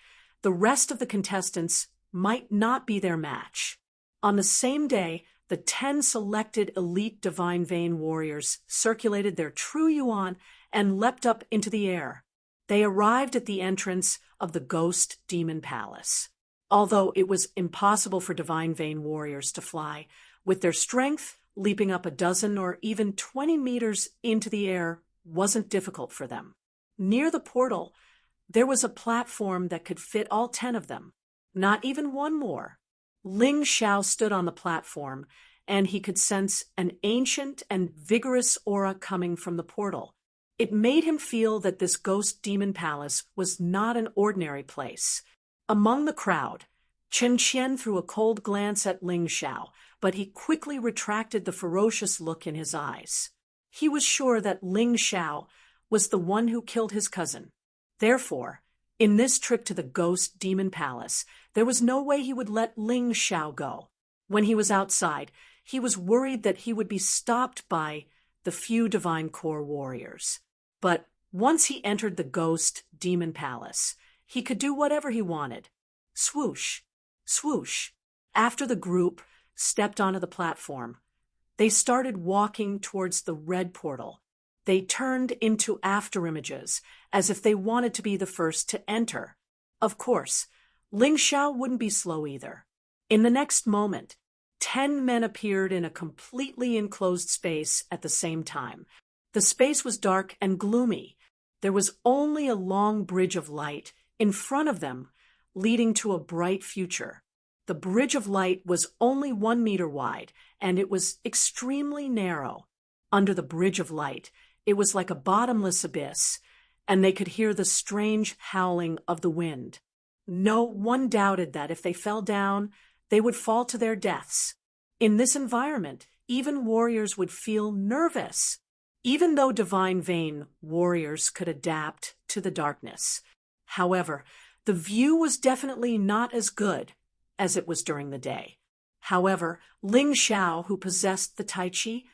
the rest of the contestants might not be their match. On the same day, the 10 selected elite Divine Vein warriors circulated their true yuan and leapt up into the air. They arrived at the entrance of the Ghost Demon Palace. Although it was impossible for Divine Vein warriors to fly, With their strength, leaping up a dozen or even 20 meters into the air wasn't difficult for them. Near the portal, there was a platform that could fit all 10 of them, not even one more. Ling Xiao stood on the platform, and he could sense an ancient and vigorous aura coming from the portal. It made him feel that this ghost demon palace was not an ordinary place. Among the crowd, Chen Qian threw a cold glance at Ling Xiao, but he quickly retracted the ferocious look in his eyes. He was sure that Ling Xiao was the one who killed his cousin. Therefore, in this trip to the ghost demon palace, there was no way he would let Ling Xiao go. When he was outside, he was worried that he would be stopped by the few Divine Core warriors. But once he entered the ghost demon palace, he could do whatever he wanted. Swoosh, swoosh. After the group stepped onto the platform, they started walking towards the red portal. They turned into afterimages, as if they wanted to be the first to enter. Of course, Ling Xiao wouldn't be slow either. In the next moment, 10 men appeared in a completely enclosed space at the same time. The space was dark and gloomy. There was only a long bridge of light in front of them, leading to a bright future. The bridge of light was only 1 meter wide, and it was extremely narrow. Under the bridge of light, it was like a bottomless abyss, and they could hear the strange howling of the wind. No one doubted that if they fell down, they would fall to their deaths. In this environment, even warriors would feel nervous. Even though divine vein warriors could adapt to the darkness. However, the view was definitely not as good as it was during the day. However, Ling Xiao, who possessed the Tai Chi,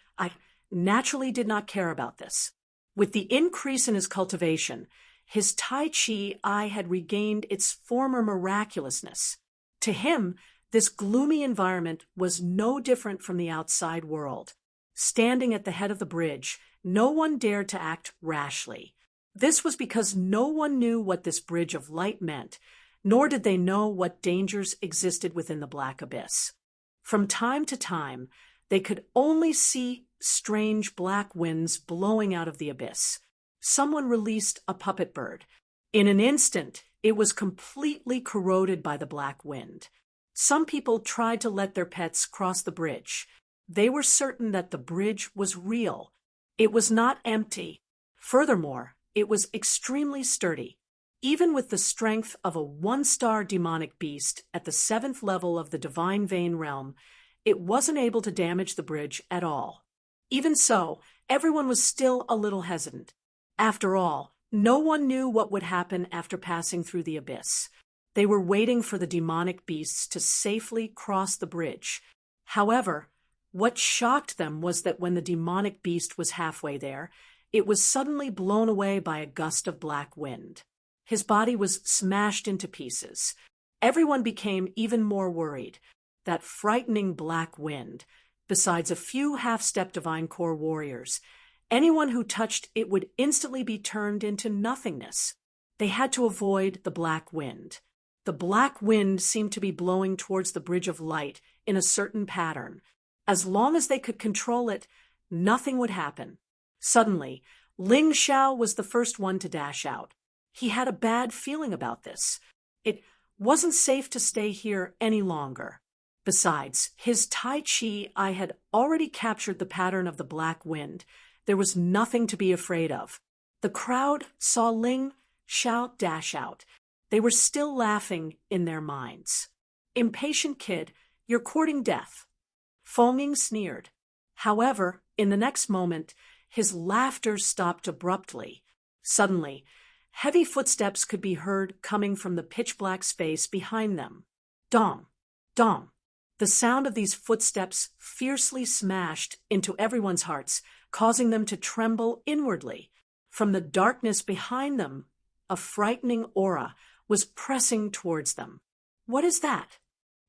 naturally did not care about this. With the increase in his cultivation, his Tai Chi eye had regained its former miraculousness. To him, this gloomy environment was no different from the outside world. Standing at the head of the bridge, no one dared to act rashly. This was because no one knew what this bridge of light meant, nor did they know what dangers existed within the black abyss. From time to time, they could only see strange black winds blowing out of the abyss. Someone released a puppet bird. In an instant, it was completely corroded by the black wind. Some people tried to let their pets cross the bridge. They were certain that the bridge was real. It was not empty. Furthermore, it was extremely sturdy. Even with the strength of a 1-star demonic beast at the 7th level of the Divine Vein realm, it wasn't able to damage the bridge at all. Even so, everyone was still a little hesitant. After all, no one knew what would happen after passing through the abyss. They were waiting for the demonic beasts to safely cross the bridge. However, what shocked them was that when the demonic beast was halfway there, it was suddenly blown away by a gust of black wind. His body was smashed into pieces. Everyone became even more worried. That frightening black wind, besides a few half-step Divine Core warriors, anyone who touched it would instantly be turned into nothingness. They had to avoid the black wind. The black wind seemed to be blowing towards the bridge of light in a certain pattern. As long as they could control it, nothing would happen. Suddenly, Ling Xiao was the first one to dash out. He had a bad feeling about this. It wasn't safe to stay here any longer. Besides, his Tai Chi eye had already captured the pattern of the black wind. There was nothing to be afraid of. The crowd saw Ling Xiao dash out. They were still laughing in their minds. "Impatient kid, you're courting death." Feng Ying sneered. However, in the next moment, his laughter stopped abruptly. Suddenly, heavy footsteps could be heard coming from the pitch-black space behind them. Dong! Dong! The sound of these footsteps fiercely smashed into everyone's hearts, causing them to tremble inwardly. From the darkness behind them, a frightening aura was pressing towards them. "What is that?"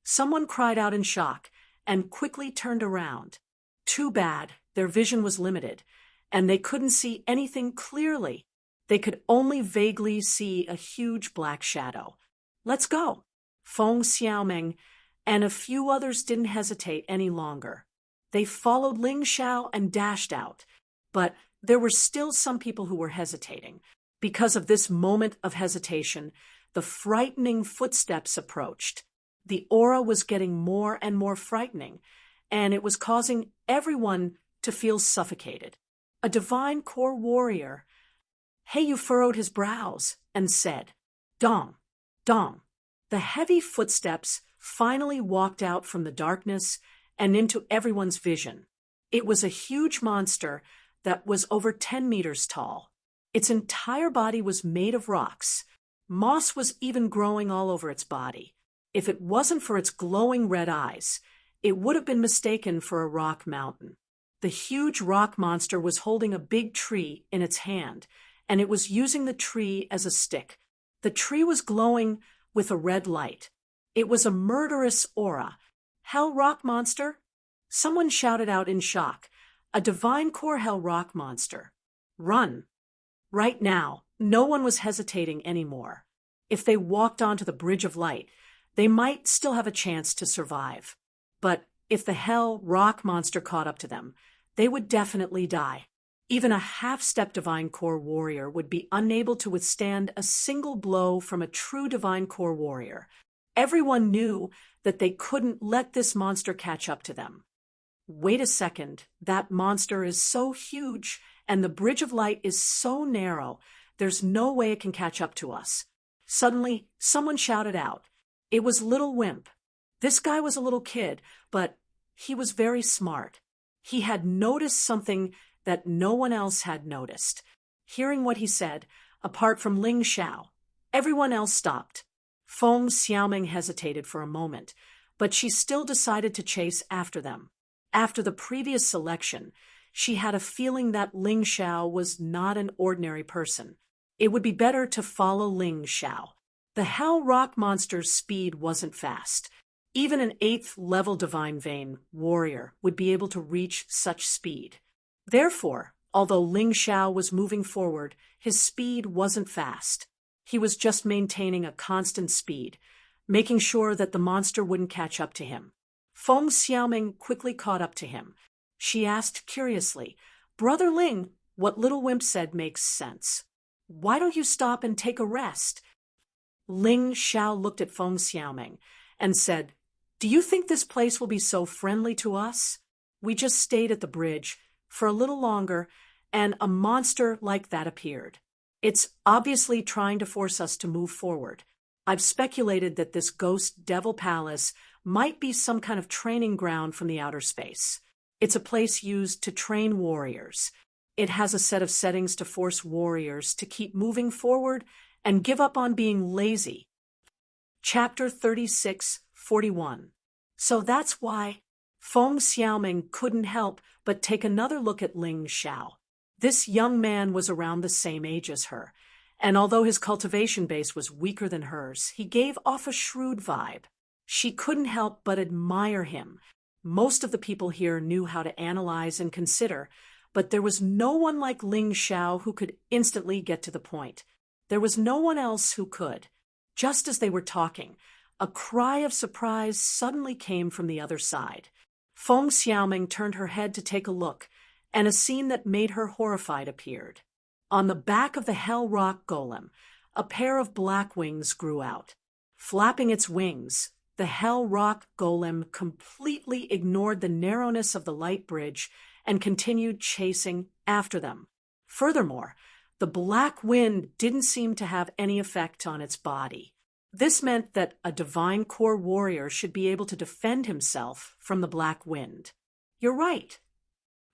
Someone cried out in shock and quickly turned around. Too bad, their vision was limited, and they couldn't see anything clearly. They could only vaguely see a huge black shadow. "Let's go." Feng Xiaoming and a few others didn't hesitate any longer. They followed Ling Xiao and dashed out. But there were still some people who were hesitating. Because of this moment of hesitation, the frightening footsteps approached. The aura was getting more and more frightening, and it was causing everyone to feel suffocated. A divine core warrior, Heiyu furrowed his brows and said, "Dong, Dong." The heavy footsteps finally walked out from the darkness and into everyone's vision. It was a huge monster that was over 10 meters tall. Its entire body was made of rocks. Moss was even growing all over its body. If it wasn't for its glowing red eyes, it would have been mistaken for a rock mountain. The huge rock monster was holding a big tree in its hand, and it was using the tree as a stick. The tree was glowing with a red light. It was a murderous aura. "Hell rock monster?" Someone shouted out in shock. "A divine core hell rock monster. Run!" Right now, no one was hesitating anymore. If they walked onto the Bridge of Light, they might still have a chance to survive. But if the hell rock monster caught up to them, they would definitely die. Even a half-step divine core warrior would be unable to withstand a single blow from a true divine core warrior. Everyone knew that they couldn't let this monster catch up to them. Wait a second, that monster is so huge, and the Bridge of Light is so narrow, there's no way it can catch up to us. Suddenly, someone shouted out. It was Little Wimp. This guy was a little kid, but he was very smart. He had noticed something that no one else had noticed. Hearing what he said, apart from Ling Xiao, everyone else stopped. Feng Xiaoming hesitated for a moment, but she still decided to chase after them. After the previous selection, she had a feeling that Ling Xiao was not an ordinary person. It would be better to follow Ling Xiao. The Hell Rock monster's speed wasn't fast. Even an 8th-level Divine Vein warrior would be able to reach such speed. Therefore, although Ling Xiao was moving forward, his speed wasn't fast. He was just maintaining a constant speed, making sure that the monster wouldn't catch up to him. Feng Xiaoming quickly caught up to him. She asked curiously, "Brother Ling, what Little Wimp said makes sense. Why don't you stop and take a rest?" Ling Xiao looked at Feng Xiaoming and said, "Do you think this place will be so friendly to us? We just stayed at the bridge for a little longer, and a monster like that appeared. It's obviously trying to force us to move forward. I've speculated that this ghost devil palace might be some kind of training ground from the outer space. It's a place used to train warriors. It has a set of settings to force warriors to keep moving forward and give up on being lazy." Chapter 36:41. So that's why Feng Xiaoming couldn't help but take another look at Ling Xiao. This young man was around the same age as her, and although his cultivation base was weaker than hers, he gave off a shrewd vibe. She couldn't help but admire him. Most of the people here knew how to analyze and consider, but there was no one like Ling Xiao who could instantly get to the point. There was no one else who could. Just as they were talking, a cry of surprise suddenly came from the other side. Feng Xiaoming turned her head to take a look, and a scene that made her horrified appeared. On the back of the Hell Rock Golem, a pair of black wings grew out. Flapping its wings, the Hell Rock Golem completely ignored the narrowness of the light bridge and continued chasing after them. Furthermore, the black wind didn't seem to have any effect on its body. This meant that a divine core warrior should be able to defend himself from the black wind. You're right.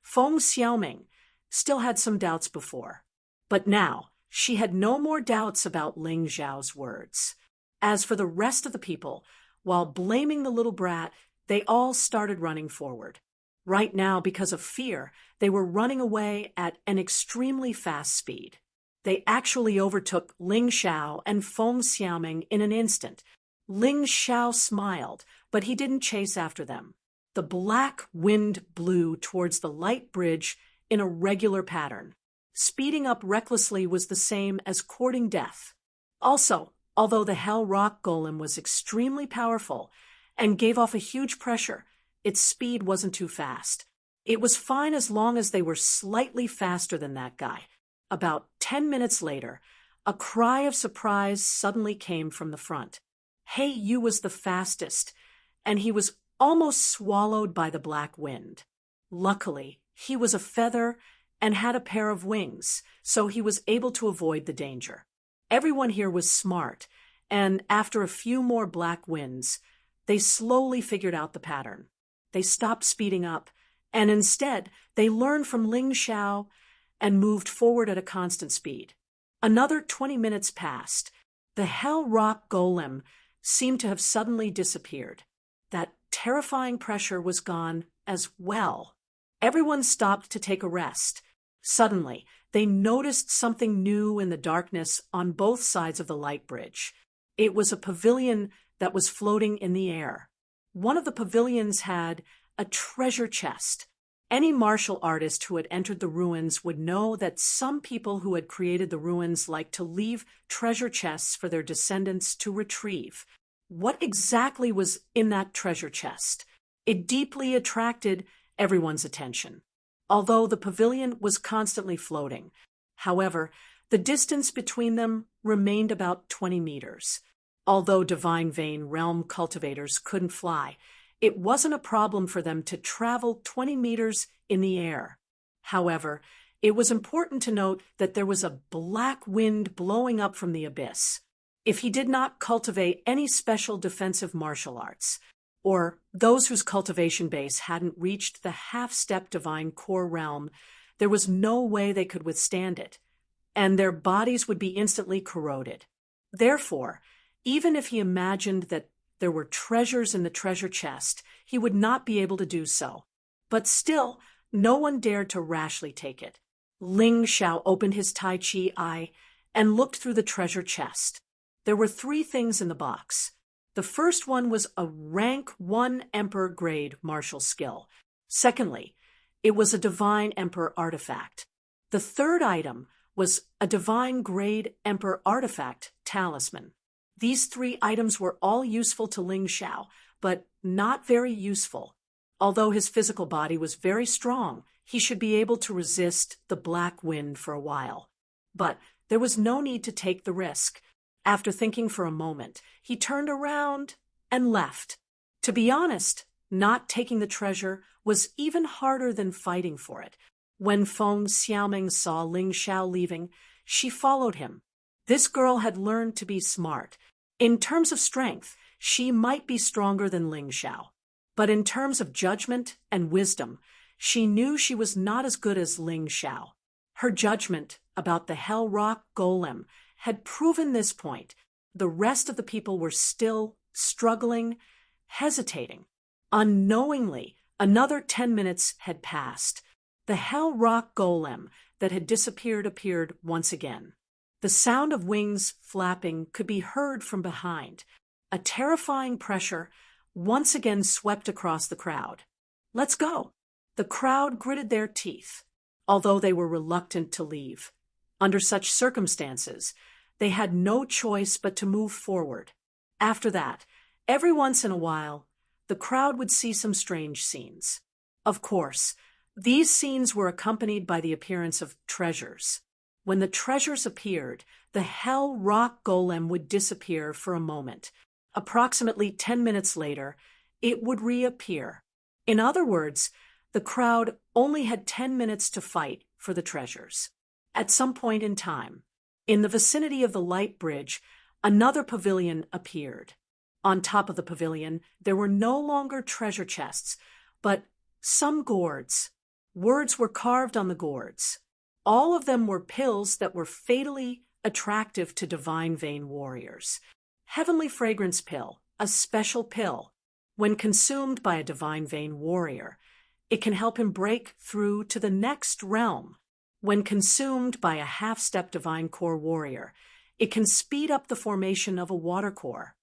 Feng Xiaoming still had some doubts before, but now she had no more doubts about Ling Xiao's words. As for the rest of the people, while blaming the little brat, they all started running forward. Right now, because of fear, they were running away at an extremely fast speed. They actually overtook Ling Xiao and Feng Xiaoming in an instant. Ling Xiao smiled, but he didn't chase after them. The black wind blew towards the light bridge in a regular pattern. Speeding up recklessly was the same as courting death. Also, although the Hell Rock Golem was extremely powerful and gave off a huge pressure, its speed wasn't too fast. It was fine as long as they were slightly faster than that guy. About 10 minutes later, a cry of surprise suddenly came from the front. Hey, you was the fastest, and he was almost swallowed by the black wind. Luckily, he was a feather and had a pair of wings, so he was able to avoid the danger. Everyone here was smart, and after a few more black winds, they slowly figured out the pattern. They stopped speeding up, and instead, they learned from Ling Xiao and moved forward at a constant speed. Another 20 minutes passed. The Hell Rock Golem seemed to have suddenly disappeared. That terrifying pressure was gone as well. Everyone stopped to take a rest. Suddenly, they noticed something new in the darkness on both sides of the light bridge. It was a pavilion that was floating in the air. One of the pavilions had a treasure chest. Any martial artist who had entered the ruins would know that some people who had created the ruins liked to leave treasure chests for their descendants to retrieve. What exactly was in that treasure chest? It deeply attracted everyone's attention. Although the pavilion was constantly floating, however, the distance between them remained about 20 meters. Although Divine Vein realm cultivators couldn't fly, it wasn't a problem for them to travel 20 meters in the air. However, it was important to note that there was a black wind blowing up from the abyss. If he did not cultivate any special defensive martial arts, or those whose cultivation base hadn't reached the half-step divine core realm, there was no way they could withstand it, and their bodies would be instantly corroded. Therefore, even if he imagined that there were treasures in the treasure chest, he would not be able to do so. But still, no one dared to rashly take it. Ling Xiao opened his Tai Chi eye and looked through the treasure chest. There were 3 things in the box. The first one was a rank 1 Emperor grade martial skill. Secondly, it was a Divine Emperor artifact. The third item was a Divine grade Emperor artifact talisman. These 3 items were all useful to Ling Xiao, but not very useful. Although his physical body was very strong, he should be able to resist the black wind for a while. But there was no need to take the risk. After thinking for a moment, he turned around and left. To be honest, not taking the treasure was even harder than fighting for it. When Feng Xiaoming saw Ling Xiao leaving, she followed him. This girl had learned to be smart. In terms of strength, she might be stronger than Ling Xiao. But in terms of judgment and wisdom, she knew she was not as good as Ling Xiao. Her judgment about the Hell Rock Golem had proven this point. The rest of the people were still struggling, hesitating. Unknowingly, another 10 minutes had passed. The Hell Rock Golem that had disappeared appeared once again. The sound of wings flapping could be heard from behind. A terrifying pressure once again swept across the crowd. Let's go. The crowd gritted their teeth, although they were reluctant to leave. Under such circumstances, they had no choice but to move forward. After that, every once in a while, the crowd would see some strange scenes. Of course, these scenes were accompanied by the appearance of treasures. When the treasures appeared, the Hell Rock Golem would disappear for a moment. Approximately 10 minutes later, it would reappear. In other words, the crowd only had 10 minutes to fight for the treasures. At some point in time, in the vicinity of the light bridge, another pavilion appeared. On top of the pavilion, there were no longer treasure chests, but some gourds. Words were carved on the gourds. All of them were pills that were fatally attractive to Divine Vein warriors. Heavenly Fragrance Pill, a special pill. When consumed by a Divine Vein warrior, it can help him break through to the next realm. When consumed by a half-step Divine Core warrior, it can speed up the formation of a water core.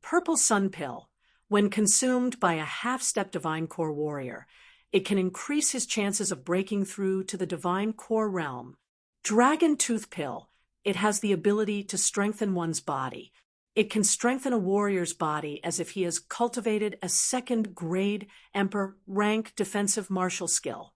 Purple Sun Pill. When consumed by a half-step Divine Core warrior, it can increase his chances of breaking through to the Divine Core realm. Dragon Tooth Pill. It has the ability to strengthen one's body. It can strengthen a warrior's body as if he has cultivated a second-grade emperor rank defensive martial skill.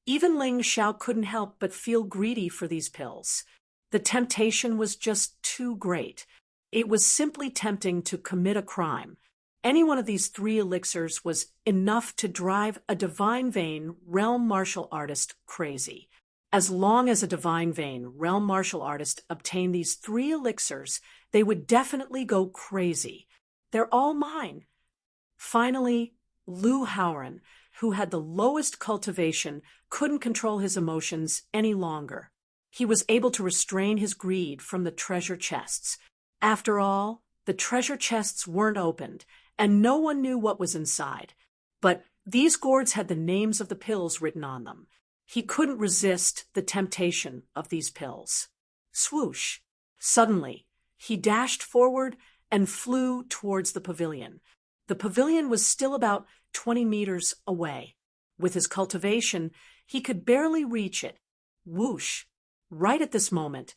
Even Ling Xiao couldn't help but feel greedy for these pills. The temptation was just too great. It was simply tempting to commit a crime. Any one of these 3 elixirs was enough to drive a Divine Vein realm martial artist crazy. As long as a Divine Vein realm martial artist obtained these 3 elixirs, they would definitely go crazy. They're all mine. Finally, Lu Haoran, who had the lowest cultivation, couldn't control his emotions any longer. He was able to restrain his greed from the treasure chests. After all, the treasure chests weren't opened, and no one knew what was inside. But these gourds had the names of the pills written on them. He couldn't resist the temptation of these pills. Swoosh! Suddenly, he dashed forward and flew towards the pavilion. The pavilion was still about 20 meters away. With his cultivation, he could barely reach it. Whoosh! Right at this moment,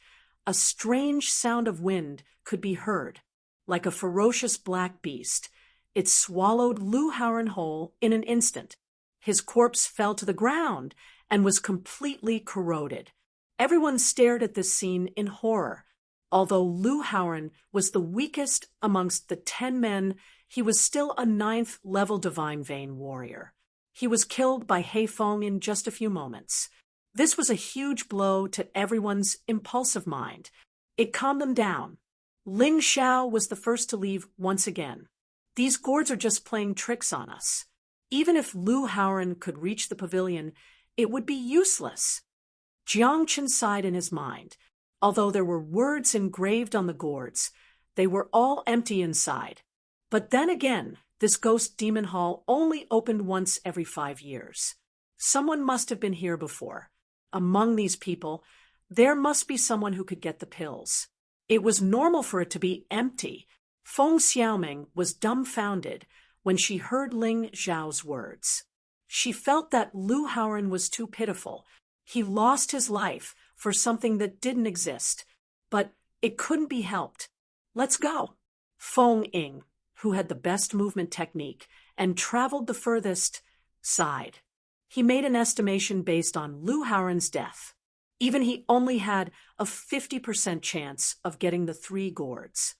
a strange sound of wind could be heard. Like a ferocious black beast, it swallowed Lu Haoran whole in an instant. His corpse fell to the ground and was completely corroded. Everyone stared at this scene in horror. Although Lu Haoran was the weakest amongst the 10 men, he was still a 9th-level Divine Vein warrior. He was killed by Heifeng in just a few moments. This was a huge blow to everyone's impulsive mind. It calmed them down. Ling Xiao was the first to leave once again. These gourds are just playing tricks on us. Even if Lu Haoran could reach the pavilion, it would be useless. Jiang Chen sighed in his mind. Although there were words engraved on the gourds, they were all empty inside. But then again, this ghost demon hall only opened once every 5 years. Someone must have been here before. Among these people, there must be someone who could get the pills. It was normal for it to be empty. Feng Xiaoming was dumbfounded when she heard Ling Zhao's words. She felt that Lu Haoran was too pitiful. He lost his life for something that didn't exist. But it couldn't be helped. Let's go. Feng Ying, who had the best movement technique and traveled the furthest, sighed. He made an estimation based on Lu Haoran's death. Even he only had a 50% chance of getting the 3 gourds.